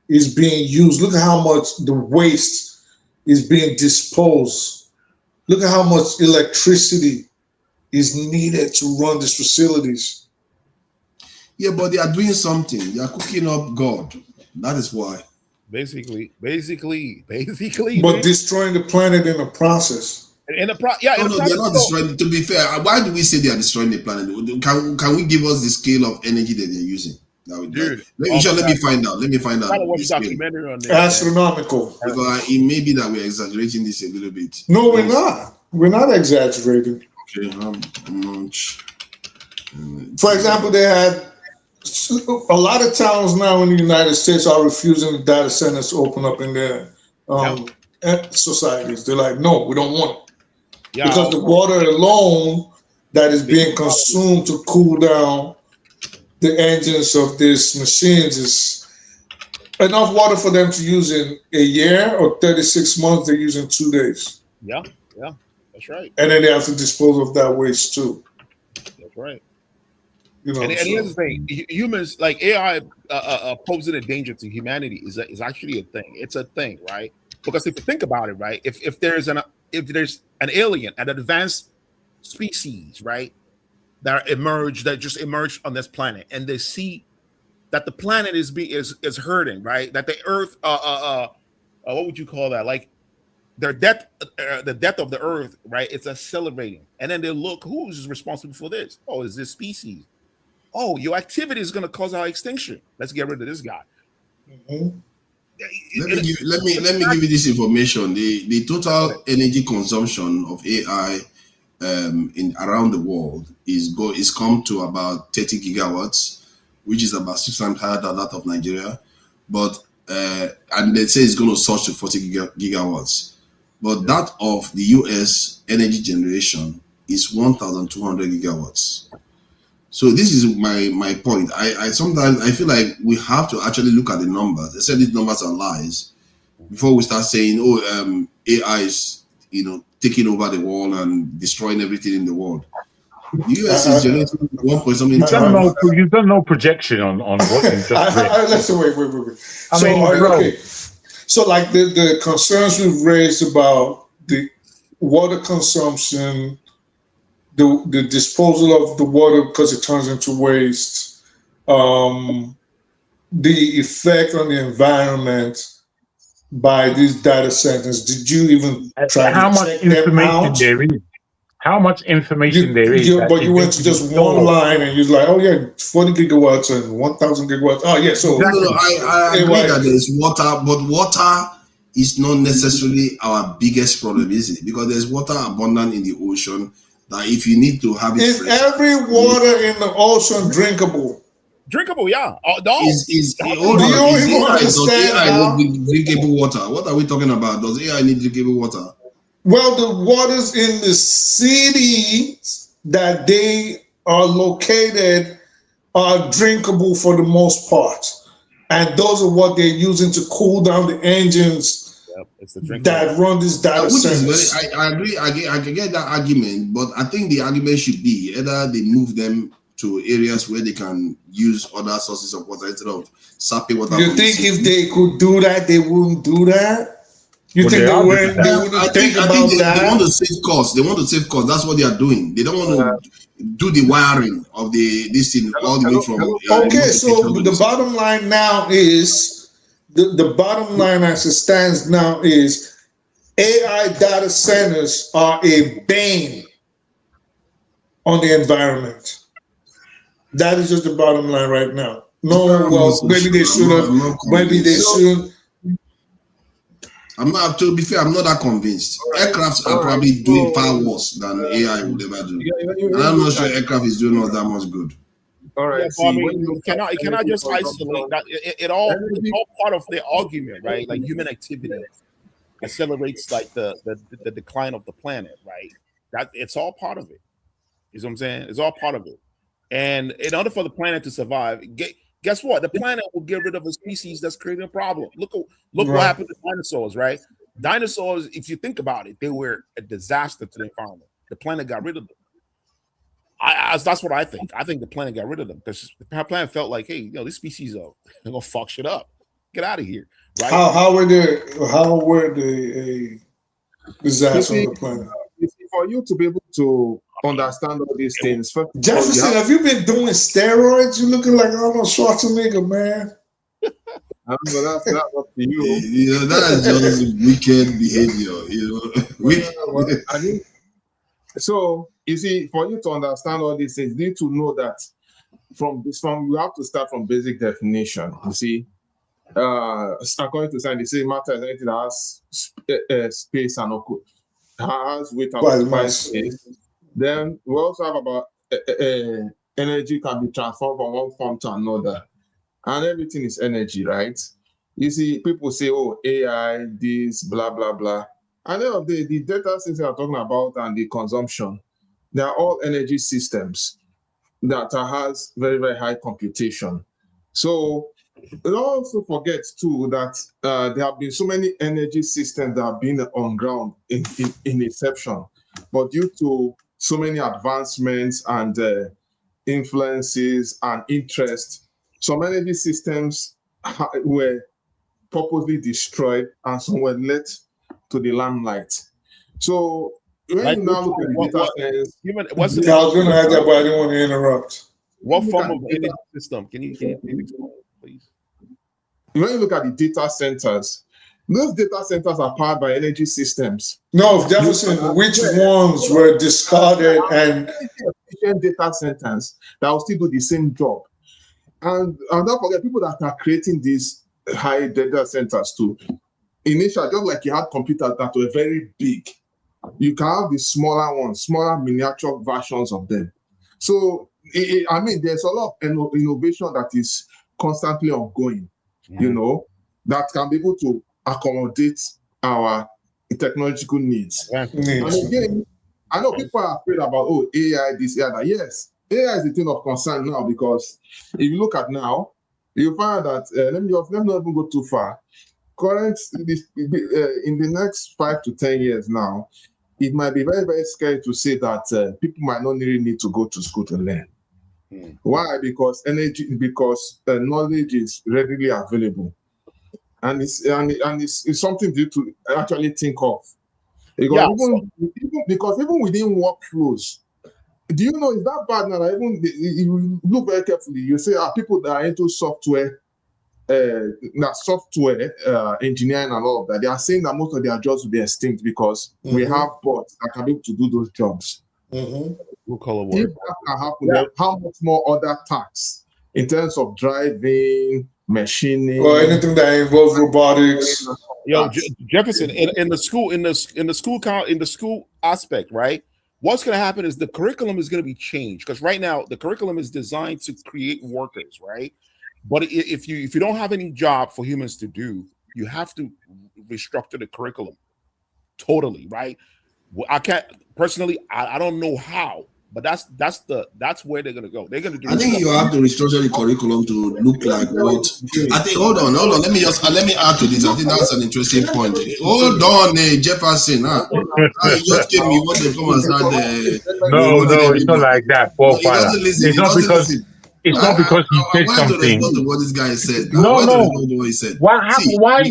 is being used. Look at how much the waste is being disposed. Look at how much electricity is needed to run these facilities. Yeah, but they are doing something. They are cooking up God. That is why. Basically. But destroying the planet in the process. No, they're not destroying. To be fair, why do we say they are destroying the planet? Can we give us the scale of energy that they're using? Let me find out. Astronomical. Because it may be that we're exaggerating this a little bit. No, we're not. We're not exaggerating. Okay, how much? For example, they had a lot of towns now in the United States are refusing the data centers to open up in their societies. They're like, no, we don't want it. Because the water alone that is being consumed to cool down the engines of these machines is enough water for them to use in a year, or 36 months they're using 2 days. Yeah, that's right. And then they have to dispose of that waste too. That's right. And here's the thing: humans, like AI, posing a danger to humanity is actually a thing. It's a thing, right? Because if you think about it, right, if there's an alien, an advanced species, right, that just emerged on this planet, and they see that the planet is hurting, right? That the Earth, what would you call that? Like the death of the Earth, right? It's accelerating, and then they look, who's responsible for this? Oh, is this species? Oh, your activity is going to cause our extinction. Let's get rid of this guy. Mm-hmm. Let me give you this information. The total energy consumption of AI in around the world is come to about 30 gigawatts, which is about 6 times higher than that of Nigeria. But and they say it's going to surge to 40 gigawatts. But that of the US energy generation is 1,200 gigawatts. So this is my point. I sometimes I feel like we have to actually look at the numbers. They said these numbers are lies before we start saying, oh, AI is, taking over the world and destroying everything in the world. The US is generating 1.something. You've done no projection on what you just read. Listen, wait. Okay. So, like the concerns we've raised about the water consumption, the disposal of the water because it turns into waste, the effect on the environment by these data centers. Did you even try to check them out? How much information there is? But you went to just one line and you're like, oh yeah, 40 gigawatts and 1,000 gigawatts. Oh yeah, so I agree that there's water, but water is not necessarily our biggest problem, is it? Because there's water abundant in the ocean that if you need to have it is fresh, every water in the ocean drinkable? Drinkable, yeah. Does AI need drinkable water? What are we talking about? Does AI need drinkable water? Well, the waters in the cities that they are located are drinkable for the most part. And those are what they're using to cool down the engines that run these data centers. I agree. I get that argument, but I think the argument should be either they move them to areas where they can use other sources of water instead of sapping water. You think if they could do that, they wouldn't do that? You think they wouldn't think about that? They want to save costs. They want to save costs. That's what they are doing. They don't want to do the wiring of this thing all the way from. Okay, so the bottom line now is the bottom line as it stands now is AI data centers are a bane on the environment. That is just the bottom line right now. No, well, maybe they should have. Maybe they should. I'm not, to be fair, I'm not that convinced. Aircrafts are probably doing far worse than AI would ever do. And I'm not sure aircraft is doing all that much good. All right. Yeah, you cannot just isolate that. It's all part of the argument, right? Like human activity accelerates like the decline of the planet, right? That it's all part of it. You know what I'm saying? It's all part of it. And in order for the planet to survive, guess what? The planet will get rid of a species that's creating a problem. Look what happened to dinosaurs, right? Dinosaurs, if you think about it, they were a disaster to the environment. The planet got rid of them. That's what I think. I think the planet got rid of them because the planet felt like, hey, these species are gonna fuck shit up. Get out of here. Right? How were the disaster on the planet? For you to be able to understand all these things, Jefferson, have you been doing steroids? You looking like Arnold Schwarzenegger, man. I don't know, that's not up to you. That's just wicked behavior. So you see, for you to understand all these things, you need to know that from you have to start from basic definition. You see, according to science, they say matter is anything that has space and has weight and space. Then we also have about energy can be transformed from one form to another, and everything is energy, right? You see, people say, "Oh, AI, this, blah blah blah," and then the data systems we are talking about and the consumption, they are all energy systems that has very very high computation. So don't also forget too that there have been so many energy systems that have been on ground in inception, but due to so many advancements and influences and interest, some energy systems were purposely destroyed and some were let to the limelight. So when you now look at the data I was going to ask that, but I didn't want to interrupt. What form of energy system? Can you explain, please? When you look at the data centers, those data centers are powered by energy systems. No, Jefferson, which ones were discarded and data centers that will still do the same job? And don't forget, people that are creating these high data centers too. Initially, just like you had computers that were very big, you can have the smaller ones, smaller miniature versions of them. So, I mean, there's a lot of innovation that is constantly ongoing. You know, that can be able to accommodate our technological needs. And again, I know people are afraid about, oh, AI, this, AI, that. Yes, AI is a thing of concern now, because if you look at now, you find that, let me not even go too far. In the next 5 to 10 years now, it might be very, very scary to say that people might not really need to go to school to learn. Why? Because knowledge is readily available, and it's something to actually think of. Because even within workflows, do you know, is that bad now? Even if you look very carefully, you say people that are into software, engineering and all of that, they are saying that most of their jobs will be extinct because we have bots that can be able to do those jobs. Blue collar work. If that can happen, then how much more other tasks in terms of driving, machining, or anything that involves robotics? Yo, Jefferson, in the school aspect, right? What's going to happen is the curriculum is going to be changed, because right now the curriculum is designed to create workers, right? But if you don't have any job for humans to do, you have to restructure the curriculum totally, right? Well, I can't personally. I don't know how, but that's where they're gonna go. They're gonna do. I think you have to restructure the curriculum to look like what. I think. Hold on. Let me add to this. I think that's an interesting point. Hold on, Jefferson. You just gave me what they come and start. No, it's not like that. It's not because he said something. What this guy said. No. What he said. Why can't you let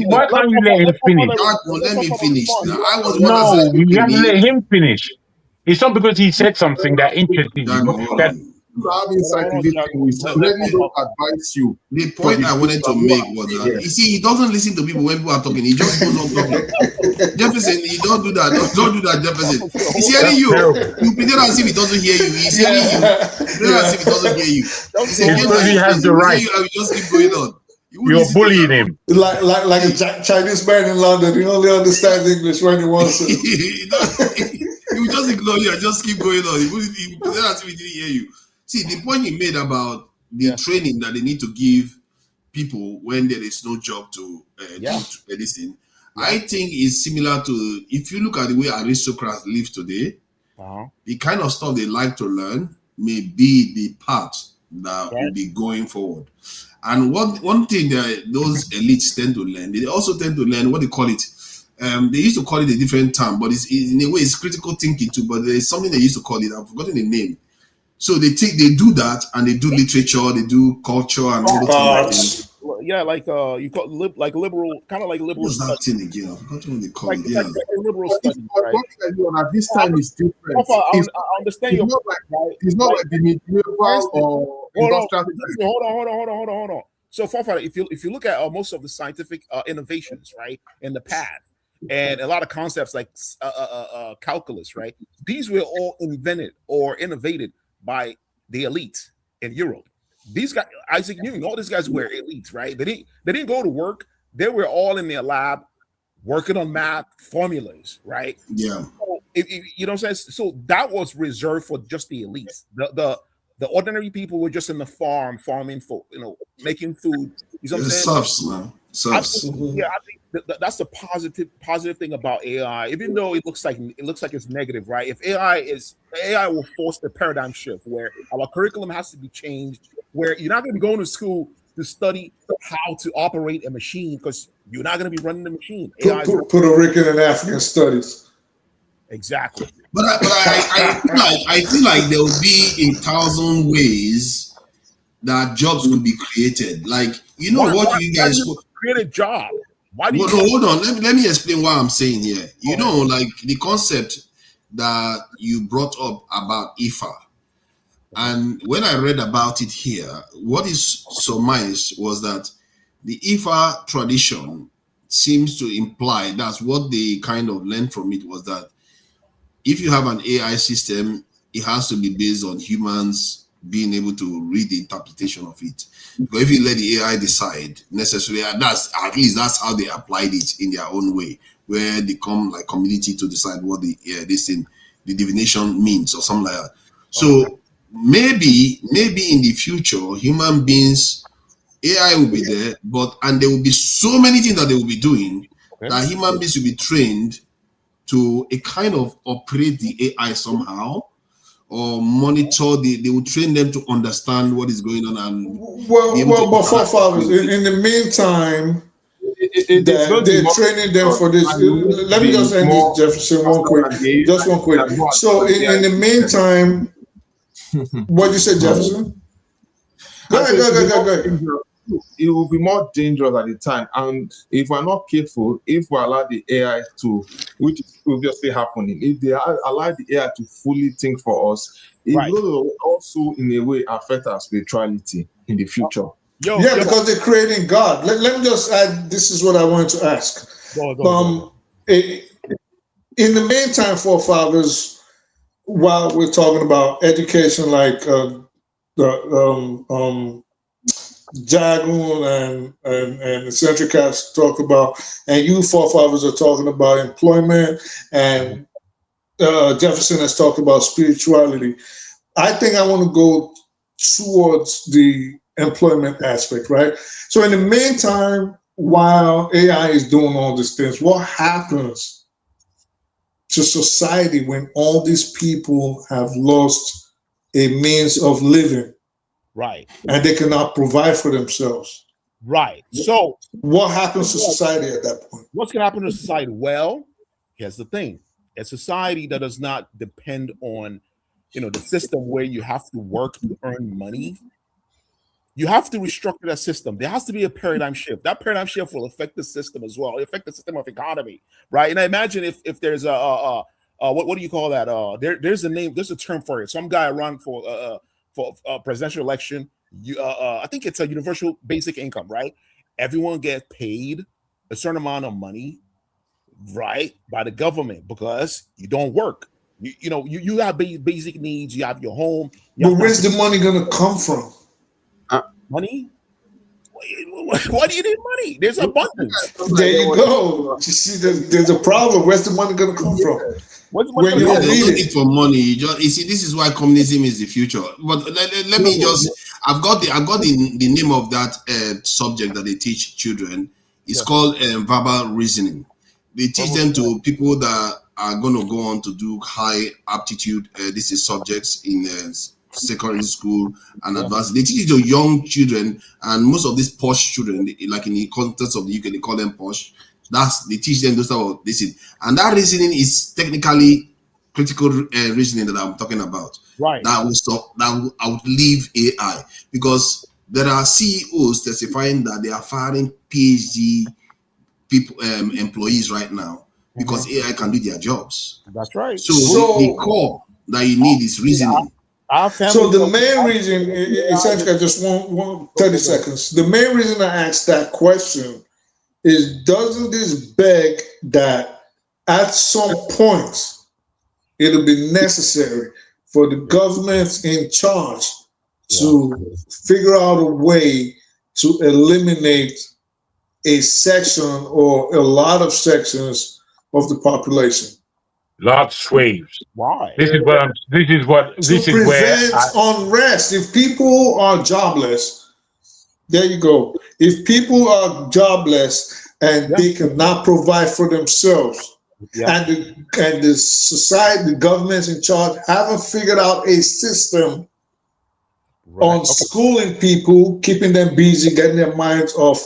him finish? Let me finish. You have to let him finish. It's not because he said something that interested you. Let me advise you. The point I wanted to make was that you see, he doesn't listen to people when people are talking. He just goes on talking. Jefferson, you don't do that. Don't do that, Jefferson. He's hearing you. You pretend as if he doesn't hear you. He's hearing you. Pretend as if he doesn't hear you. He has the right. You just keep going on. You're bullying him. Like a Chinese man in London. He only understands English when he wants to. He will just ignore you and just keep going on. He pretend as if he didn't hear you. See, the point you made about the training that they need to give people when there is no job to do anything, I think is similar to, if you look at the way aristocrats live today, the kind of stuff they like to learn may be the path that will be going forward. And one thing that those elites tend to learn, they also tend to learn what they call it. They used to call it a different term, but it's in a way it's critical thinking too. But there's something they used to call it. I've forgotten the name. So they do that, and they do literature, they do culture, and all the things. Yeah, like you call liberal, kind of like liberal. What's that thing again? I forgot what they call it. Like liberal studies, right? At this time is different. I understand your point. It's not like the medieval or industrial. Hold on. So, Fafara, if you look at most of the scientific innovations, right, in the past, and a lot of concepts like calculus, right, these were all invented or innovated by the elites in Europe. These guys, Isaac Newton, all these guys were elites, right? They didn't go to work. They were all in their lab working on math formulas, right? Yeah. So, you know what I'm saying? So that was reserved for just the elites. The ordinary people were just in the farming for, making food. You know what I'm saying? Subs, man. Subs. Yeah, I think that's the positive thing about AI. Even though it looks like it's negative, right? If AI will force the paradigm shift where our curriculum has to be changed, where you're not going to be going to school to study how to operate a machine because you're not going to be running the machine. Puerto Rican and African studies. Exactly. But I feel like there will be 1,000 ways that jobs will be created. Like, what you guys create a job. Why do hold on. Let me explain what I'm saying here. Like the concept that you brought up about IFA. And when I read about it here, what is surmised was that the IFA tradition seems to imply, that's what they kind of learned from it, was that if you have an AI system, it has to be based on humans being able to read the interpretation of it. But if you let the AI decide, necessarily, that's how they applied it in their own way, where they come like community to decide what the divination means or something like that. So maybe in the future, human beings AI will be there, and there will be so many things that they will be doing that human beings will be trained to a kind of operate the AI somehow, or monitor. They will train them to understand what is going on and but forefathers, in the meantime, they're training them for this. Let me just end this, Jefferson, one quick. So in the meantime, what did you say, Jefferson? Go ahead. It will be more dangerous at the time, and if we're not careful, if we allow the AI to, which is obviously happening, if they allow the AI to fully think for us, it will also in a way affect our spirituality in the future. Because they're creating God. Let me just add, this is what I wanted to ask. Go. In the meantime, forefathers, while we're talking about education, like Jagun and the Central Cats talk about, and you forefathers are talking about employment, and Jefferson has talked about spirituality. I think I want to go towards the employment aspect, right? So in the meantime, while AI is doing all these things, what happens to society when all these people have lost a means of living? Right. And they cannot provide for themselves. Right. So what happens to society at that point? What's going to happen to society? Well, here's the thing. A society that does not depend on, the system where you have to work to earn money, you have to restructure that system. There has to be a paradigm shift. That paradigm shift will affect the system as well. It'll affect the system of economy, right? And I imagine if there's what do you call that? There's a name, there's a term for it. Some guy run for a presidential election. I think it's a universal basic income, right? Everyone gets paid a certain amount of money, right, by the government because you don't work. You have basic needs. You have your home. But where's the money going to come from? Money? Why do you need money? There's abundance. There you go. You see, there's a problem. Where's the money going to come from? When you don't need for money, you see, this is why communism is the future. But let me just, I've got the name of that subject that they teach children. It's called verbal reasoning. They teach them to people that are going to go on to do high aptitude. This is subjects in secondary school and advanced. They teach it to young children, and most of these posh children, like in the context of the UK, they call them posh. They teach them those type of reasoning, and that reasoning is technically critical reasoning that I'm talking about. Right. That will stop. That will outlive AI, because there are CEOs testifying that they are firing PhD people, employees right now because AI can do their jobs. That's right. So the core that you need is reasoning. So the main reason, essentially, I just want 30 seconds. The main reason I asked that question is, doesn't this beg that at some point it'll be necessary for the governments in charge to figure out a way to eliminate a section or a lot of sections of the population? Large swathes. Why? This is where. To prevent unrest. If people are jobless, there you go. If people are jobless and they cannot provide for themselves, and the society, the governments in charge haven't figured out a system on schooling people, keeping them busy, getting their minds off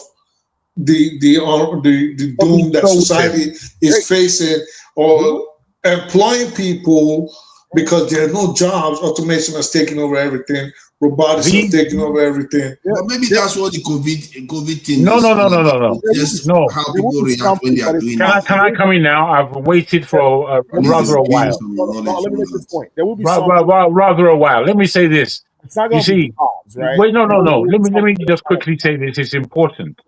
the doom that society is facing, or employing people, because there are no jobs. Automation has taken over everything. Robotics has taken over everything. But maybe that's what the COVID thing No. is. Just how people react when they are doing that. Can I come in now? I've waited for rather a while. Let me make this point. There will be rather a while. Let me say this. You see, jobs, right? wait, no. Let me just quickly say this. It's important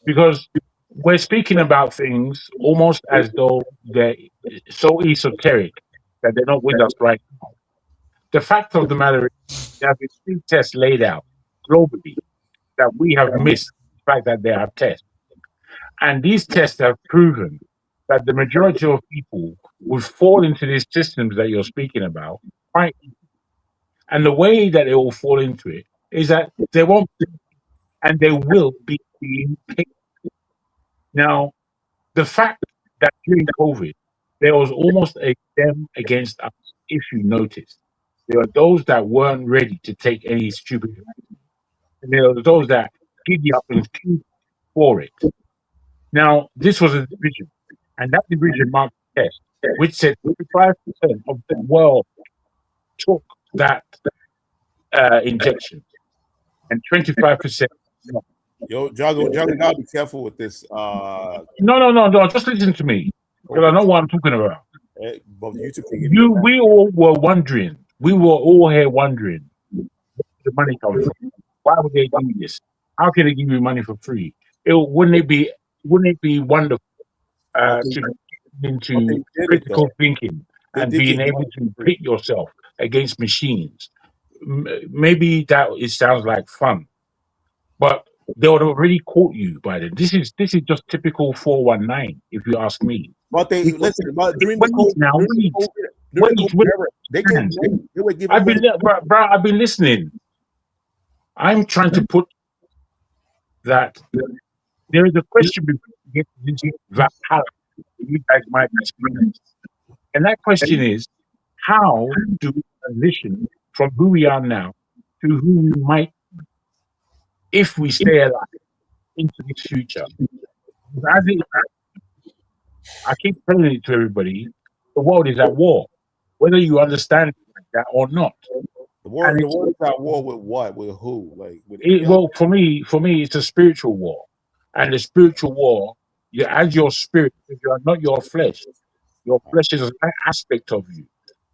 because we're speaking about things almost as though they're so esoteric that they're not with us right now. The fact of the matter is, there have been 3 tests laid out globally that we have missed the fact that there are tests. And these tests have proven that the majority of people would fall into these systems that you're speaking about quite easily. And the way that they will fall into it is that they won't and they will be being paid. Now, the fact that during COVID, there was almost a them against us, if you noticed. There are those that weren't ready to take any stupid action, and there are those that giddy up and queued for it. Now, this was a division, and that division marked the test, which said 55% of the world took that injection, and 25% not. Yo, Jago, gotta be careful with this. No. Just listen to me, because I know what I'm talking about. We all were wondering. We were all here wondering where the money comes from. Why would they do this? How can they give you money for free? Wouldn't it be wonderful to get into critical thinking and being able to pit yourself against machines? Maybe that it sounds like fun, but they would have already caught you by then. This is just typical 419, if you ask me. But they listen. But during Wait, I've been listening. I'm trying to put that there is a question before we get into Valhalla. You guys might experience, and that question is: how do we transition from who we are now to who we might, if we stay alive, into this future? I keep telling it to everybody: the world is at war, whether you understand it like that or not. The world is at war with what? With who? Like, well, for me, it's a spiritual war, and the spiritual war, you add your spirit. You are not your flesh. Your flesh is an aspect of you.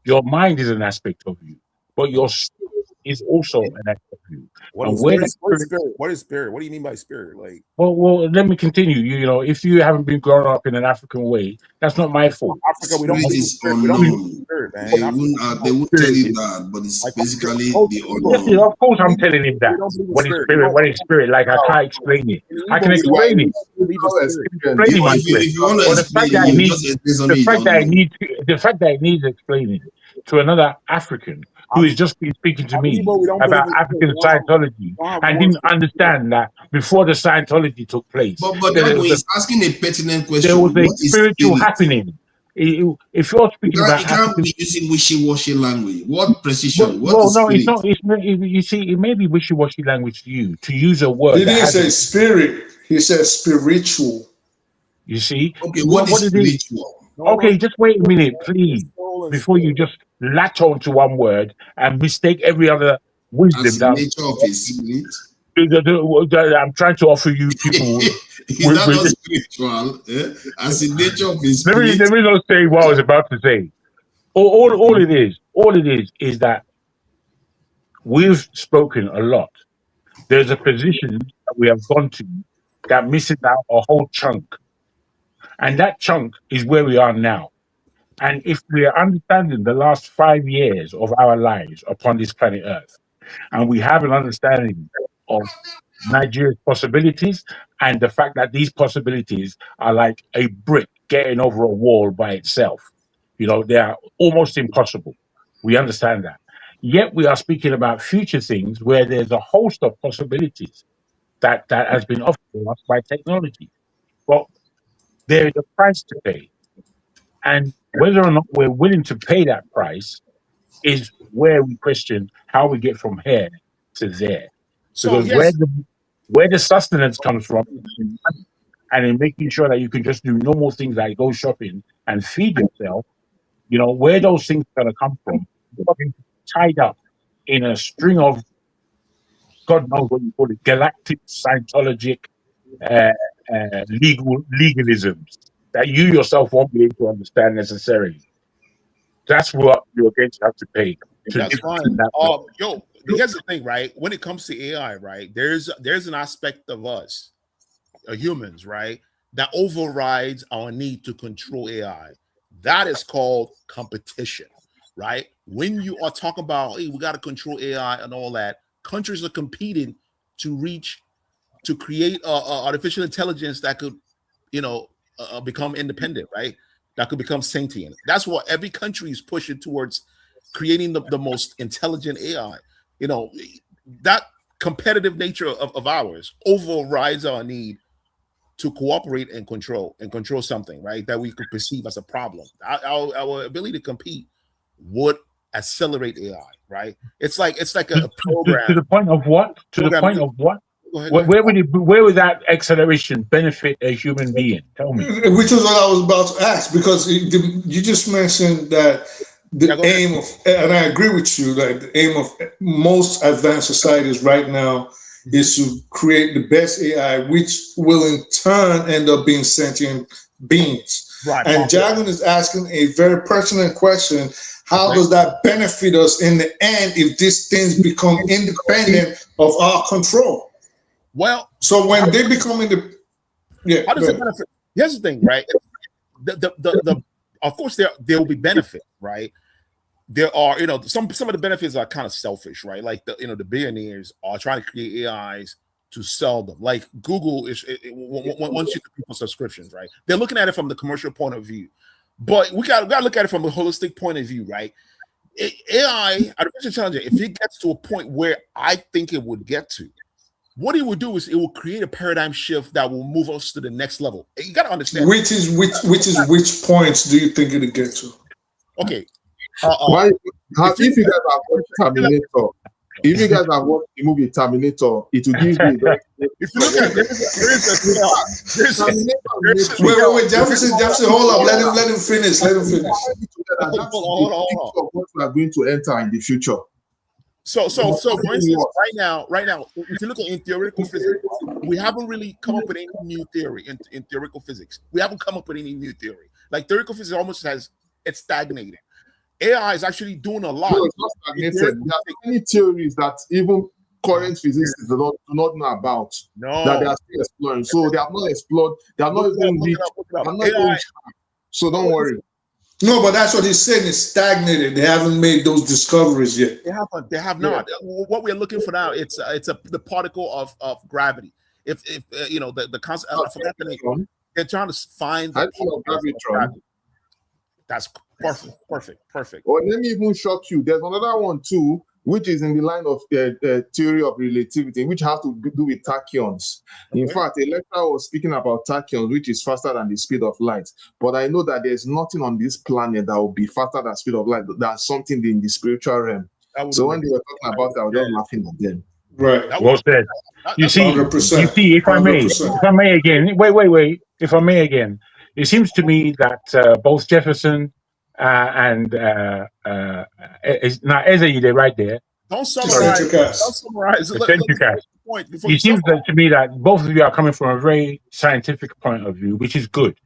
Your mind is an aspect of you, but your spirit is also an aspect of you. What is spirit? What is spirit? What do you mean by spirit? Like, well, let me continue. You know, if you haven't been grown up in an African way, that's not my fault. Africa, we don't believe spirit. We don't believe spirit, man. They won't tell you that, but it's basically the unknown. Yes, of course, I'm telling him that. What is spirit? Like, I can't explain it. I can explain it. The fact that I need explaining to another African who has just been speaking to me about African Scientology and didn't understand that before the Scientology took place. But he's asking a pertinent question. There was a spiritual happening. If you're speaking about, you can't be using wishy-washy language. What precision? It's not. You see, it may be wishy-washy language to you to use a word. He didn't say spirit. He said spiritual. You see? Okay, what is spiritual? Okay, just wait a minute, please, before you just latch on to one word and mistake every other wisdom. As the nature of his spirit. I'm trying to offer you people. Is that not spiritual? As the nature of his spirit. Let me not say what I was about to say. All it is that we've spoken a lot. There's a position that we have gone to that misses out a whole chunk. And that chunk is where we are now. And if we are understanding the last 5 years of our lives upon this planet Earth, and we have an understanding of Nigeria's possibilities and the fact that these possibilities are like a brick getting over a wall by itself, you know, they are almost impossible. We understand that. Yet we are speaking about future things where there's a host of possibilities that has been offered to us by technology. But there is a price to pay. And whether or not we're willing to pay that price is where we question how we get from here to there. Because where the sustenance comes from, and in making sure that you can just do normal things like go shopping and feed yourself, you know, where those things are going to come from, tied up in a string of, God knows what you call it, galactic, Scientologic, legalisms that you yourself won't be able to understand necessarily. That's what you're going to have to pay. That's fine. Here's the thing, right? When it comes to AI, right, there's an aspect of us, humans, right, that overrides our need to control AI. That is called competition, right? When you are talking about, hey, we got to control AI and all that, countries are competing to create artificial intelligence that could, become independent, right? That could become sentient. That's what every country is pushing towards, creating the most intelligent AI. You know, that competitive nature of ours overrides our need to cooperate and control something, right? That we could perceive as a problem. Our ability to compete would accelerate AI, right? It's like a program. To the point of what? To the point of what? Go ahead. Where would that acceleration benefit a human being? Tell me. Which is what I was about to ask, because you just mentioned that the aim of, and I agree with you, that the aim of most advanced societies right now is to create the best AI, which will in turn end up being sentient beings. Right. And Jagan is asking a very pertinent question. How does that benefit us in the end if these things become independent of our control? Well, so when they become how does it benefit? Here's the thing, right? The of course there will be benefit, right? There are, some of the benefits are kind of selfish, right? Like the billionaires are trying to create AIs to sell them. Like Google wants you to people subscriptions, right? They're looking at it from the commercial point of view, but we got to look at it from a holistic point of view, right? AI, artificial intelligence, if it gets to a point where I think it would get to, what it will do is it will create a paradigm shift that will move us to the next level. You got to understand. Which points do you think it'll get to? Okay. If you guys have watched Terminator, if you guys have watched the movie Terminator, it will give you. If you look at wait, Jefferson, hold up, let him finish. Hold on. What we are going to enter in the future. So for instance, right now, if you look at in theoretical physics, we haven't really come up with any new theory in theoretical physics. We haven't come up with any new theory. Like theoretical physics almost it's stagnated. AI is actually doing a lot. No, it's not stagnated. There are many theories that even current physicists do not know about. No. That they are still exploring. So they have not explored. They have not even reached. So don't worry. No, but that's what he's saying. It's stagnated. They haven't made those discoveries yet. They have not. What we're looking for now, it's the particle of gravity. If the concept, I forgot the name. They're trying to find the gravity. That's perfect. Well, let me even shock you. There's another one too, which is in the line of theory of relativity, which has to do with tachyons. In fact, a lecturer was speaking about tachyons, which is faster than the speed of light. But I know that there's nothing on this planet that will be faster than the speed of light. That's something in the spiritual realm. So when they were talking about that, I was just laughing at them. Right. Well said. You see, if I may again, wait. If I may again, it seems to me that both Jefferson and now Ezra, right there. Don't summarize. It seems to me that both of you are coming from a very scientific point of view, which is good,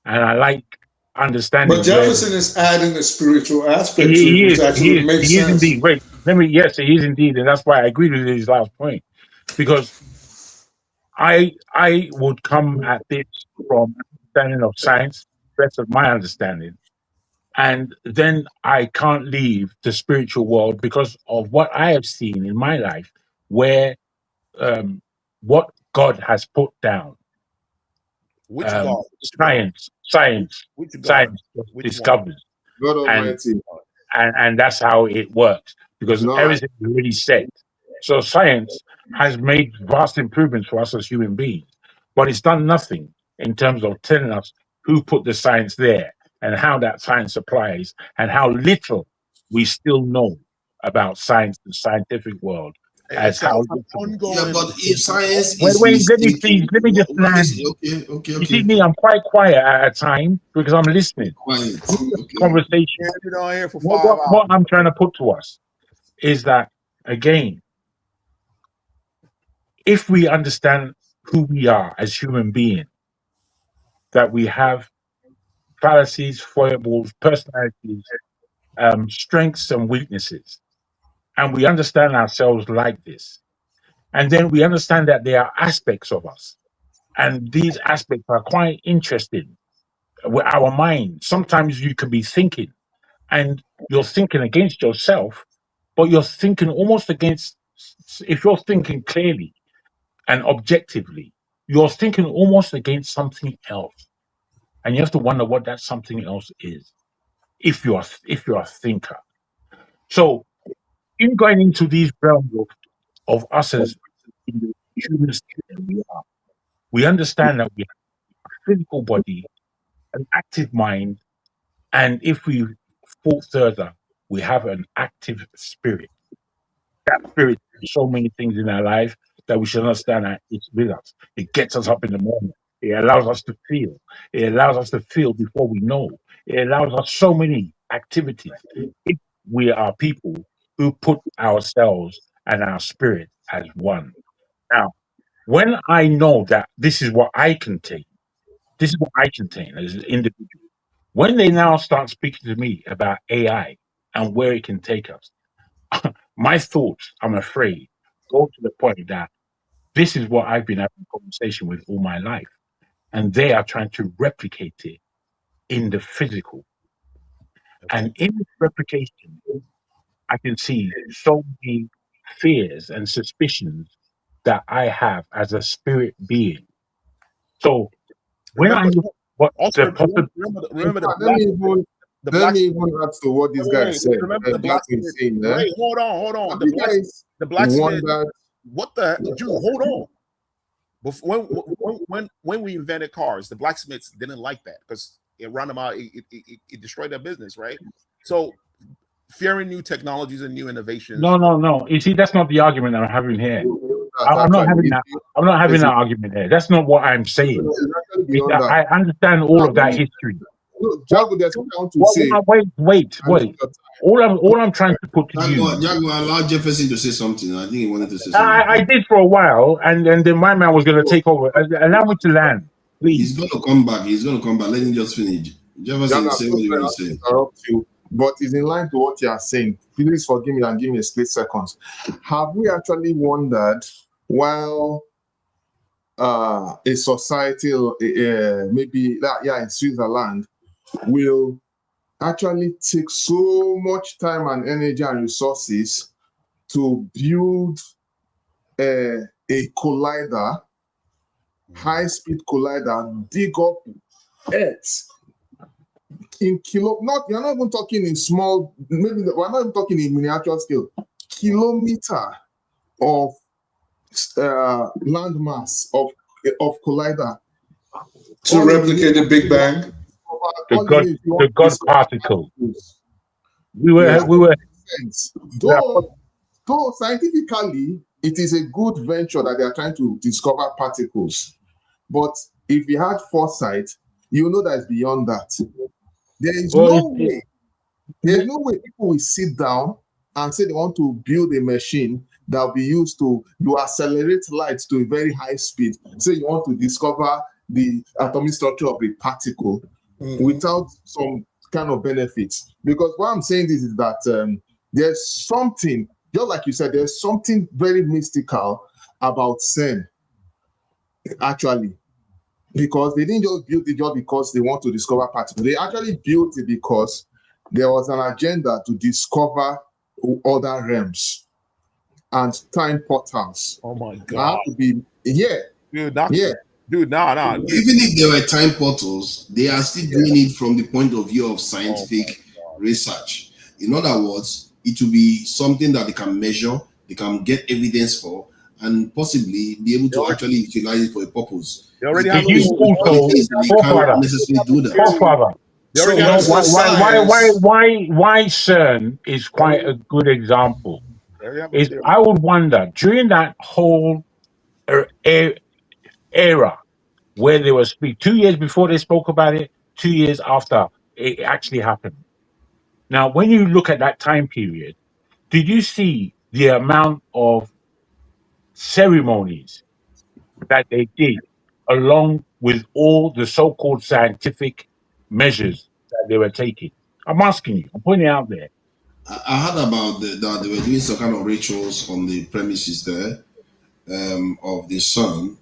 and I like understanding. But Jefferson is adding a spiritual aspect. He is indeed. Wait, yes, he is indeed, and that's why I agree with his last point, because I would come at this from understanding of science, best of my understanding. And then I can't leave the spiritual world because of what I have seen in my life, where what God has put down. Which God? Science discovers. God Almighty. And that's how it works, because everything is already set. So science has made vast improvements for us as human beings, but it's done nothing in terms of telling us who put the science there, and how that science applies, and how little we still know about science, the scientific world. As how but if science wait, let me just land. Okay. You see me, I'm quite quiet at a time because I'm listening. Conversation. What I'm trying to put to us is that, again, if we understand who we are as human beings, that we have fallacies, foibles, personalities, strengths and weaknesses, and we understand ourselves like this, and then we understand that there are aspects of us, and these aspects are quite interesting with our mind. Sometimes you could be thinking, and you're thinking against yourself, but you're thinking almost against, if you're thinking clearly and objectively, you're thinking almost against something else. And you have to wonder what that something else is, if you're a thinker. So, in going into these realms of of us as humans that we are. We understand that we have a physical body, an active mind, and if we thought further, we have an active spirit. That spirit does so many things in our life that we should understand that it's with us. It gets us up in the morning. It allows us to feel. It allows us to feel before we know. It allows us so many activities. If we are people who put ourselves and our spirit as one. Now, when I know that this is what I contain, this is what I contain as an individual. When they now start speaking to me about AI and where it can take us, my thoughts, I'm afraid, go to the point that this is what I've been having a conversation with all my life. And they are trying to replicate it in the physical. And in this replication, I can see so many fears and suspicions that I have as a spirit being. So when I look what Also, the remember let me even add to what this guy said. Remember the blacksmith. Saying, Wait, hold on. The blacksmith. What the Jude? Hold on. When we invented cars, the blacksmiths didn't like that because it ran them out. It destroyed their business, right? So, fearing new technologies and new innovations. No. You see, that's not the argument I'm having here. I'm not having that. I'm not having that argument here. That's not what I'm saying. I understand all of that history. Wait. All I'm trying to put to you. Jaguar allowed Jefferson to say something. I think he wanted to say something. I did for a while, and then my man was going to take over. Allow me to land, please. He's going to come back. Let him just finish. Jefferson, say what you want to say. Interrupt you, but it's in line to what you are saying. Please forgive me and give me a split seconds. Have we actually wondered while a society, maybe in Switzerland, will actually take so much time and energy and resources to build a collider, high-speed collider, dig up Earth in you're not even talking in small, maybe we're not even talking in miniature scale, kilometer of landmass of collider to replicate the Big Bang. The God particle. We were. Though scientifically, it is a good venture that they are trying to discover particles. But if you had foresight, you know that it's beyond that. There is no way people will sit down and say they want to build a machine that will be used to accelerate light to a very high speed. Say you want to discover the atomic structure of a particle without some kind of benefits. Because what I'm saying is that there's something, just like you said, there's something very mystical about CERN, actually. Because they didn't just build it just because they want to discover particles. They actually built it because there was an agenda to discover other realms and time portals. Oh my God. Dude, no. Even if there were time portals, they are still doing it from the point of view of scientific research. In other words, it will be something that they can measure, they can get evidence for, and possibly be able to actually utilize it for a purpose. They already have they can't necessarily do that. Why CERN is quite a good example. I would wonder during that whole era where they were speaking 2 years before they spoke about it, 2 years after it actually happened. Now, when you look at that time period, did you see the amount of ceremonies that they did along with all the so-called scientific measures that they were taking? I'm asking you, I'm putting it out there. I heard about that they were doing some kind of rituals on the premises there of the sun,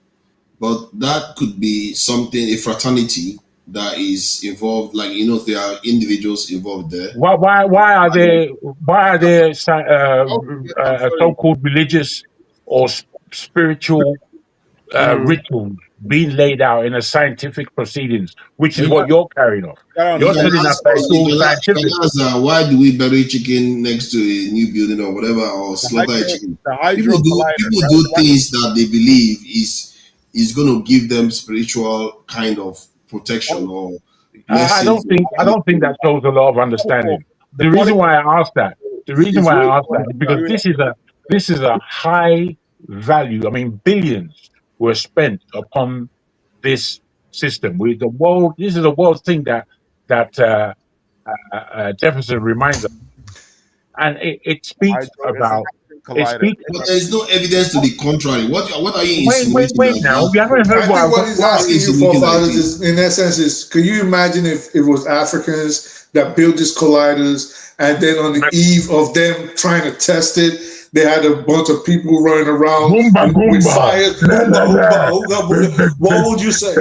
but that could be something, a fraternity that is involved, like, there are individuals involved there. Why are there so-called religious or spiritual rituals being laid out in a scientific proceedings, which is what you're carrying off. You're telling us that it's all scientific. Why do we bury chicken next to a new building or whatever, or slaughter a chicken? People do things that they believe is going to give them spiritual kind of protection or. I don't think that shows a lot of understanding. The reason why I asked that is because this is a high value. I mean, billions were spent upon this system. This is a world thing that Jefferson reminds us, and it speaks about. But there's no evidence to the contrary. What are you insinuating? Wait now. We haven't heard what he's asking you for, fathers, is, in essence, is can you imagine if it was Africans that built these colliders, and then on the eve of them trying to test it, they had a bunch of people running around with fires. What would you say?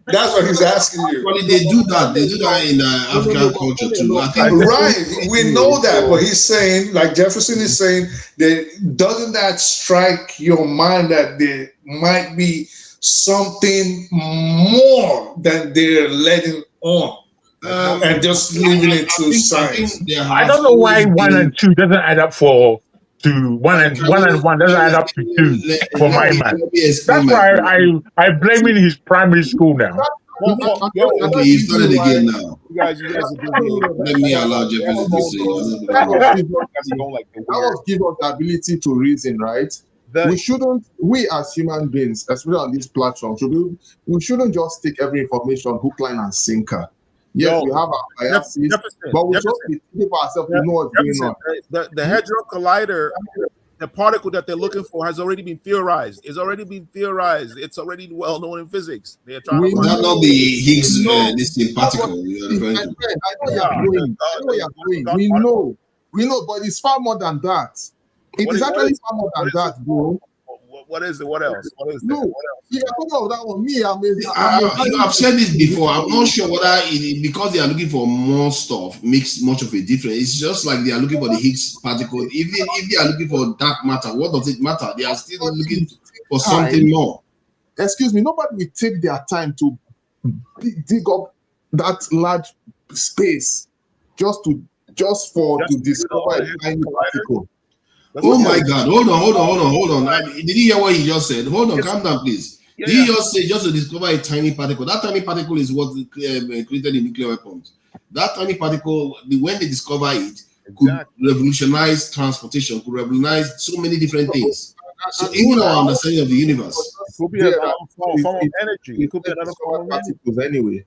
That's what he's asking you. Well, they do that. They do that in African culture too. Right, we know that, but he's saying, like Jefferson is saying, that doesn't that strike your mind that there might be something more than they're letting on? And just leaving it to science. I don't know why 1 and 2 doesn't add up for 2. 1 and 1 doesn't add up to 2 for my man. That's why I blaming his primary school now. Okay, you started again now. You guys are doing. Let me allow Jefferson to say. That was give us the ability to reason, right? We as human beings, especially on this platform, we shouldn't just take every information hook, line, and sinker. Yes, we have our biases, but we just be thinking for ourselves to know what's going on. The Hadron Collider, the particle that they're looking for has already been theorized. It's already been theorized. It's already well known in physics. They're trying to that not be Higgs this particle. We know, but it's far more than that. It is actually far more than that, bro. What is it? What else? What is it? No, what else? if I talk about that one, me, I've said this before. I'm not sure whether because they are looking for more stuff makes much of a difference. It's just like they are looking for the Higgs particle. If they are looking for dark matter, what does it matter? They are still looking for something more. Excuse me, nobody will take their time to dig up that large space just to discover a tiny particle. Oh my God! Hold on. Did you hear what he just said? Hold on, calm down, please. Did he just say just to discover a tiny particle? That tiny particle is what created the nuclear weapons. That tiny particle, when they discover it, could revolutionize transportation, could revolutionize so many different things. So even our understanding of the universe. It could be another form of energy. It could be another form of particles anyway.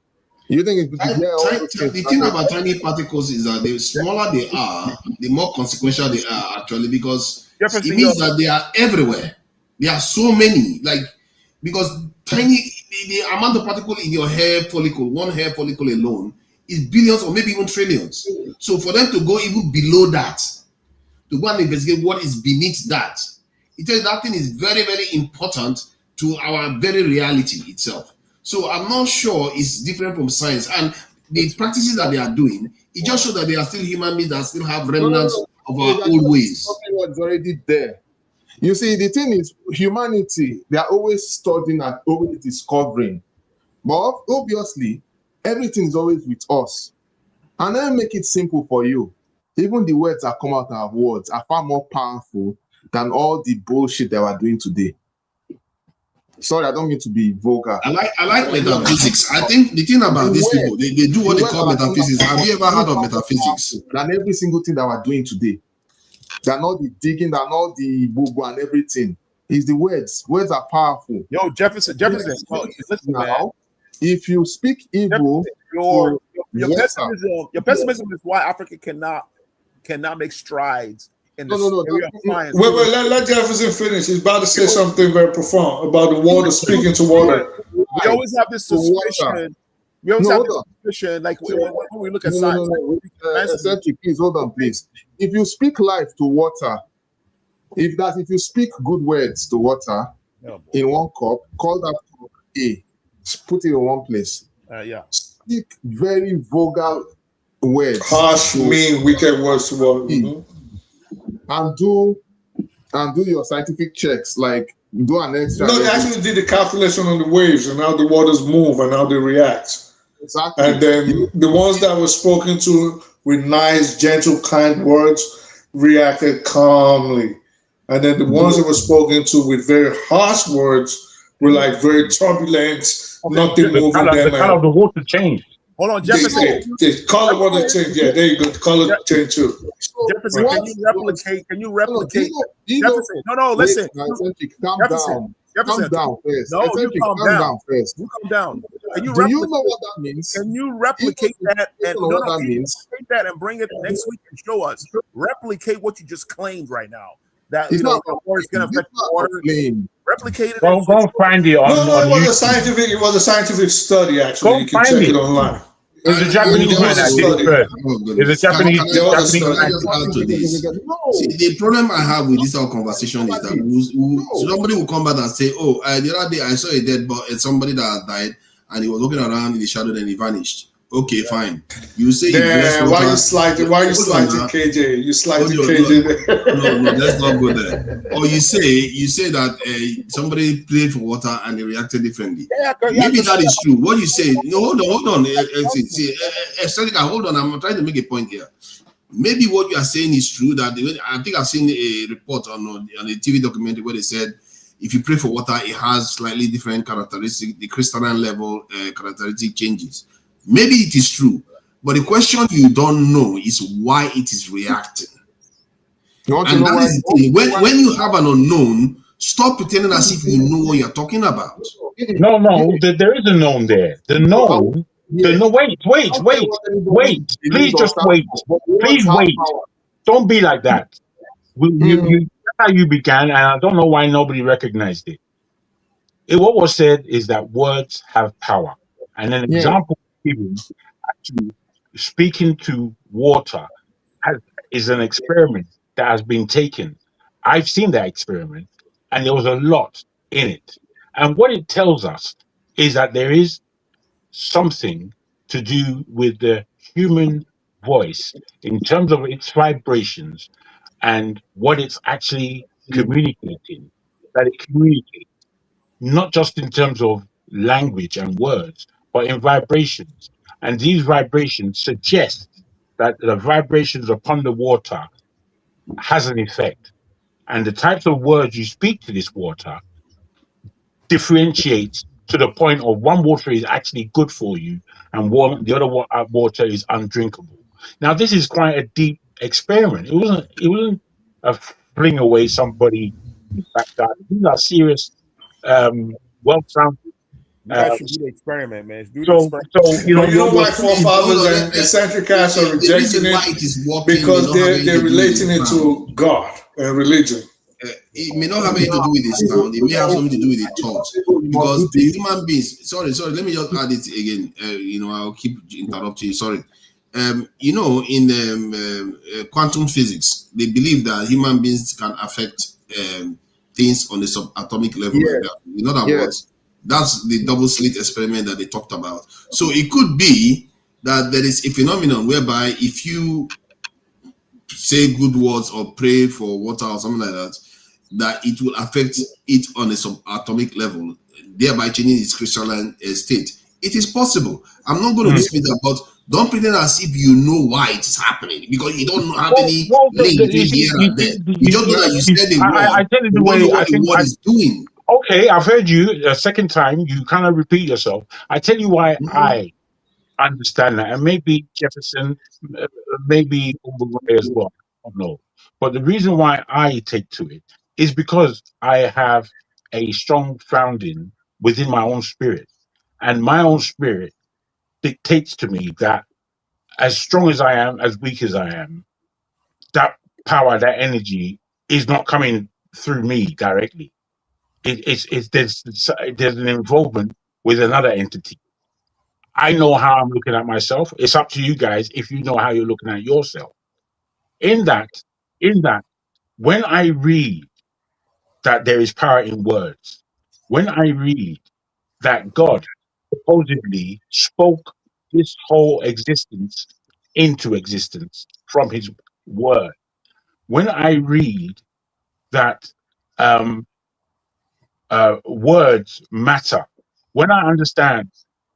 You think the thing about tiny particles is that the smaller they are, the more consequential they are actually, because it means that they are everywhere. There are so many, because the amount of particles in your hair follicle, one hair follicle alone, is billions or maybe even trillions. So for them to go even below that, to go and investigate what is beneath that, it tells that thing is very, very important to our very reality itself. So I'm not sure it's different from science. And the practices that they are doing, it just shows that they are still human beings that still have remnants of our old ways. What's already there. You see, the thing is, humanity, they are always studying and always discovering. But obviously, everything is always with us. And then make it simple for you. Even the words that come out of our words are far more powerful than all the bullshit that we're doing today. Sorry, I don't mean to be vulgar. I like metaphysics. I think the thing about these people, they do what they call metaphysics. Have you ever heard of metaphysics? Than every single thing that we're doing today. They're not the digging, they're not the boo and everything. It's the words. Words are powerful. Yo, Jefferson, listen, now, if you speak evil, your pessimism is why Africa cannot make strides. Wait, let Jefferson finish. He's about to say something very profound about the water speaking to water. We always have this suspicion. We always have this suspicion, like when we look at science. Please hold on, please. If you speak life to water, if you speak good words to water in one cup, call that cup A. Put it in one place. Speak very vulgar words. Harsh, mean, wicked words to water. And do your scientific checks, like do an extra. No, they actually did the calculation on the waves and how the waters move and how they react. Exactly. And then the ones that were spoken to with nice, gentle, kind words reacted calmly. And then the ones that were spoken to with very harsh words were like very turbulent, nothing moving them. The color of the water changed. Hold on, Jefferson. The color water changed. Yeah, there you go. The color changed too. Jefferson, Right. can you replicate? Jefferson, no, listen. Calm down. Jefferson, Calm down first. No, you calm down first. You calm down. Can you Do you know what that means? Can you replicate that? And know what that means? Replicate that and bring it next week and show us. Replicate what you just claimed right now. That It's not it's going to affect the water. Replicate it. Go find it on No, it was YouTube. a scientific. It was a scientific study. Actually, Go you can find check it. it online. It was a Japanese man that did it first. It was a Japanese Can I just man. add to this? See, the problem I have with this whole conversation is that somebody will come back and say, "Oh, the other day I saw a dead body, somebody that has died, and he was walking around in the shadow, then he vanished." Okay, fine. You say why you sliding KJ? You sliding KJ. No, let's not go there. Or you say that somebody prayed for water and they reacted differently. Maybe that is true. What you say? No, hold on. Hold on. I'm trying to make a point here. Maybe what you are saying is true. That I think I've seen a report on a TV documentary where they said if you pray for water, it has slightly different characteristics. The crystalline level characteristic changes. Maybe it is true, but the question you don't know is why it is reacting. And that is the thing. When you have an unknown, stop pretending as if you know what you're talking about. No, there is a known there. The known. Wait. Please just wait. Please wait. Don't be like that. That's how you began, and I don't know why nobody recognized it. What was said is that words have power, and an example given, actually speaking to water is an experiment that has been taken. I've seen that experiment, and there was a lot in it. And what it tells us is that there is something to do with the human voice in terms of its vibrations and what it's actually communicating, that it communicates, not just in terms of language and words, but in vibrations. And these vibrations suggest that the vibrations upon the water has an effect. And the types of words you speak to this water differentiates to the point of one water is actually good for you and the other water is undrinkable. Now, this is quite a deep experiment. It wasn't a fling away somebody back down. These are serious, well-founded. That should be the experiment, man. So you know why forefathers and eccentric cats are rejecting it? Because they're relating it to God and religion. It may not have anything to do with the sound. It may have something to do with the thought. Because the human beings. Sorry. Let me just add it again. I'll keep interrupting you. Sorry. In quantum physics, they believe that human beings can affect things on the subatomic level. Yeah. Like that. In other words, that's the double slit experiment that they talked about. So it could be that there is a phenomenon whereby if you say good words or pray for water or something like that, that it will affect it on a subatomic level, thereby changing its crystalline state. It is possible. I'm not going to dispute that, but don't pretend as if you know why it is happening, because you don't have any link between here and there. You just know that you said the word. I tell you the way I think what is doing. Okay, I've heard you a second time. You kind of repeat yourself. I tell you why I understand that, and maybe Jefferson, maybe Uruguay as well. I don't know. But the reason why I take to it is because I have a strong founding within my own spirit, and my own spirit dictates to me that as strong as I am, as weak as I am, that power, that energy is not coming through me directly. There's an involvement with another entity. I know how I'm looking at myself. It's up to you guys if you know how you're looking at yourself. In that, when I read that there is power in words, when I read that God supposedly spoke this whole existence into existence from his word, when I read that words matter. When I understand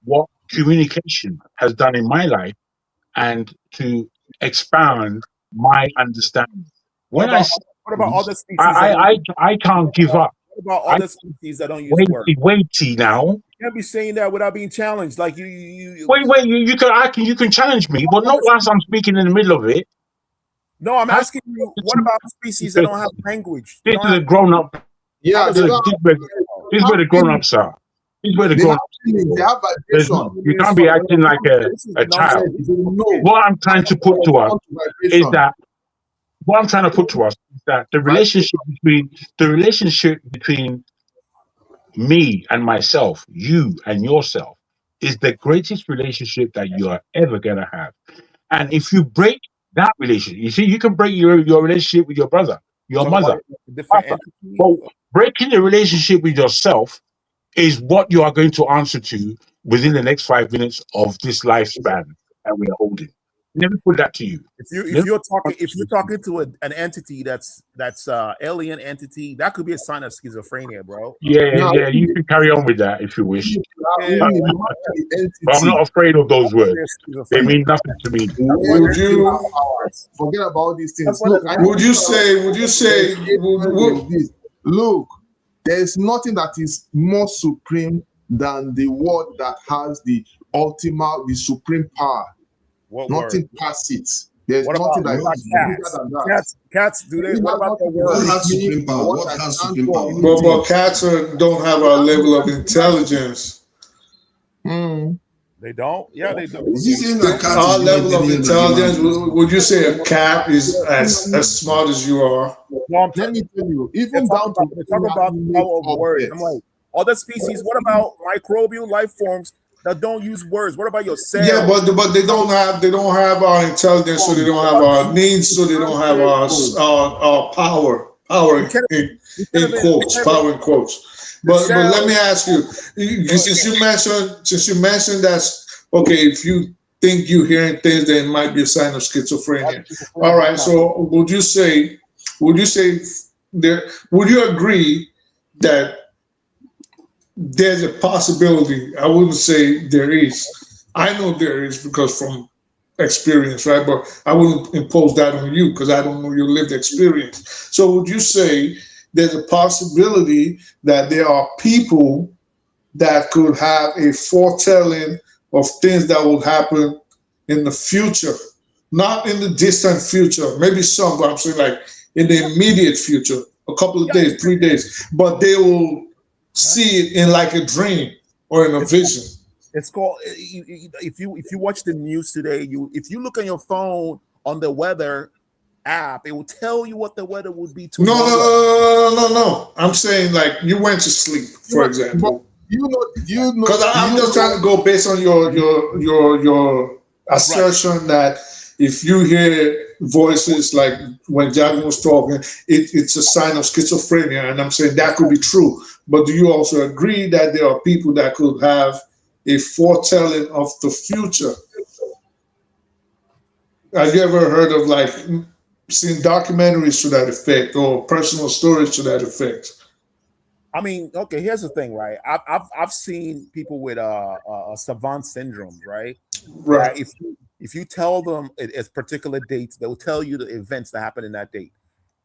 what communication has done in my life and to expound my understanding. What When I about other species that don't I can't give up. What about other species that don't use words? Weighty now. You can't be saying that without being challenged. Like you Wait, you can challenge me, but not whilst I'm speaking in the middle of it. No, I'm asking you, what about species that don't have language? This is a grown up. Yeah, this is where the grown ups are. This is where the grown ups are. You can't be acting like a child. What I'm trying to put to us is that the relationship between me and myself, you and yourself, is the greatest relationship that you are ever gonna have. And if you break that relationship, you see, you can break your relationship with your brother, your mother. But breaking the relationship with yourself is what you are going to answer to within the next 5 minutes of this lifespan that we are holding. Let me put that to you. If you're talking to an entity that's alien entity, that could be a sign of schizophrenia, bro. Yeah, you can carry on with that if you wish. But I'm not afraid of those words. They mean nothing to me. Would you forget about these things? Look, would you say look, there's nothing that is more supreme than the word that has the ultimate, the supreme power. Nothing past it. There's nothing that is bigger than that. Cats, do they? What about the word? What has supreme power? What has supreme power? But cats don't have our level of intelligence. They don't? Yeah, they do. Our level of intelligence, would you say a cat is as smart as you are? Well, let me tell you, even down to talk about the power of words. I'm like, other species, what about microbial life forms that don't use words? What about your cells? Yeah, but they don't have our intelligence, so they don't have our needs, so they don't have our power. Power in quotes. But let me ask you, since you mentioned that, okay, if you think you're hearing things, then it might be a sign of schizophrenia. All right, so would you agree that there's a possibility? I wouldn't say there is. I know there is because from experience, right? But I wouldn't impose that on you because I don't know your lived experience. So would you say there's a possibility that there are people that could have a foretelling of things that will happen in the future, not in the distant future, maybe some, but I'm saying like in the immediate future, a couple of days, 3 days, but they will see it in like a dream or in a vision. It's called, if you watch the news today, if you look on your phone on the weather app, it will tell you what the weather would be tomorrow. No. I'm saying like you went to sleep, for example. You know, because I'm just trying to go based on your assertion that if you hear voices like when Javin was talking, it's a sign of schizophrenia, and I'm saying that could be true. But do you also agree that there are people that could have a foretelling of the future? Have you ever heard of like seen documentaries to that effect or personal stories to that effect? I mean, okay, here's the thing, right? I've seen people with savant syndrome, right? Right. If you tell them it's particular dates, they'll tell you the events that happen in that date,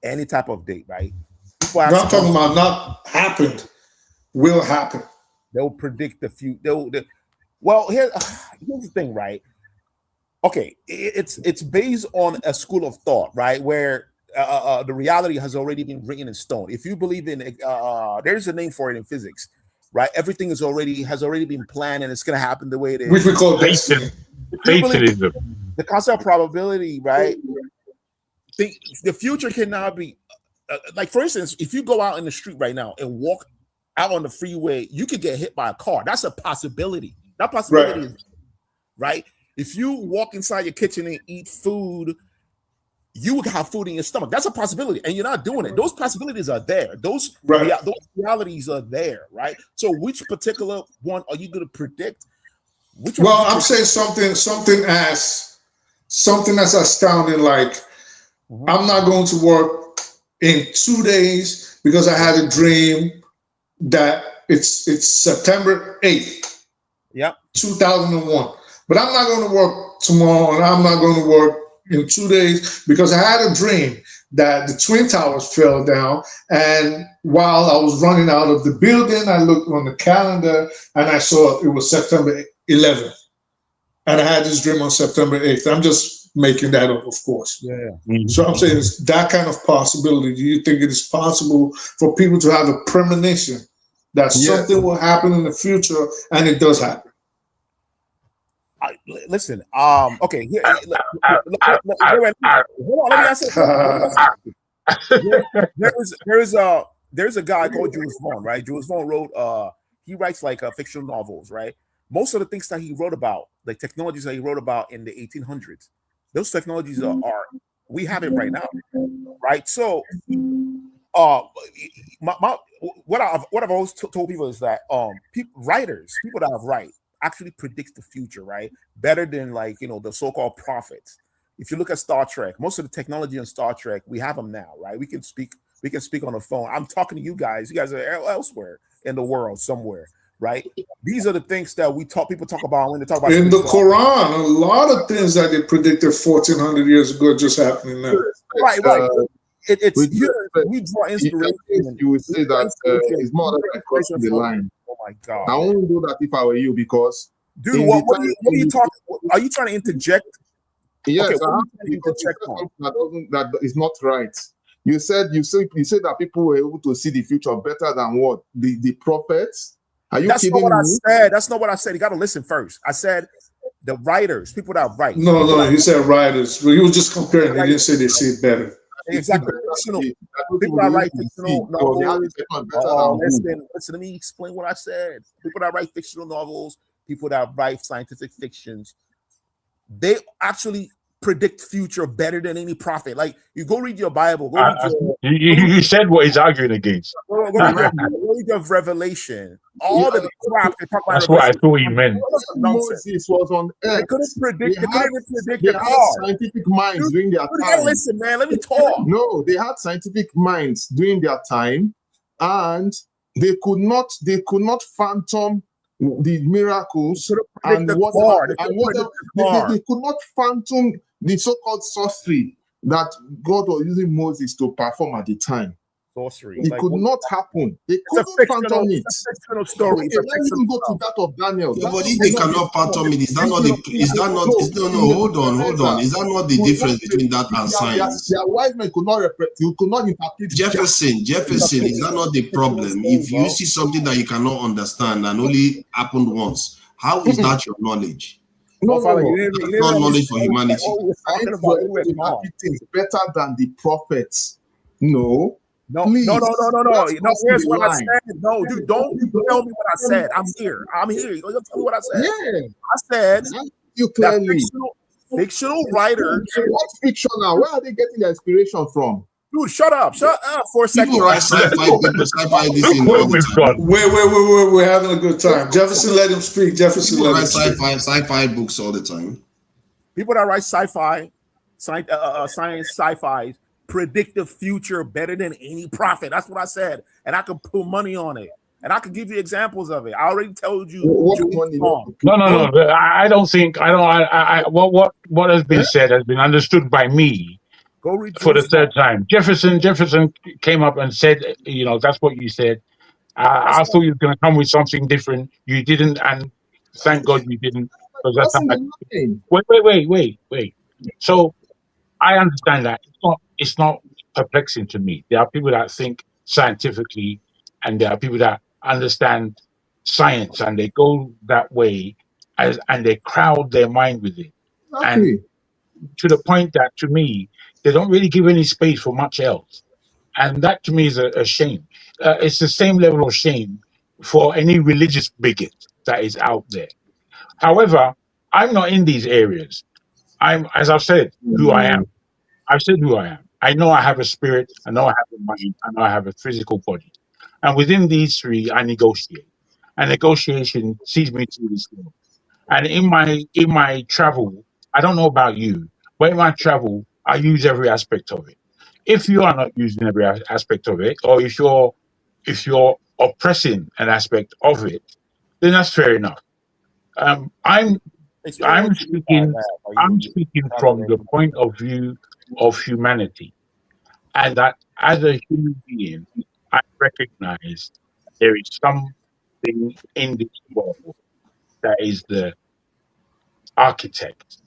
any type of date, right? I'm not talking about not happened, will happen. They'll predict the future. Well, here's the thing, right? Okay, it's based on a school of thought, right? Where the reality has already been written in stone. If you believe in there's a name for it in physics, right? Everything has already been planned and it's going to happen the way it is. Which we call destiny. Fatalism. The concept of probability, right? The future cannot be like, for instance, if you go out in the street right now and walk out on the freeway, you could get hit by a car. That's a possibility. That possibility is right. If you walk inside your kitchen and eat food, you would have food in your stomach. That's a possibility, and you're not doing it. Those possibilities are there. Those realities are there, right? So, which particular one are you going to predict? I'm saying something as astounding. Like, I'm not going to work in 2 days because I had a dream that it's September 8th, Yep. 2001. But I'm not going to work tomorrow, and I'm not going to work in 2 days because I had a dream that the Twin Towers fell down. And while I was running out of the building, I looked on the calendar and I saw it was September 11th. And I had this dream on September 8th. I'm just making that up, of course. Yeah. So I'm saying it's that kind of possibility. Do you think it is possible for people to have a premonition that something will happen in the future, and it does happen? Listen, okay. Here, hold on, let me ask you. There's a guy called Jules Vaughn, right? Jules Vaughn wrote, he writes like fictional novels, right? Most of the things that he wrote about, like technologies that he wrote about in the 1800s, those technologies are we have it right now, right? So, what I've always told people is that writers, people that write, actually predicts the future, right? Better than like, you know, the so-called prophets. If you look at Star Trek, most of the technology in Star Trek, we have them now, right? We can speak on the phone. I'm talking to you guys. You guys are elsewhere in the world somewhere, right? These are the things that people talk about when they talk about in the Quran. A lot of things that they predicted 1400 years ago just happening now. Right. We draw inspiration. You would say that it's more like crossing the line. Oh my God! I won't do that if I were you, because dude, what are you talking? Are you trying to interject? Yes, okay, I have to, because that is not right. You said that people were able to see the future better than what the prophets. Are you kidding me? Not what I said. That's not what I said. You got to listen first. I said the writers, people that write. No, he said writers. He was just comparing. He didn't say they see it better. Exactly. People that write fictional novels. Listen, let me explain what I said. People that write fictional novels, people that write scientific fictions, they actually predict future better than any prophet. Like, you go read your Bible. You said what he's arguing against. Go read your Revelation. All the crap they talk about. That's what I thought he meant. Moses was on earth. They couldn't predict. They couldn't predict the car. Scientific minds during their time. Listen, man, let me talk. No, they had scientific minds during their time, and they could not phantom the miracles and whatever. They could not phantom the so-called sorcery that God was using Moses to perform at the time. Sorcery. It could not happen. They couldn't phantom it. It's a fictional story. Okay, let's even go to that of Daniel. Yeah, but if they cannot phantom it, is that not hold on. Is that not the difference between that and science? Their wise men could not interpret. Jefferson, is that not the problem? If you see something that you cannot understand and only happened once, how is that your knowledge? No. That's not knowledge for humanity. Things better than the prophets. No. Please. No. Here's what I said. No, dude, don't tell me what I said. I'm here. You don't tell me what I said. Yeah. I said you clearly. Fictional writers. What fiction now? Where are they getting their inspiration from? Dude, shut up for a second. People write sci-fi this in all the time. Wait, we're having a good time. Jefferson, let him speak. People write sci-fi books all the time. People that write science, sci-fi, predict the future better than any prophet. That's what I said, and I can put money on it, and I can give you examples of it. I already told you. No. I don't think. What has been said has been understood by me. Go read for the third time. Jefferson came up and said, that's what you said. I thought you were going to come with something different. You didn't, and thank God you didn't. Because that's wait. So I understand that it's not perplexing to me. There are people that think scientifically, and there are people that understand science, and they go that way, and they crowd their mind with it, and to the point that, to me, they don't really give any space for much else, and that to me is a shame. It's the same level of shame for any religious bigot that is out there. However, I'm not in these areas. As I've said, who I am. I've said who I am. I know I have a spirit. I know I have a mind. I know I have a physical body. And within these three, I negotiate. And negotiation sees me through this world. And in my travel, I don't know about you, but in my travel, I use every aspect of it. If you are not using every aspect of it, or if you're oppressing an aspect of it, then that's fair enough. I'm speaking from the point of view of humanity, and that as a human being, I recognize there is something in this world that is the architect,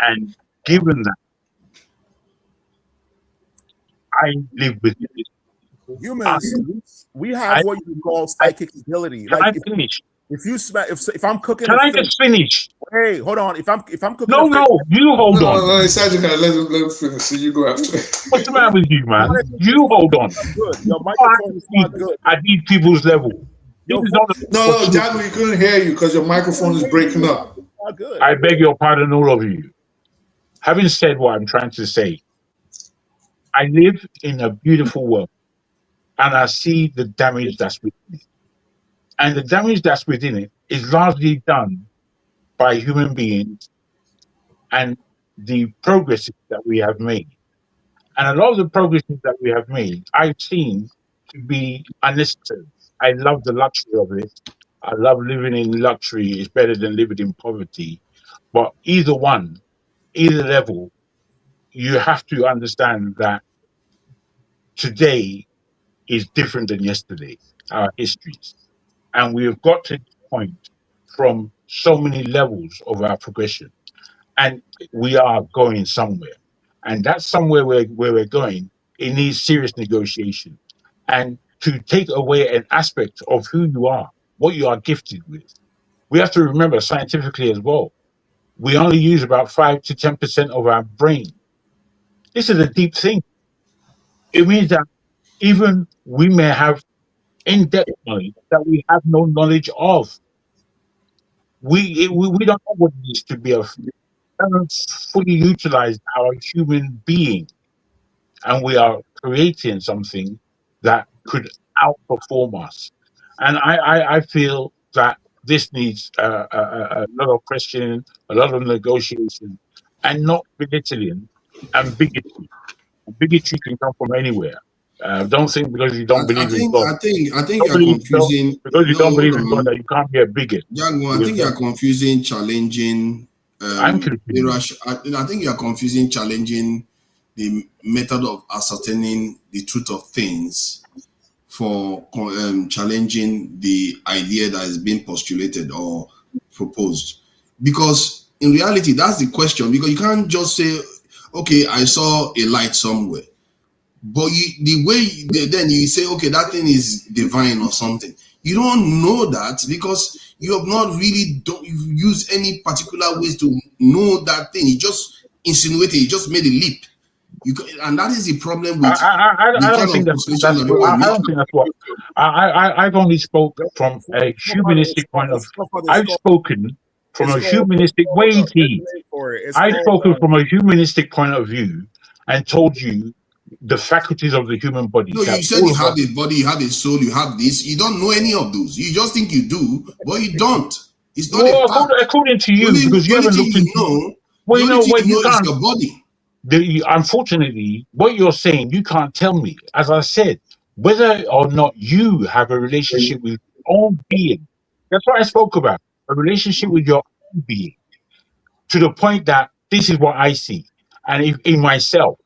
and given that I live with this. Humans, we have what you call psychic ability. Can I finish? If you smell, if I'm cooking, Can I just finish? Hey, hold on. If I'm cooking, no, you hold on. No, it's actually gonna let him finish. So you go after. What's the matter with you, man? You hold on. Good. Your microphone is not good. At these people's level. No, Jack, we couldn't hear you because your microphone is breaking up. Good. I beg your pardon, all of you. Having said what I'm trying to say, I live in a beautiful world, and I see the damage that's within it. And the damage that's within it is largely done by human beings and the progresses that we have made. And a lot of the progresses that we have made, I've seen to be unnecessary. I love the luxury of it. I love living in luxury. It's better than living in poverty. But either one, either level, you have to understand that today is different than yesterday, our histories. And we have got to this point from so many levels of our progression. And we are going somewhere. And that's somewhere where we're going, it needs serious negotiation. And to take away an aspect of who you are, what you are gifted with, we have to remember scientifically as well, we only use about 5 to 10% of our brain. This is a deep thing. It means that even we may have in-depth knowledge that we have no knowledge of. We don't know what it is to be haven't fully utilized our human being, and we are creating something that could outperform us. And I feel that this needs a lot of questioning, a lot of negotiation, and not belittling and bigotry. Bigotry can come from anywhere. Don't think because you don't believe in God. I think you're confusing. Because you don't believe in God that you can't be a bigot. Django, I think you're confusing challenging. I'm confused. I think you're confusing challenging the method of ascertaining the truth of things for challenging the idea that is being postulated or proposed. Because in reality, that's the question. Because you can't just say, okay, I saw a light somewhere. But then you say, okay, that thing is divine or something. You don't know that because you have not really used any particular ways to know that thing. You just insinuated, you just made a leap. And that is the problem with I don't think that's what I've only spoken from a humanistic point of view. I've spoken from a humanistic I've spoken from a humanistic point of view and told you the faculties of the human body. No, you said you have a body, you have a soul, you have this. You don't know any of those. You just think you do, but you don't. It's not according to you, because you haven't looked into. Well, you know what? You can't. Your body. Unfortunately, what you're saying, you can't tell me. As I said, whether or not you have a relationship with your own being. That's what I spoke about. A relationship with your own being. To the point that this is what I see. And if in myself,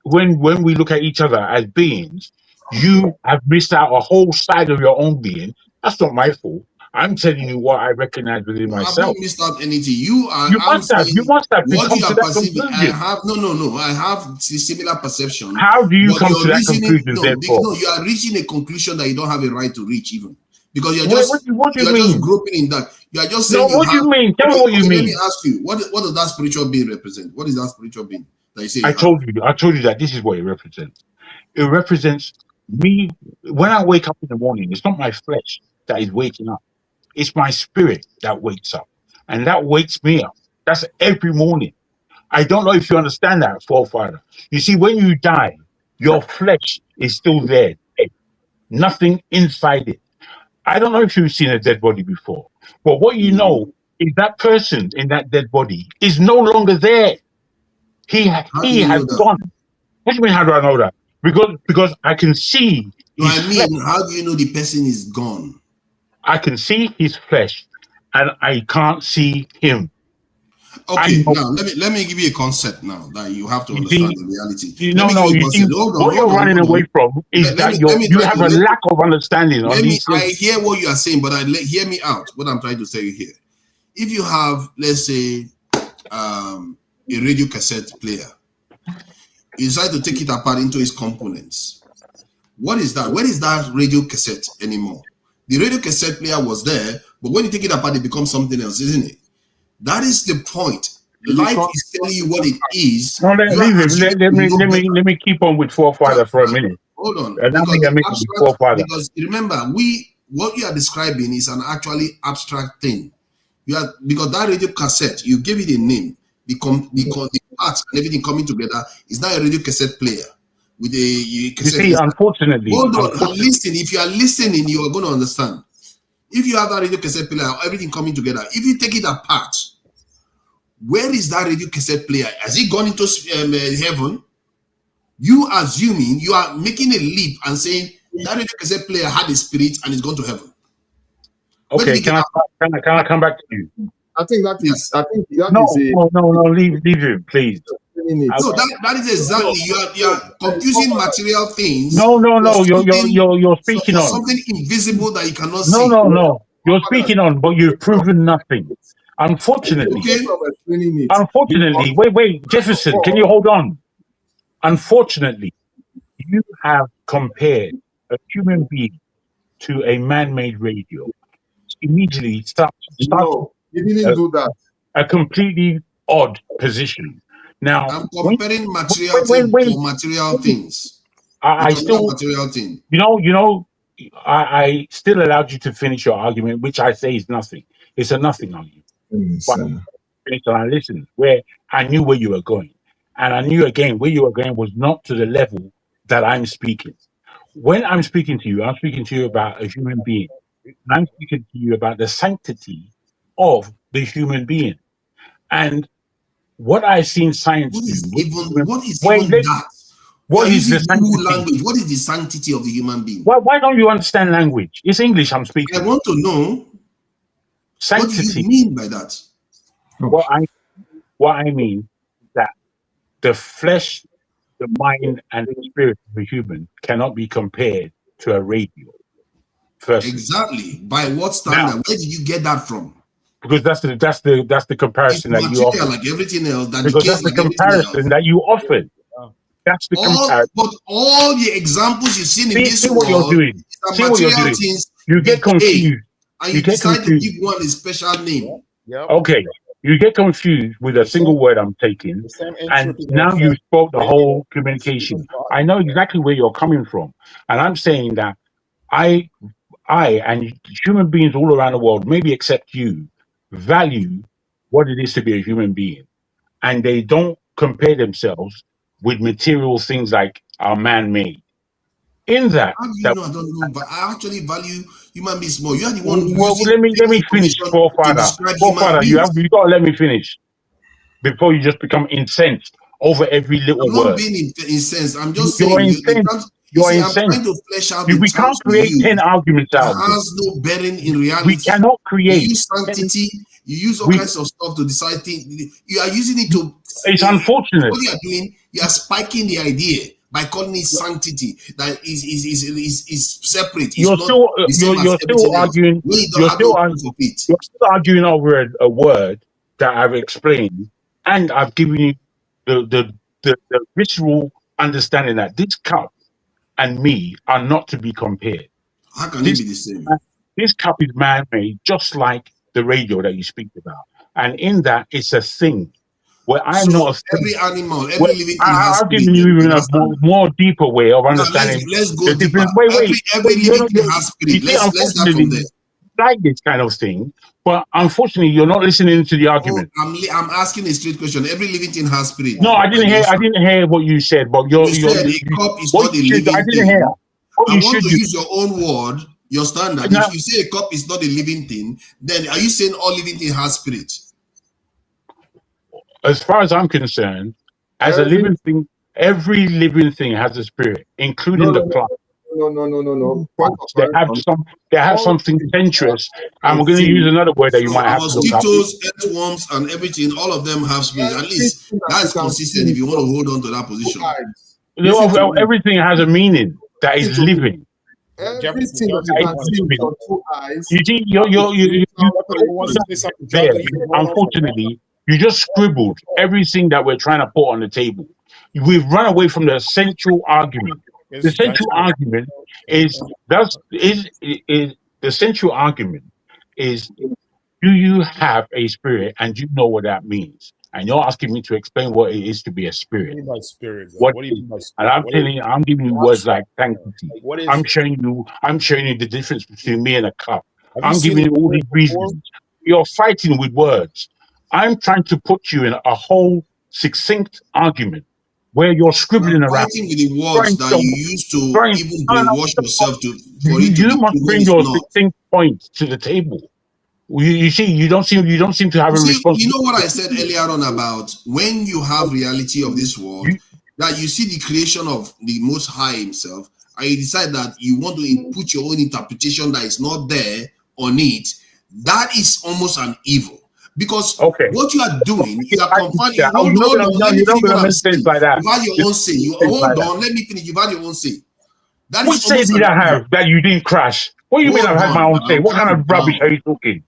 when we look at each other as beings, you have missed out a whole side of your own being, that's not my fault. I'm telling you what I recognize within myself. I haven't missed out anything. You must have. You must have. What you are perceiving, I have no. I have similar perception. How do you come to that conclusion? No, you are reaching a conclusion that you don't have a right to reach, even because you're just what do you mean? Just groping in that. You are just saying. No, what do you mean? Tell me what you mean. Let me ask you. What does that spiritual being represent? What is that spiritual being that you say? I told you that this is what it represents. It represents me when I wake up in the morning. It's not my flesh that is waking up. It's my spirit that wakes up, and that wakes me up. That's every morning. I don't know if you understand that, forefather. You see, when you die, your flesh is still there. Nothing inside it. I don't know if you've seen a dead body before, but what you know is that person in that dead body is no longer there. He has gone. What do you mean, how do I know that? because I can see. I mean, how do you know the person is gone? I can see his flesh, and I can't see him. Okay, now let me give you a concept now that you have to understand the reality. What you're running away from is that you have a lack of understanding on these things. I hear what you are saying, but hear me out. What I'm trying to tell you here. If you have, let's say, a radio cassette player, you decide to take it apart into its components. What is that? Where is that radio cassette anymore? The radio cassette player was there, but when you take it apart, it becomes something else, isn't it? That is the point. Life is telling you what it is. No, let me keep on with forefather for a minute. Hold on. Because remember, what you are describing is an actually abstract thing. Because that radio cassette, you gave it a name. The parts and everything coming together is now a radio cassette player with a cassette. You see, unfortunately, hold on. Listen. If you are listening, you are going to understand. If you have that radio cassette player, everything coming together, if you take it apart, where is that radio cassette player? Has it gone into heaven? You assuming, you are making a leap and saying that radio cassette player had a spirit and is gone to heaven. Okay, can I come back to you? I think that is. No, leave him, please. No, that is exactly you are confusing material things. No. You're speaking on something invisible that you cannot see. No. You're speaking on, but you've proven nothing. Unfortunately, wait, Jefferson, can you hold on? Unfortunately, you have compared a human being to a man-made radio. Immediately start. No, you didn't do that. A completely odd position. Now I'm comparing material to material things. I still material thing. I still allowed you to finish your argument, which I say is nothing. It's a nothing argument. But I listened where I knew where you were going, and I knew again where you were going was not to the level that I'm speaking. When I'm speaking to you about a human being. I'm speaking to you about the sanctity of the human being, and what I've seen science do. What is the sanctity? What is the sanctity of the human being? Why don't you understand language? It's English I'm speaking. I want to know sanctity. What do you mean by that? What I mean is that the flesh, the mind, and the spirit of a human cannot be compared to a radio. Firstly. Exactly. By what standard? Where did you get that from? Because that's the comparison that you offered. Like everything else. That's the comparison that you offered. That's the comparison. But all the examples you've seen in this world, what you're doing. You get confused. And you decide to give one a special name. Okay. You get confused with a single word I'm taking, and now you spoke the whole communication. I know exactly where you're coming from, and I'm saying that I and human beings all around the world, maybe except you, value what it is to be a human being, and they don't compare themselves with material things like are man-made. In that, I don't know, but I actually value human beings more. You are the one. Let me finish, forefather. You got to let me finish before you just become incensed over every little word. I'm not being incensed. I'm just saying you're incensed. I'm trying to flesh out. We can't create 10 arguments out. It has no bearing in reality. We cannot create. You use sanctity. You use all kinds of stuff to decide things. You are using it to. It's unfortunate. What you are doing, you are spiking the idea by calling it sanctity that is separate. You're still arguing. You're still arguing over a word that I've explained, and I've given you the visceral understanding that this cup and me are not to be compared. How can it be the same? This cup is man-made, just like the radio that you speak about, and in that it's a thing. Well, I'm not every animal, every living thing has I've given you even a more deeper way of understanding. Let's go deeper. Every living thing has spirit. Let's start from there. Like this kind of thing, but unfortunately, you're not listening to the argument. I'm asking a straight question. Every living thing has spirit. No, I didn't hear what you said. But you said a cup is not a living thing. I didn't hear. I want to use your own word, your standard. If you say a cup is not a living thing, then are you saying all living thing has spirit? As far as I'm concerned, as a living thing Every living thing has a spirit, including the plant. No. They have something sensuous. I'm going to use another word that you might have to look up. Mosquitoes, earthworms, and everything, all of them have spirit. At least that's consistent if you want to hold on to that position. Everything has a meaning that is living. Everything that two eyes. You see, unfortunately, you just scribbled everything that we're trying to put on the table. We've run away from the central argument. The central argument is do you have a spirit and do you know what that means? And you're asking me to explain what it is to be a spirit. What do you mean by spirit? What do you mean by spirit? And I'm telling you, I'm giving you words like sanctity. I'm showing you the difference between me and a cup. I'm giving you all these reasons. You're fighting with words. I'm trying to put you in a whole succinct argument where you're scribbling around. Fighting with the words that you used to even brainwash yourself to. You must bring your succinct point to the table. You see, you don't seem to have a response. You know what I said earlier on about when you have reality of this world, that you see the creation of the Most High Himself, and you decide that you want to put your own interpretation that is not there on it. That is almost an evil. Because what you are doing, you are confining. Hold on, let me finish what I'm saying. Like that. You have your own say. Hold on, let me finish. You've had your own say. What say did I have that you didn't crash? What do you mean I've had my own say? What kind of rubbish are you talking?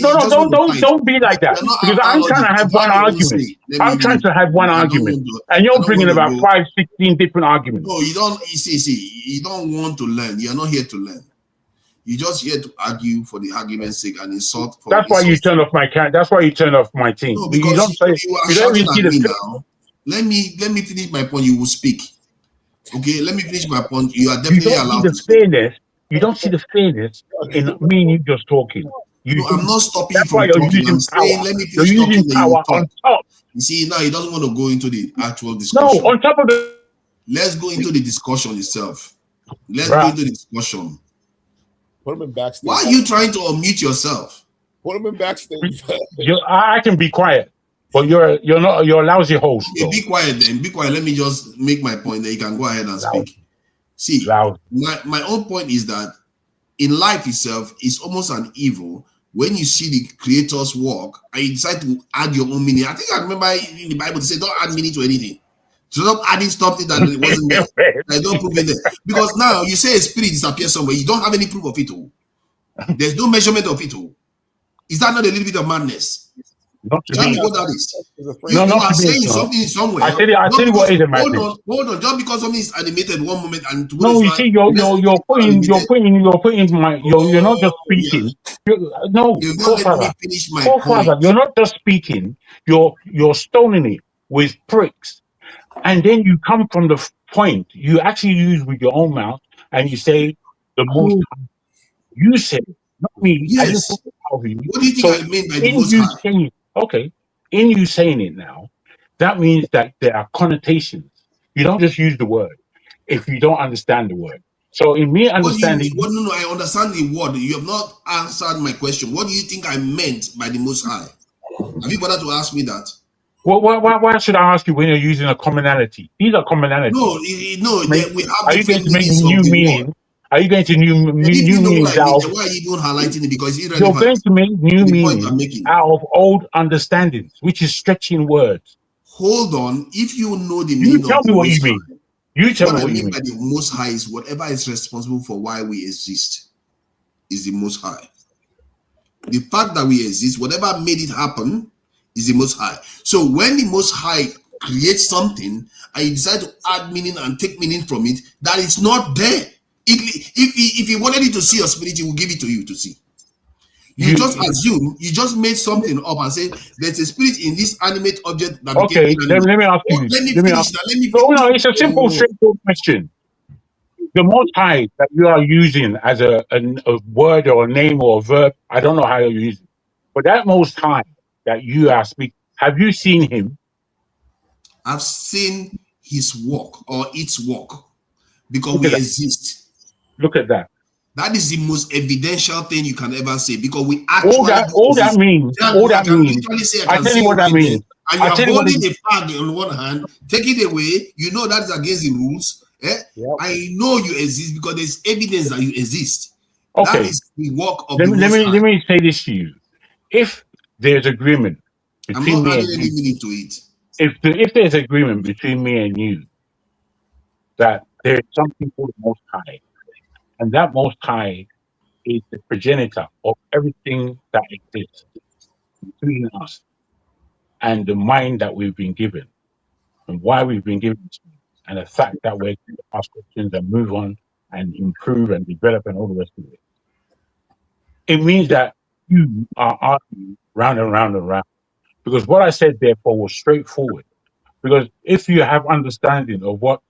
No, don't be like that. Because I'm trying to have one argument. I'm trying to have one argument. And you're bringing about 16 different arguments. No, you don't. You see, you don't want to learn. You're not here to learn. You're just here to argue for the argument's sake and insult. That's why you turn off my camera. That's why you turn off my team. No, because you don't even see the now. Let me finish my point. You will speak. Okay, let me finish my point. You are definitely allowed to speak. You don't see the fairness in me and you just talking. I'm not stopping you from talking. I'm saying, let me finish you're using power on top. You see, now he doesn't want to go into the actual discussion. No, on top of the... Let's go into the discussion itself. Let's go into the discussion. Put him in backstage. Why are you trying to unmute yourself? Put him in backstage. I can be quiet, but you're a lousy host. Okay, be quiet then. Be quiet. Let me just make my point. Then you can go ahead and speak. See, my own point is that in life itself, it's almost an evil when you see the Creator's work and you decide to add your own meaning. I think I remember in the Bible they say don't add meaning to anything. Stop adding something that wasn't there. I don't prove it there. Because now you say a spirit disappears somewhere, you don't have any proof of it all. There's no measurement of it all. Is that not a little bit of madness? Tell me what that is. You are saying something somewhere. I tell you what is a madness. Hold on. Just because something is animated one moment and no, you see, you're not just speaking. You're not just speaking. You're stoning it with pricks. And then you come from the point you actually use with your own mouth and you say the most high. You said, not me. Yes. What do you think I mean by the most high? Okay. In you saying it now, that means that there are connotations. You don't just use the word if you don't understand the word. So in me understanding... No, I understand the word. You have not answered my question. What do you think I meant by the most high? Have you bothered to ask me that? Well, why should I ask you when you're using a commonality? These are commonalities. No, we have are you going to make new meaning? Are you going to new meaning out? Why are you even highlighting it? Because it's you're going to make new meaning out of old understandings, which is stretching words. Hold on. If you know the meaning, you tell me what you mean. You tell me what you mean. By the Most High is whatever is responsible for why we exist is the Most High. The fact that we exist, whatever made it happen, is the Most High. So when the Most High creates something and you decide to add meaning and take meaning from it, that is not there. If he wanted you to see your spirit, he will give it to you to see. You just assume, you just made something up and say there's a spirit in this animate object that okay, let me ask you. No, it's a simple, straightforward question. The Most High that you are using as a word or a name or a verb, I don't know how you use it, but that Most High that you are speaking, have you seen him? I've seen his work or its work because we exist. Look at that. That is the most evidential thing you can ever say because we actually all that means. I tell you what that means. and you are holding the flag on one hand, take it away. You know that is against the rules. I know you exist because there's evidence that you exist. Okay. That is the work of let the me say this to you. If there's agreement between me and you, if there's agreement between me and you that there is something called the Most High, and that Most High is the progenitor of everything that exists between us and the mind that we've been given and why we've been given it, and the fact that we're going to ask questions and move on and improve and develop and all the rest of it. It means that you are arguing round and round and round. Because what I said, therefore, was straightforward. Because if you have understanding of what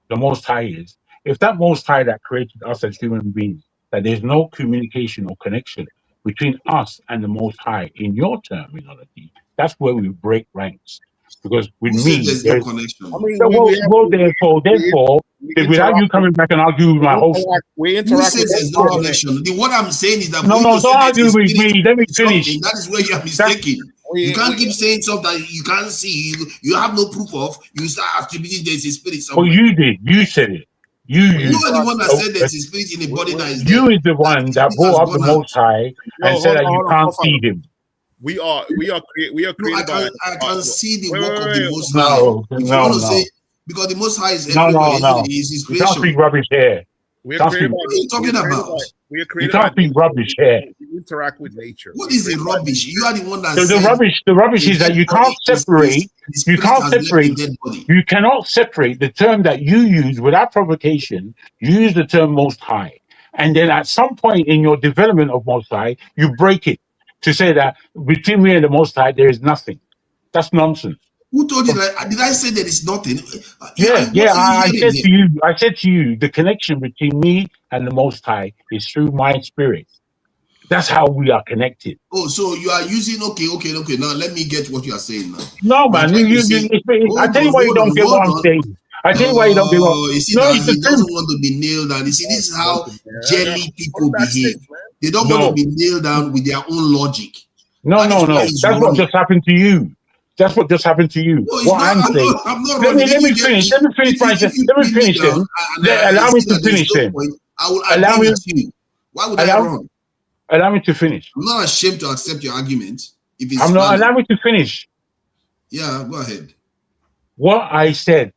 the Most High is, if that Most High that created us as human beings, that there's no communication or connection between us and the Most High in your terminology, that's where we break ranks. Because with me, there's no connection. I mean, therefore, without you coming back and argue with my whole we interact with there's no connection. What I'm saying is that don't argue with me. Let me finish. That is where you are mistaken. You can't keep saying something that you can't see, you have no proof of. You start attributing there's a spirit somewhere. Oh, you did. You said it. You are the one that said there's a spirit in a body that is you is the one that brought up the Most High and said that you can't see him. We are created by. I can see the work of the Most High. No. Say, because the Most High is everywhere. No. He's his You creation. can't speak rubbish here. What are you talking about? You can't speak rubbish here. We interact with nature. What is the rubbish? You are the one that said the rubbish is that you can't separate. You cannot separate the term that you use without provocation. You use the term Most High, and then at some point in your development of Most High, you break it to say that between me and the Most High there is nothing. That's nonsense. Who told you that? Did I say there is nothing? I said to you, the connection between me and the Most High is through my spirit. That's how we are connected. Oh, so you are using okay. Now let me get what you are saying now. No, man. I tell you why you don't get what I'm saying. I tell you why you don't get what. You see, he doesn't want to be nailed down. You see, this is how jelly people behave. They don't want to be nailed down with their own logic. No. That's what just happened to you. That's what just happened to you. No, I'm saying. Let me finish. Let me finish him. Allow me to finish him. I will agree with you. Why would I run? Allow me to finish. I'm not ashamed to accept your argument. If it's I'm not. Allow me to finish. Yeah, go ahead. What I said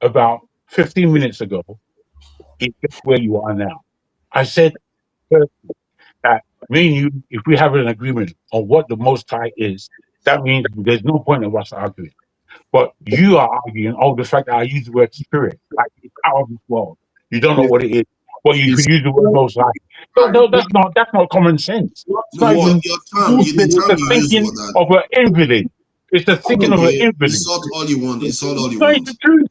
about 15 minutes ago is just where you are now. I said that me and you, if we have an agreement on what the Most High is, that means there's no point of us arguing. But you are arguing, the fact that I use the word spirit, like it's out of this world. You don't know what it is. But you could use the word Most High. No, that's not common sense. It's not even the thinking of an invalid. It's the thinking of an invalid. Insult all you want. Insult all you want. It's the truth.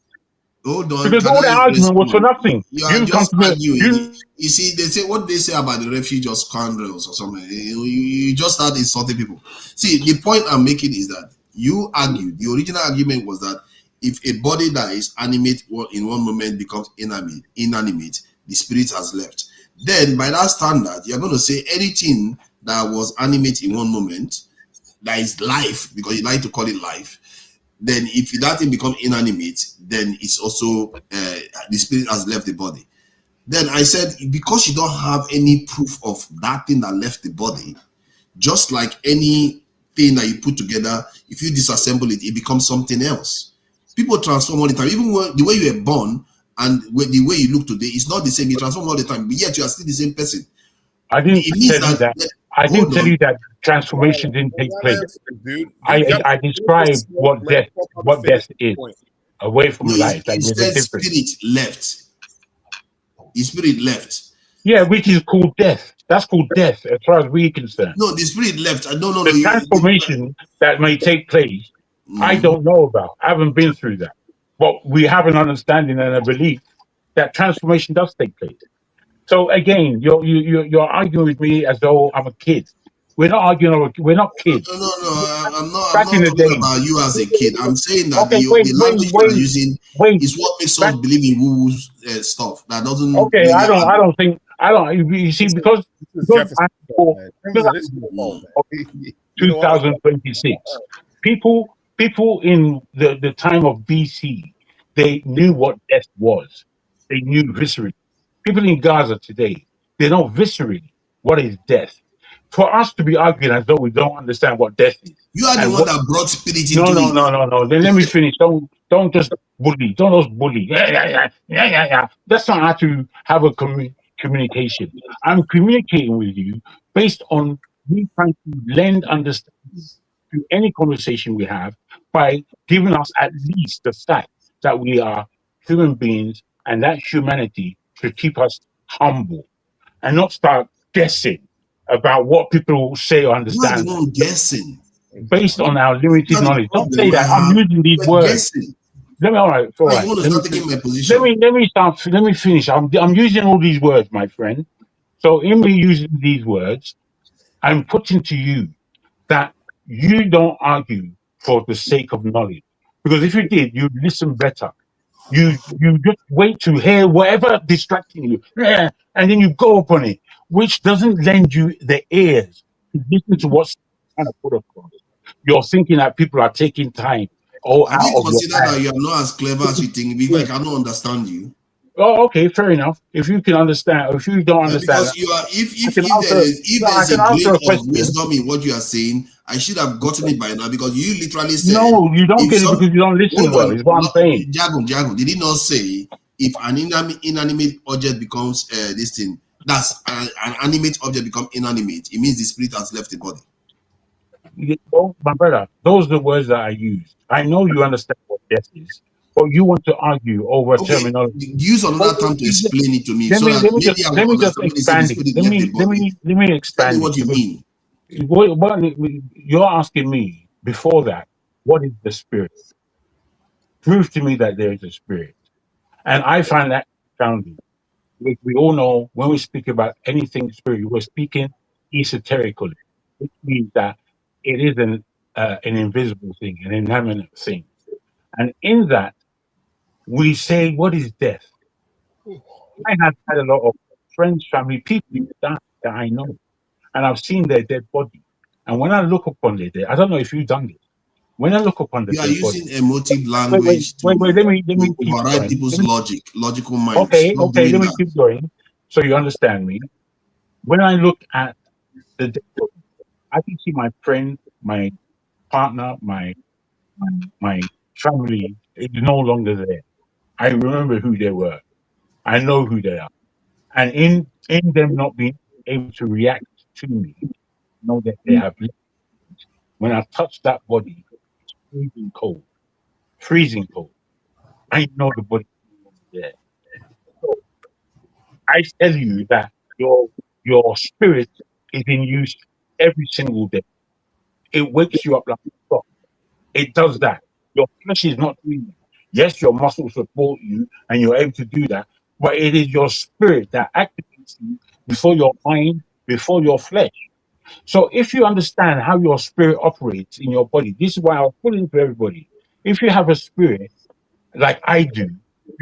Hold on. Because all the argument was for nothing. You see, they say what they say about the refugee or scoundrels or something. You just start insulting people. See, the point I'm making is that you argued. The original argument was that if a body that is animate in one moment becomes inanimate, the spirit has left. Then, by that standard, you're going to say anything that was animate in one moment, that is life, because you like to call it life. Then, if that thing becomes inanimate, then it's also the spirit has left the body. Then I said, because you don't have any proof of that thing that left the body, just like anything that you put together, if you disassemble it, it becomes something else. People transform all the time. Even the way you were born and the way you look today is not the same. You transform all the time, but yet you are still the same person. I didn't tell you that. I didn't tell you that transformation didn't take place. I described what death is away from life. Instead, spirit left. The spirit left. Yeah, which is called death. That's called death, as far as we're concerned. No, the spirit left. No. The transformation that may take place, I don't know about. I haven't been through that. But we have an understanding and a belief that transformation does take place. So again, you're arguing with me as though I'm a kid. We're not arguing. We're not kids. No. I'm not talking about you as a kid. I'm saying that the language you're using is what makes us believe in woo stuff. That doesn't. Okay, I don't think. You see, because 2026, people People in the time of BC, they knew what death was. They knew viscerally. People in Gaza today, they know viscerally what is death. For us to be arguing as though we don't understand what death is. You are the one that brought spirit into it. No. Then let me finish. Don't just bully. Don't just bully. Yeah. That's not how to have a communication. I'm communicating with you based on me trying to lend understanding to any conversation we have by giving us at least the fact that we are human beings and that humanity should keep us humble and not start guessing about what people say or understand. You're the one guessing. Based on our limited knowledge. Don't say that. I'm using these words. Let me, all right. Let me finish. I'm using all these words, my friend. So in me using these words, I'm putting to you that you don't argue for the sake of knowledge. Because if you did, you'd listen better. You just wait to hear whatever distracting you, and then you go upon it, which doesn't lend you the ears to listen to what's kind of put across. You're thinking that people are taking time. Have you considered that you are not as clever as you think? Because I cannot understand you. Oh, okay, fair enough. If you can understand, if you don't understand, because you are, if there's a grain of wisdom in what you are saying, I should have gotten it by now. Because you literally said, no, you don't get it because you don't listen well. Is what I'm saying. Jago, did he not say if an inanimate object becomes this thing, that's an animate object become inanimate? It means the spirit has left the body. Oh, my brother, those are the words that I used. I know you understand what death is, but you want to argue over terminology. Use another time to explain it to me. Let me just expand it. Let me expand. Tell me what you mean. What you're asking me before that? What is the spirit? Prove to me that there is a spirit, and I find that confounding. We all know when we speak about anything spiritual, we're speaking esoterically, which means that it is an invisible thing, an inanimate thing. And in that, we say, what is death? I have had a lot of friends, family, people that I know, and I've seen their dead body. And when I look upon their dead, I don't know if you've done this. When I look upon the dead body, you are using emotive language wait, let me override people's logical minds. Okay, let me keep going so you understand me. When I look at the dead body, I can see my friend, my partner, my family is no longer there. I remember who they were. I know who they are. And in them not being able to react to me, know that they have lived. When I touch that body, it's freezing cold. I know the body is there. So I tell you that your spirit is in use every single day. It wakes you up like a clock. It does that. Your flesh is not doing that. Yes, your muscles support you and you're able to do that, but it is your spirit that activates you before your mind, before your flesh. So if you understand how your spirit operates in your body, this is why I'll put it to everybody. If you have a spirit like I do,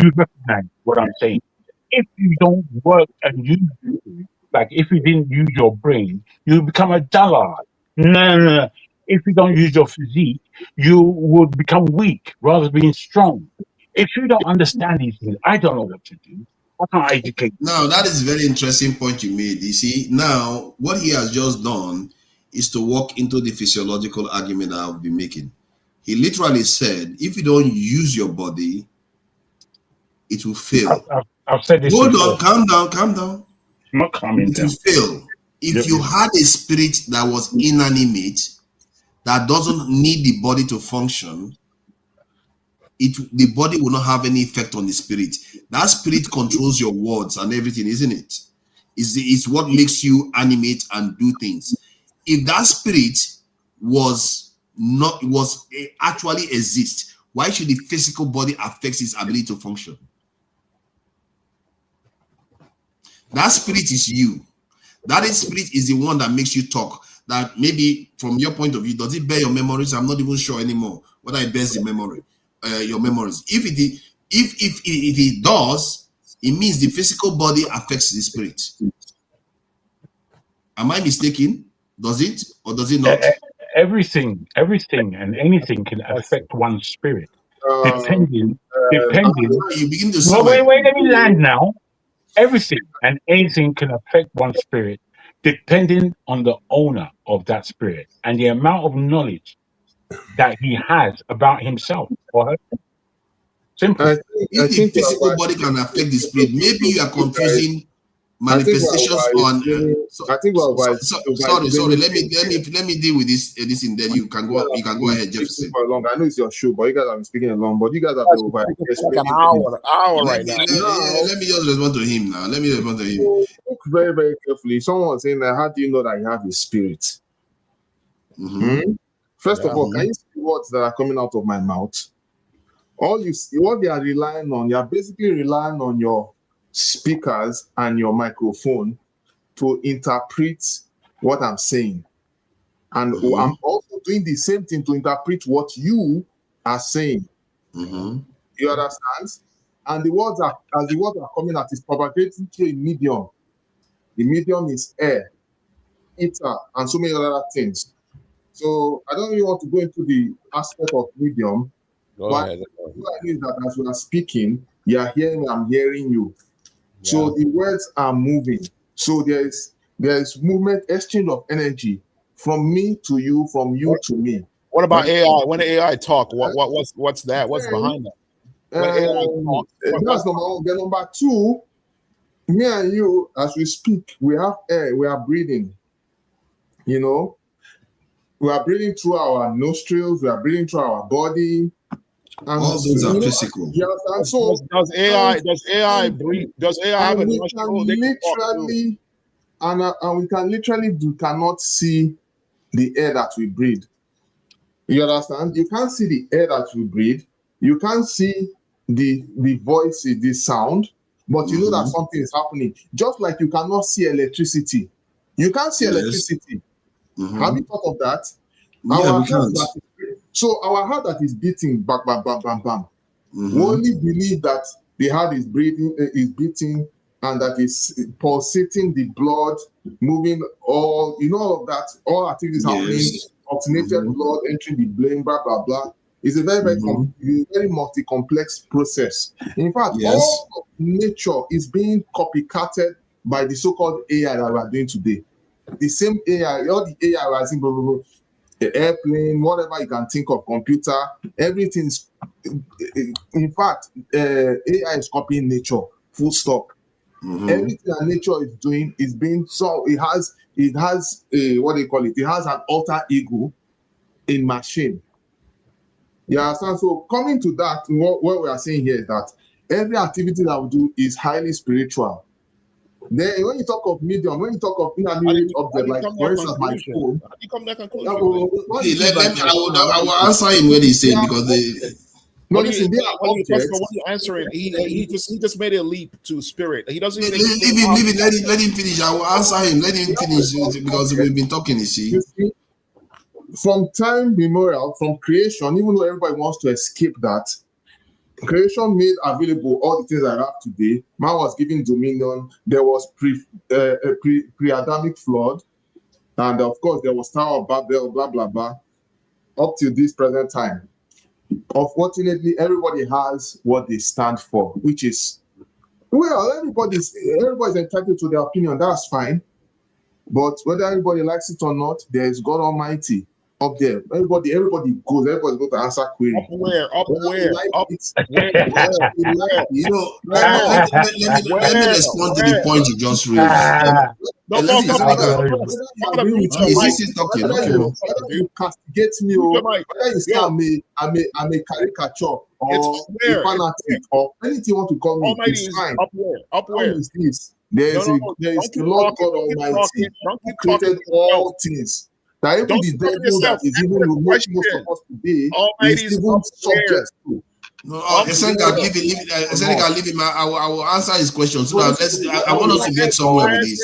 you recognize what I'm saying. If you don't work and use it, like if you didn't use your brain, you become a dullard. No. If you don't use your physique, you would become weak rather than being strong. If you don't understand these things, I don't know what to do. How can I educate you? Now, that is a very interesting point you made. You see, now, what he has just done is to walk into the physiological argument that I've been making. He literally said, if you don't use your body, it will fail. I've said this Hold before. on, calm down. I'm not calming down. It will fail. If you had a spirit that was inanimate, that doesn't need the body to function, the body will not have any effect on the spirit. That spirit controls your words and everything, isn't it? It's what makes you animate and do things. If that spirit actually exist, why should the physical body affect its ability to function? That spirit is you. That spirit is the one that makes you talk. That maybe from your point of view, does it bear your memories? I'm not even sure anymore whether it bears the memory, your memories. If it does, it means the physical body affects the spirit. Am I mistaken? Does it or does it not? everything and anything can affect one's spirit, depending. You begin to see Wait, let me land now. Everything and anything can affect one's spirit, depending on the owner of that spirit and the amount of knowledge that he has about himself or her. Simple. If the physical body can affect the spirit, maybe you are confusing manifestations on. Sorry. Let me deal with this. And then you can go ahead, Jefferson. For long, I know it's your show, but you guys have been speaking long. But you guys have been over an hour right now. Let me just respond to him now. Look very, very carefully. Someone was saying that, how do you know that you have a spirit? First of all, can you see the words that are coming out of my mouth? All you see, what they are relying on, you are basically relying on your speakers and your microphone to interpret what I'm saying. And I'm also doing the same thing to interpret what you are saying. You understand? And the words are coming out, is propagating through a medium. The medium is air, ether, and so many other things. So I don't really want to go into the aspect of medium. What I mean is that as we are speaking, you are hearing me, I'm hearing you. Yeah. So the words are moving. So there is movement, exchange of energy from me to you, from you to me. What about AI? When the AI talk, what's that? What's behind that? When AI talk, that's number one. Then number two, me and you, as we speak, we have air, we are breathing. You know, we are breathing through our nostrils, we are breathing through our body. And all those are physical. Yes, and so does AI breathe? Does AI have a nostril? Literally, and we cannot see the air that we breathe. You understand? You can't see the air that we breathe. You can't see the voice, the sound, but you know that something is happening. Just like you cannot see electricity. You can't see electricity. Have you thought of that? Yeah, we can't. So our heart that is beating, bam, bam, bam, bam, bam. We only believe that the heart is beating, and that is pulsating the blood, moving all of that, all activities happening, oxygenated blood entering the brain, blah, blah, blah. It's a very, very multi-complex process. In fact, all of nature is being copycatted by the so-called AI that we are doing today. The same AI, all the AI we are seeing, blah, blah, blah. The airplane, whatever you can think of, computer, everything's. In fact, AI is copying nature. Full stop. Everything that nature is doing is being so. It has a what do you call it? It has an alter ego in machine. You understand? So coming to that, what we are saying here is that every activity that we do is highly spiritual. Then when you talk of medium, when you talk of inanimate object, like for instance my phone. I will answer him when he's saying because they. No, listen, they are objects. What you're answering, he just made a leap to spirit. He doesn't even leave it. Let him finish. I will answer him. Let him finish because we've been talking. You see, from time immemorial, from creation, even though everybody wants to escape that. Creation made available all the things I have today. Man was given dominion. There was pre-Adamic flood. And of course, there was Tower of Babel, blah, blah, blah, up to this present time. Unfortunately, everybody has what they stand for, which is, well, everybody's entitled to their opinion. That's fine. But whether everybody likes it or not, there is God Almighty up there. Everybody goes. Everybody's going to answer query. Up where? You know, let me respond to the point you just raised. You castigate me, whether you say I'm a caricature or a fanatic or anything you want to call me, it's fine. Up where? There is the Lord God Almighty who created all things. That even the devil that is even most of us today is even subject to. Seneca, leave him. I will answer his question. So I want us to get somewhere with this.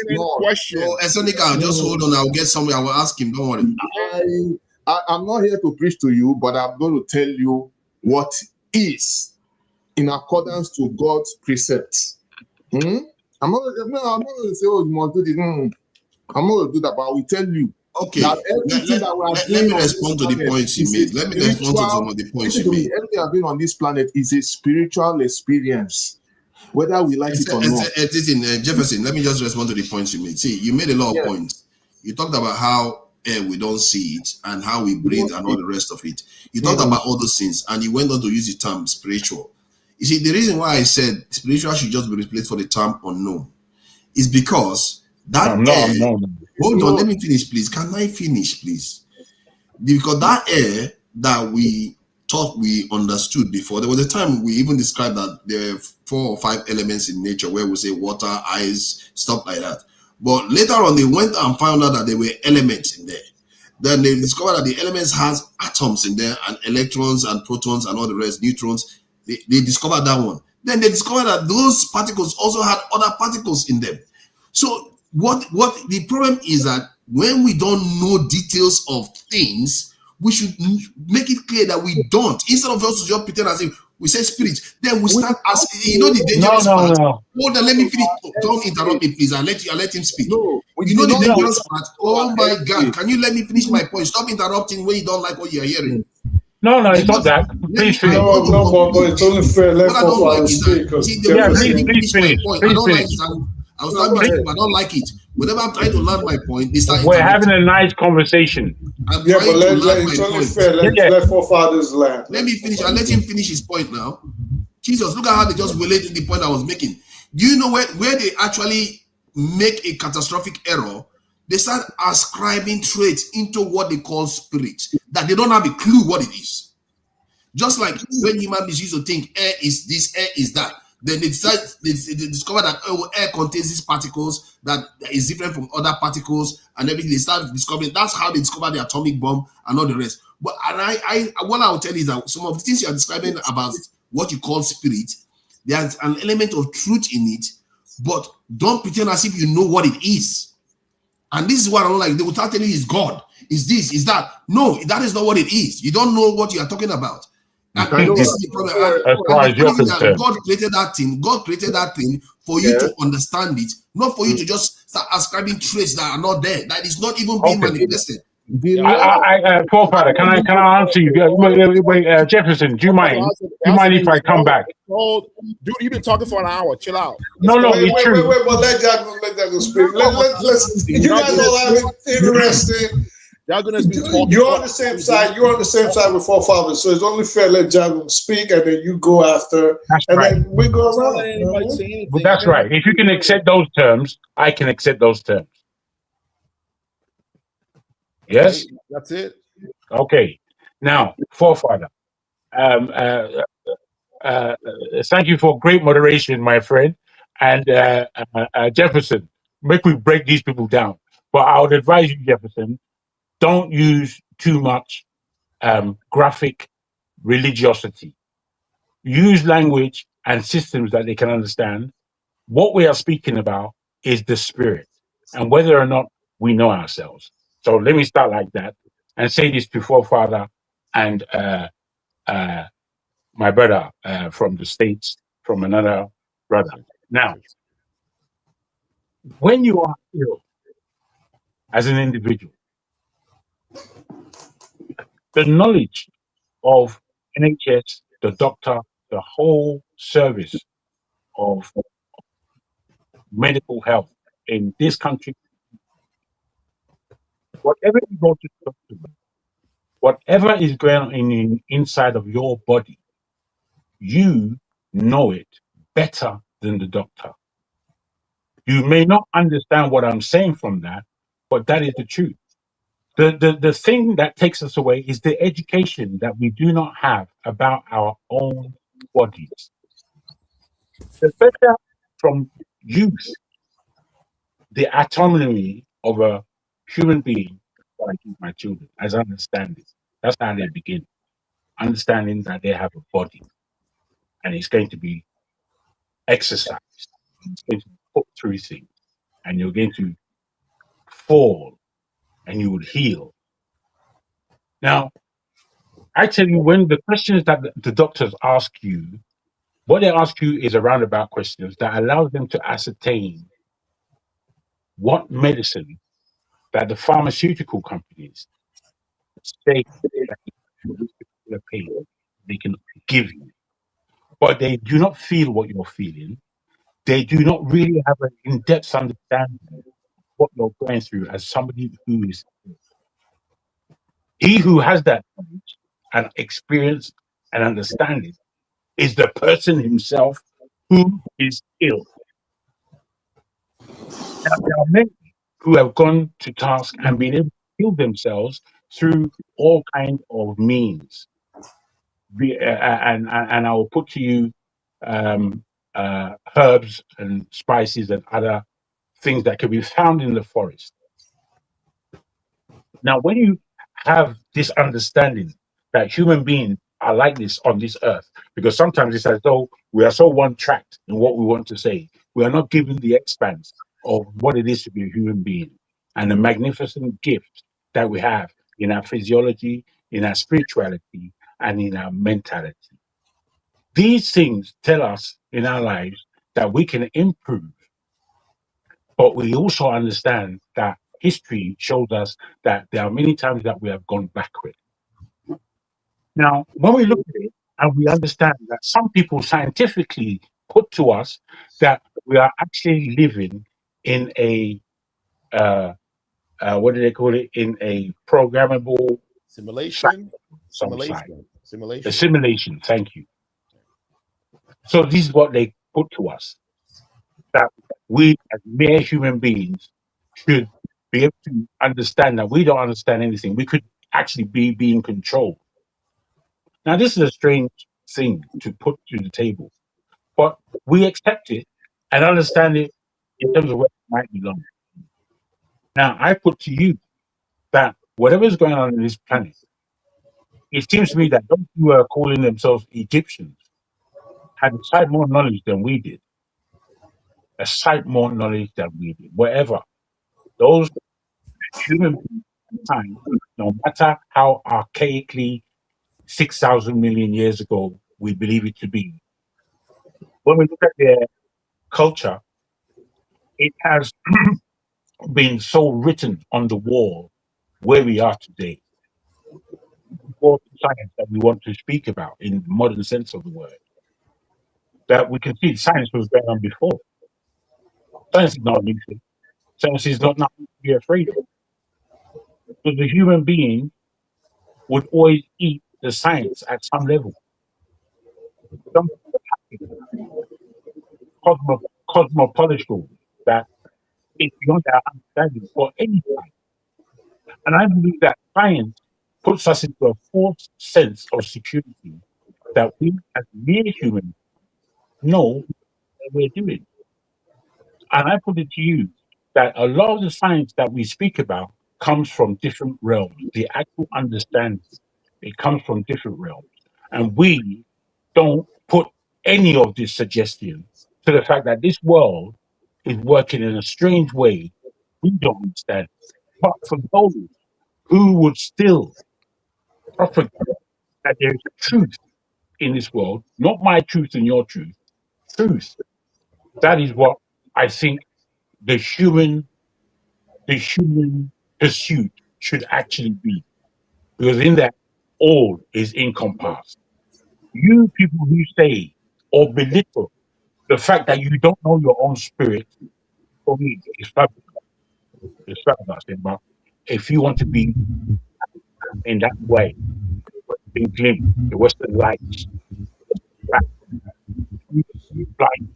Seneca, just hold on. I will get somewhere. I will ask him. Don't worry. I'm not here to preach to you, but I'm going to tell you what is in accordance to God's precepts. I'm not going to say, oh, you must do this. I'm not going to do that, but I will tell you. Okay, That everything that we are let doing me on respond to this the planet points you is made. a Let me respond to some of the points you made. Everything we are doing on this planet is a spiritual experience, whether we like it or not. Jefferson, let me just respond to the points you made. See, you made a lot of points. You talked about how we don't see it and how we breathe and all the rest of it. You talked about all those things, and you went on to use the term spiritual. You see, the reason why I said spiritual should just be replaced for the term unknown is because that hold on, let me finish, please. Can I finish, please? Because that air that we thought we understood before, there was a time we even described that there are 4 or 5 elements in nature where we say water, ice, stuff like that. But later on, they went and found out that there were elements in there. Then they discovered that the elements has atoms in there and electrons and protons and all the rest, neutrons. They discovered that one. Then they discovered that those particles also had other particles in them. So what the problem is that when we don't know details of things, we should make it clear that we don't. Instead of us to just pretend as if we say spirit, then we start asking, you know, the dangerous part. Hold on, let me finish. Don't interrupt me, please. I'll let him speak. You know the dangerous part? Oh my God, can you let me finish my point? Stop interrupting when you don't like what you're hearing. No, it's not that. Please finish. No, but it's only fair. Let Fofader speak. Please finish. I was talking about it, I don't like it. Whenever I'm trying to land my point, they start. We're having a nice conversation. But it's only fair. Let Fofader's land. Let me finish. I'll let him finish his point now. Jesus, look at how they just related the point I was making. Do you know where they actually make a catastrophic error? They start ascribing traits into what they call spirit, that they don't have a clue what it is. Just like when human beings used to think air is this, air is that. Then they discover that air contains these particles that is different from other particles and everything. They start discovering. That's how they discover the atomic bomb and all the rest. But what I will tell you is that some of the things you are describing about what you call spirit, there's an element of truth in it, but don't pretend as if you know what it is. And this is what I don't like. They will start telling you it's God, is this, is that. No, that is not what it is. You don't know what you are talking about. And this is the problem. God created that thing. God created that thing for you to understand it, not for you to just start ascribing traits that are not there. That is not even being manifested. Forefather, can I answer you? Wait, Jefferson, do you mind? Do you mind if I come back? Dude, you've been talking for an hour. Chill out. It's true. Wait, but let Jago speak. Let's. You guys all have it interesting. Y'all gonna be talking. You're on the same side. You're on the same side with Forefather, so it's only fair let Jago speak, and then you go after, then we go around. But that's right. If you can accept those terms, I can accept those terms. Yes, that's it. Okay. Now, Forefather, thank you for great moderation, my friend, and Jefferson. Make we break these people down. But I would advise you, Jefferson, don't use too much graphic religiosity. Use language and systems that they can understand. What we are speaking about is the spirit and whether or not we know ourselves. So let me start like that and say this to Forefather and my brother from the States, from another brother. Now, when you are ill as an individual, the knowledge of NHS, the doctor, the whole service of medical health in this country, whatever you go to the doctor, whatever is going on inside of your body, you know it better than the doctor. You may not understand what I'm saying from that, but that is the truth. The thing that takes us away is the education that we do not have about our own bodies. The better from youth, the autonomy of a human being, what I give my children, as I understand it. That's how they begin. Understanding that they have a body and it's going to be exercised. It's going to be put through things and you're going to fall and you would heal. Now, I tell you, when the questions that the doctors ask you, what they ask you is a roundabout questions that allows them to ascertain what medicine that the pharmaceutical companies say that this particular pain they can give you, but they do not feel what you're feeling. They do not really have an in-depth understanding of what you're going through as somebody who is ill. He who has that knowledge and experience and understanding is the person himself who is ill. Now, there are many who have gone to task and been able to heal themselves through all kinds of means. And I will put to you herbs and spices and other things that can be found in the forest. Now, when you have this understanding that human beings are like this on this earth, because sometimes it's as though we are so one-tracked in what we want to say, we are not given the expanse of what it is to be a human being and the magnificent gift that we have in our physiology, in our spirituality, and in our mentality. These things tell us in our lives that we can improve, but we also understand that history shows us that there are many times that we have gone backward. Now, when we look at it and we understand that some people scientifically put to us that we are actually living in a, what do they call it? In a programmable Simulation. A simulation, thank you. So this is what they put to us, that we as mere human beings should be able to understand that we don't understand anything. We could actually be in control. Now, this is a strange thing to put to the table, but we accept it and understand it in terms of where it might belong. Now, I put to you that whatever is going on in this planet, it seems to me that those who are calling themselves Egyptians had a sight more knowledge than we did. A sight more knowledge than we did. Wherever those human beings at the time, no matter how archaically 6,000 million years ago we believe it to be, when we look at their culture, it has been so written on the wall where we are today. For science that we want to speak about in the modern sense of the word, that we can see science was going on before. Science is not new thing. Science is not nothing to be afraid of. Because the human being would always eat the science at some level. Some cosmopolitical that is beyond our understanding for any time. And I believe that science puts us into a false sense of security that we as mere humans know what we're doing. And I put it to you that a lot of the science that we speak about comes from different realms. The actual understanding, it comes from different realms. And we don't put any of this suggestion to the fact that this world is working in a strange way. We don't understand. But for those who would still propagate that there is truth in this world, not my truth and your truth, truth. That is what I think the human pursuit should actually be. Because in that, all is encompassed. You people who say or belittle the fact that you don't know your own spirit, for me, it's fabulous. It's fabulous. But if you want to be in that way, being glimpsed, the Western lights, blind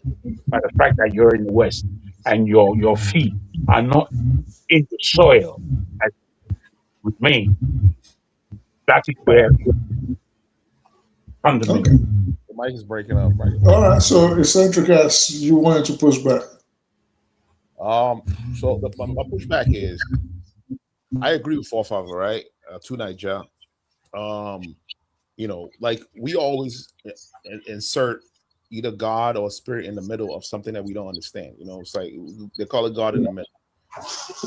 by the fact that you're in the West and your feet are not in the soil as remain. That is where fundamental. The mic is breaking up, right? All right, so eccentric as you wanted to push back. So my pushback is, I agree with Forefather, right? To Niger. You know, like we always insert either God or spirit in the middle of something that we don't understand. You know, it's like they call it God in the middle,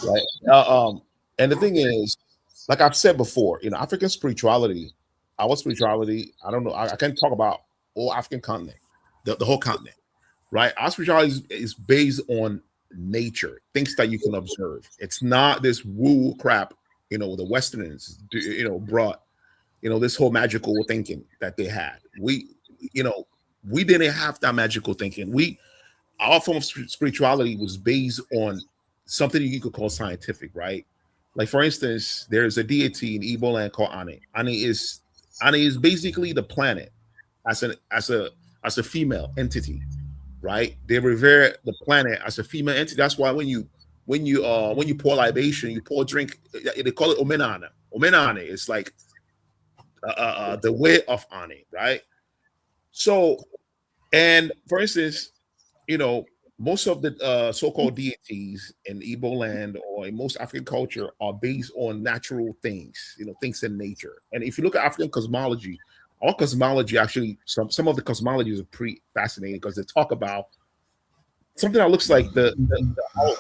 right? And the thing is, like I've said before, you know, African spirituality, our spirituality, I don't know, I can't talk about all African continent, the whole continent, right? Our spirituality is based on nature, things that you can observe. It's not this woo crap, the Westerners, brought, this whole magical thinking that they had. We didn't have that magical thinking. Our form of spirituality was based on something you could call scientific, right? Like, for instance, there's a deity in Igbo land called Ani. Ani is basically the planet as a female entity, right? They revere the planet as a female entity. That's why when you pour libation, you pour drink, they call it omenana. Omenane is like the way of Ani, right? So, and for instance, most of the so-called deities in Igbo land or in most African culture are based on natural things, things in nature. And if you look at African cosmology, our cosmology actually, some of the cosmologies are pretty fascinating because they talk about something that looks like the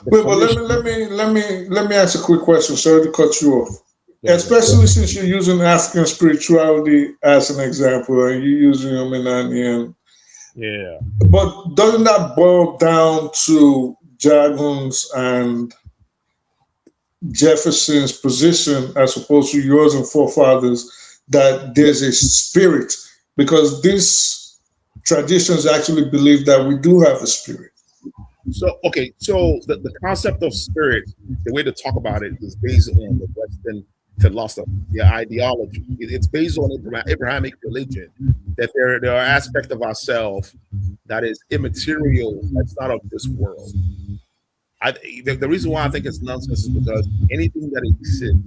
let me ask a quick question. Sorry to cut you off. Especially since you're using African spirituality as an example, and you're using Omenanian. Yeah. But doesn't that boil down to Jagun's and Jefferson's position as opposed to yours and forefathers, that there's a spirit? Because these traditions actually believe that we do have a spirit. So the concept of spirit, the way to talk about it is based on the Western philosophy, the ideology. It's based on Abrahamic religion, that there are aspects of ourselves that is immaterial, that's not of this world. The reason why I think it's nonsense is because anything that exists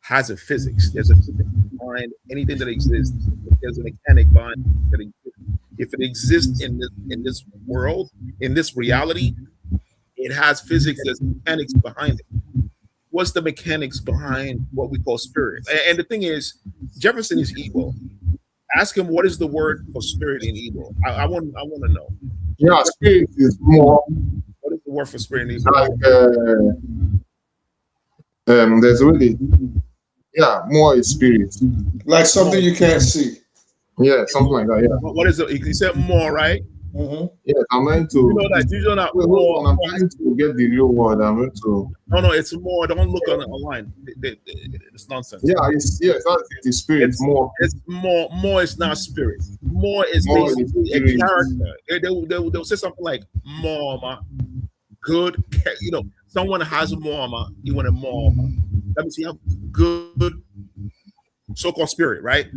has a physics. There's a physics behind anything that exists. There's a mechanic behind that exists. If it exists in this world, in this reality, it has physics. There's mechanics behind it. What's the mechanics behind what we call spirit? And the thing is, Jefferson is Igbo. Ask him what is the word for spirit in Igbo. I want to know. Yeah, spirit is more. What is the word for spirit in Igbo? Like there's really, more is spirit. Like something you can't see. Yeah, something like that. Yeah. What is it? You said more, right? Mm-hmm. Yeah, I'm going to. You know that you're not more. I'm trying to get the real word. I'm going to. No, it's more. Don't look online. It's nonsense. Yeah, it's spirit. It's more. It's more. More is not spirit. More is basically a character. They'll say something like "mama," good. Someone has mama. You want a mama. That means you have good so-called spirit, right?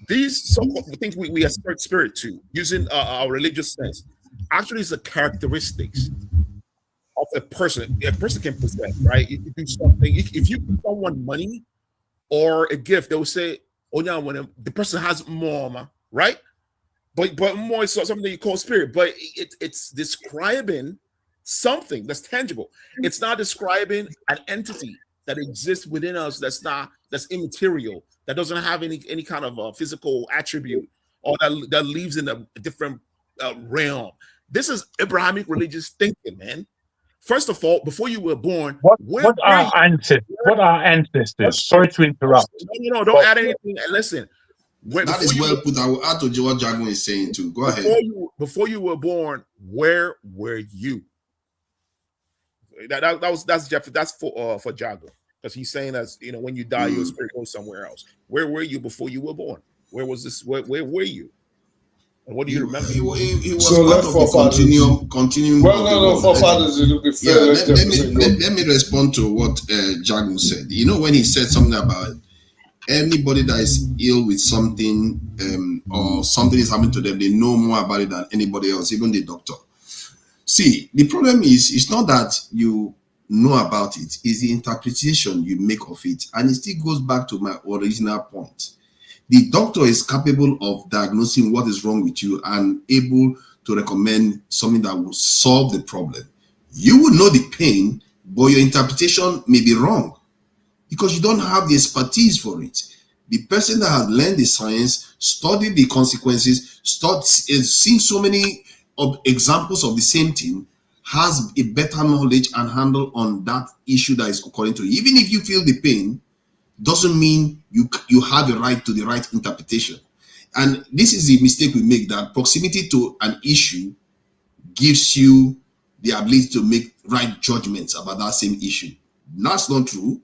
These so-called things we assert spirit to using our religious sense actually is the characteristics of a person. A person can possess, right? If you do something, if you give someone money or a gift, they will say, "Oh yeah, when the person has more, right?" But more is something that you call spirit, but it's describing something that's tangible. It's not describing an entity that exists within us that's immaterial, that doesn't have any kind of physical attribute, or that lives in a different realm. This is Abrahamic religious thinking, man. First of all, before you were born, what are ancestors? Sorry to interrupt. No, don't add anything. Listen. That is well put. I will add to what Jagun is saying too. Go ahead. Before you were born, where were you? That's Jeff. That's for Jagun, because he's saying that when you die, your spirit goes somewhere else. Where were you before you were born? Where was this? Where were you? And what do you remember? He was so part of the continuing. Well, no, forefathers. Let me respond to what Jagun said. When he said something about anybody that is ill with something or something is happening to them, they know more about it than anybody else, even the doctor. See, the problem is, it's not that you know about it, it's the interpretation you make of it. And it still goes back to my original point. The doctor is capable of diagnosing what is wrong with you and able to recommend something that will solve the problem. You will know the pain, but your interpretation may be wrong because you don't have the expertise for it. The person that has learned the science, studied the consequences, seen so many examples of the same thing, has a better knowledge and handle on that issue that is occurring to you. Even if you feel the pain, doesn't mean you have a right to the right interpretation. And this is the mistake we make, that proximity to an issue gives you the ability to make right judgments about that same issue. That's not true.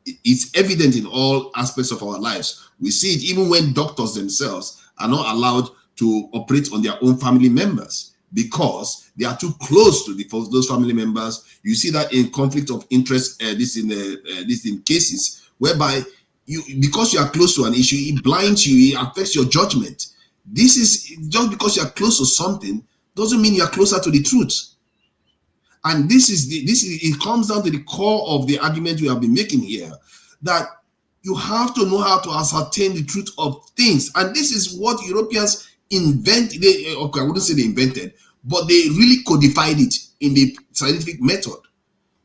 It's evident in all aspects of our lives. We see it even when doctors themselves are not allowed to operate on their own family members because they are too close to those family members. You see that in conflict of interest, this in cases whereby because you are close to an issue, it blinds you, it affects your judgment. This is just because you are close to something doesn't mean you are closer to the truth. And it comes down to the core of the argument we have been making here, that you have to know how to ascertain the truth of things. And this is what Europeans invented. Okay, I wouldn't say they invented, but they really codified it in the scientific method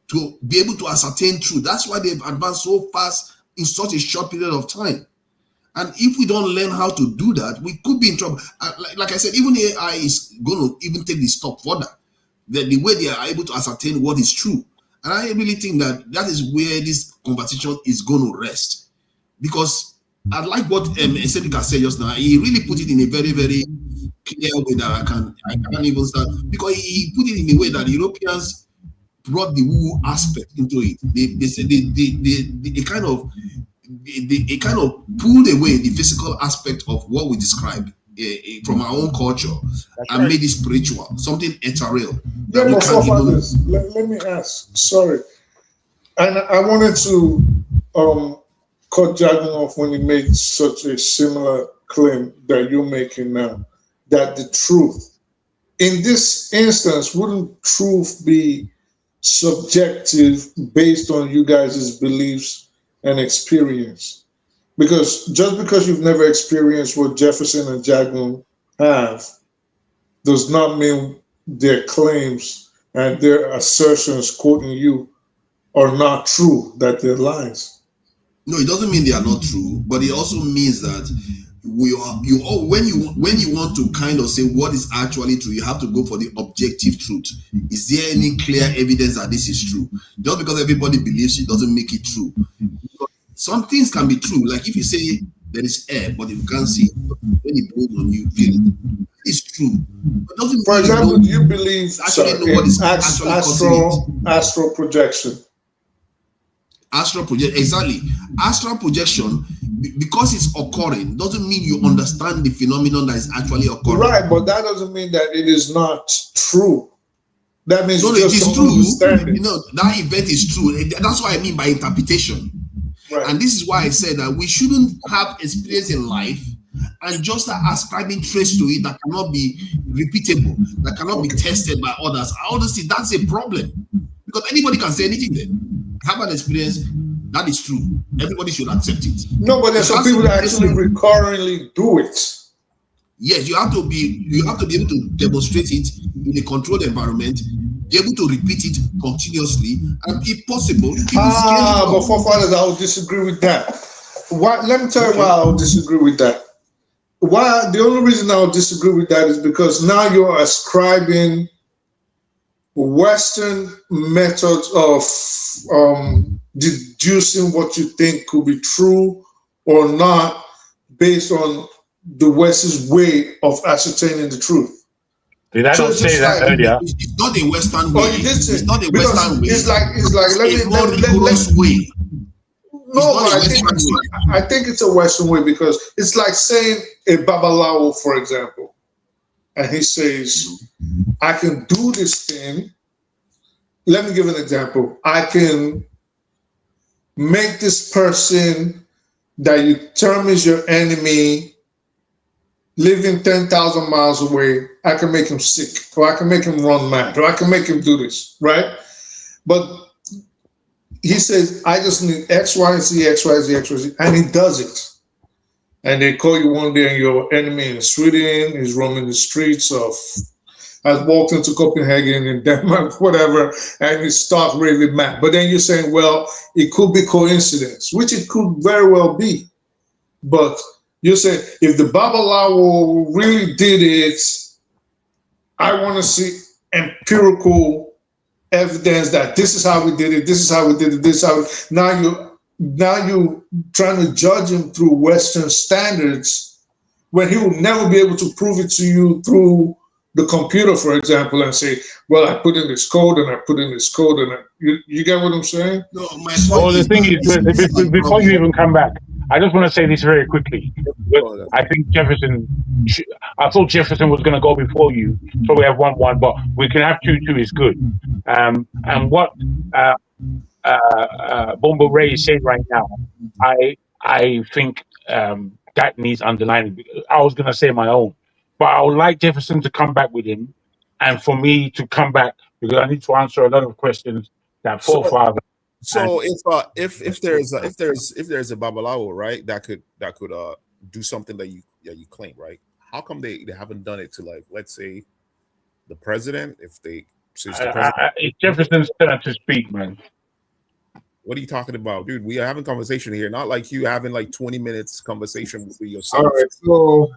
to be able to ascertain truth. That's why they've advanced so fast in such a short period of time. And if we don't learn how to do that, we could be in trouble. Like I said, even AI is going to even take the step further. The way they are able to ascertain what is true. And I really think that is where this conversation is going to rest. Because I like what Cedric said just now. He really put it in a very, very clear way that I can't even start. Because he put it in a way that the Europeans brought the woo aspect into it. They kind of pulled away the physical aspect of what we described from our own culture and made it spiritual, something ethereal. Yeah, but let me ask, sorry. And I wanted to cut Jagan off when he made such a similar claim that you're making now, that the truth, in this instance, wouldn't truth be subjective based on you guys' beliefs and experience? Because just because you've never experienced what Jefferson and Jagan have does not mean their claims and their assertions, quoting you, are not true, that they're lies. No, it doesn't mean they are not true, but it also means that when you want to kind of say what is actually true, you have to go for the objective truth. Is there any clear evidence that this is true? Just because everybody believes it doesn't make it true. Some things can be true, like if you say there is air, but you can't see it, when it blows on you, feel it. It's true. For example, do you believe astral projection? Astral projection, exactly. Astral projection, because it's occurring, doesn't mean you understand the phenomenon that is actually occurring. Right, but that doesn't mean that it is not true. That means no, it is true. You know, that event is true. That's what I mean by interpretation. Right. And this is why I said that we shouldn't have experience in life and just start ascribing traits to it that cannot be repeatable, that cannot be tested by others. Honestly, that's a problem. Because anybody can say anything then. Have an experience, that is true. Everybody should accept it. No, but there's some people that actually recurrently do it. Yes, you have to be able to demonstrate it in a controlled environment, be able to repeat it continuously, and if possible, but for fathers, I would disagree with that. Why? Let me tell you why I would disagree with that. Why? The only reason I would disagree with that is because now you're ascribing Western methods of deducing what you think could be true or not based on the West's way of ascertaining the truth. Did I not say that earlier? It's not a Western way. Oh, you did say, it's not a Western way. It's like let me more rigorous way. No, but I think it's a Western way because it's like saying a Babalawo, for example, and he says, I can do this thing. Let me give an example. I can make this person that you term as your enemy living 10,000 miles away. I can make him sick, or I can make him run mad, or I can make him do this, right? But he says, I just need X, Y, Z, X, Y, Z, X, Y, Z, and he does it. And they call you one day and your enemy in Sweden is roaming the streets of, has walked into Copenhagen in Denmark, whatever, and you start really mad. But then you're saying, well, it could be coincidence, which it could very well be. But you say, if the Babalawo really did it, I want to see empirical evidence that this is how we did it, this is how we did it, this is how now you're trying to judge him through Western standards when he will never be able to prove it to you through the computer, for example, and say, well, I put in this code and I put in this code, and you get what I'm saying? No, my Well, the thing is, before you even come back, I just want to say this very quickly. I think I thought Jefferson was going to go before you, so we have 1-1, but we can have 2-2 is good. And what Bombo Ray is saying right now, I think that needs underlining. I was going to say my own, but I would like Jefferson to come back with him, and for me to come back because I need to answer a lot of questions that forefather. So if there's a Babalawo, right, that could do something that you claim, right? How come they haven't done it to, like, let's say the president? If the president, it's Jefferson's turn to speak, man. What are you talking about, dude? We are having conversation here, not like you having like 20 minutes conversation with yourself. All right, so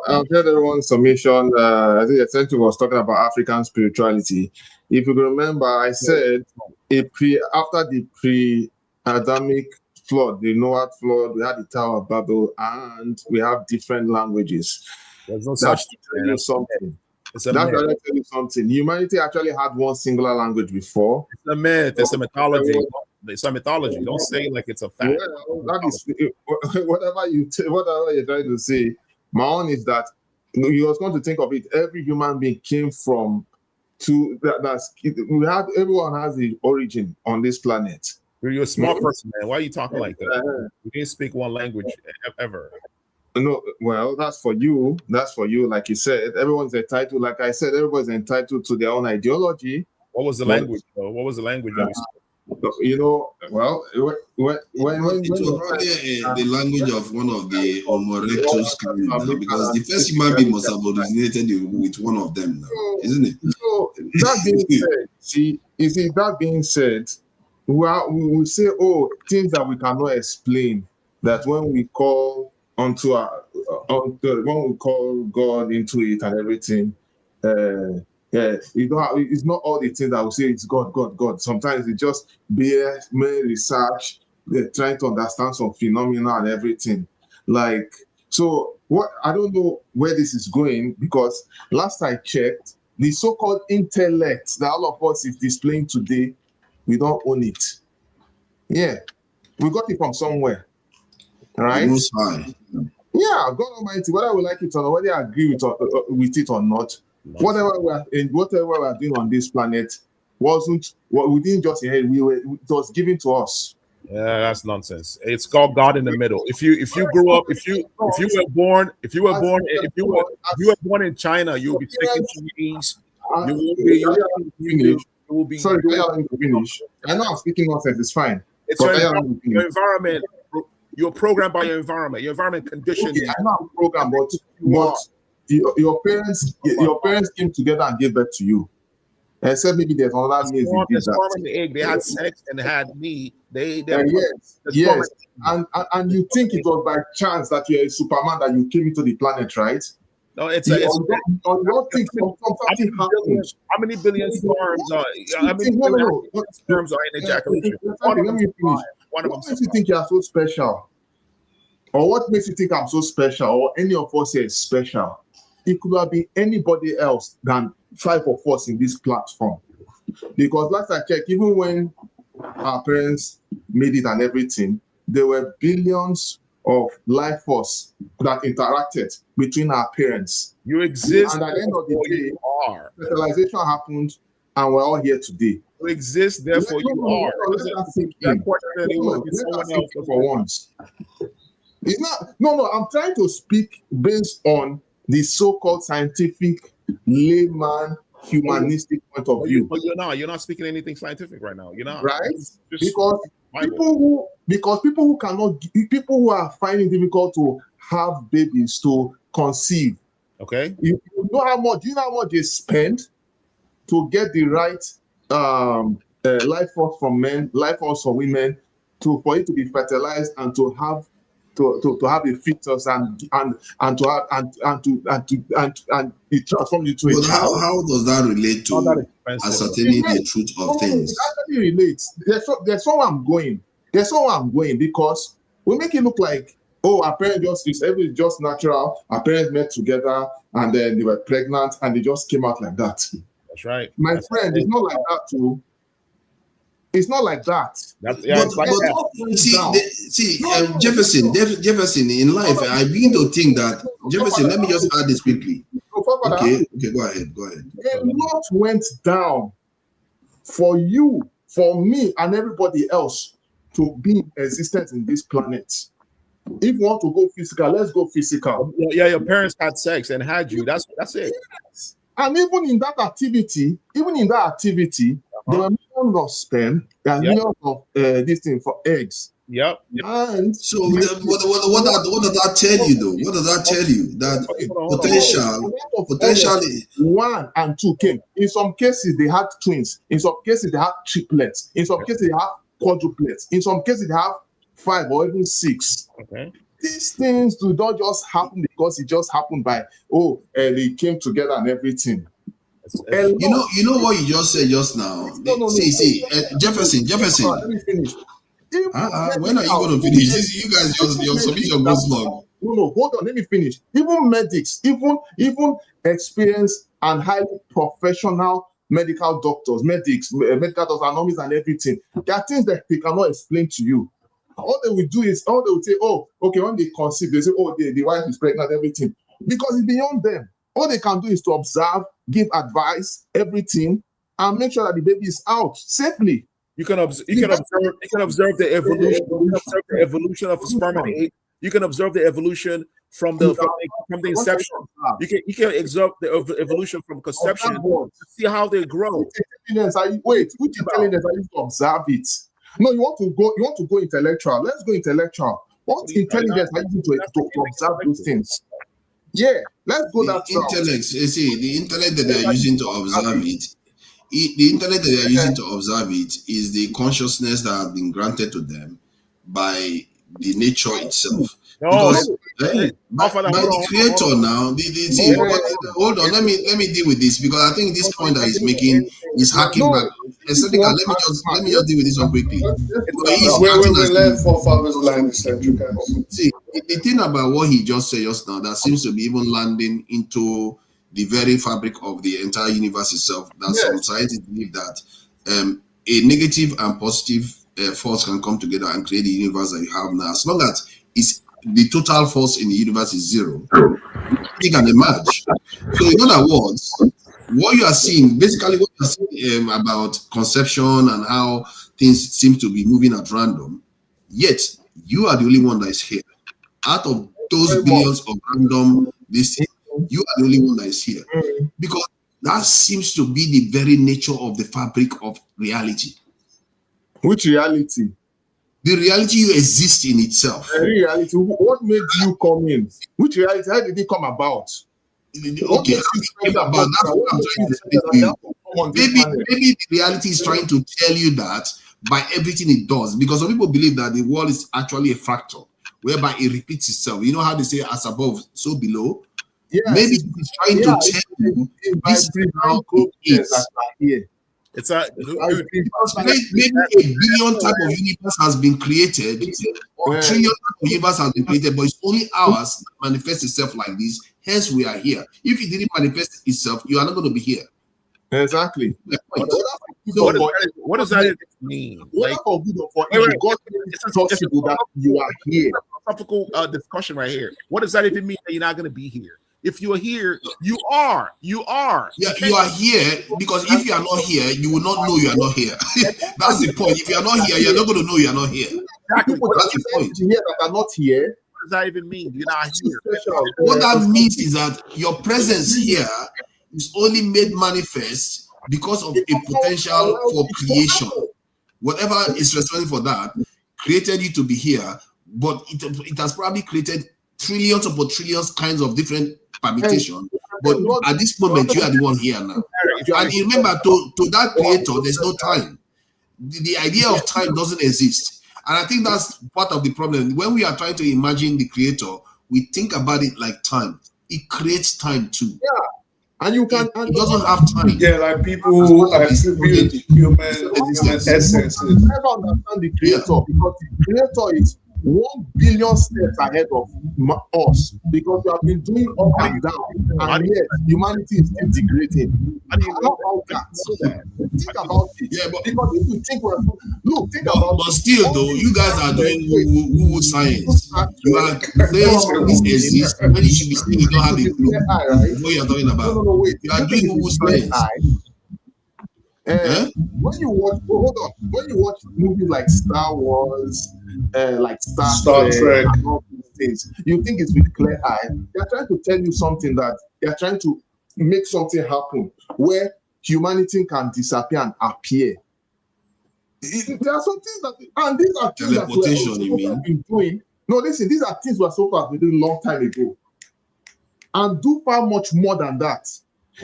I've heard everyone's submission. I think essentially was talking about African spirituality. If you remember, I said after the pre-Adamic flood, the Noah flood, we had the Tower of Babel, and we have different languages. There's no such thing. Something. That's what I tell you something. Humanity actually had one singular language before. It's a myth. It's a mythology. It's a mythology. Don't say like it's a fact. Yeah, that is whatever you're trying to say. My own is that you was going to think of it. Every human being came from everyone has the origin on this planet. You're a smart person, man. Why are you talking like that? You didn't speak one language ever. No, well, that's for you. That's for you. Like you said, everyone's entitled. Like I said, everybody's entitled to their own ideology. What was the language, though? What was the language that we spoke? Well, it was the language of one of the Homo erectus because the first human being must have originated with one of them now, isn't it? So that being said, we say, things that we cannot explain, that when we call when we call God into it and everything, it's not all the things that we say it's God. Sometimes it's just mere research, trying to understand some phenomena and everything. Like, so what I don't know where this is going, because last I checked, the so-called intellect that all of us is displaying today, we don't own it. Yeah, we got it from somewhere, right? Most high. Yeah, God Almighty, whether we like it or not, whether I agree with it or not, whatever we are doing on this planet wasn't what we didn't just inherit. It was given to us. Yeah, that's nonsense. It's called God in the middle. If you grew up, if you were born in China, you'll be speaking Chinese. You will be. Sorry, I finish. I know I'm speaking nonsense. It's fine. It's your environment. You're programmed by your environment. Your environment conditions. Okay, I know I'm programmed, but your parents came together and gave birth to you. Except maybe there's another means they had sex and had me. Yes. And you think it was by chance that you're a Superman that you came into the planet, right? No, it's something happened. How many billion sperms are? How many billion sperms are in ejaculation? Let me finish. What makes you think you are so special? Or what makes you think I'm so special? Or any of us here is special? It could have been anybody else than 5 of us in this platform. Because last I checked, even when our parents made it and everything, there were billions of life force that interacted between our parents. You exist. And at the end of the day, fertilization happened, and we're all here today. You exist, therefore you are. For once. It's not. No. I'm trying to speak based on the so-called scientific, layman, humanistic point of view. But you're not speaking anything scientific right now. You're not. Right? Because people who are finding it difficult to have babies, to conceive. Okay. Do you know how much they spend to get the right life force from men, life force for women, for it to be fertilized and to have a fetus and it transformed into a child. How does that relate to ascertaining the truth of things? It actually relates. There's somewhere I'm going. Because we make it look like Oh, our parents just, everything just natural. Our parents met together and then they were pregnant and they just came out like that. That's right. My friend, it's not like that too. It's not like that. Jefferson, in life, I begin to think that, Jefferson, let me just add this quickly. Okay, go ahead. A lot went down for you, for me, and everybody else to be in existence in this planet. If you want to go physical, let's go physical. Yeah, your parents had sex and had you. That's it. Yes. And even in that activity, they were millions of sperm, there are millions of this thing for eggs. Yep. And so what does that tell you though? What does that tell you? That potentially 1 and 2 came. In some cases they had twins. In some cases they had triplets. In some cases they have quadruplets. In some cases they have 5 or even 6. Okay. These things do not just happen because it just happened by they came together and everything. You know what you just said just now. Jefferson. Let me finish. When are you going to finish? You guys your submission goes long. No, hold on. Let me finish. Even medics, even experienced and highly professional medical doctors, medics, medical doctors, armies and everything. There are things that they cannot explain to you. All they will do is, all they will say, oh, okay, when they conceive, they say, oh, the wife is pregnant, everything. Because it's beyond them. All they can do is to observe, give advice, everything, and make sure that the baby is out safely. You can observe the evolution. You can observe the evolution of sperm and egg. You can observe the evolution from the inception. You can observe the evolution from conception to see how they grow. Which intelligence are you to observe it? No, you want to go intellectual. Let's go intellectual. What intelligence are you to observe those things? Yeah, let's go that intellect. You see, the intellect that they are using to observe it. The intellect that they are using to observe it is the consciousness that has been granted to them by the nature itself. Because by the creator now, hold on, let me deal with this because I think this point that he's making is hacking back. Let me just deal with this one quickly. See, the thing about what he just said just now that seems to be even landing into the very fabric of the entire universe itself, that some scientists believe that a negative and positive force can come together and create the universe that you have now. As long as the total force in the universe is 0, it can emerge. So in other words, what you are seeing, basically what you are seeing about conception and how things seem to be moving at random, yet you are the only one that is here. Out of those billions of random this thing, you are the only one that is here. Because that seems to be the very nature of the fabric of reality. Which reality? The reality you exist in itself. The reality. What made you come in? Which reality? How did it come about? Okay, that's what I'm trying to explain to you. Maybe the reality is trying to tell you that by everything it does, because some people believe that the world is actually a fractal, whereby it repeats itself. You know how they say as above, so below? Yes. Maybe it's trying to tell you this is how it is. It's maybe a billion type of universe has been created, or trillion type of universe has been created, but it's only ours that manifests itself like this. Hence, we are here. If it didn't manifest itself, you are not going to be here. Exactly. What does that mean? What for good or for evil? God it's possible that you are here. Philosophical discussion right here. What does that even mean that you're not going to be here? If you are here, you are. You are. Yeah, you are here because if you are not here, you will not know you are not here. That's the point. If you are not here, you're not going to know you are not here. Exactly. That's the point. Here that are not here. What does that even mean? You're not here. What that means is that your presence here is only made manifest because of a potential for creation. Whatever is responsible for that created you to be here, but it has probably created trillions upon trillions kinds of different permutation. But at this moment, you are the one here now. And remember, to that creator, there's no time. The idea of time doesn't exist. And I think that's part of the problem. When we are trying to imagine the creator, we think about it like time. It creates time too. Yeah. And you can it doesn't have time. Yeah, like people who attribute human essence. You never understand the creator because the creator is 1 billion steps ahead of us because we have been doing up and down, and yet humanity is still degrading. How about that? Think about it. Yeah, but because if you think think but, about but still, though, you guys are doing woo science. You are saying this exists when you should be saying you don't have a clue. What you are talking about? No, wait. You are doing woo science. When you watch, when you watch movies like Star Wars, like Star Trek, and all these things, you think it's with clear eye. They're trying to tell you something that they're trying to make something happen where humanity can disappear and appear. There are some things that, and these are things that we have been doing. No, listen, these are things we are so far doing a long time ago, and do far much more than that.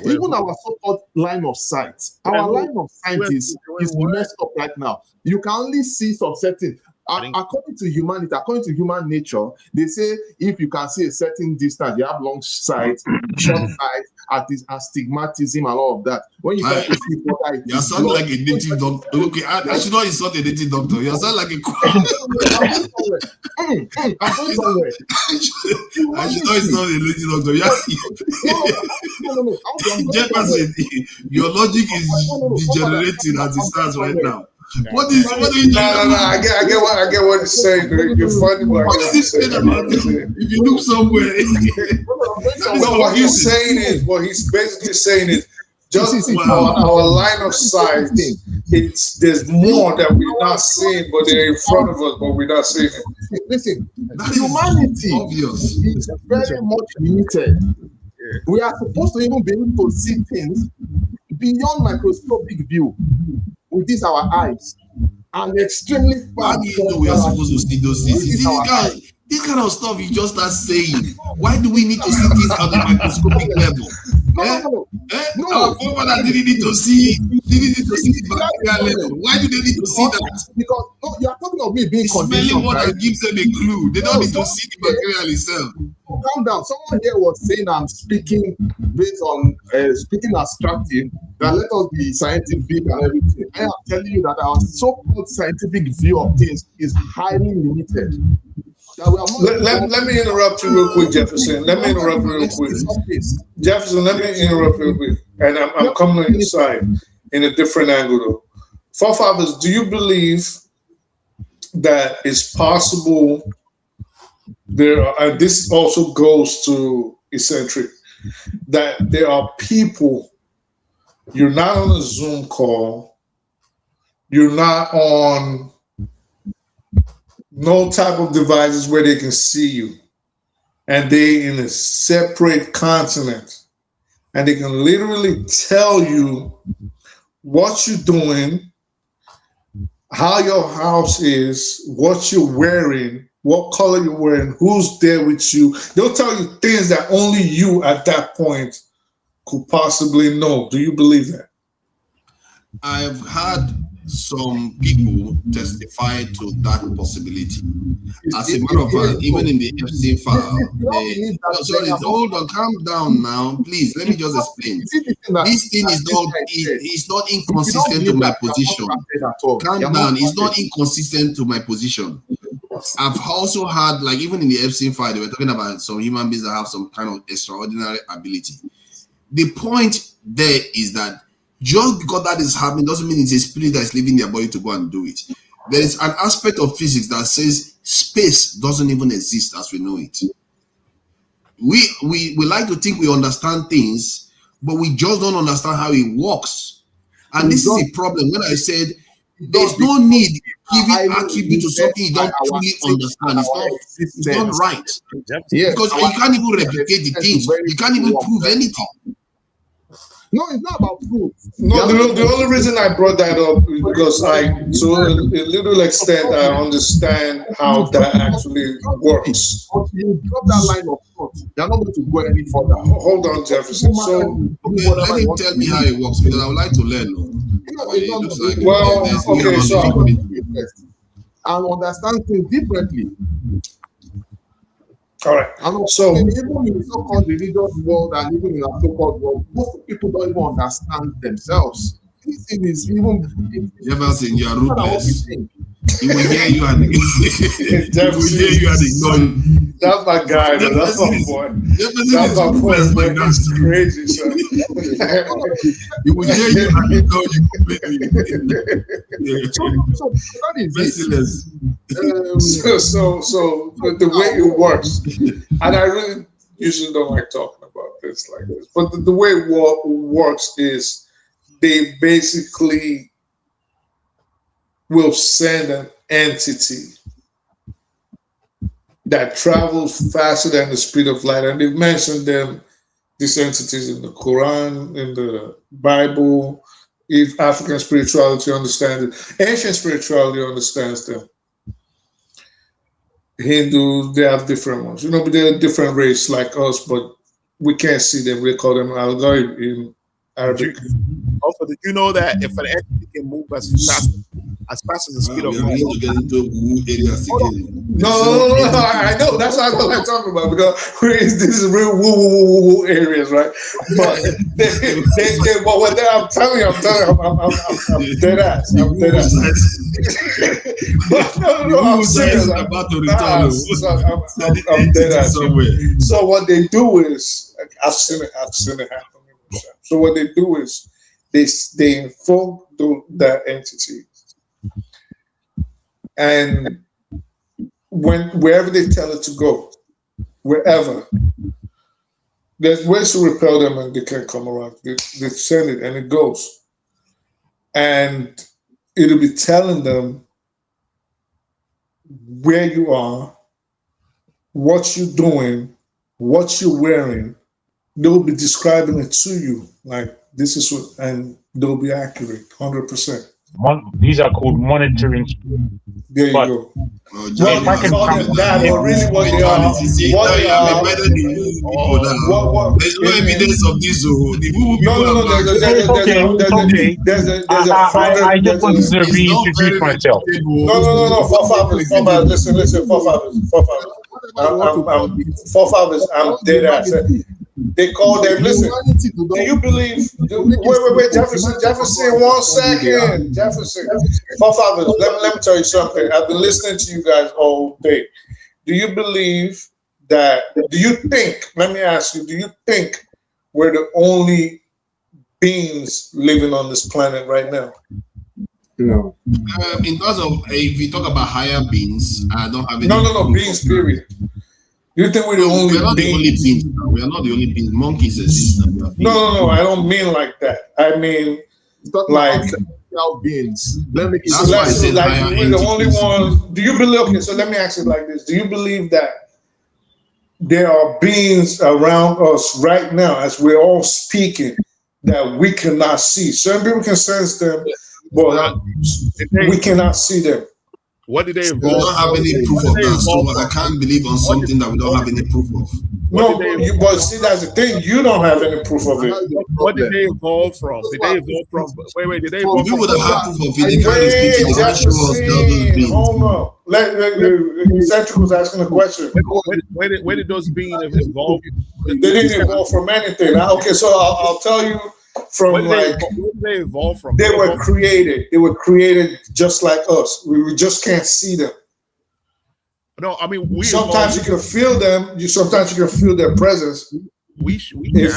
Even our so-called line of sight, our line of sight is messed up right now. You can only see some certain. According to humanity, according to human nature, they say if you can see a certain distance, you have long sight, short sight, astigmatism, and all of that. When you try to see further, you sound like a native doctor. Okay, I should not insult a native doctor. You sound like a. I'm going somewhere. I should not insult a native doctor. No. Jefferson, your logic is degenerating as it stands right now. What do you No, I get what you're saying. You're funny, but what is he saying about it? If you look somewhere. No, what he's basically saying is just our line of sight. There's more that we're not seeing, but they're in front of us, but we're not seeing it. Listen, humanity is very much limited. We are supposed to even be able to see things beyond microscopic view with this our eyes, and extremely far. How do you know we are supposed to see those things? This kind of stuff you just start saying. Why do we need to see things at the microscopic level? No. Our forefathers didn't need to see the bacterial level. Why do they need to see that? Because you are talking of me being conditioned. Water gives them a clue. They don't need to see the bacterial itself. Calm down. Someone here was saying I'm speaking based on speaking abstractive. That let us be scientific and everything. I am telling you that our so-called scientific view of things is highly limited. Let me interrupt you real quick, Jefferson. Jefferson, let me interrupt real quick. And I'm coming on your side in a different angle, though. Forefathers, do you believe that it's possible this also goes to eccentric, that there are people, you're not on a Zoom call, you're not on no type of devices where they can see you, and they in a separate continent, and they can literally tell you what you're doing, how your house is, what you're wearing, what color you're wearing, who's there with you. They'll tell you things that only you at that point could possibly know. Do you believe that? I've had some people testify to that possibility. As a matter of fact, even in the FC file, sorry, hold on, calm down now, please. Let me just explain. This thing is not inconsistent to my position. Calm down, it's not inconsistent to my position. I've also had, like, even in the FC file, they were talking about some human beings that have some kind of extraordinary ability. The point there is that just because that is happening doesn't mean it's a spirit that is leaving their body to go and do it. There is an aspect of physics that says space doesn't even exist as we know it. We like to think we understand things, but we just don't understand how it works. And this is a problem. When I said there's no need giving attribute to something you don't truly understand, it's not right. Because you can't even replicate the things. You can't even prove anything. No, it's not about proof. No, the only reason I brought that up is because to a little extent, I understand how that actually works. You drop that line of thought, you're not going to go any further. Hold on, Jefferson. So, let him tell me how it works, because I would like to learn. I'll understand things differently. All right. So even in the so-called religious world and even in the so-called world, most people don't even understand themselves. This thing is even. Jefferson, you are ruthless. He will hear you and ignore you. That's my guy, though. That's my boy. That's my boy. That's crazy, son. He will hear you and ignore you. So the way it works, and I really usually don't like talking about this like this, but the way it works is they basically will send an entity that travels faster than the speed of light. And they've mentioned them, these entities, in the Quran, in the Bible. If African spirituality understands it, ancient spirituality understands them. Hindus, they have different ones. You know, but they're a different race like us, but we can't see them. We call them al-ghaib in Arabic. Also, did you know that if an entity can move as fast as the speed of light? No, I know. That's what I'm talking about, because this is real woo areas, right? But I'm telling you, I'm dead ass. I'm dead ass. No, I'm serious. I'm dead ass. So what they do is, I've seen it happen. So what they do is they inform that entity, and wherever they tell it to go, wherever, there's ways to repel them and they can't come around. They send it and it goes, and it'll be telling them where you are, what you're doing, what you're wearing. They'll be describing it to you, like this is what, and they'll be accurate, 100%. These are called monitoring. There you go. Well, I can call them that, but really what they are, there's no evidence of this. I just want to reintroduce myself. No, forefathers, listen, forefathers, I'm dead ass. They call them, listen, do you believe, wait, Jefferson, 1 second. Jefferson, forefathers, let me tell you something. I've been listening to you guys all day. Do you think, let me ask you, do you think we're the only beings living on this planet right now? No. In terms of, if we talk about higher beings, I don't have any. No, beings, period. You think we're the only beings? We are not the only beings. Monkeys exist. No, I don't mean like that. I mean like beings. We're the only ones. Do you believe? Okay, so let me ask it like this: do you believe that there are beings around us right now, as we're all speaking, that we cannot see? Certain people can sense them, but we cannot see them. What did they involve? We don't have any proof of that, so I can't believe on something that we don't have any proof of. No, but see, that's the thing. You don't have any proof of it. What did they evolve from? Did they evolve from? Wait. Did they evolve from? We would have had proof of it. Hold on. Centric was asking a question. Where did those beings evolve? They didn't evolve from anything. Okay, so I'll tell you. Where did they evolve from? They were created. They were created just like us. We just can't see them. No, I mean sometimes you can feel them. Sometimes you can feel their presence. We if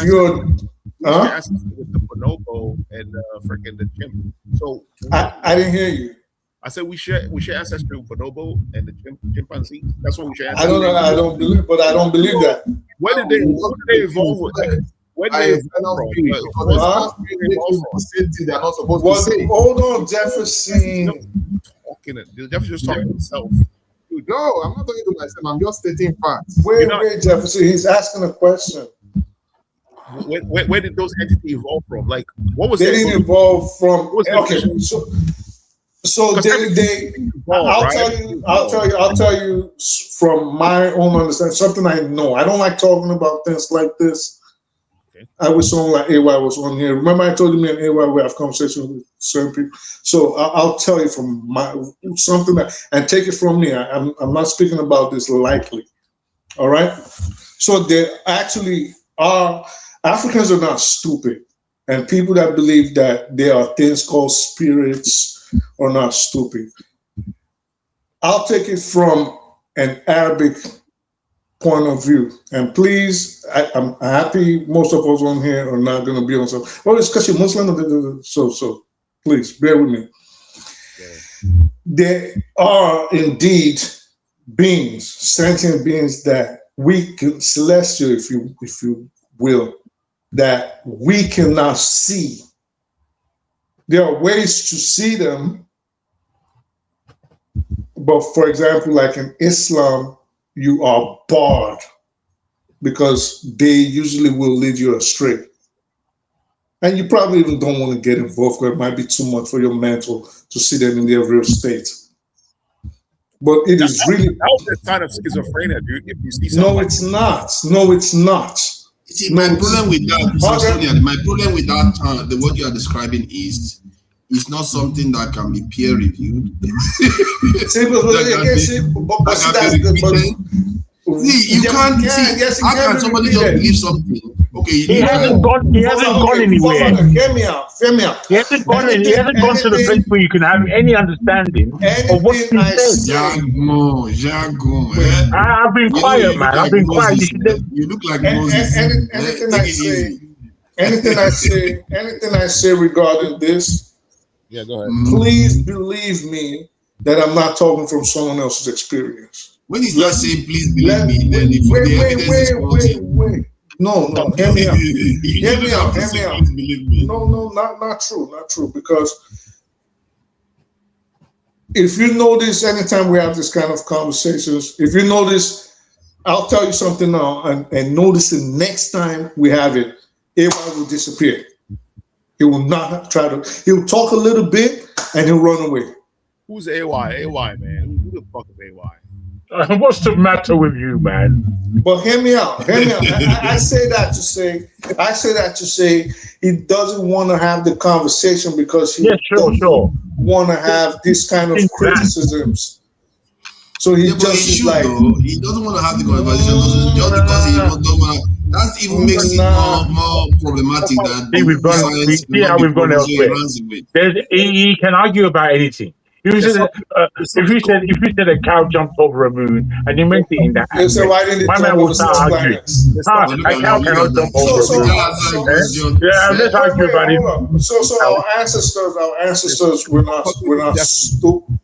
you're with the bonobo and freaking the chimp. So I didn't hear you. I said we share ancestry with bonobo and the chimpanzee. That's what we share. I don't know. I don't believe that. Where did they evolve with? Hold on, Jefferson. Jefferson just talking to himself. No, I'm not talking to myself. I'm just stating facts. Wait, Jefferson. He's asking a question. Where did those entities evolve from? Like, what was they didn't evolve from? Okay, so they. I'll tell you from my own understanding. Something I know. I don't like talking about things like this. I wish someone like AY was on here. Remember, I told you me and AY we have conversations with certain people. So I'll tell you from something that, and take it from me. I'm not speaking about this lightly. All right. So there actually are Africans are not stupid, and people that believe that there are things called spirits are not stupid. I'll take it from an Arabic point of view. And please, I'm happy most of us on here are not going to be on some. Oh, it's because you're Muslim. So please bear with me. There are indeed beings, sentient beings that we can, celestial, if you will, that we cannot see. There are ways to see them, but for example, like in Islam, you are barred because they usually will lead you astray. And you probably even don't want to get involved because it might be too much for your mental to see them in their real state. But it is really... That's the kind of schizophrenia, dude. If you see no, it's not. No, it's not. See, my problem with that, my problem with that, what you are describing is not something that can be peer reviewed. How can somebody just believe something? Okay, he hasn't gone anywhere. Hear me out. He hasn't gone to the place where you can have any understanding of what he said. I've been quiet, man. I've been quiet. You look like Moses. Anything I say regarding this, yeah, go ahead. Please believe me that I'm not talking from someone else's experience. When he's not saying please believe me, then if wait. No, hear me out. No, not true. Because if you notice, anytime we have this kind of conversations, if you notice, I'll tell you something now, and notice the next time we have it, AY will disappear. He will not try to, he'll talk a little bit and he'll run away. Who's AY? AY, man. Who the fuck is AY? What's the matter with you, man? But hear me out. I say that to say he doesn't want to have the conversation because he doesn't want to have this kind of criticisms. So he just is like he doesn't want to have the conversation just because he doesn't want to. That even makes it more problematic. See how we've gone elsewhere. He can argue about anything. If you said a cow jumped over a moon and you meant it in that aspect, my man will start arguing. A cow cannot jump over a moon. Let's argue about it. So our ancestors were not stupid.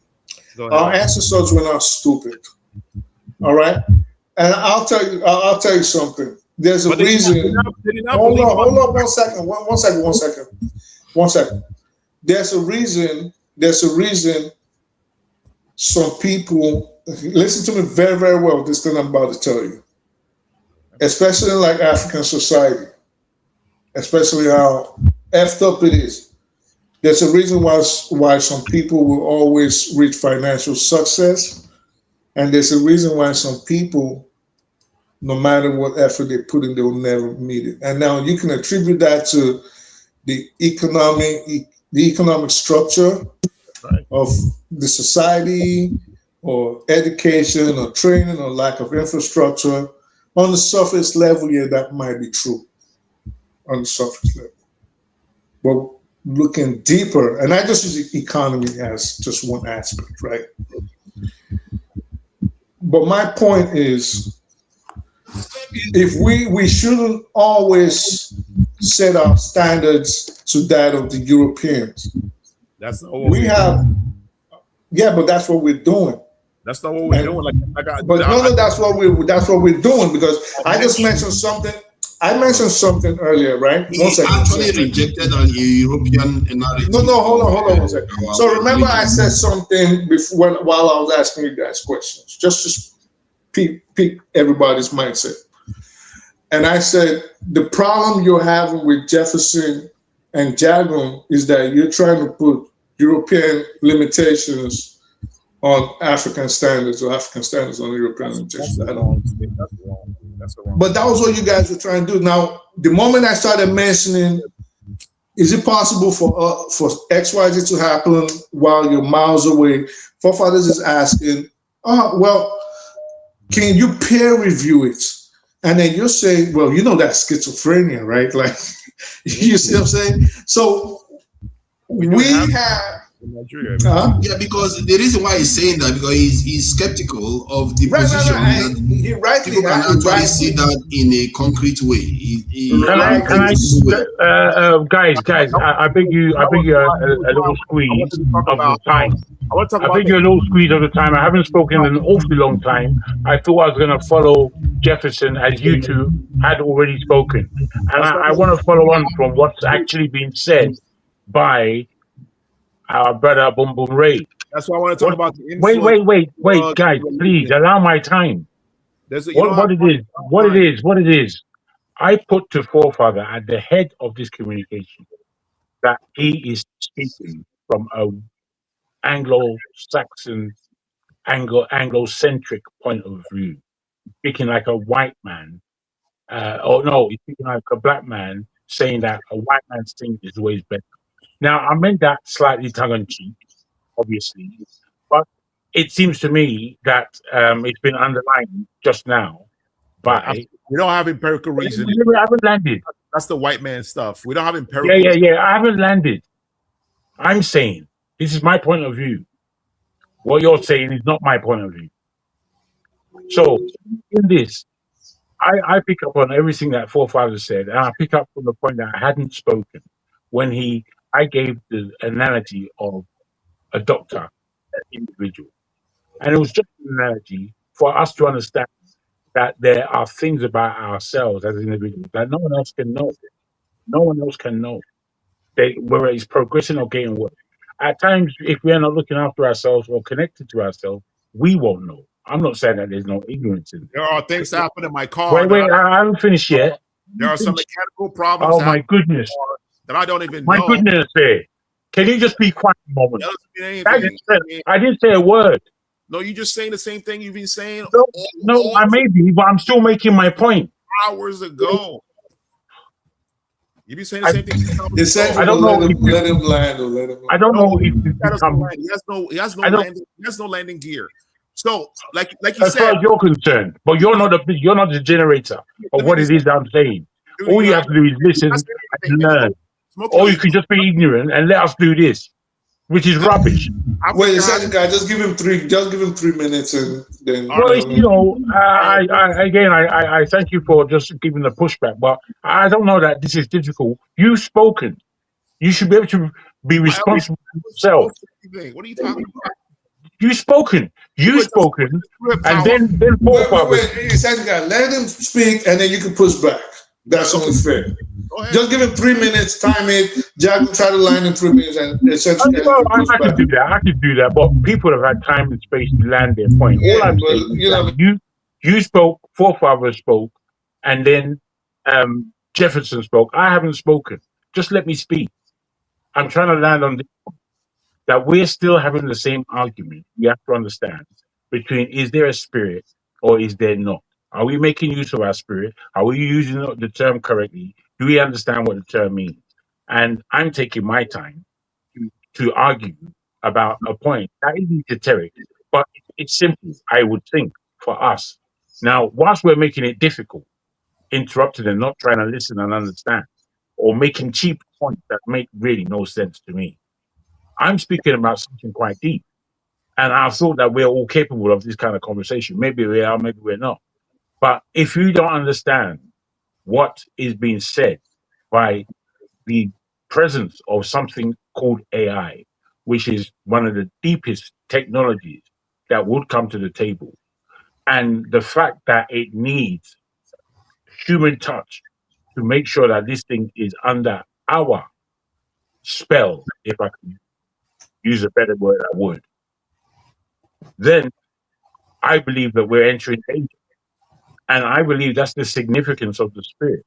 Our ancestors were not stupid. All right, and I'll tell you something. There's a reason. Hold on. One second. There's a reason some people, listen to me very, very well, this thing I'm about to tell you, especially in like African society, especially how effed up it is. There's a reason why some people will always reach financial success, and there's a reason why some people, no matter what effort they put in, they will never meet it. And now you can attribute that to the economic structure of the society, or education, or training, or lack of infrastructure. On the surface level, yeah, that might be true. On the surface level, but looking deeper, and I just use the economy as just one aspect, right? But my point is, if we shouldn't always set our standards to that of the Europeans. That's not what we have. Yeah, but that's what we're doing. That's not what we're doing. That's what we're doing, because I just mentioned something. I mentioned something earlier, right? He actually rejected a European narrative. No, hold on 1 second. So remember, I said something before while I was asking you guys questions, just to pique everybody's mindset. And I said the problem you're having with Jefferson and Jagun is that you're trying to put European limitations on African standards, or African standards on European limitations. That's wrong. But that was what you guys were trying to do. Now, the moment I started mentioning, is it possible for XYZ to happen while you're miles away? Forefathers is asking, well, can you peer review it? And then you say, well, you know that's schizophrenia, right? Like, you see what I'm saying? So we have in Nigeria. Yeah, because the reason why he's saying that because he's skeptical of the position that people can actually see that in a concrete way. Guys, I beg you a little squeeze of the time. I beg you a little squeeze of the time. I haven't spoken in an awfully long time. I thought I was going to follow Jefferson as you two had already spoken, and I want to follow on from what's actually been said by our brother Boom Boom Ray. That's why I want to talk about the influence. Wait, guys, please allow my time. What it is. I put to Forefather at the head of this communication that he is speaking from a Anglo-Saxon, Anglo-centric point of view, speaking like a white man, he's speaking like a black man, saying that a white man's thing is always better. Now, I meant that slightly tongue-in-cheek, obviously, but it seems to me that it's been underlined just now by... We don't have empirical reason. We haven't landed. That's the white man stuff. We don't have empirical... Yeah, I haven't landed. I'm saying, this is my point of view. What you're saying is not my point of view. So, in this, I pick up on everything that Forefather said, and I pick up from the point that I hadn't spoken when I gave the analogy of a doctor, an individual. And it was just an analogy for us to understand that there are things about ourselves as individuals that no one else can know. No one else can know. Whether it's progressing or getting worse. At times, if we are not looking after ourselves or connected to ourselves, we won't know. I'm not saying that there's no ignorance in it. There are things that happen in my car. Wait, I haven't finished yet. There are some mechanical problems. Oh my goodness. That I don't even know. My goodness, can you just be quiet a moment? I didn't say a word. No, you're just saying the same thing you've been saying. No, I may be, but I'm still making my point. Hours ago. You've been saying the same thing. I don't know. Let him land or let him. I don't know if he has no landing gear. So, like you as said, far as you're concerned, but you're not the generator of what it is that I'm saying. All you have to do is listen and learn, or you can just be ignorant and let us do this, which is rubbish. Wait a second, guy. Just give him 3 minutes, and then. Well, I thank you for just giving the pushback, but I don't know that this is difficult. You've spoken. You should be able to be responsible for yourself. What are you talking about? You've spoken, and then wait, second guy. Let him speak, and then you can push back. That's only fair. Just give him 3 minutes, time it. Jack will try to line in 3 minutes, and essentially. I can do that, but people have had time and space to land their point. All I'm saying is that you spoke, Forefather spoke, and then Jefferson spoke. I haven't spoken. Just let me speak. I'm trying to land on this point, that we're still having the same argument. You have to understand between is there a spirit or is there not? Are we making use of our spirit? Are we using the term correctly? Do we understand what the term means? And I'm taking my time to argue about a point that is esoteric, but it's simple, I would think, for us. Now, whilst we're making it difficult, interrupting and not trying to listen and understand, or making cheap points that make really no sense to me, I'm speaking about something quite deep. And I thought that we're all capable of this kind of conversation. Maybe we are, maybe we're not. But if you don't understand what is being said by the presence of something called AI, which is one of the deepest technologies that would come to the table, and the fact that it needs human touch to make sure that this thing is under our spell, if I can use a better word, I would, then I believe that we're entering danger. And I believe that's the significance of the spirit.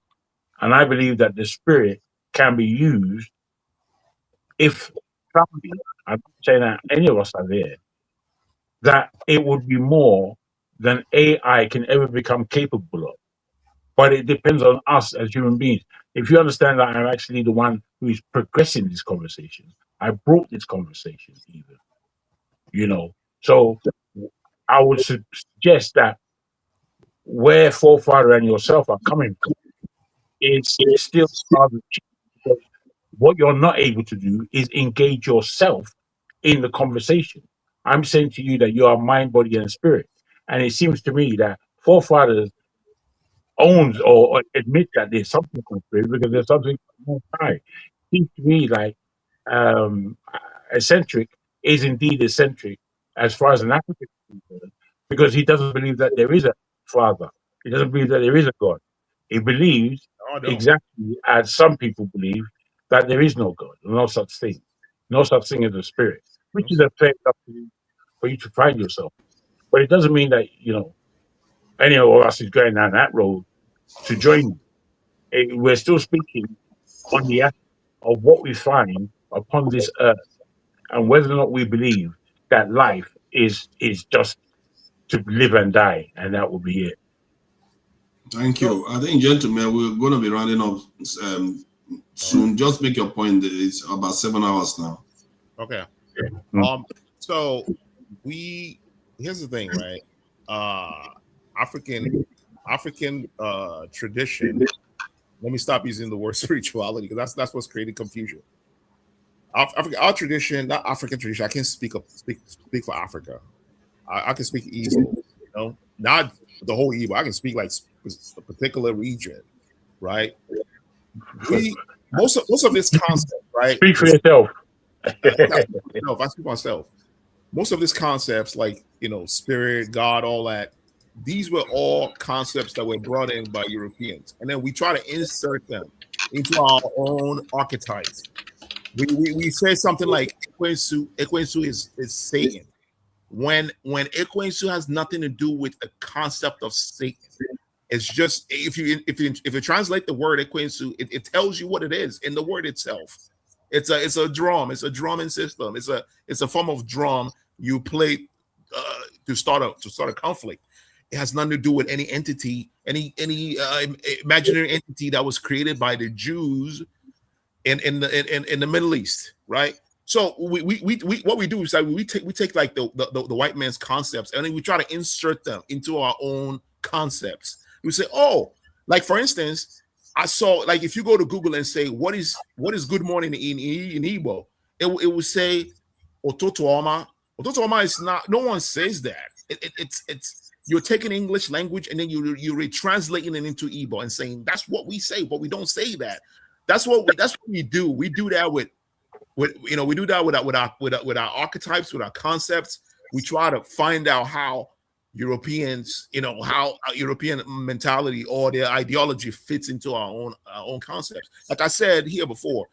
And I believe that the spirit can be used if somebody, I'm not saying that any of us are there, that it would be more than AI can ever become capable of. But it depends on us as human beings. If you understand that I'm actually the one who is progressing this conversation, I brought this conversation even, So I would suggest that where Forefather and yourself are coming from is still rather cheap, because what you're not able to do is engage yourself in the conversation. I'm saying to you that you are mind, body, and spirit. And it seems to me that forefathers owns or admit that there's something called spirit because there's something more high. Seems to me like eccentric is indeed eccentric as far as an African is concerned, because he doesn't believe that there is a father. He doesn't believe that there is a God. He believes exactly as some people believe that there is no God, no such thing, no such thing as a spirit, which is a fair enough for you to find yourself. But it doesn't mean that any of us is going down that road to join you. We're still speaking on the aspect of what we find upon this earth and whether or not we believe that life is just to live and die, and that will be it. Thank you. I think, gentlemen, we're going to be rounding up soon. Just make your point. It's about 7 hours now. Okay. So here's the thing, right? African tradition. Let me stop using the word spirituality because that's what's creating confusion. Our tradition, not African tradition. I can't speak for Africa. I can speak Igbo, not the whole Igbo. I can speak like a particular region, right? Most of this concept, right? Speak for yourself. If I speak myself, most of these concepts, like spirit, God, all that, these were all concepts that were brought in by Europeans, and then we try to insert them into our own archetypes. We say something like Ekwensu is Satan, when Ekwensu has nothing to do with the concept of Satan. It's just if you translate the word Ekwensu, it tells you what it is in the word itself. It's a drum. It's a drumming system. It's a form of drum you play to start a conflict. It has nothing to do with any entity, any imaginary entity that was created by the Jews in the Middle East, right? So we what we do is that we take like the white man's concepts and then we try to insert them into our own concepts. We say, oh, like for instance, I saw, like if you go to Google and say what is good morning in Igbo, it will say Ototo Oma. Ototo Oma is not. No one says that. It's you're taking English language and then you're retranslating it into Igbo and saying that's what we say, but we don't say that. That's what we do. We do that with we do that with our archetypes, with our concepts. We try to find out how Europeans, how European mentality or their ideology fits into our own concepts. Like I said here before,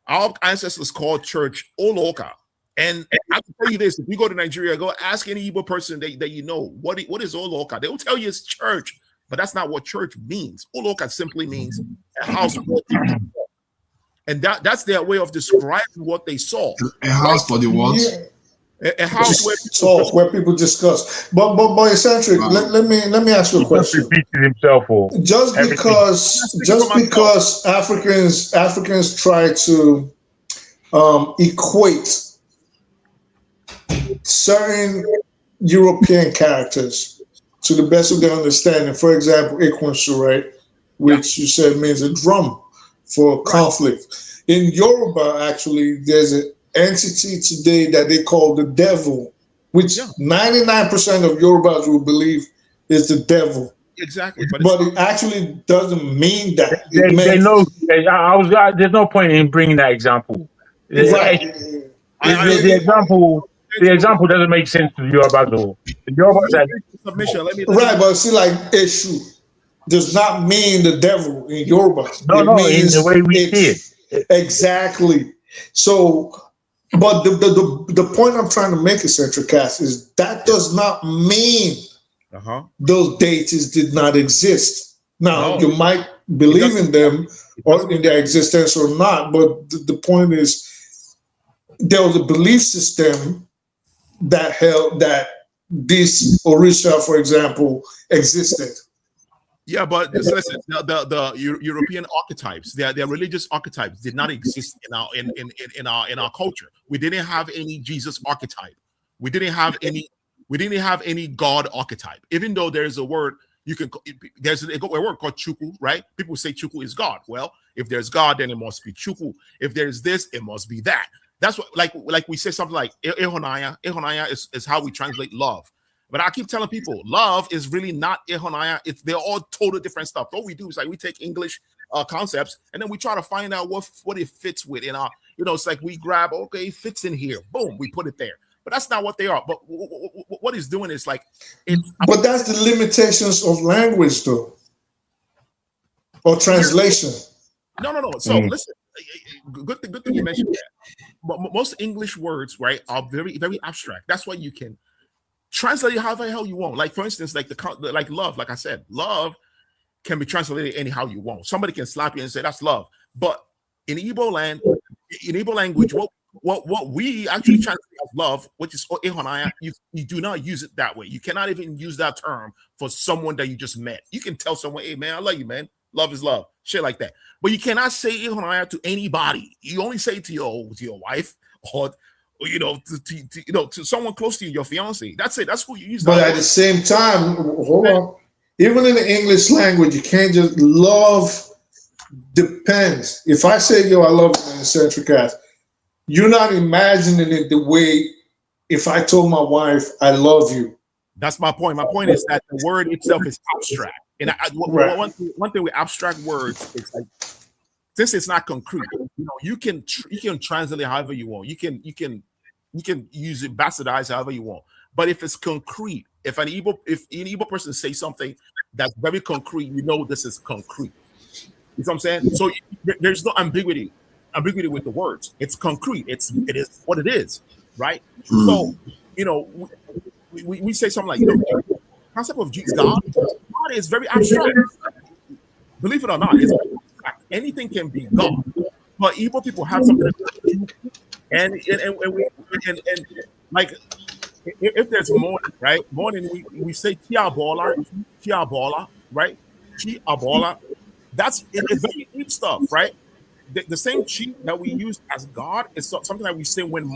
our ancestors called church Oloka. And I can tell you this: if you go to Nigeria, go ask any Igbo person that you know what is Oloka. They will tell you it's church, but that's not what church means. Oloka simply means a house where people saw. And that's their way of describing what they saw. A house for the what? A house where people discuss. But eccentric, let me ask you a question. Repeating himself just because Africans try to equate certain European characters to the best of their understanding. For example, Ekwensu, right, which you said means a drum for conflict. In Yoruba, actually, there's an entity today that they call the devil, which 99% of Yorubas will believe is the devil. Exactly, but it actually doesn't mean that. They know. There's no point in bringing that example. Right. The example doesn't make sense to Yoruba though. Right, but see, like Eshu does not mean the devil in Yoruba. No, in the way we see it. Exactly. So, but the point I'm trying to make, Eccentric Cast, is that does not mean those deities did not exist. Now, you might believe in them or in their existence or not, but the point is there was a belief system that held that this Orisha, for example, existed. Yeah, but listen, the European archetypes, their religious archetypes did not exist in our culture. We didn't have any Jesus archetype. We didn't have any God archetype. Even though there's a word there's a word called Chukwu, right? People say Chukwu is God. Well, if there's God, then it must be Chukwu. If there's this, it must be that. That's what, like we say something like Ehonaya. Ehonaya is how we translate love. But I keep telling people, love is really not Ehonaya. They're all total different stuff. What we do is like we take English concepts and then we try to find out what it fits with in our, it's like we grab, okay, it fits in here, boom, we put it there. But that's not what they are. But what it's doing is like, but that's the limitations of language, though, or translation. No. So listen, good thing you mentioned that. But most English words, right, are very, very abstract. That's why you can translate it however the hell you want. Like for instance, like love. Like I said, love can be translated anyhow you want. Somebody can slap you and say that's love. But in Igbo land, in Igbo language, what we actually translate as love, which is Ehonaya, you do not use it that way. You cannot even use that term for someone that you just met. You can tell someone, hey man, I love you, man. Love is love, shit like that. But you cannot say Ehonaya to anybody. You only say it to your wife or to someone close to you, your fiance. That's it. That's who you use. But at the same time, hold on. Even in the English language, you can't just love. Depends. If I say, yo, I love you, Minister Katz, you're not imagining it the way if I told my wife, I love you. That's my point. My point is that the word itself is abstract. And one thing with abstract words, it's like, since it's not concrete, you can translate it however you want. You can use it, bastardize however you want. But if it's concrete, if an Igbo person says something that's very concrete, this is concrete. You know what I'm saying? So there's no ambiguity with the words. It's concrete. It is what it is, right? So we say something like the concept of Jesus, God is very abstract. Believe it or not, it's very abstract. Anything can be God. But Igbo people have something, and like if there's morning, right? Morning we say Tiabola, right? Tiabola. It's very deep stuff, right? The same chi that we use as God is something that we say when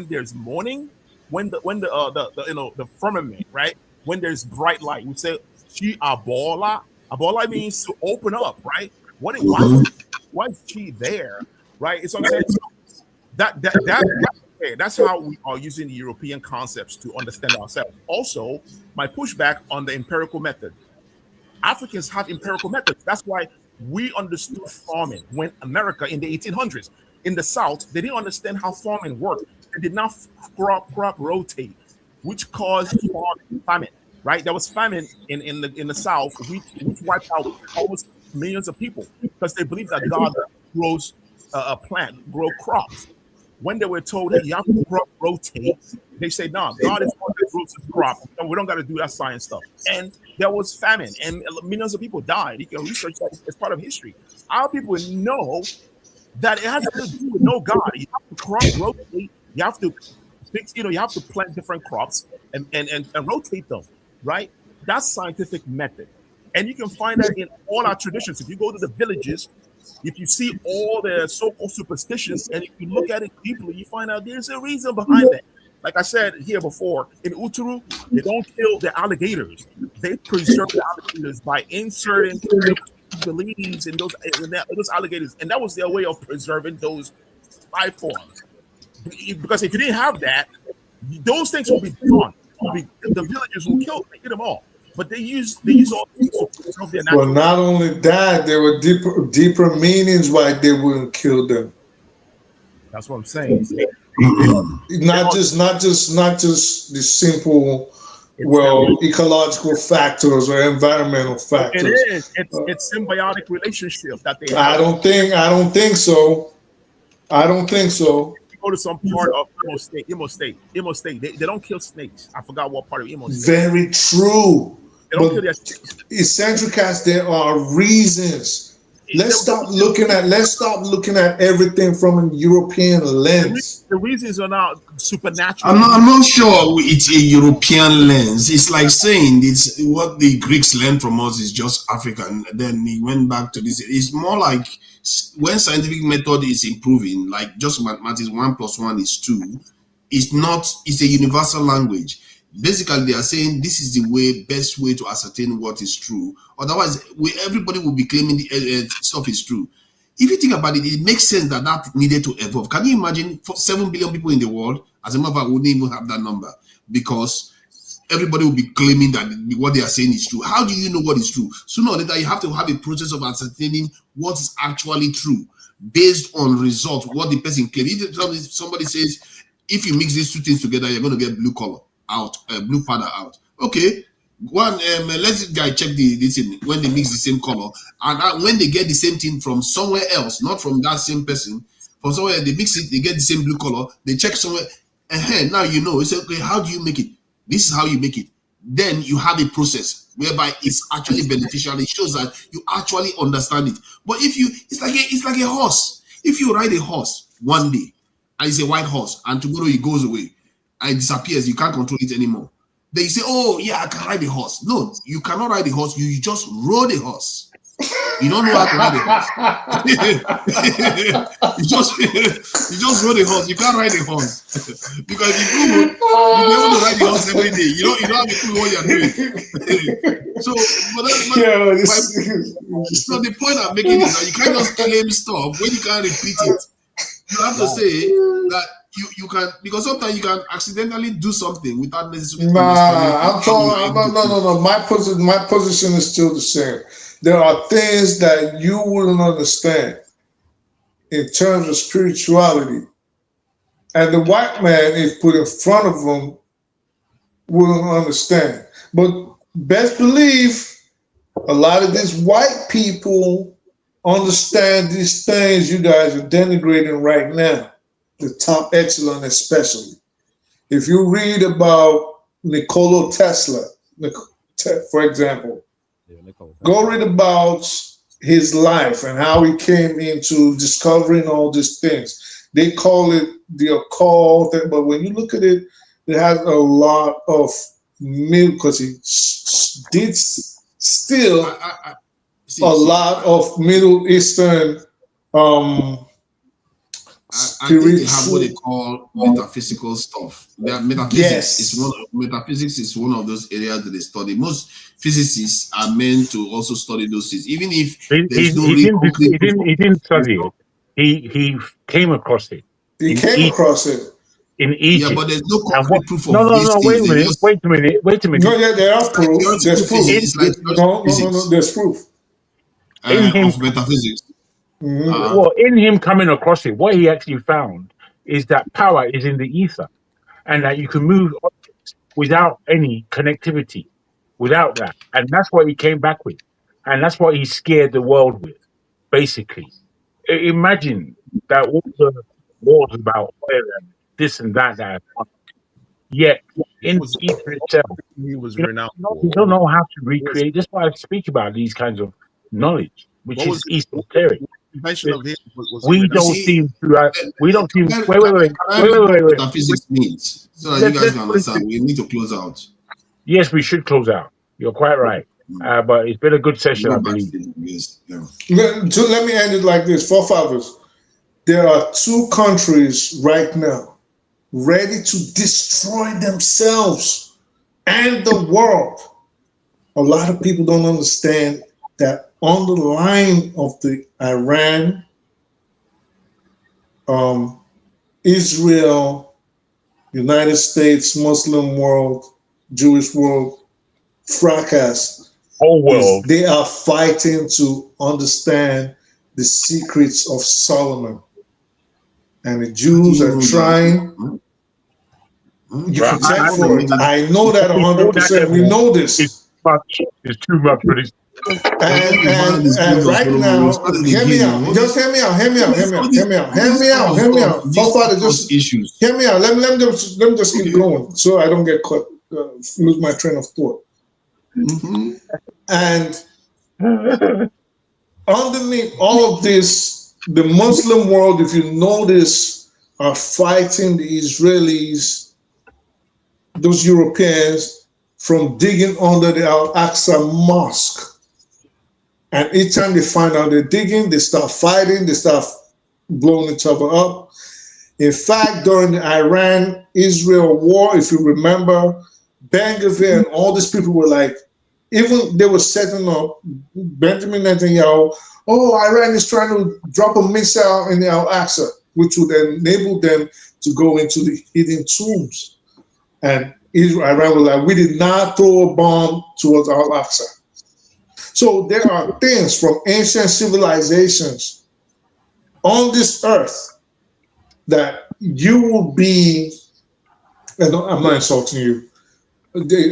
there's morning, when the firmament, right? When there's bright light, we say chi abola. Abola means to open up, right? Why is chi there, right? It's what I'm saying. That's how we are using the European concepts to understand ourselves. Also, my pushback on the empirical method. Africans have empirical methods. That's why we understood farming when America in the 1800s. In the South, they didn't understand how farming worked. They did not crop rotate, which caused famine, right? There was famine in the South, which wiped out almost millions of people because they believed that God grows grow crops. When they were told, hey, you have to crop rotate, they said, no, God is going to grow this crop, and we don't got to do that science stuff. And there was famine, and millions of people died. You can research that as part of history. Our people know that it has to do with no God. You have to crop rotate. You have to fix, you have to plant different crops and rotate them, right? That's scientific method. And you can find that in all our traditions. If you go to the villages, if you see all the so-called superstitions, and if you look at it deeply, you find out there's a reason behind that. Like I said here before, in Uturu, they don't kill the alligators. They preserve the alligators by inserting the leaves in those alligators. And that was their way of preserving those life forms. Because if you didn't have that, those things will be gone. The villagers will kill them all. But they use all things to preserve their natural. Well, not only that, there were deeper meanings why they wouldn't kill them. That's what I'm saying. Not just the simple, ecological factors or environmental factors. It is. It's symbiotic relationship that they have. I don't think so. I don't think so. You go to some part of Imo State. They don't kill snakes. I forgot what part of Imo State. Very true. They don't kill their snakes. Eccentric cats, there are reasons. Let's stop looking at everything from a European lens. The reasons are not supernatural. I'm not sure it's a European lens. It's like saying it's what the Greeks learned from us is just African. Then he went back to this. It's more like when scientific method is improving, like just mathematics, 1 + 1 is 2. It's a universal language. Basically, they are saying this is the best way to ascertain what is true. Otherwise, everybody will be claiming the stuff is true. if you think about it, it makes sense that that needed to evolve. Can you imagine 7 billion people in the world? As a matter of fact, we wouldn't even have that number because everybody will be claiming that what they are saying is true. How do you know what is true? Sooner or later, you have to have a process of ascertaining what is actually true based on results, what the person claims. If somebody says, if you mix these two things together, you're going to get blue color out, blue powder out. Okay. One, let this guy check this thing when they mix the same color, and when they get the same thing from somewhere else, not from that same person, from somewhere they mix it, they get the same blue color. They check somewhere, and now you know. It's okay. How do you make it? This is how you make it. Then you have a process whereby it's actually beneficial. It shows that you actually understand it. But if you, it's like a horse. If you ride a horse one day and it's a white horse, and tomorrow it goes away and it disappears, you can't control it anymore. They say, oh, yeah, I can ride a horse. No, you cannot ride a horse. You just rode a horse. You don't know how to ride a horse. you just rode a horse. You can't ride a horse. Because if you could, you'll be able to ride a horse every day. You don't have a clue what you're doing. So the point I'm making is that you can't just claim stuff when you can't repeat it. You have to say that you can, because sometimes you can accidentally do something without necessarily. No. My position is still the same. There are things that you wouldn't understand in terms of spirituality, and the white man, if put in front of them, wouldn't understand. But best believe a lot of these white people understand these things you guys are denigrating right now. The top echelon especially. If you read about Nikola Tesla, for example, go read about his life and how he came into discovering all these things. They call it the occult, but when you look at it, it has a lot of because he did steal a lot of Middle Eastern I think they have what they call metaphysical stuff. Metaphysics is one of those areas that they study. Most physicists are meant to also study those things, even if he didn't study it. He came across it. He came across it in Egypt. Yeah, but there's no concrete proof of this. No, wait a minute. No, yeah, there are proof. There's proof. No, there's proof. Of metaphysics. Well, in him coming across it, what he actually found is that power is in the ether, and that you can move objects without any connectivity, without that. And that's what he came back with. And that's what he scared the world with, basically. Imagine that all the wars about oil and this and that, yet in the ether itself, he was renowned. You don't know how to recreate. That's why I speak about these kinds of knowledge, which is esoteric. We don't seem to. Wait. Metaphysics means so that you guys can understand. We need to close out. Yes, we should close out. You're quite right. But it's been a good session, I believe. So let me end it like this. Forefathers, there are two countries right now ready to destroy themselves and the world. A lot of people don't understand that on the line of the Iran, Israel, United States, Muslim world, Jewish world, fracas, whole world, they are fighting to understand the secrets of Solomon. And the Jews are trying. You can check for it. I know that 100%. We know this. It's too much for this. And right now, hear me out. Just hear me out. Father, just hear me out. Let me just keep going so I don't get caught, lose my train of thought. And underneath all of this, the Muslim world, if you notice, are fighting the Israelis, those Europeans, from digging under the Al-Aqsa Mosque. And each time they find out they're digging, they start fighting, they start blowing each other up. In fact, during the Iran-Israel war, if you remember, Ben-Gvir and all these people were like, even they were setting up, Benjamin Netanyahu oh, Iran is trying to drop a missile in Al-Aqsa, which would enable them to go into the hidden tombs. And Iran was like, we did not throw a bomb towards Al-Aqsa. So there are things from ancient civilizations on this earth that you will be, and I'm not insulting you,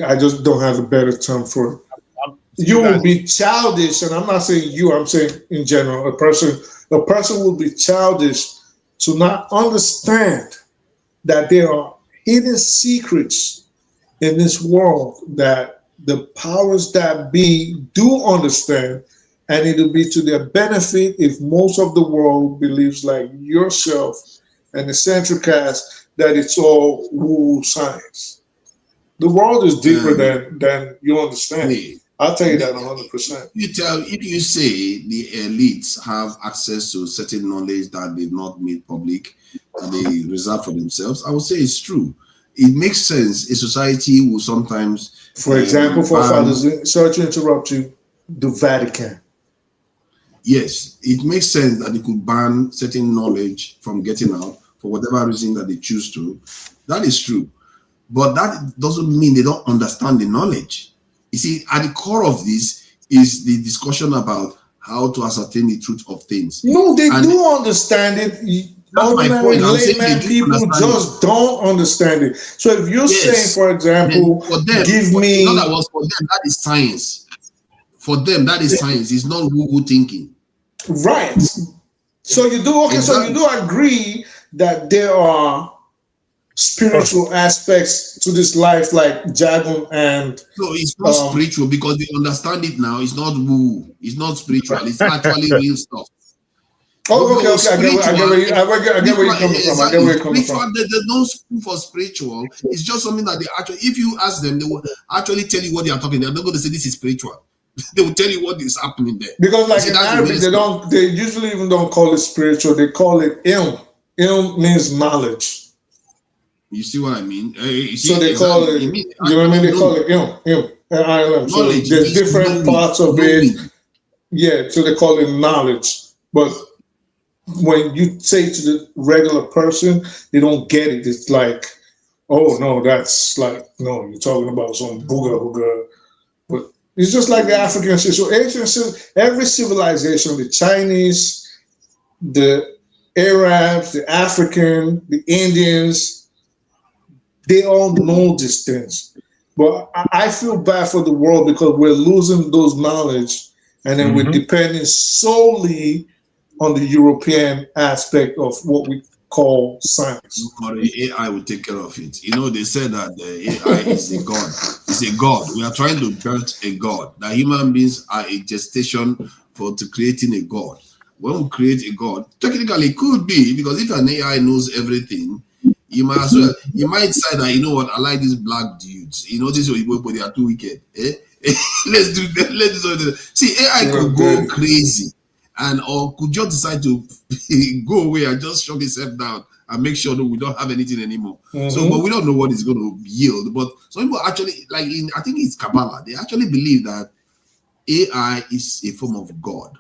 I just don't have a better term for it. You will be childish, and I'm not saying you, I'm saying in general, a person will be childish to not understand that there are hidden secrets in this world that the powers that be do understand, and it'll be to their benefit if most of the world believes like yourself and the central cast that it's all woo science. The world is deeper than you understand. I'll tell you that 100%. If you say the elites have access to certain knowledge that they've not made public, that they reserve for themselves, I would say it's true. It makes sense. A society will sometimes, for example, forefathers, sorry to interrupt you, the Vatican. Yes, it makes sense that they could ban certain knowledge from getting out for whatever reason that they choose to. That is true. But that doesn't mean they don't understand the knowledge. You see, at the core of this is the discussion about how to ascertain the truth of things. No, they do understand it. Ordinary layman people just don't understand it. So if you're saying, for example, for them, give me... In other words, for them, that is science. For them, that is science. It's not woo-woo thinking. Right. So you do, okay, so you do agree that there are spiritual aspects to this life, like Jagun and... No, it's not spiritual because they understand it now. It's not woo. It's not spiritual. It's actually real stuff. Oh, okay. I get where you're coming from. I get where you're coming from. There's no school for spiritual. It's just something that they actually, if you ask them, they will actually tell you what they are talking. They're not going to say this is spiritual. They will tell you what is happening there. Because like in Arabic, they usually even don't call it spiritual. They call it ilm. Ilm means knowledge. You see what I mean? So they call it, you know what I mean? They call it ilm. So there's different parts of it. Yeah, so they call it knowledge. But when you say to the regular person, they don't get it. It's like, oh, no, that's like, no, you're talking about some booga. But it's just like the African civilization. So every civilization, the Chinese, the Arabs, the African, the Indians, they all know these things. But I feel bad for the world because we're losing those knowledge, and then we're depending solely on the European aspect of what we call science. The AI will take care of it. You know, they said that the AI is a god. It's a god. We are trying to birth a god. That human beings are a gestation to creating a god. When we create a god, technically it could be, because if an AI knows everything, you might as well, you might decide that, you know what, I like these black dudes. You know, this is what they are too wicked. Let's do that. Let's do that. See, AI could go crazy, or could just decide to go away and just shut itself down and make sure that we don't have anything anymore. So, but we don't know what it's going to yield. But some people actually, like I think it's Kabbalah, they actually believe that AI is a form of God.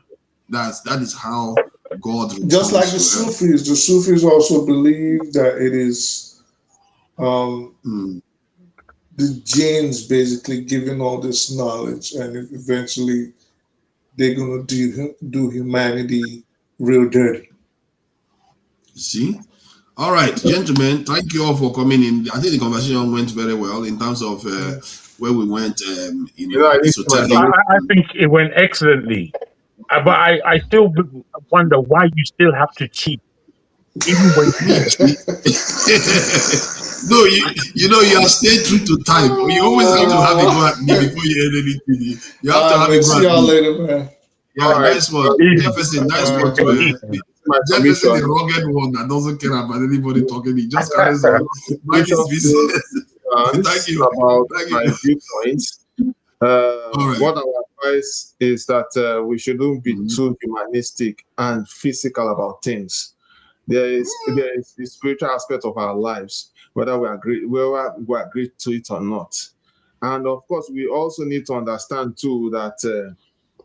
That is how God, just like the Sufis. The Sufis also believe that it is the genes basically giving all this knowledge, and eventually they're gonna do humanity real dirty. See? All right, gentlemen, thank you all for coming in. I think the conversation went very well in terms of where we went. I think it went excellently. But I still wonder why you still have to cheat. Even when no, you know, you are staying true to time. You always have to have a go at me before you end anything. You have to have a go at me. See y'all later, man. Yeah, nice one. Jefferson, nice one. Jefferson, the rugged one that doesn't care about anybody talking. He just carries on. Thank you. About my viewpoints. What I would advise is that we shouldn't be too humanistic and physical about things. There is the spiritual aspect of our lives, whether we agree to it or not. And of course, we also need to understand too that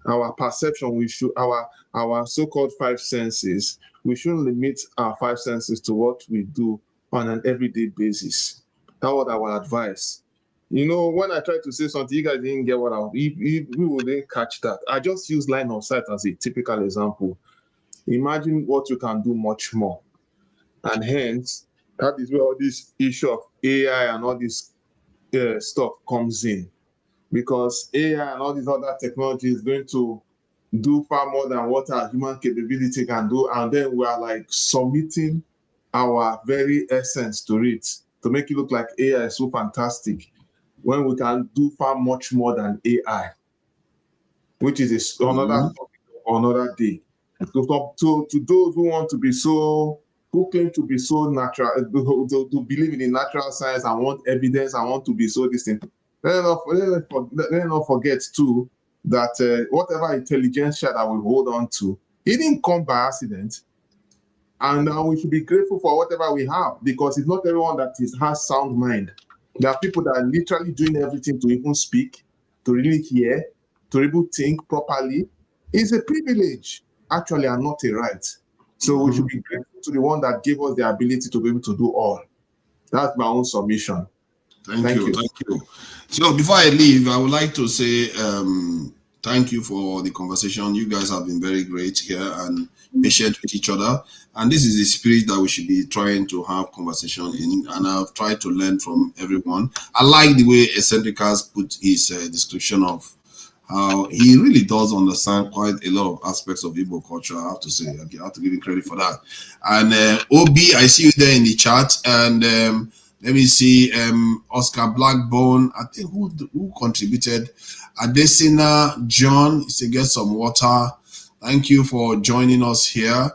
our perception, our so-called five senses, we shouldn't limit our five senses to what we do on an everyday basis. That's what I would advise. You know, when I tried to say something, you guys didn't get what we wouldn't catch that. I just use line of sight as a typical example. Imagine what you can do much more. And hence, that is where all this issue of AI and all this stuff comes in. Because AI and all these other technology is going to do far more than what our human capability can do. And then we are like submitting our very essence to it to make it look like AI is so fantastic when we can do far much more than AI, which is another topic or another day. To those who want to be so, who claim to be so natural, to believe in the natural science and want evidence and want to be so distinct, let not forget too that whatever intelligentsia that we hold on to, it didn't come by accident. And we should be grateful for whatever we have, because it's not everyone that has sound mind. There are people that are literally doing everything to even speak, to really hear, to even think properly. It's a privilege, actually, and not a right. So we should be grateful to the one that gave us the ability to be able to do all. That's my own submission. Thank you. So before I leave, I would like to say thank you for the conversation. You guys have been very great here and patient with each other. And this is the spirit that we should be trying to have conversation in. And I've tried to learn from everyone. I like the way Eccentric has put his description of how he really does understand quite a lot of aspects of Igbo culture. I have to say, I have to give him credit for that. And Obi, I see you there in the chat. And let me see, Oscar Blackbone, I think who contributed. Adesina John, he said, get some water. Thank you for joining us here.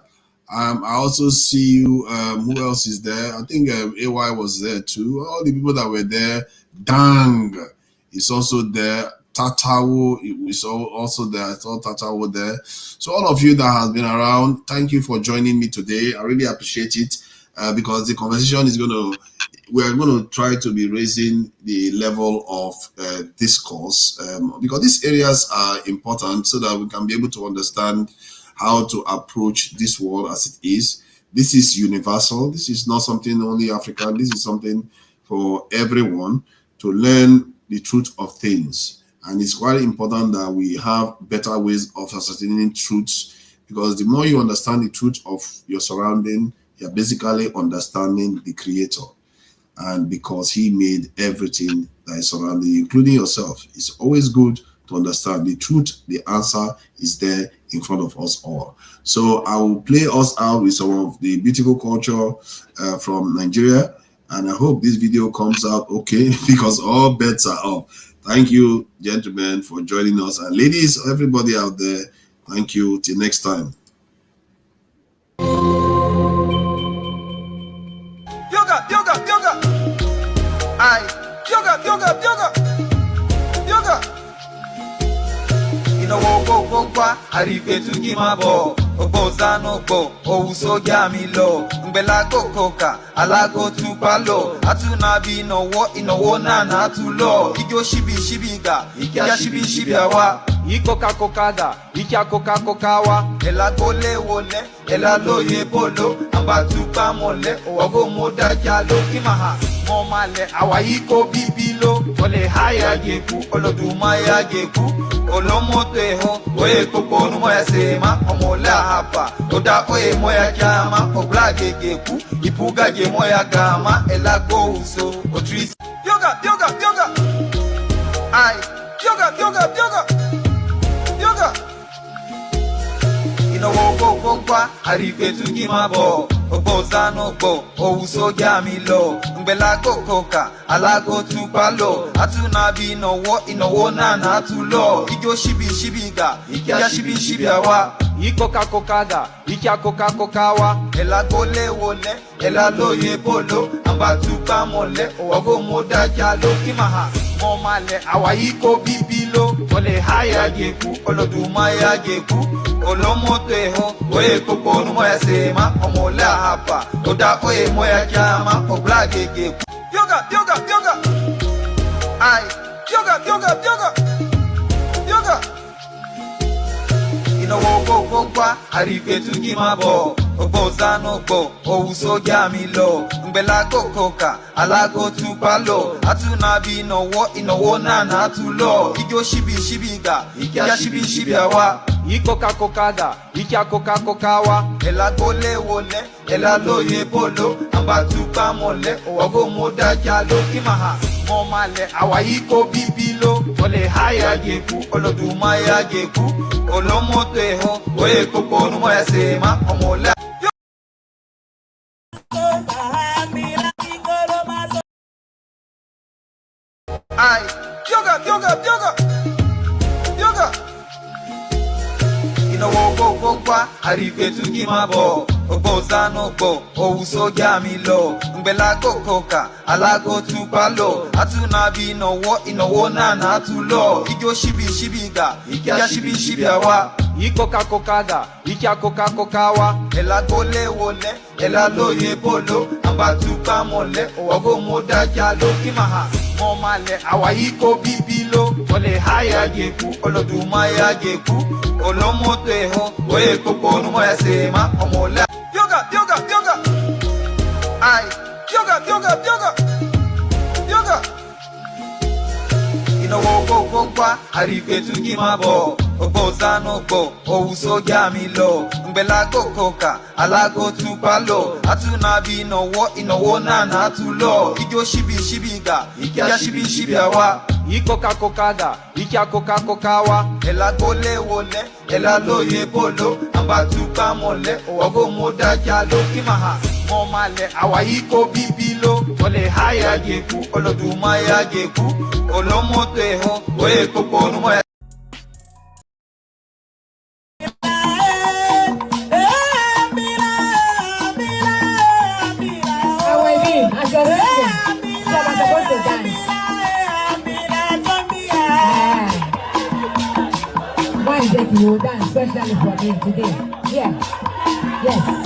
I also see you, who else is there? I think AY was there too. All the people that were there. Dang is also there. Tatawo is also there. I saw Tatawo there. So all of you that has been around, thank you for joining me today. I really appreciate it because the conversation is we're going to try to be raising the level of discourse because these areas are important so that we can be able to understand how to approach this world as it is. This is universal. This is not something only African. This is something for everyone to learn the truth of things. And it's quite important that we have better ways of ascertaining truths, because the more you understand the truth of your surrounding, you're basically understanding the Creator. And because He made everything that is surrounding you, including yourself, it's always good to understand the truth. The answer is there in front of us all. So I will play us out with some of the beautiful culture from Nigeria. And I hope this video comes out okay, because all bets are off. Thank you, gentlemen, for joining us. And ladies, everybody out there, thank you. Till next time. Yoga, yoga, yoga. Aye. Yoga, yoga, yoga. Yoga. Go, arrive to Gimabo, Obozano go, Ouso Gamilo, Mbela go coca, Alago to Palo, Atunabi no what in a wona to law, Igo Shibiga, Ika Shibiawa, Ikoka Kokaga, Ika Coca Cocawa, Ela Gole Wole, Ela Loye Polo, Ambatuka Mole, Ogo Moda Jalo, Kimaha, Momale, Awaiko Bibilo, Ole Haya Geku, Olodumaya Geku. Olomoteho, oye kokonu moya sema, omola hapa, oda oye moya chama, oblage geku, ipuga je moya gama, elago uso, otris. Yoga, yoga, yoga. Aye, yoga, yoga, yoga. Yoga. Go, arrive to Gimabo, Obozano go, Ouso Gamilo, Mbela go coca, Alago to Palo, Atunabi no what in a wona to law, Igo Shibiga, Ika Shibiawa, Ikoka Kokaga, Ika Coca Cocawa, Ela Gole Wole, Ela Loye Polo, Ambatuka Mole, Ogo Moda Jalo, Kimaha, Momale, Awaiko Bibilo, Ole Haya Geku, Olodumaya Geku. Olomoteho, oye kokonu moya sema, omola hapa, oda oye moya chama, oblage geku. Yoga, yoga, yoga. Aye, yoga, yoga, yoga. Yoga. Inawo Gogwa, Arife to Gimabo, Obozano Bo, Ousoga Milo, Mbelago Coca, Alago to Palo, Atunabi no what in a wona natulo, Igo Shibiga, Ikia Shibiawa, Ikoka Kokaga, Ikia Coca Cocawa, Elagole Wole, Elaloye Polo, Ambatuka Mole, Ogo Moda Jalo Kimaha, Momale, Awaiko Bibilo, Ole Haya Geku, Olodumaya Geku, Olomoteho, Oe Coco Moya Sema, Omola. Ay, yoga. Inawo Gogwa, Arife to Gimabo, Obozano Bo, Ousoga Milo, Mbelago Coca, Alago to Palo, Atunabi no what in a wona natulo, Igo Shibiga, Ikia Shibiawa, Ikoka Kokaga, Ikia Coca Cocawa, Elagole Wole, Elaloye Polo, Ambatuka Mole, Ogo Moda Jalo Kimaha, Momale, Awaiko Bibilo, Ole Haya Geku, Olodumaya Geku, Olomoteho, Oe Coco Moya Sema, Omola. Yoga. Ay, yoga. Inawo Gogwa, Arife to Gimabo, Obozano Bo, Ousoga Milo, Mbelago Coca, Alago to Palo, Atunabi no what in a wona natulo, Igo Shibiga, Ikia Shibiawa, Ikoka Kokaga, Ikia Coca Cocawa, Elagole Wole, Elaloye Polo, Ambatuka Mole, Ogo Moda Jalo Kimaha, Momale, Awaiko Bibilo, Ole Haya Geku, Olodumaya Geku, Olomoteho, Oe Coco Moya. You will dance especially for me today. Yeah. Yes.